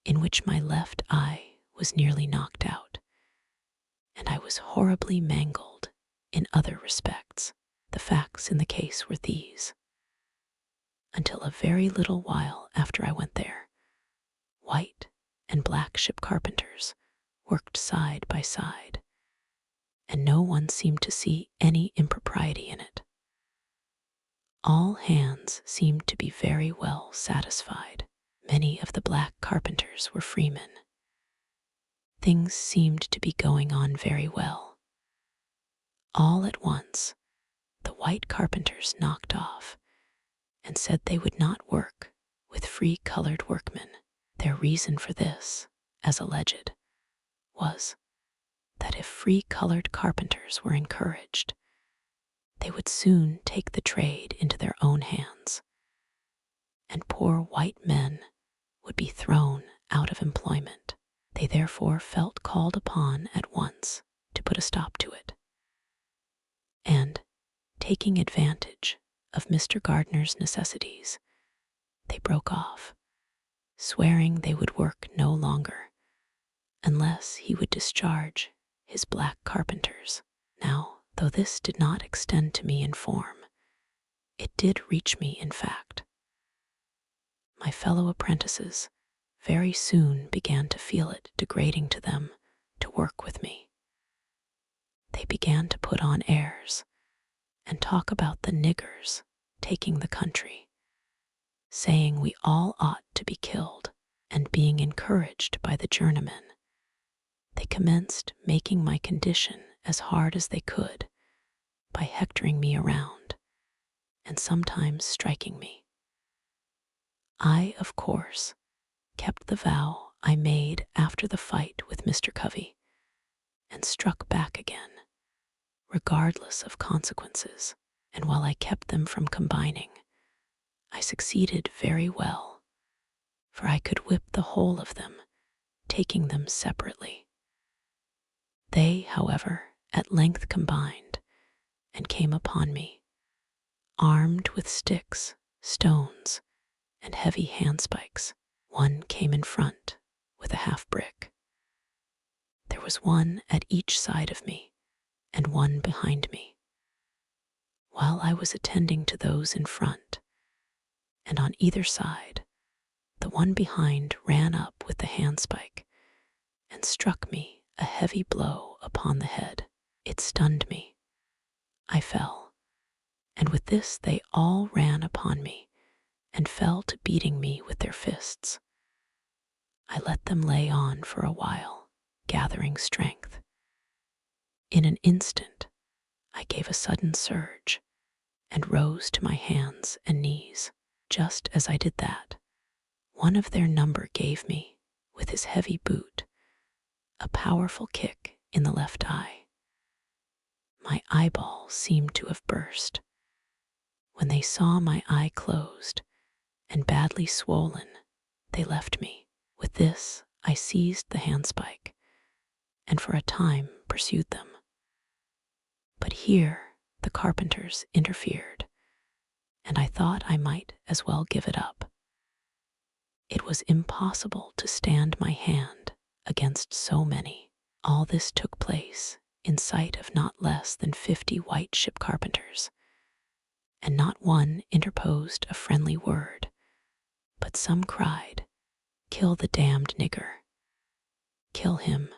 in which my left eye was nearly knocked out, and I was horribly mangled in other respects. The facts in the case were these. Until a very little while after I went there, white and black ship carpenters worked side by side, and no one seemed to see any impropriety in it. All hands seemed to be very well satisfied. Many of the black carpenters were freemen. Things seemed to be going on very well. All at once, the white carpenters knocked off and said they would not work with free-colored workmen. Their reason for this, as alleged, was that if free-colored carpenters were encouraged, they would soon take the trade into their own hands, and poor white men would be thrown out of employment. They therefore felt called upon at once to put a stop to it, and, taking advantage of Mr. Gardner's necessities, they broke off, swearing they would work no longer unless he would discharge his black carpenters. Now, though this did not extend to me in form, it did reach me in fact. My fellow apprentices very soon began to feel it degrading to them to work with me. They began to put on airs and talk about the niggers taking the country, saying we all ought to be killed, and being encouraged by the journeymen, they commenced making my condition as hard as they could by hectoring me around and sometimes striking me. I, of course, kept the vow I made after the fight with Mr. Covey and struck back again, regardless of consequences, and while I kept them from combining, I succeeded very well, for I could whip the whole of them, taking them separately. They, however, at length combined and came upon me, armed with sticks, stones, and heavy handspikes. One came in front with a half-brick. There was one at each side of me and one behind me. While I was attending to those in front and on either side, the one behind ran up with the handspike and struck me a heavy blow upon the head. It stunned me. I fell, and with this they all ran upon me and fell to beating me with their fists. I let them lay on for a while, gathering strength. In an instant, I gave a sudden surge and rose to my hands and knees. Just as I did that, one of their number gave me, with his heavy boot, a powerful kick in the left eye. My eyeball seemed to have burst. When they saw my eye closed and badly swollen, they left me. With this, I seized the handspike and for a time pursued them. But here the carpenters interfered, and I thought I might as well give it up. It was impossible to stand my hand against so many. All this took place in sight of not less than 50 white ship carpenters, and not one interposed a friendly word, but some cried, "Kill the damned nigger! Kill him!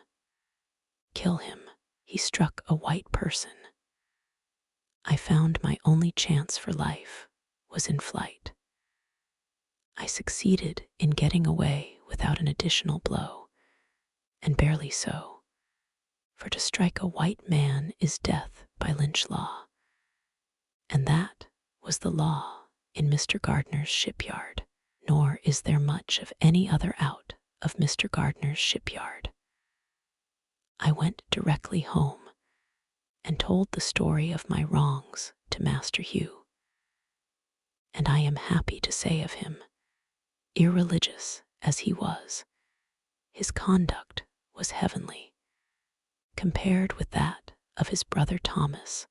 Kill him! He struck a white person." I found my only chance for life was in flight. I succeeded in getting away without an additional blow, and barely so, for to strike a white man is death by lynch law, and that was the law in Mr. Gardner's shipyard, nor is there much of any other out of Mr. Gardner's shipyard. I went directly home and told the story of my wrongs to Master Hugh, and I am happy to say of him, Irreligious as he was, his conduct was heavenly, compared with that of his brother Thomas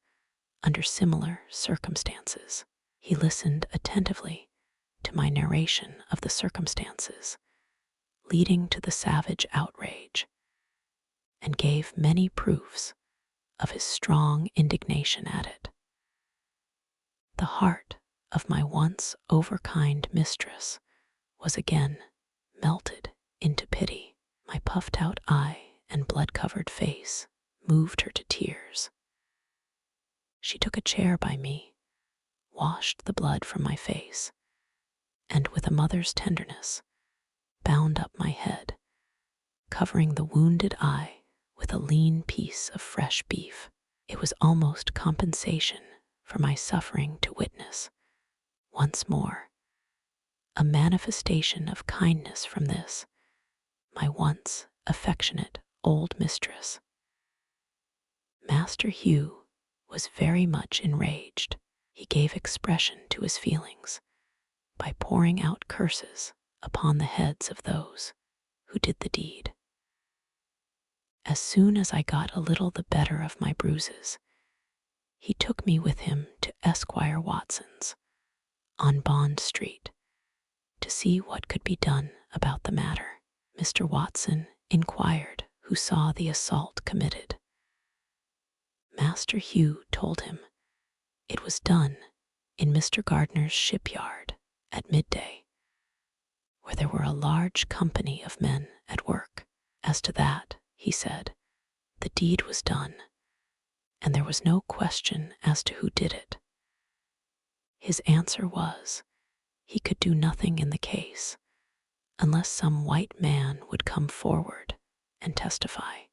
under similar circumstances. He listened attentively to my narration of the circumstances leading to the savage outrage, and gave many proofs of his strong indignation at it. The heart of my once overkind mistress was again melted into pity. My puffed-out eye and blood-covered face moved her to tears. She took a chair by me, washed the blood from my face, and with a mother's tenderness, bound up my head, covering the wounded eye with a lean piece of fresh beef. It was almost compensation for my suffering to witness, once more, a manifestation of kindness from this, my once affectionate old mistress. Master Hugh was very much enraged. He gave expression to his feelings by pouring out curses upon the heads of those who did the deed. As soon as I got a little the better of my bruises, he took me with him to Esquire Watson's on Bond Street to see what could be done about the matter. Mr. Watson inquired who saw the assault committed. Master Hugh told him it was done in Mr. Gardner's shipyard at midday, where there were a large company of men at work. As to that, he said, the deed was done, and there was no question as to who did it. His answer was, he could do nothing in the case unless some white man would come forward and testify.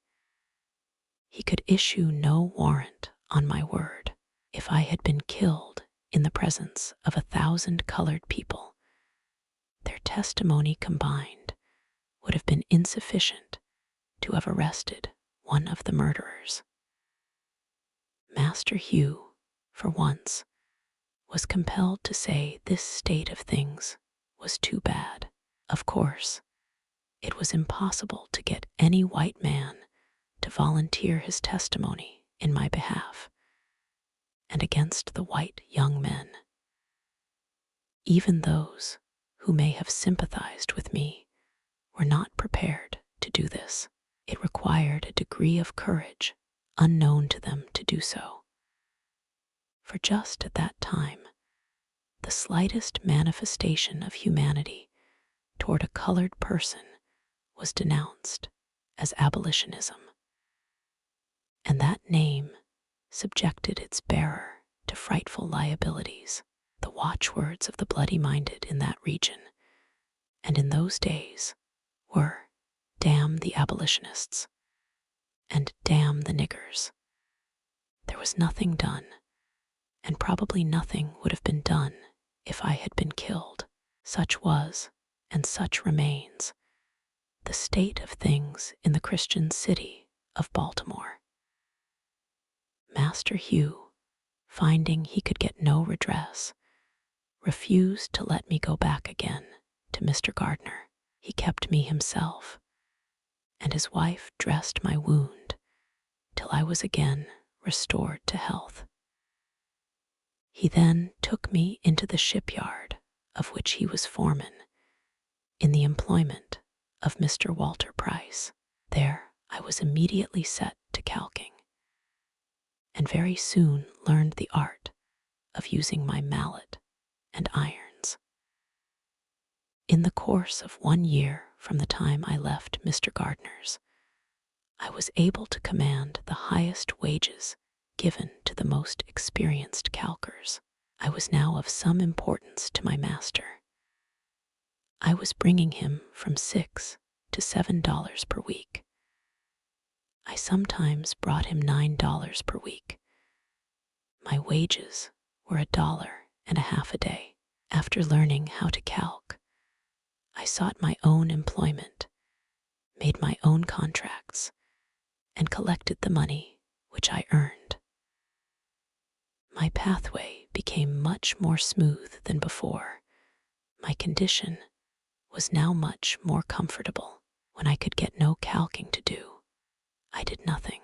He could issue no warrant on my word. If I had been killed in the presence of 1,000 colored people, their testimony combined would have been insufficient to have arrested one of the murderers. Master Hugh, for once, was compelled to say this state of things was too bad. Of course, it was impossible to get any white man to volunteer his testimony in my behalf and against the white young men. Even those who may have sympathized with me were not prepared to do this. It required a degree of courage unknown to them to do so. For just at that time, the slightest manifestation of humanity toward a colored person was denounced as abolitionism, and that name subjected its bearer to frightful liabilities. The watchwords of the bloody-minded in that region and in those days were, "Damn the abolitionists," and "Damn the niggers." There was nothing done, and probably nothing would have been done if I had been killed. Such was, and such remains, the state of things in the Christian city of Baltimore. Master Hugh, finding he could get no redress, refused to let me go back again to Mr. Gardner. He kept me himself, and his wife dressed my wound till I was again restored to health. He then took me into the shipyard of which he was foreman, in the employment of Mr. Walter Price. There I was immediately set to calking, and very soon learned the art of using my mallet and irons. In the course of 1 year from the time I left Mr. Gardner's, I was able to command the highest wages given to the most experienced calkers. I was now of some importance to my master. I was bringing him from $6 to $7 per week. I sometimes brought him $9 per week. My wages were $1.50 a day. After learning how to calc, I sought my own employment, made my own contracts, and collected the money which I earned. My pathway became much more smooth than before. My condition was now much more comfortable. When I could get no calking to do, I did nothing.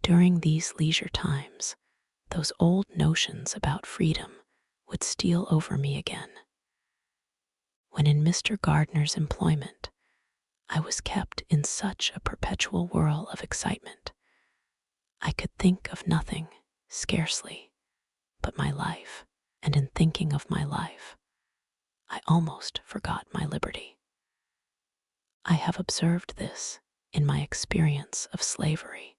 During these leisure times, those old notions about freedom would steal over me again. When in Mr. Gardner's employment, I was kept in such a perpetual whirl of excitement. I could think of nothing, scarcely, but my life, and in thinking of my life, I almost forgot my liberty. I have observed this in my experience of slavery,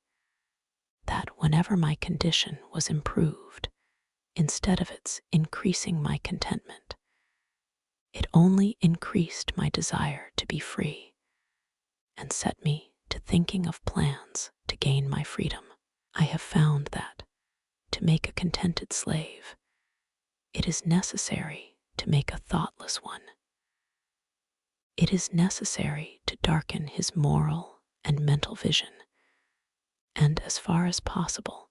that whenever my condition was improved, instead of its increasing my contentment, it only increased my desire to be free and set me to thinking of plans to gain my freedom. I have found that, to make a contented slave, it is necessary to make a thoughtless one. It is necessary to darken his moral and mental vision, and as far as possible,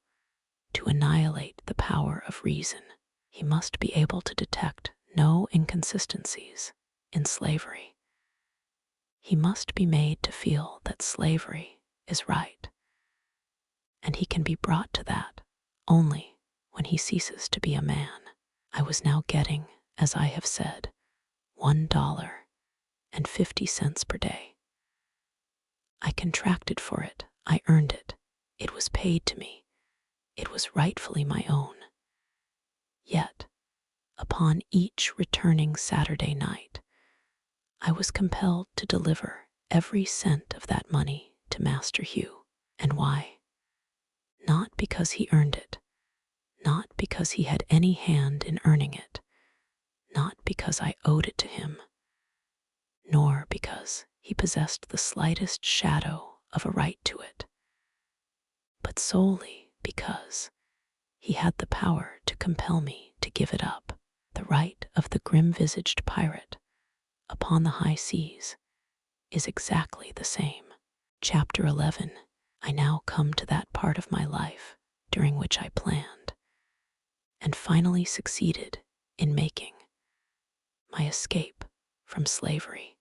to annihilate the power of reason. He must be able to detect no inconsistencies in slavery. He must be made to feel that slavery is right, and he can be brought to that only when he ceases to be a man. I was now getting, as I have said, $1.50 per day. I contracted for it, I earned it, it was paid to me, it was rightfully my own. Yet, upon each returning Saturday night, I was compelled to deliver every cent of that money to Master Hugh. And why? Not because he earned it, not because he had any hand in earning it, not because I owed it to him, nor because he possessed the slightest shadow of a right to it, but solely because he had the power to compel me to give it up. The right of the grim-visaged pirate upon the high seas is exactly the same. Chapter 11. I now come to that part of my life during which I planned, and finally succeeded in making, my escape from slavery.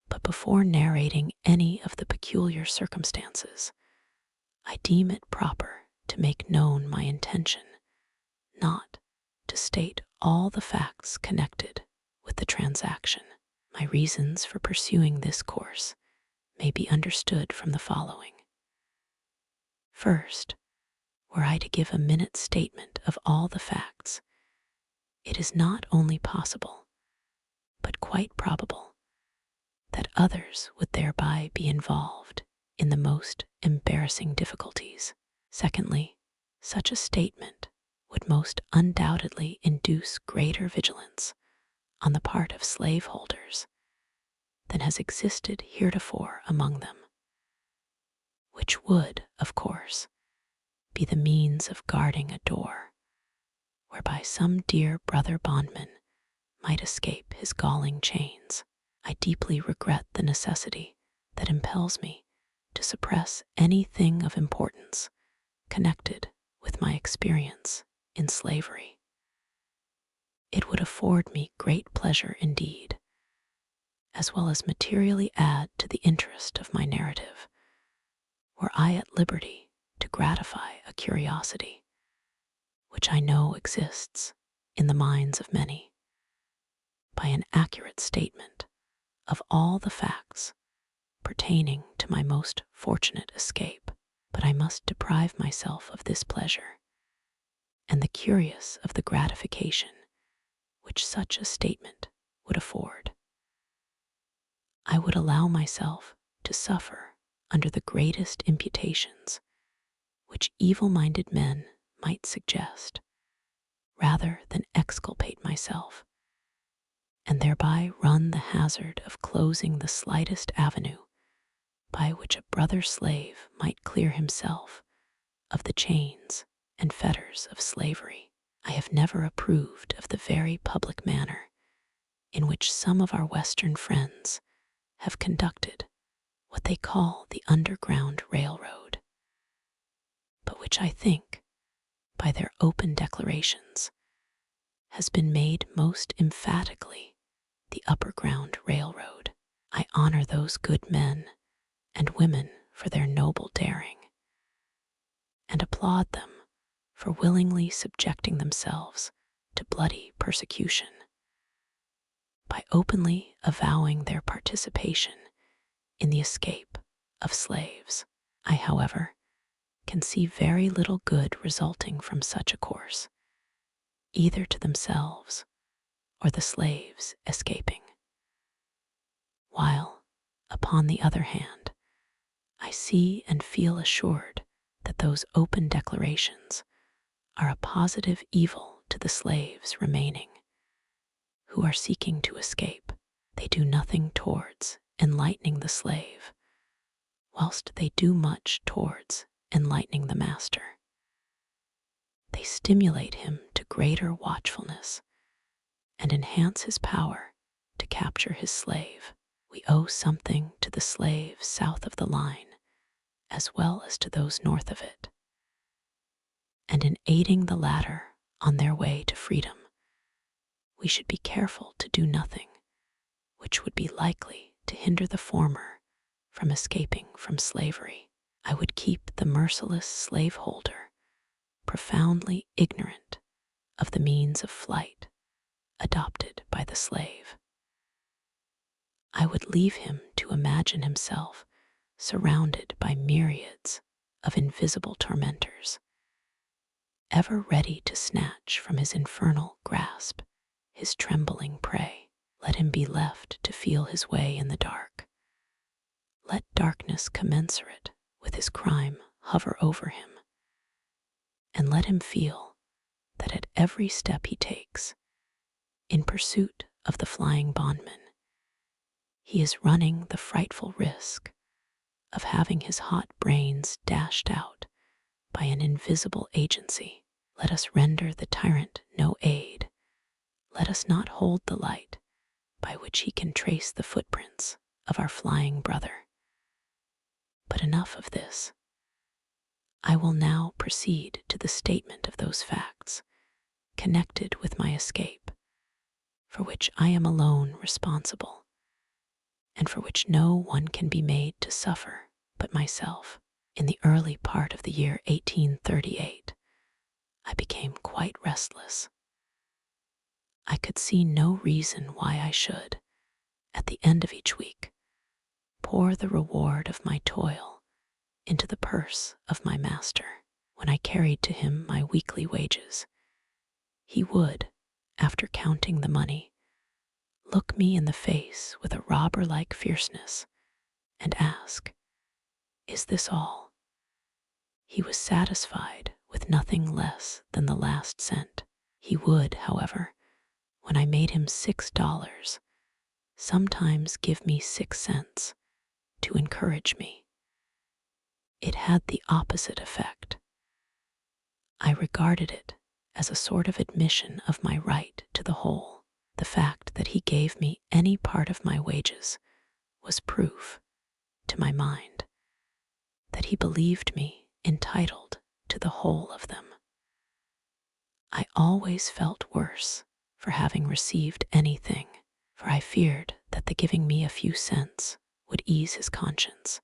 But before narrating any of the peculiar circumstances, I deem it proper to make known my intention, not to state all the facts connected with the transaction. My reasons for pursuing this course may be understood from the following. First, were I to give a minute statement of all the facts, it is not only possible, but quite probable, that others would thereby be involved in the most embarrassing difficulties. Secondly, such a statement would most undoubtedly induce greater vigilance on the part of slaveholders than has existed heretofore among them, which would, of course, be the means of guarding a door whereby some dear brother bondman might escape his galling chains. I deeply regret the necessity that impels me to suppress anything of importance connected with my experience in slavery. It would afford me great pleasure indeed, as well as materially add to the interest of my narrative, were I at liberty to gratify a curiosity which I know exists in the minds of many, by an accurate statement of all the facts pertaining to my most fortunate escape. But I must deprive myself of this pleasure, and the curious of the gratification which such a statement would afford. I would allow myself to suffer under the greatest imputations which evil-minded men might suggest, rather than exculpate myself, and thereby run the hazard of closing the slightest avenue by which a brother slave might clear himself of the chains and fetters of slavery. I have never approved of the very public manner in which some of our Western friends have conducted what they call the Underground Railroad, but which I think, by their open declarations, has been made most emphatically the Upper Ground Railroad. I honor those good men and women for their noble daring, and applaud them for willingly subjecting themselves to bloody persecution. By openly avowing their participation in the escape of slaves, I, however, can see very little good resulting from such a course, either to themselves or the slaves escaping. While, upon the other hand, I see and feel assured that those open declarations are a positive evil to the slaves remaining, who are seeking to escape. They do nothing towards enlightening the slave, whilst they do much towards enlightening the master. They stimulate him to greater watchfulness and enhance his power to capture his slave. We owe something to the slaves south of the line as well as to those north of it, and in aiding the latter on their way to freedom, we should be careful to do nothing which would be likely to hinder the former from escaping from slavery. I would keep the merciless slaveholder profoundly ignorant of the means of flight adopted by the slave. I would leave him to imagine himself surrounded by myriads of invisible tormentors, ever ready to snatch from his infernal grasp his trembling prey. Let him be left to feel his way in the dark. Let darkness commensurate with his crime hover over him, and let him feel that at every step he takes, in pursuit of the flying bondman, he is running the frightful risk of having his hot brains dashed out by an invisible agency. Let us render the tyrant no aid. Let us not hold the light by which he can trace the footprints of our flying brother. But enough of this. I will now proceed to the statement of those facts connected with my escape, for which I am alone responsible, and for which no one can be made to suffer but myself. In the early part of the year 1838, I became quite restless. I could see no reason why I should, at the end of each week, pour the reward of my toil into the purse of my master. When I carried to him my weekly wages, he would, after counting the money, look me in the face with a robber-like fierceness and ask, "Is this all?" He was satisfied with nothing less than the last cent. He would, however, when I made him $6, sometimes give me 6 cents to encourage me. It had the opposite effect. I regarded it as a sort of admission of my right to the whole. The fact that he gave me any part of my wages was proof, to my mind, that he believed me entitled to the whole of them. I always felt worse for having received anything, for I feared that the giving me a few cents would ease his conscience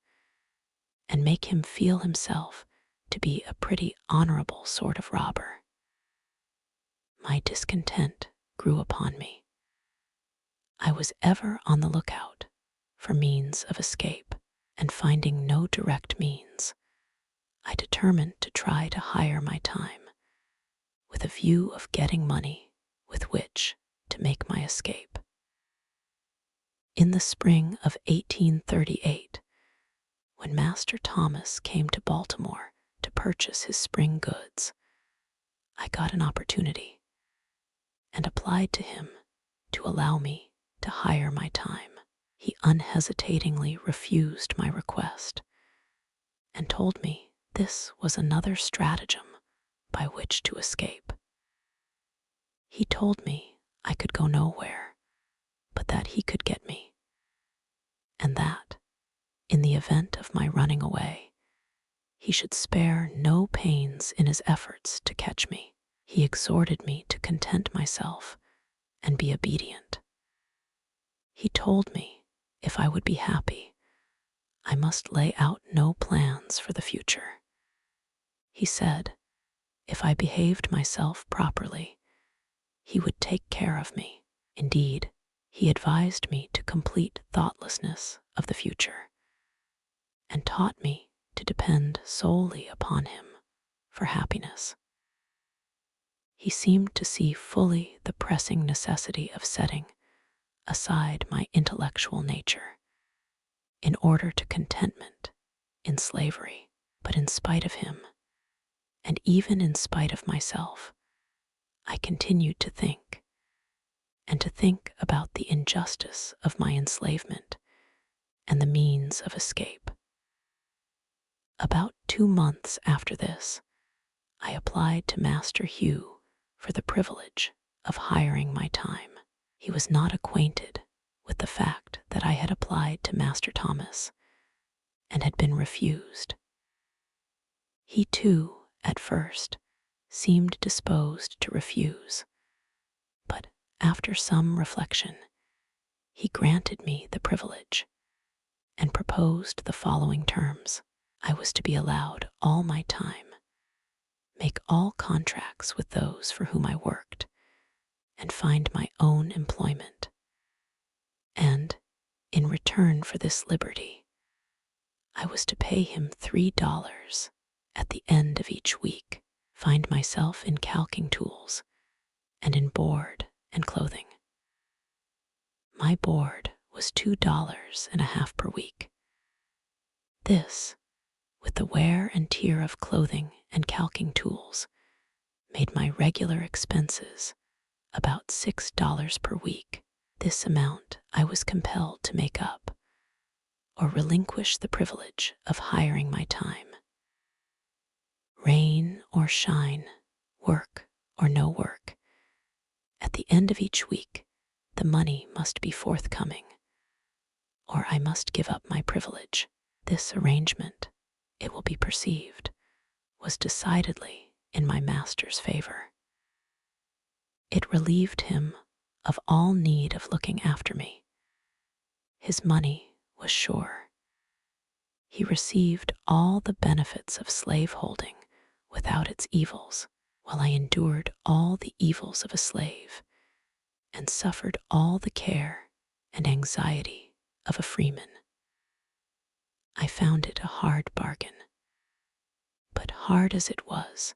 and make him feel himself to be a pretty honorable sort of robber. My discontent grew upon me. I was ever on the lookout for means of escape, and finding no direct means, I determined to try to hire my time with a view of getting money with which to make my escape. In the spring of 1838, when Master Thomas came to Baltimore to purchase his spring goods, I got an opportunity and applied to him to allow me to hire my time. He unhesitatingly refused my request and told me this was another stratagem by which to escape. He told me I could go nowhere, but that he could get me, and that, in the event of my running away, he should spare no pains in his efforts to catch me. He exhorted me to content myself and be obedient. He told me if I would be happy, I must lay out no plans for the future. He said if I behaved myself properly, he would take care of me. Indeed, he advised me to complete thoughtlessness of the future and taught me to depend solely upon him for happiness. He seemed to see fully the pressing necessity of setting aside my intellectual nature in order to contentment in slavery. But in spite of him, and even in spite of myself, I continued to think, and to think about the injustice of my enslavement and the means of escape. About 2 months after this, I applied to Master Hugh for the privilege of hiring my time. He was not acquainted with the fact that I had applied to Master Thomas and had been refused. He too, at first, seemed disposed to refuse, but after some reflection, he granted me the privilege and proposed the following terms. I was to be allowed all my time, make all contracts with those for whom I worked, and find my own employment. And, in return for this liberty, I was to pay him $3 at the end of each week, find myself in calking tools and in board and clothing. My board was $2.50 per week. This, with the wear and tear of clothing and calking tools, made my regular expenses about $6 per week. This amount I was compelled to make up, or relinquish the privilege of hiring my time. Rain or shine, work or no work, at the end of each week, the money must be forthcoming, or I must give up my privilege. This arrangement, it will be perceived, was decidedly in my master's favor. It relieved him of all need of looking after me. His money was sure. He received all the benefits of slaveholding without its evils, while I endured all the evils of a slave and suffered all the care and anxiety of a freeman. I found it a hard bargain, but hard as it was,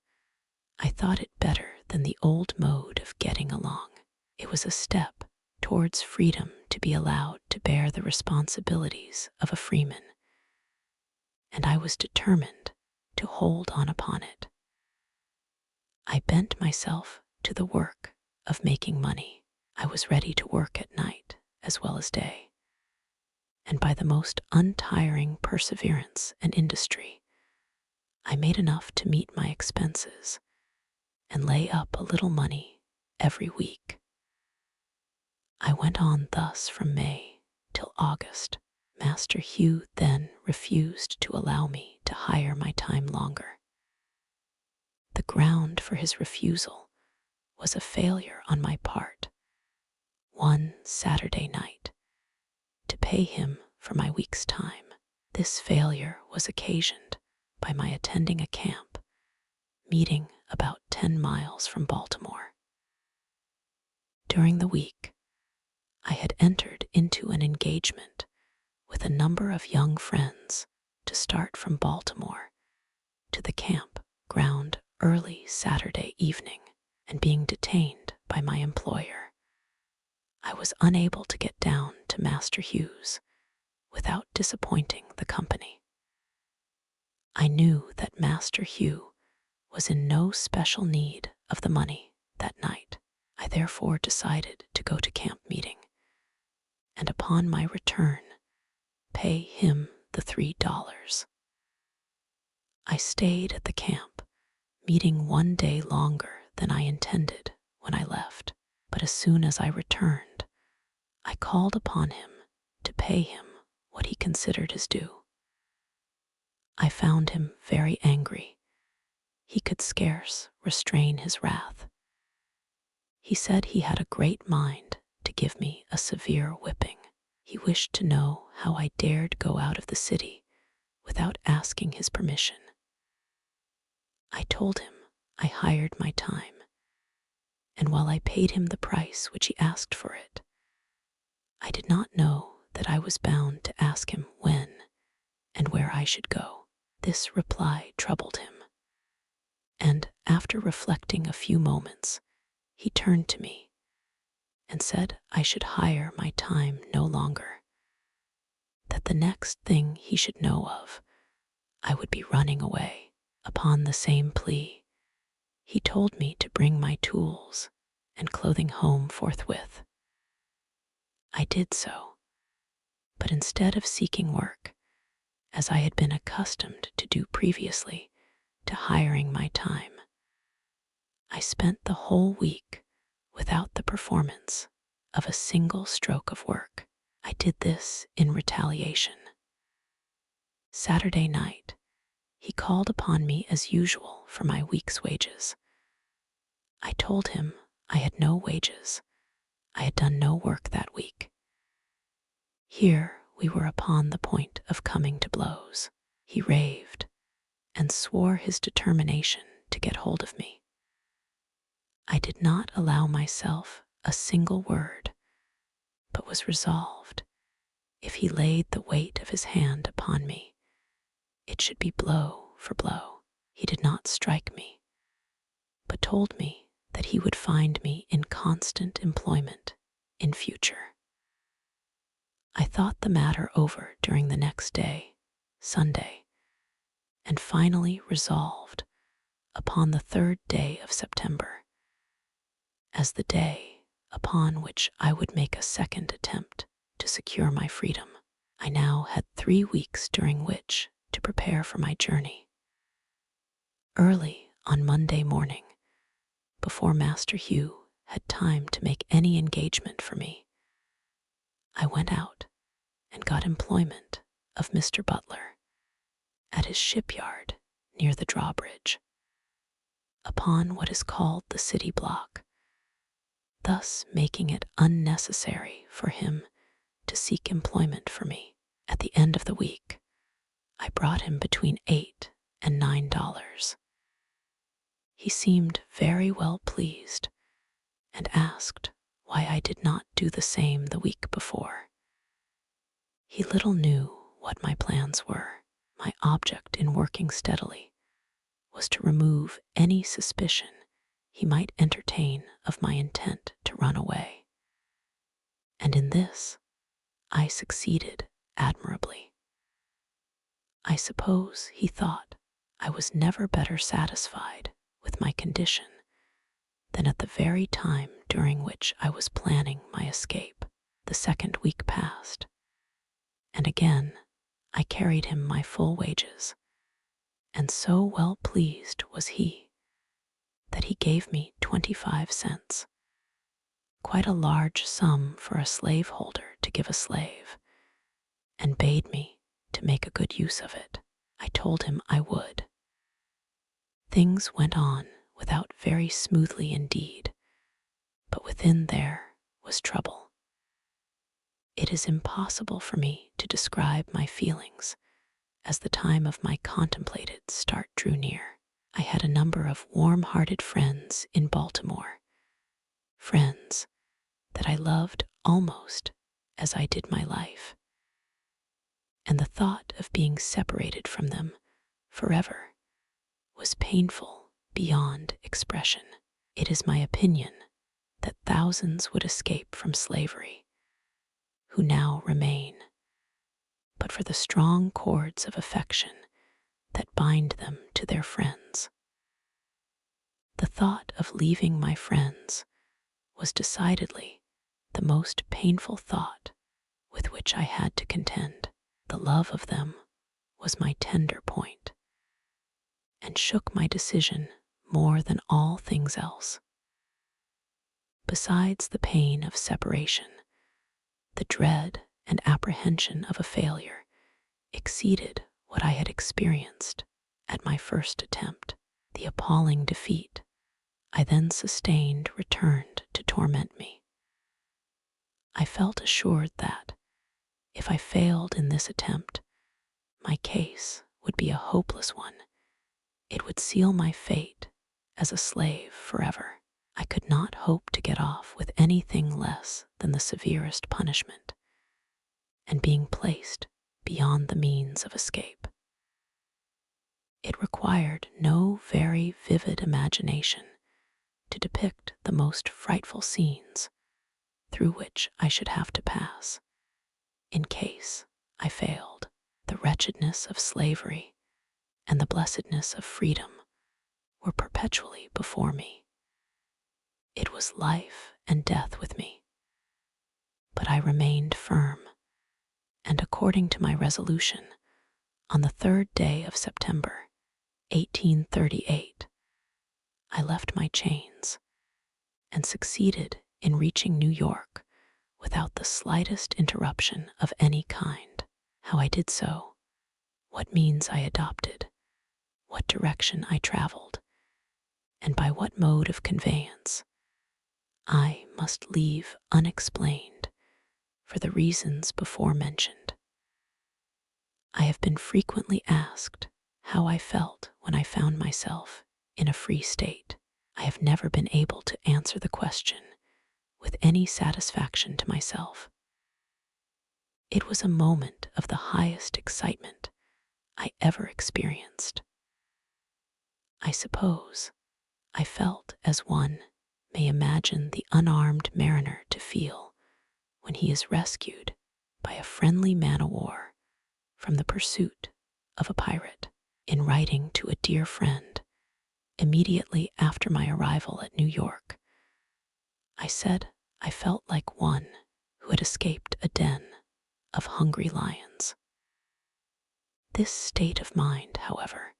I thought it better than the old mode of getting along. It was a step towards freedom to be allowed to bear the responsibilities of a freeman, and I was determined to hold on upon it. I bent myself to the work of making money. I was ready to work at night as well as day, and by the most untiring perseverance and industry, I made enough to meet my expenses and lay up a little money every week. I went on thus from May till August. Master Hugh then refused to allow me to hire my time longer. The ground for his refusal was a failure on my part, one Saturday night, to pay him for my week's time. This failure was occasioned by my attending a camp meeting about 10 miles from Baltimore. During the week, I had entered into an engagement with a number of young friends to start from Baltimore to the camp ground early Saturday evening, and being detained by my employer, I was unable to get down to Master Hugh's without disappointing the company. I knew that Master Hugh was in no special need of the money that night. I therefore decided to go to camp meeting, and upon my return, pay him the $3. I stayed at the camp meeting 1 day longer than I intended when I left, but as soon as I returned, I called upon him to pay him what he considered his due. I found him very angry. He could scarce restrain his wrath. He said he had a great mind to give me a severe whipping. He wished to know how I dared go out of the city without asking his permission. I told him I hired my time, and while I paid him the price which he asked for it, I did not know that I was bound to ask him when and where I should go. This reply troubled him, and after reflecting a few moments, he turned to me and said I should hire my time no longer, that the next thing he should know of, I would be running away. Upon the same plea, he told me to bring my tools and clothing home forthwith. I did so, but instead of seeking work, as I had been accustomed to do previously to hiring my time, I spent the whole week without the performance of a single stroke of work. I did this in retaliation. Saturday night, he called upon me as usual for my week's wages. I told him I had no wages. I had done no work that week. Here we were upon the point of coming to blows. He raved and swore his determination to get hold of me. I did not allow myself a single word, but was resolved, if he laid the weight of his hand upon me, it should be blow for blow. He did not strike me, but told me that he would find me in constant employment in future. I thought the matter over during the next day, Sunday, and finally resolved upon the 3rd day of September as the day upon which I would make a second attempt to secure my freedom. I now had 3 weeks during which to prepare for my journey. Early on Monday morning, before Master Hugh had time to make any engagement for me, I went out and got employment of Mr. Butler at his shipyard near the drawbridge, upon what is called the city block, thus making it unnecessary for him to seek employment for me. At the end of the week, I brought him between $8 and $9. He seemed very well pleased and asked why I did not do the same the week before. He little knew what my plans were. My object in working steadily was to remove any suspicion he might entertain of my intent to run away. And in this, I succeeded admirably. I suppose he thought I was never better satisfied with my condition than at the very time during which I was planning my escape. The 2nd week passed, and again I carried him my full wages, and so well pleased was he that he gave me 25 cents, quite a large sum for a slaveholder to give a slave, and bade me to make a good use of it. I told him I would. Things went on without very smoothly indeed, but within there was trouble. It is impossible for me to describe my feelings as the time of my contemplated start drew near. I had a number of warm-hearted friends in Baltimore, friends that I loved almost as I did my life, and the thought of being separated from them forever was painful beyond expression. It is my opinion that thousands would escape from slavery who now remain, but for the strong cords of affection that bind them to their friends. The thought of leaving my friends was decidedly the most painful thought with which I had to contend. The love of them was my tender point, and shook my decision more than all things else. Besides the pain of separation, the dread and apprehension of a failure exceeded what I had experienced at my first attempt. The appalling defeat I then sustained returned to torment me. I felt assured that, If I failed in this attempt, my case would be a hopeless one. It would seal my fate as a slave forever. I could not hope to get off with anything less than the severest punishment, and being placed beyond the means of escape. It required no very vivid imagination to depict the most frightful scenes through which I should have to pass in case I failed. The wretchedness of slavery and the blessedness of freedom were perpetually before me. It was life and death with me. But I remained firm, and according to my resolution, on the 3rd day of September, 1838, I left my chains and succeeded in reaching New York without the slightest interruption of any kind. How I did so, what means I adopted, what direction I traveled, and by what mode of conveyance, I must leave unexplained for the reasons before mentioned. I have been frequently asked how I felt when I found myself in a free state. I have never been able to answer the question with any satisfaction to myself. It was a moment of the highest excitement I ever experienced. I suppose I felt as one may imagine the unarmed mariner to feel when he is rescued by a friendly man-o'-war from the pursuit of a pirate. In writing to a dear friend immediately after my arrival at New York, I said I felt like one who had escaped a den of hungry lions. This state of mind, however,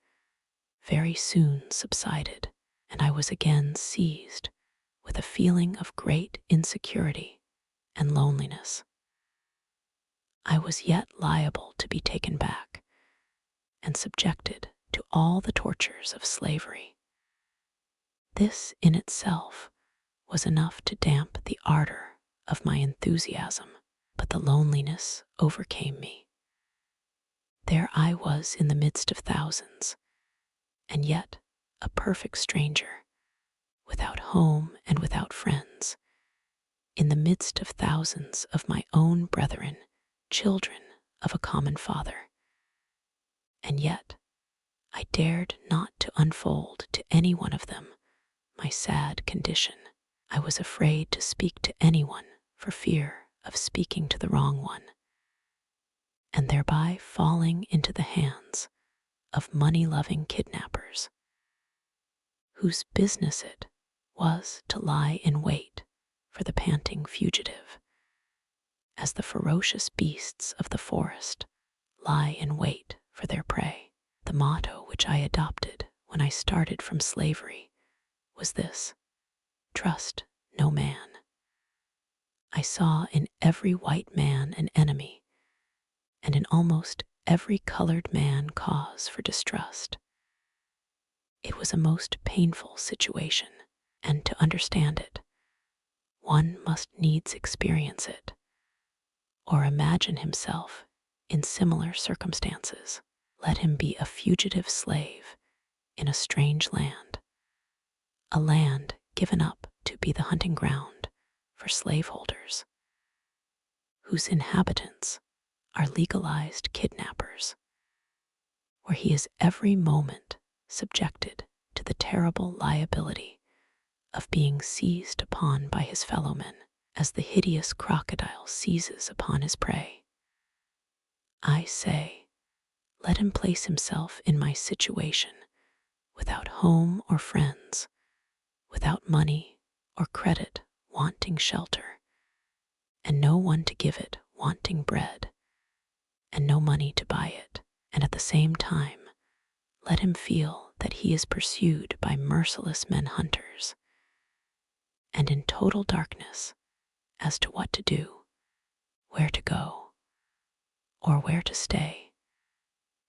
very soon subsided, and I was again seized with a feeling of great insecurity and loneliness. I was yet liable to be taken back and subjected to all the tortures of slavery. This in itself was enough to damp the ardor of my enthusiasm, but the loneliness overcame me. There I was in the midst of thousands, and yet a perfect stranger, without home and without friends, in the midst of thousands of my own brethren, children of a common Father. And yet I dared not to unfold to any one of them my sad condition. I was afraid to speak to anyone for fear of speaking to the wrong one, and thereby falling into the hands of money-loving kidnappers, whose business it was to lie in wait for the panting fugitive, as the ferocious beasts of the forest lie in wait for their prey. The motto which I adopted when I started from slavery was this: trust no man. I saw in every white man an enemy, and in almost every colored man cause for distrust. It was a most painful situation, and to understand it, one must needs experience it, or imagine himself in similar circumstances. Let him be a fugitive slave in a strange land, a land given up to be the hunting ground for slaveholders, whose inhabitants are legalized kidnappers, where he is every moment subjected to the terrible liability of being seized upon by his fellowmen as the hideous crocodile seizes upon his prey. I say, let him place himself in my situation, without home or friends, without money or credit, wanting shelter, and no one to give it, wanting bread, and no money to buy it, and at the same time let him feel that he is pursued by merciless men-hunters, and in total darkness as to what to do, where to go, or where to stay,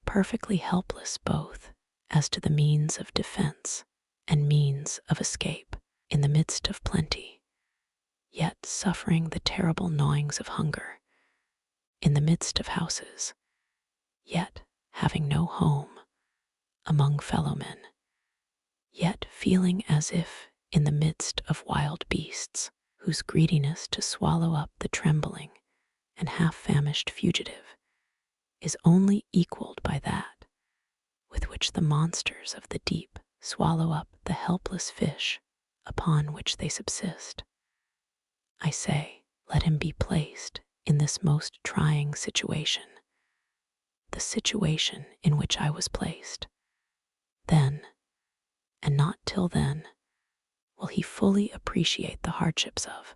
perfectly helpless both as to the means of defense and means of escape, in the midst of plenty, yet suffering the terrible gnawings of hunger, in the midst of houses, yet having no home among fellow men, yet feeling as if in the midst of wild beasts, whose greediness to swallow up the trembling and half-famished fugitive is only equaled by that with which the monsters of the deep swallow up the helpless fish upon which they subsist. I say, let him be placed in this most trying situation, the situation in which I was placed. Then, and not till then, will he fully appreciate the hardships of,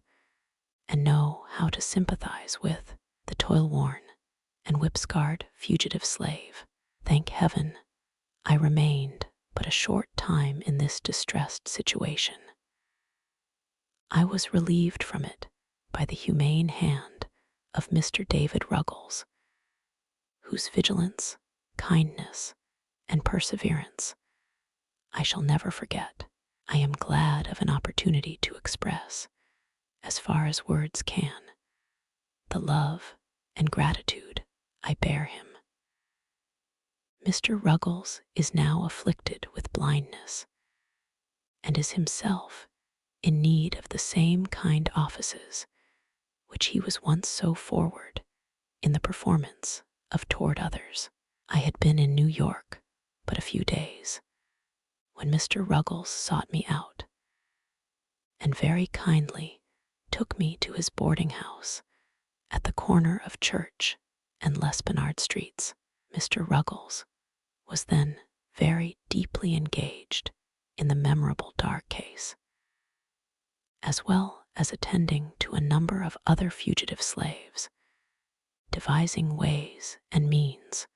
and know how to sympathize with, the toil-worn and whip-scarred fugitive slave. Thank heaven, I remained but a short time in this distressed situation. I was relieved from it by the humane hand of Mr. David Ruggles, whose vigilance, kindness, and perseverance I shall never forget. I am glad of an opportunity to express, as far as words can, the love and gratitude I bear him. Mr. Ruggles is now afflicted with blindness, and is himself in need of the same kind offices which he was once so forward in the performance of toward others. I had been in New York but a few days when Mr. Ruggles sought me out, and very kindly took me to his boarding house at the corner of Church and L'Esplanade Streets. Mr. Ruggles was then very deeply engaged in the memorable dark case, as well as attending to a number of other fugitive slaves, devising ways and means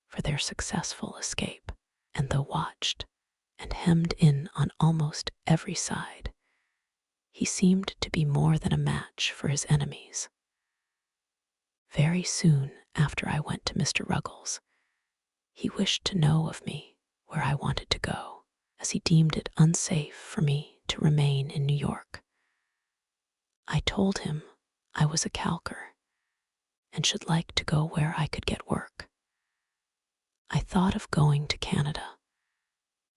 for their successful escape. And though watched and hemmed in on almost every side, he seemed to be more than a match for his enemies. Very soon after I went to Mr. Ruggles, he wished to know of me where I wanted to go, as he deemed it unsafe for me to remain in New York. I told him I was a calker and should like to go where I could get work. I thought of going to Canada,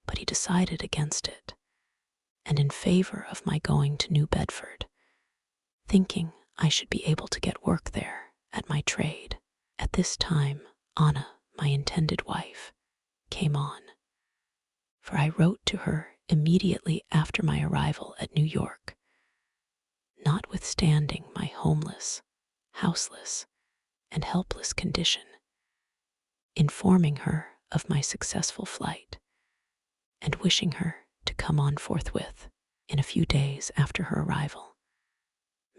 but he decided against it, and in favor of my going to New Bedford, thinking I should be able to get work there at my trade. At this time, Anna, my intended wife, came on, for I wrote to her immediately after my arrival at New York, notwithstanding my homeless, houseless, and helpless condition, informing her of my successful flight, and wishing her to come on forthwith. In a few days after her arrival,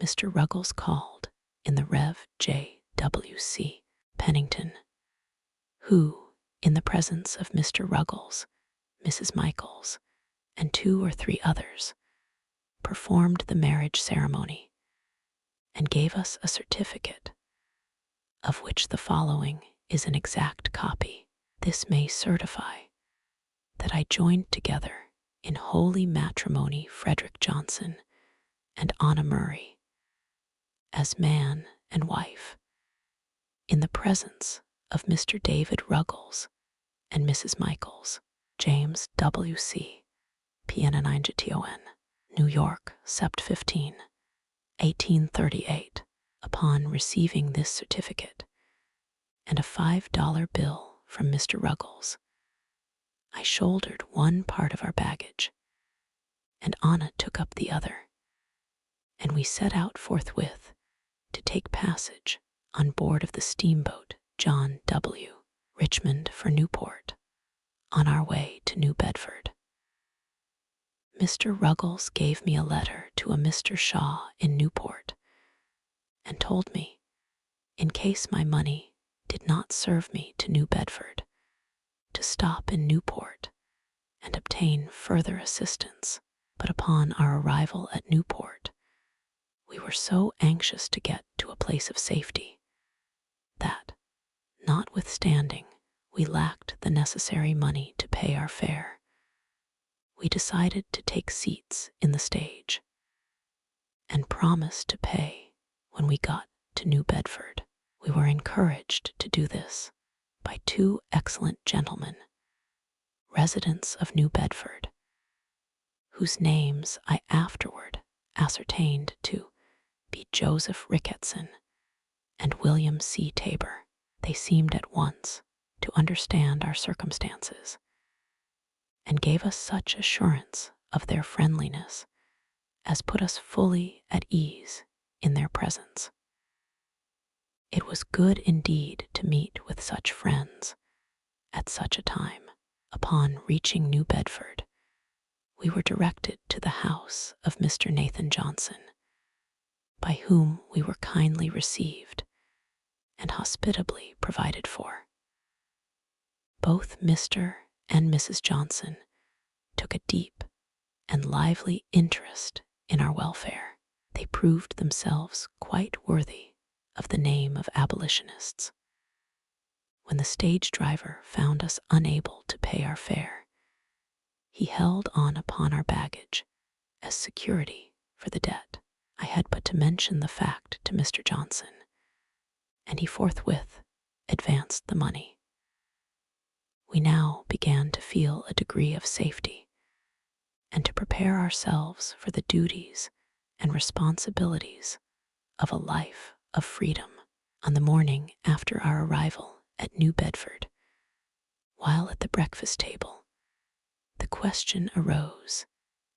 Mr. Ruggles called in the Rev. J.W.C. Pennington, who, in the presence of Mr. Ruggles, Mrs. Michaels, and 2 or 3 others, performed the marriage ceremony, and gave us a certificate, of which the following is an exact copy. This may certify that I joined together in holy matrimony Frederick Johnson and Anna Murray, as man and wife, in the presence of Mr. David Ruggles and Mrs. Michaels. James W.C. PN9GTON, New York, Sept. 15, 1838. Upon receiving this certificate and a $5 bill from Mr. Ruggles, I shouldered one part of our baggage, and Anna took up the other, and we set out forthwith to take passage on board of the steamboat John W. Richmond for Newport, on our way to New Bedford. Mr. Ruggles gave me a letter to a Mr. Shaw in Newport, and told me, in case my money did not serve me to New Bedford, to stop in Newport and obtain further assistance. But upon our arrival at Newport, we were so anxious to get to a place of safety that, notwithstanding we lacked the necessary money to pay our fare, we decided to take seats in the stage, and promised to pay when we got to New Bedford. We were encouraged to do this by two excellent gentlemen, residents of New Bedford, whose names I afterward ascertained to be Joseph Ricketson and William C. Tabor. They seemed at once to understand our circumstances and gave us such assurance of their friendliness as put us fully at ease in their presence. It was good indeed to meet with such friends at such a time. Upon reaching New Bedford, we were directed to the house of Mr. Nathan Johnson, by whom we were kindly received and hospitably provided for. Both Mr. and Mrs. Johnson took a deep and lively interest in our welfare. They proved themselves quite worthy of the name of abolitionists. When the stage driver found us unable to pay our fare, he held on upon our baggage as security for the debt. I had but to mention the fact to Mr. Johnson, and he forthwith advanced the money. We now began to feel a degree of safety and to prepare ourselves for the duties and responsibilities of a life of freedom. On the morning after our arrival at New Bedford, while at the breakfast table, the question arose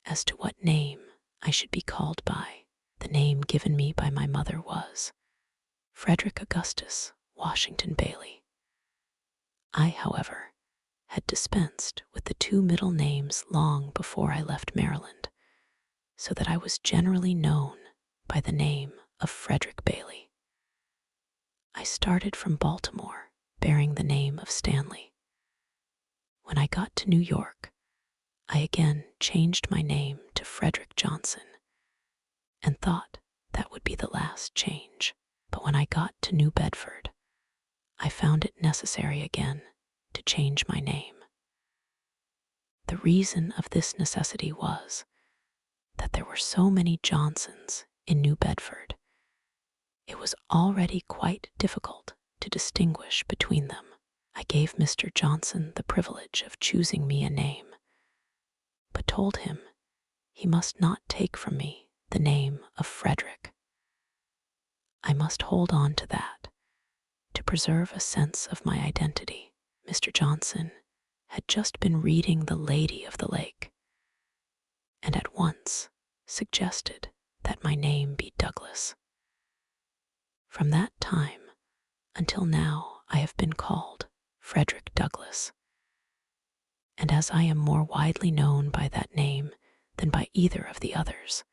as to what name I should be called by. The name given me by my mother was Frederick Augustus Washington Bailey. I, however, had dispensed with the two middle names long before I left Maryland, so that I was generally known by the name of Frederick Bailey. I started from Baltimore bearing the name of Stanley. When I got to New York, I again changed my name to Frederick Johnson and thought that would be the last change. But when I got to New Bedford, I found it necessary again to change my name. The reason of this necessity was that there were so many Johnsons in New Bedford. It was already quite difficult to distinguish between them. I gave Mr. Johnson the privilege of choosing me a name, but told him he must not take from me the name of Frederick. I must hold on to that to preserve a sense of my identity. Mr. Johnson had just been reading The Lady of the Lake, and at once suggested that my name be Douglass. From that time until now I have been called Frederick Douglass, and as I am more widely known by that name than by either of the others,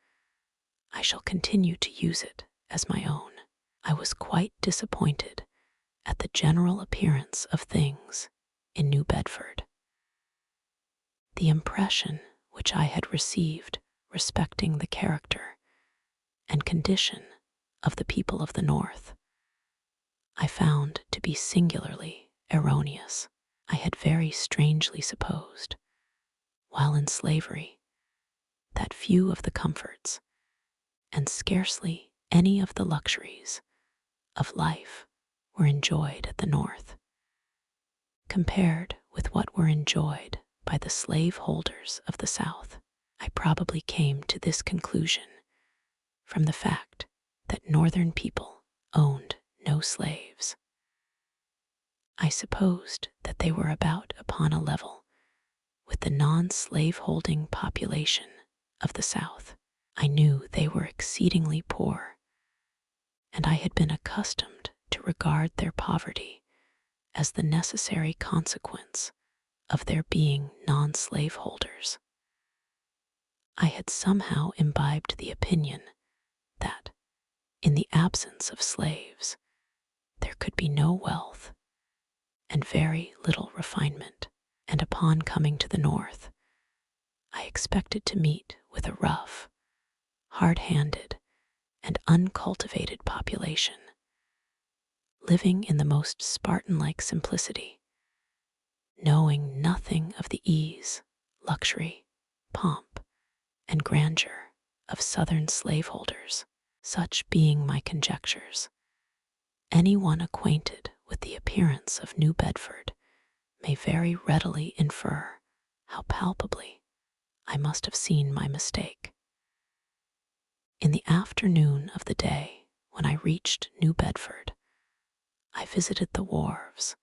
I shall continue to use it as my own. I was quite disappointed at the general appearance of things in New Bedford. The impression which I had received respecting the character and condition of the people of the North, I found to be singularly erroneous. I had very strangely supposed, while in slavery, that few of the comforts, and scarcely any of the luxuries, of life were enjoyed at the North, compared with what were enjoyed by the slave holders of the South. I probably came to this conclusion from the fact that Northern people owned no slaves. I supposed that they were about upon a level with the non-slave-holding population of the South. I knew they were exceedingly poor, and I had been accustomed to regard their poverty as the necessary consequence of their being non-slave holders. I had somehow imbibed the opinion that, in the absence of slaves, there could be no wealth and very little refinement, and upon coming to the North, I expected to meet with a rough, hard-handed, and uncultivated population, living in the most Spartan-like simplicity, knowing nothing of the ease, luxury, pomp, and grandeur of Southern slaveholders. Such being my conjectures, Anyone acquainted with the appearance of New Bedford may very readily infer how palpably I must have seen my mistake. In the afternoon of the day when I reached New Bedford, I visited the wharves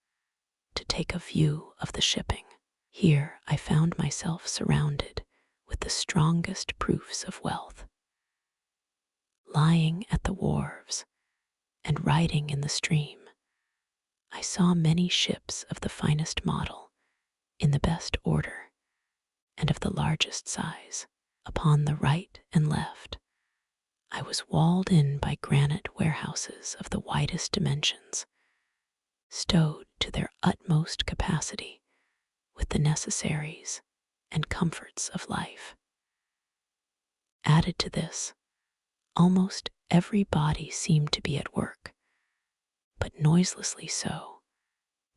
to take a view of the shipping. Here I found myself surrounded with the strongest proofs of wealth. Lying at the wharves and riding in the stream, I saw many ships of the finest model, in the best order, and of the largest size. Upon the right and left, I was walled in by granite warehouses of the widest dimensions, stowed to their utmost capacity with the necessaries and comforts of life. Added to this, almost every body seemed to be at work, but noiselessly so,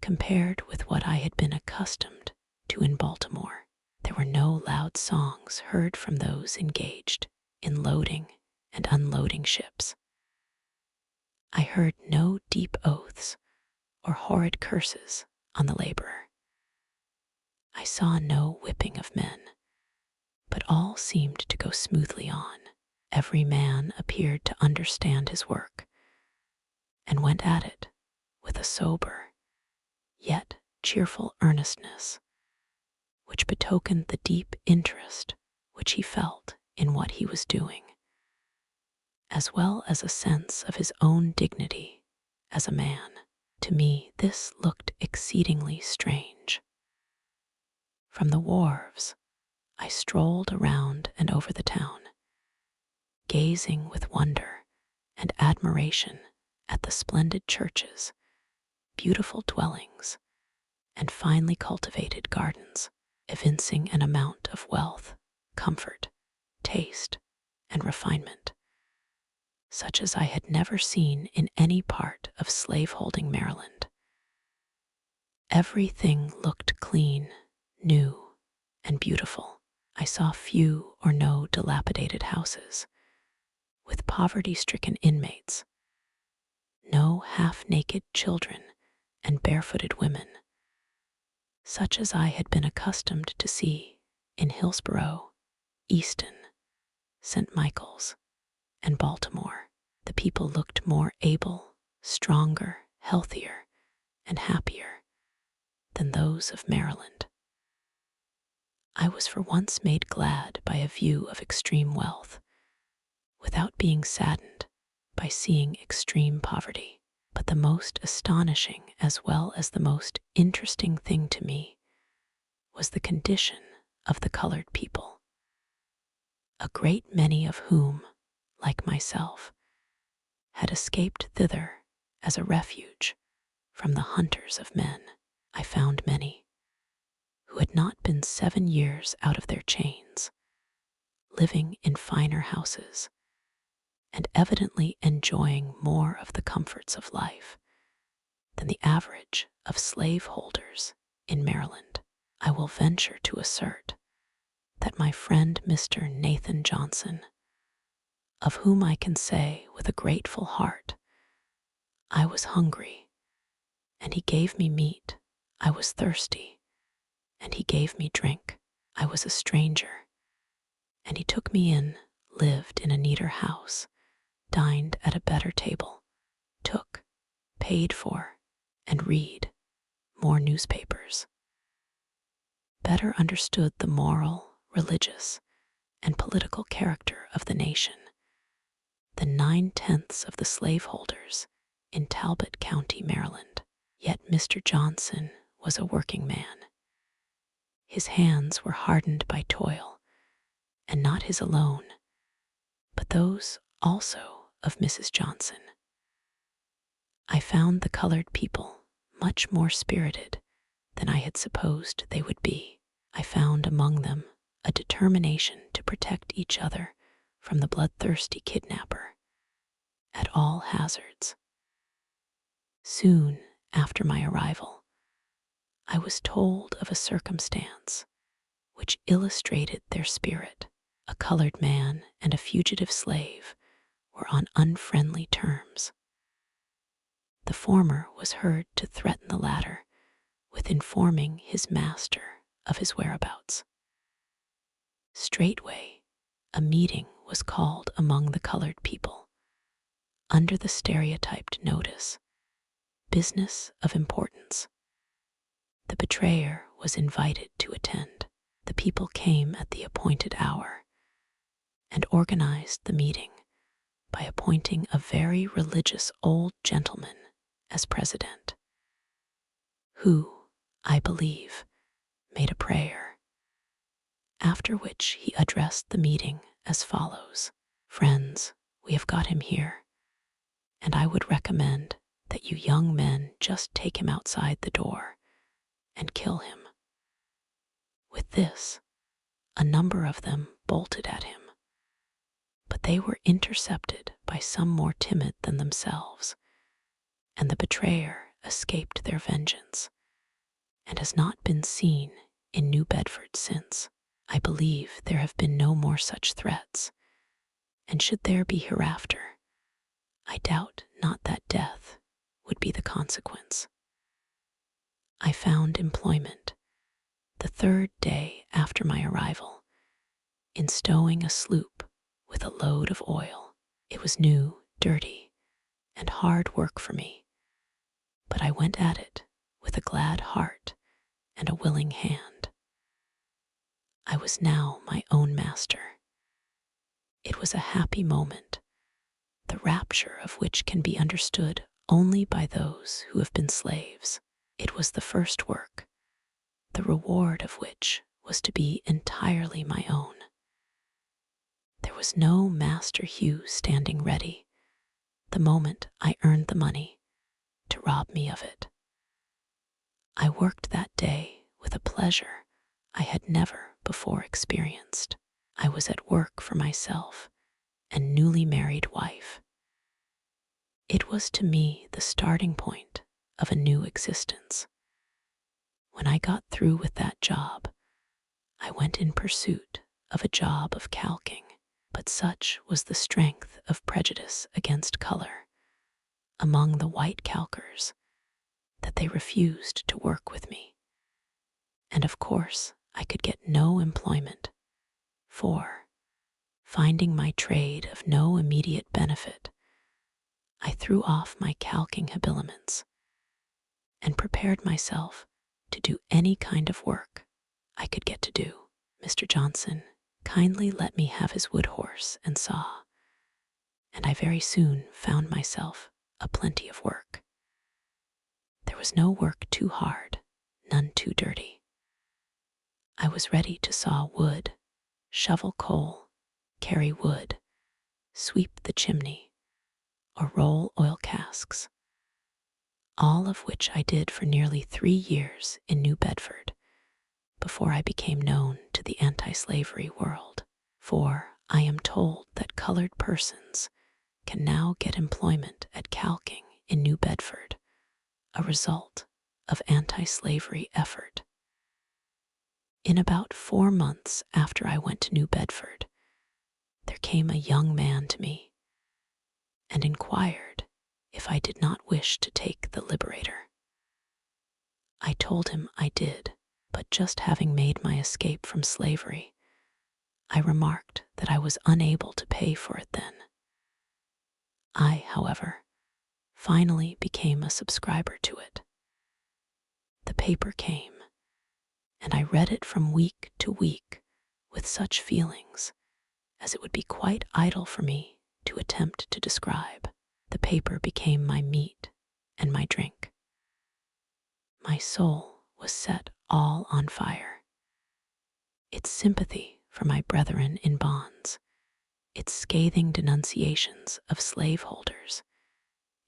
compared with what I had been accustomed to in Baltimore. There were no loud songs heard from those engaged in loading and unloading ships. I heard no deep oaths or horrid curses on the laborer. I saw no whipping of men, but all seemed to go smoothly on. Every man appeared to understand his work and went at it with a sober yet cheerful earnestness, which betokened the deep interest which he felt in what he was doing, as well as a sense of his own dignity as a man. To me, this looked exceedingly strange. From the wharves, I strolled around and over the town, gazing with wonder and admiration at the splendid churches, beautiful dwellings, and finely cultivated gardens, evincing an amount of wealth, comfort, taste, and refinement, such as I had never seen in any part of slaveholding Maryland. Everything looked clean, new, and beautiful. I saw few or no dilapidated houses, with poverty-stricken inmates, no half-naked children and barefooted women, such as I had been accustomed to see in Hillsborough, Easton, St. Michael's, and Baltimore. The people looked more able, stronger, healthier, and happier than those of Maryland. I was for once made glad by a view of extreme wealth, without being saddened by seeing extreme poverty. But the most astonishing as well as the most interesting thing to me was the condition of the colored people, a great many of whom, like myself, had escaped thither as a refuge from the hunters of men. I found many who had not been 7 years out of their chains, living in finer houses, and evidently enjoying more of the comforts of life than the average of slaveholders in Maryland. I will venture to assert that my friend Mr. Nathan Johnson, of whom I can say with a grateful heart, I was hungry, and he gave me meat. I was thirsty, and he gave me drink. I was a stranger, and he took me in, lived in a neater house, dined at a better table, took, paid for, and read more newspapers, better understood the moral, religious, and political character of the nation than 9/10 of the slaveholders in Talbot County, Maryland. Yet Mr. Johnson was a working man. His hands were hardened by toil, and not his alone, but those also of Mrs. Johnson. I found the colored people much more spirited than I had supposed they would be. I found among them a determination to protect each other from the bloodthirsty kidnapper at all hazards. Soon after my arrival, I was told of a circumstance which illustrated their spirit. A colored man and a fugitive slave were on unfriendly terms. The former was heard to threaten the latter with informing his master of his whereabouts. Straightway, a meeting was called among the colored people, under the stereotyped notice, "Business of importance." The betrayer was invited to attend. The people came at the appointed hour and organized the meeting by appointing a very religious old gentleman as president, who, I believe, made a prayer, after which he addressed the meeting as follows: "Friends, we have got him here, and I would recommend that you young men just take him outside the door and kill him." With this, a number of them bolted at him, but they were intercepted by some more timid than themselves, and the betrayer escaped their vengeance, and has not been seen in New Bedford since. I believe there have been no more such threats, and should there be hereafter, I doubt not that death would be the consequence. I found employment, the third day after my arrival, in stowing a sloop with a load of oil. It was new, dirty, and hard work for me, but I went at it with a glad heart and a willing hand. I was now my own master. It was a happy moment, the rapture of which can be understood only by those who have been slaves. It was the first work, the reward of which was to be entirely my own. There was no Master Hugh standing ready, the moment I earned the money, to rob me of it. I worked that day with a pleasure I had never before experienced. I was at work for myself and newly married wife. It was to me the starting point of a new existence. When I got through with that job, I went in pursuit of a job of calking, but such was the strength of prejudice against color among the white calkers that they refused to work with me. And of course, I could get no employment, for, finding my trade of no immediate benefit, I threw off my calking habiliments and prepared myself to do any kind of work I could get to do. Mr. Johnson kindly let me have his wood horse and saw, and I very soon found myself a plenty of work. There was no work too hard, none too dirty. I was ready to saw wood, shovel coal, carry wood, sweep the chimney, or roll oil casks, all of which I did for nearly 3 years in New Bedford before I became known to the anti-slavery world. For I am told that colored persons can now get employment at calking in New Bedford, a result of anti-slavery effort. In about 4 months after I went to New Bedford, there came a young man to me and inquired if I did not wish to take the Liberator. I told him I did, but just having made my escape from slavery, I remarked that I was unable to pay for it then. I, however, finally became a subscriber to it. The paper came, and I read it from week to week with such feelings as it would be quite idle for me to attempt to describe. The paper became my meat and my drink. My soul was set all on fire. Its sympathy for my brethren in bonds, its scathing denunciations of slaveholders,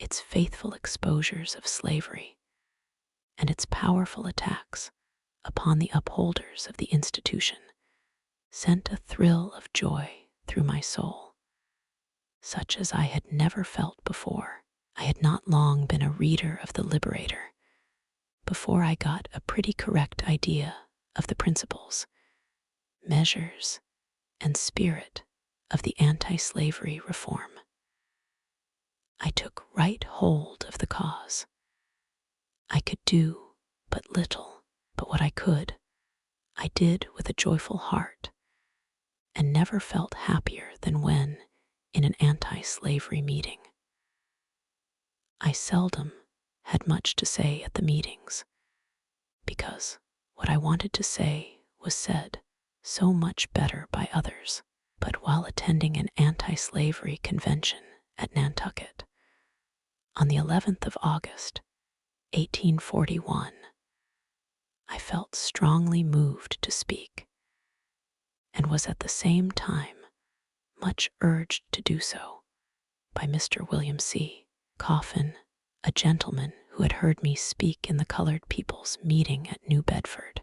its faithful exposures of slavery, and its powerful attacks upon the upholders of the institution sent a thrill of joy through my soul, such as I had never felt before. I had not long been a reader of the Liberator before I got a pretty correct idea of the principles, measures, and spirit of the anti-slavery reform. I took right hold of the cause. I could do but little, but what I could, I did with a joyful heart, and never felt happier than when, in an anti-slavery meeting. I seldom had much to say at the meetings, because what I wanted to say was said so much better by others. But while attending an anti-slavery convention at Nantucket on the 11th of August, 1841, I felt strongly moved to speak, and was at the same time much urged to do so by Mr. William C. Coffin, a gentleman who had heard me speak in the colored people's meeting at New Bedford.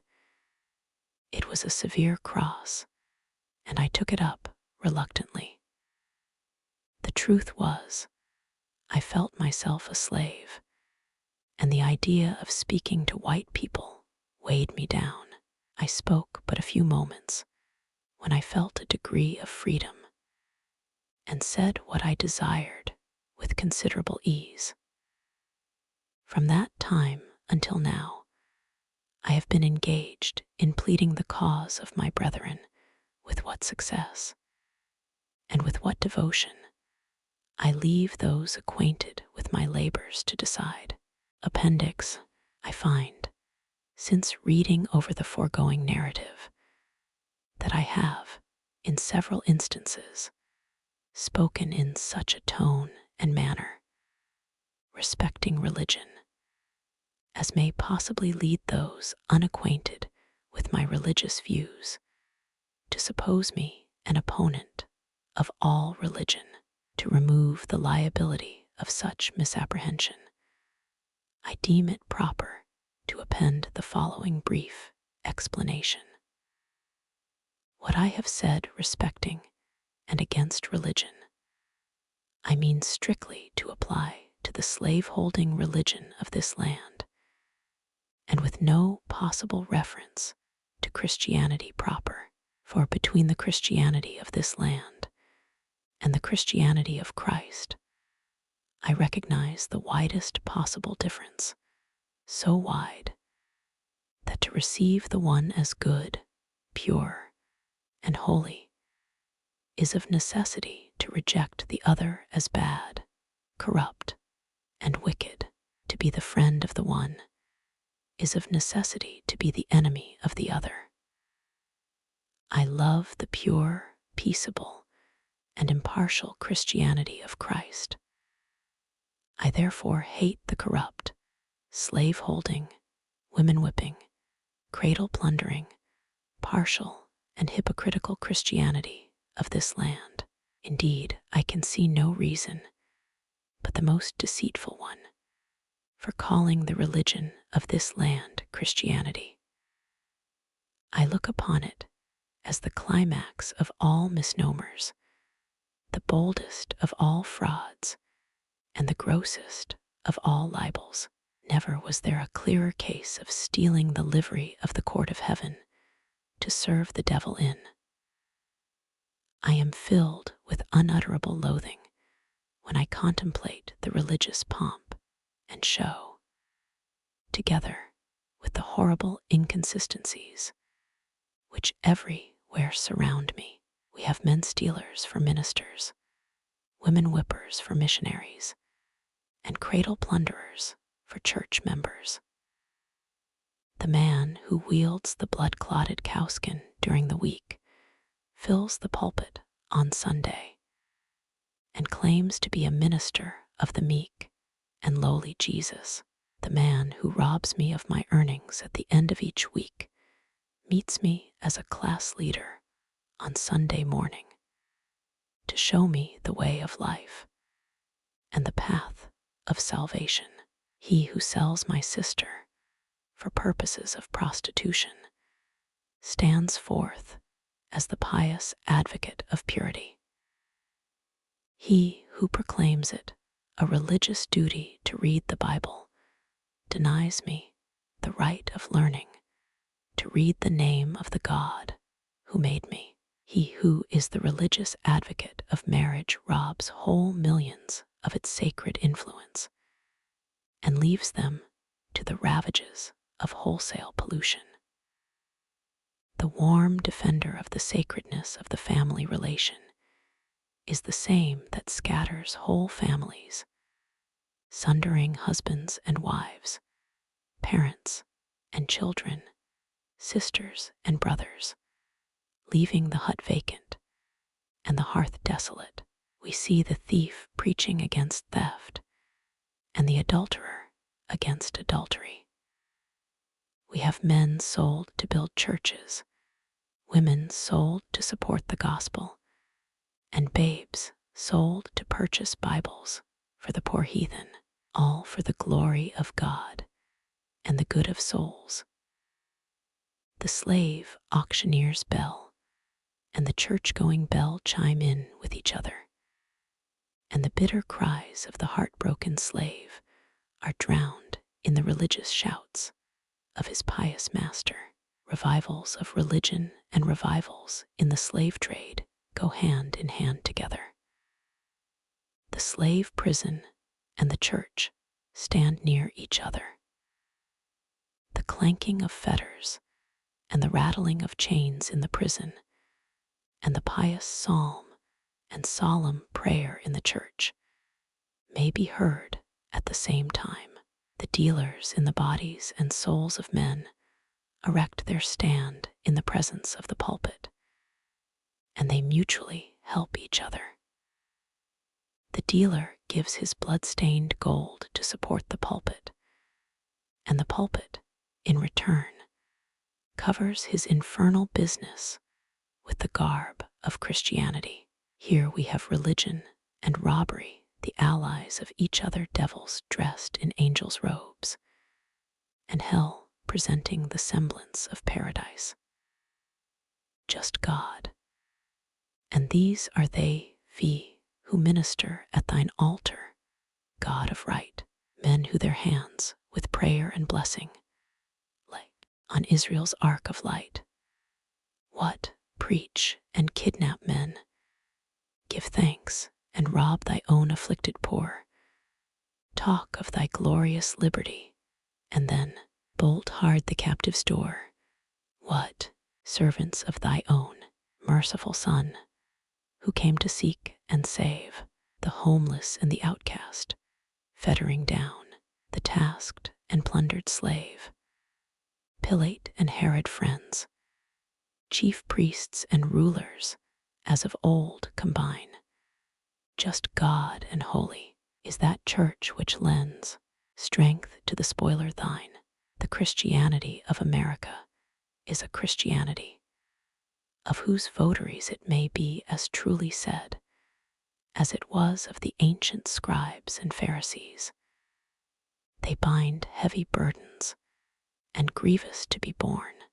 It was a severe cross, and I took it up reluctantly. The truth was, I felt myself a slave, and the idea of speaking to white people weighed me down. I spoke but a few moments when I felt a degree of freedom, and said what I desired with considerable ease. From that time until now, I have been engaged in pleading the cause of my brethren with what success, and with what devotion, I leave those acquainted with my labors to decide. Appendix, I find, since reading over the foregoing narrative, that I have, in several instances, spoken in such a tone and manner respecting religion as may possibly lead those unacquainted with my religious views to suppose me an opponent of all religion. To remove the liability of such misapprehension, I deem it proper to append the following brief explanation. What I have said respecting and against religion, I mean strictly to apply to the slave-holding religion of this land, and with no possible reference to Christianity proper, for between the Christianity of this land and the Christianity of Christ, I recognize the widest possible difference, so wide that to receive the one as good, pure, and holy is of necessity to reject the other as bad, corrupt, and wicked. To be the friend of the one is of necessity to be the enemy of the other. I love the pure, peaceable, and impartial Christianity of Christ. I therefore hate the corrupt, slave-holding, women-whipping, cradle-plundering, partial, and hypocritical Christianity of this land. Indeed, I can see no reason, but the most deceitful one, for calling the religion of this land Christianity. I look upon it as the climax of all misnomers, the boldest of all frauds, and the grossest of all libels. Never was there a clearer case of stealing the livery of the court of heaven to serve the devil in. I am filled with unutterable loathing when I contemplate the religious pomp and show, together with the horrible inconsistencies which everywhere surround me. We have men stealers for ministers, women whippers for missionaries, and cradle plunderers for church members. The man who wields the blood-clotted cowskin during the week fills the pulpit on Sunday and claims to be a minister of the meek and lowly Jesus. The man who robs me of my earnings at the end of each week meets me as a class leader on Sunday morning to show me the way of life and the path of salvation. He who sells my sister for purposes of prostitution stands forth as the pious advocate of purity. He who proclaims it a religious duty to read the Bible denies me the right of learning to read the name of the God who made me. He who is the religious advocate of marriage robs whole millions of its sacred influence and leaves them to the ravages of wholesale pollution. The warm defender of the sacredness of the family relation is the same that scatters whole families, sundering husbands and wives, parents and children, sisters and brothers, leaving the hut vacant and the hearth desolate. We see the thief preaching against theft and the adulterer against adultery. We have men sold to build churches, women sold to support the gospel, and babes sold to purchase Bibles for the poor heathen, all for the glory of God and the good of souls. The slave auctioneer's bell and the church-going bell chime in with each other, and the bitter cries of the heartbroken slave are drowned in the religious shouts of his pious master. Revivals of religion and revivals in the slave trade go hand in hand together. The slave prison and the church stand near each other. The clanking of fetters and the rattling of chains in the prison, and the pious psalm and solemn prayer in the church may be heard at the same time. The dealers in the bodies and souls of men erect their stand in the presence of the pulpit, and they mutually help each other. The dealer gives his blood-stained gold to support the pulpit, and the pulpit, in return, covers his infernal business with the garb of Christianity. Here we have religion and robbery, the allies of each other, devils dressed in angels' robes, and hell presenting the semblance of paradise. Just God. And these are they, who minister at thine altar, God of right, men who their hands, with prayer and blessing, lay on Israel's ark of light. What? Preach and kidnap men, give thanks and rob thy own afflicted poor, talk of thy glorious liberty, and then bolt hard the captive's door. What? Servants of thy own merciful Son, who came to seek and save the homeless and the outcast, fettering down the tasked and plundered slave. Pilate and Herod friends, chief priests and rulers, as of old combine. Just God and holy is that church which lends strength to the spoiler thine. The Christianity of America is a Christianity of whose votaries it may be as truly said, as it was of the ancient scribes and Pharisees. They bind heavy burdens and grievous to be borne,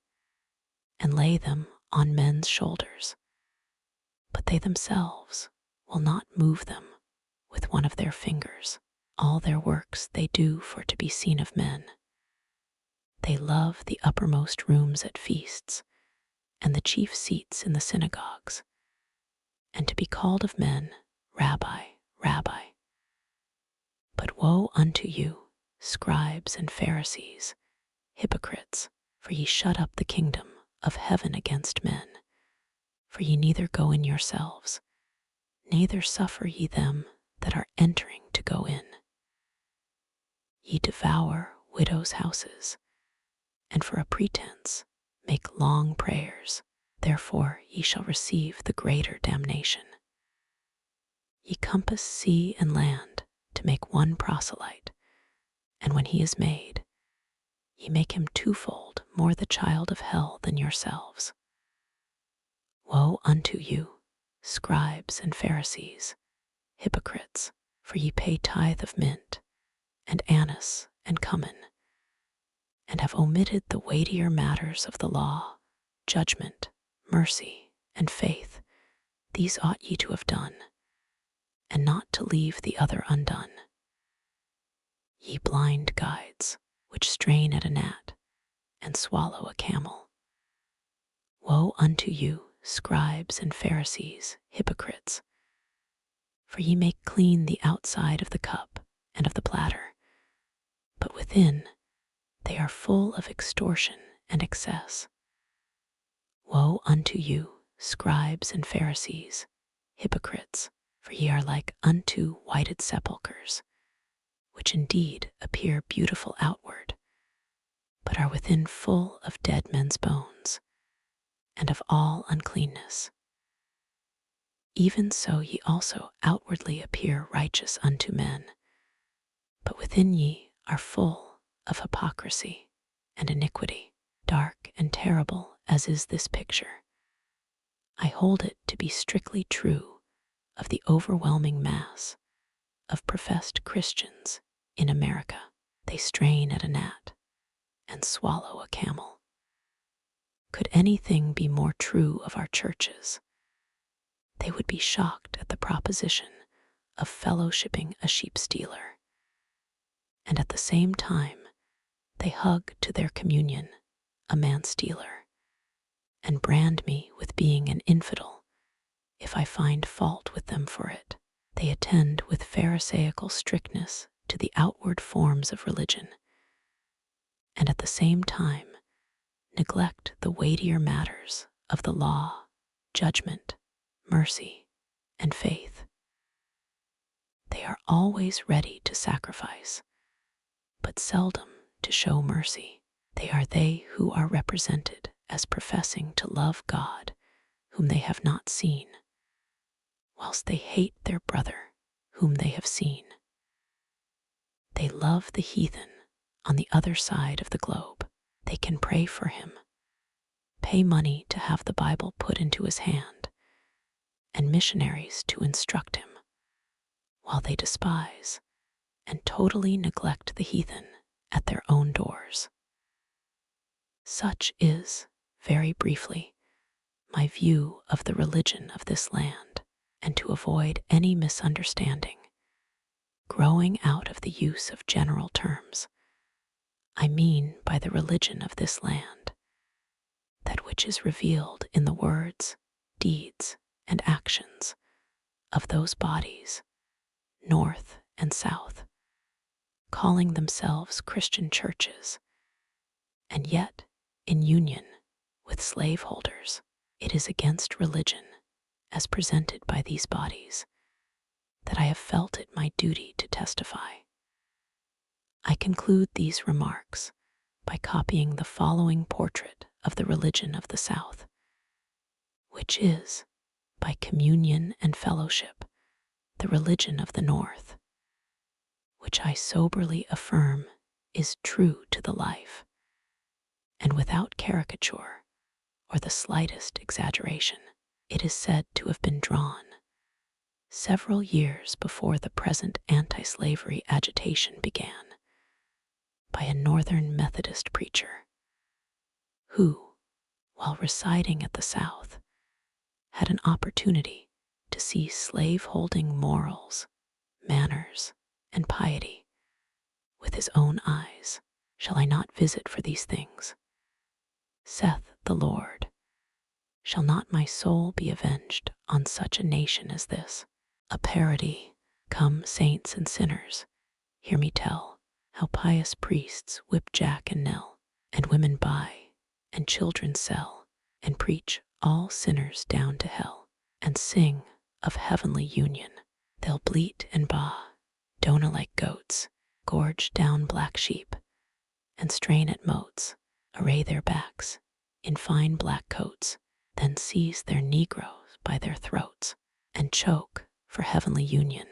and lay them on men's shoulders, but they themselves will not move them with one of their fingers. All their works they do for to be seen of men. They love the uppermost rooms at feasts, and the chief seats in the synagogues, and to be called of men, Rabbi, Rabbi. But woe unto you, scribes and Pharisees, hypocrites, for ye shut up the kingdom of heaven against men. For ye neither go in yourselves, neither suffer ye them that are entering to go in. Ye devour widows' houses, and for a pretense make long prayers. Therefore ye shall receive the greater damnation. Ye compass sea and land to make one proselyte, and when he is made, ye make him twofold more the child of hell than yourselves. Woe unto you, scribes and Pharisees, hypocrites, for ye pay tithe of mint, and anise, and cumin, and have omitted the weightier matters of the law, judgment, mercy, and faith. These ought ye to have done, and not to leave the other undone. Ye blind guides, which strain at a gnat, and swallow a camel. Woe unto you, scribes and Pharisees, hypocrites, For ye make clean the outside of the cup and of the platter, but within they are full of extortion and excess. Woe unto you, scribes and Pharisees, hypocrites, for ye are like unto whited sepulchres, which indeed appear beautiful outward, but are within full of dead men's bones, and of all uncleanness. Even so ye also outwardly appear righteous unto men, but within ye are full of hypocrisy and iniquity. Dark and terrible as is this picture, I hold it to be strictly true of the overwhelming mass of professed Christians in America. They strain at a gnat and swallow a camel. Could anything be more true of our churches? They would be shocked at the proposition of fellowshipping a sheep stealer, and at the same time they hug to their communion a man stealer, and brand me with being an infidel if I find fault with them for it. They attend with pharisaical strictness to the outward forms of religion, and at the same time neglect the weightier matters of the law, judgment, mercy, and faith. They are always ready to sacrifice, but seldom to show mercy. They are they who are represented as professing to love God whom they have not seen, whilst they hate their brother whom they have seen. They love the heathen on the other side of the globe. They can pray for him, pay money to have the Bible put into his hand, and missionaries to instruct him, while they despise and totally neglect the heathen at their own doors. Such is, very briefly, my view of the religion of this land, and to avoid any misunderstanding, growing out of the use of general terms, I mean by the religion of this land that which is revealed in the words, deeds, and actions of those bodies, North and South, calling themselves Christian churches, and yet in union with slaveholders. It is against religion, as presented by these bodies, that I have felt it my duty to testify. I conclude these remarks by copying the following portrait of the religion of the South, which is, by communion and fellowship, the religion of the North, which I soberly affirm is true to the life, and without caricature or the slightest exaggeration. It is said to have been drawn several years before the present anti-slavery agitation began by a Northern Methodist preacher who, while residing at the South, had an opportunity to see slave-holding morals, manners, and piety with his own eyes. Shall I not visit for these things? Saith the Lord. Shall not my soul be avenged on such a nation as this? A parody. Come, saints and sinners, hear me tell how pious priests whip Jack and Nell, and women buy, and children sell, and preach all sinners down to hell, and sing of heavenly union. They'll bleat and baa, dona like goats, gorge down black sheep, and strain at motes, array their backs in fine black coats, then seize their negroes by their throats, and choke for heavenly union.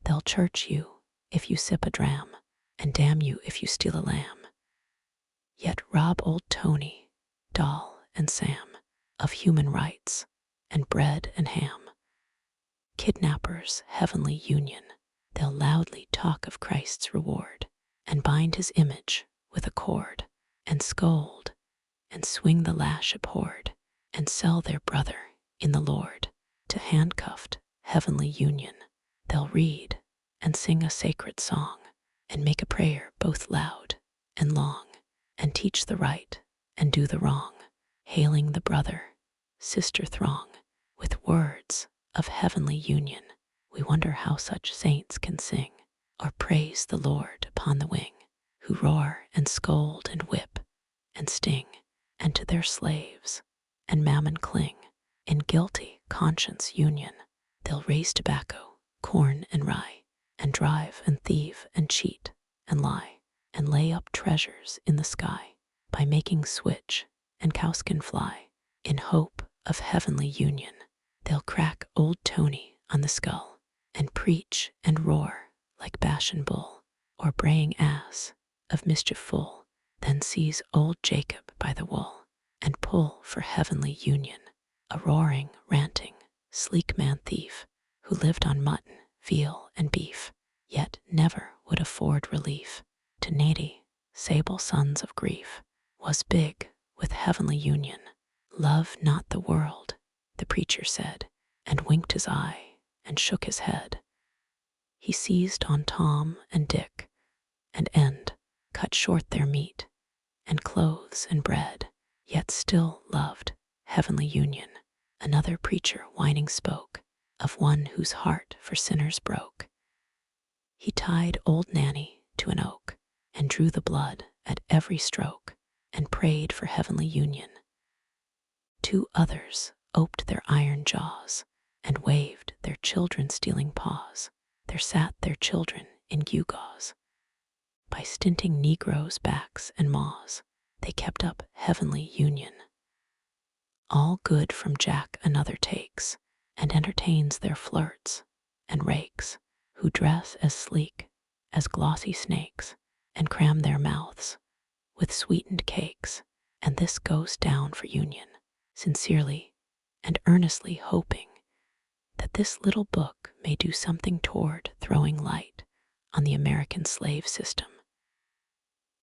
They'll church you if you sip a dram, and damn you if you steal a lamb. Yet rob old Tony, Doll, and Sam of human rights, and bread and ham. Kidnappers' heavenly union. They'll loudly talk of Christ's reward, and bind his image with a cord, and scold, and swing the lash abhorred, and sell their brother in the Lord to handcuffed heavenly union. They'll read and sing a sacred song, and make a prayer both loud and long, and teach the right and do the wrong, hailing the brother, sister throng with words of heavenly union, We wonder how such saints can sing, or praise the Lord upon the wing, who roar and scold and whip and sting, and to their slaves and mammon cling. In guilty conscience union, they'll raise tobacco, corn, and rye, and drive and thieve and cheat and lie, and lay up treasures in the sky, by making switch and cowskin fly. In hope of heavenly union, they'll crack old Tony on the skull, and preach and roar like Bashan bull, or braying ass of mischief full, then seize old Jacob by the wool, and pull for heavenly union, a roaring, ranting, sleek man thief, who lived on mutton, veal, and beef, yet never would afford relief to needy, sable sons of grief, was big with heavenly union. Love not the world, the preacher said, and winked his eye and shook his head. He seized on Tom and Dick, and End, cut short their meat, and clothes and bread, yet still loved heavenly union. Another preacher whining spoke of one whose heart for sinners broke. He tied old Nanny to an oak, and drew the blood at every stroke, and prayed for heavenly union. Two others oped their iron jaws, and waved their children-stealing paws. There sat their children in gewgaws. By stinting negroes' backs and maws, they kept up heavenly union. All good from Jack another takes, and entertains their flirts and rakes, who dress as sleek as glossy snakes, and cram their mouths with sweetened cakes. And this goes down for union, sincerely and earnestly hoping that this little book may do something toward throwing light on the American slave system,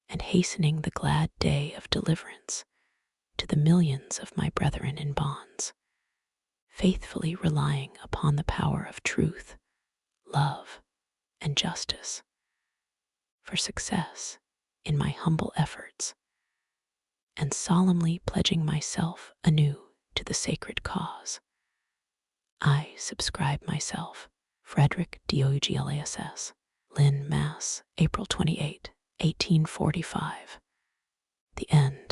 and hastening the glad day of deliverance to the millions of my brethren in bonds, faithfully relying upon the power of truth, love, and justice for success in my humble efforts, and solemnly pledging myself anew to the sacred cause. I subscribe myself, Frederick Douglass, Lynn, Mass., April 28, 1845. The end.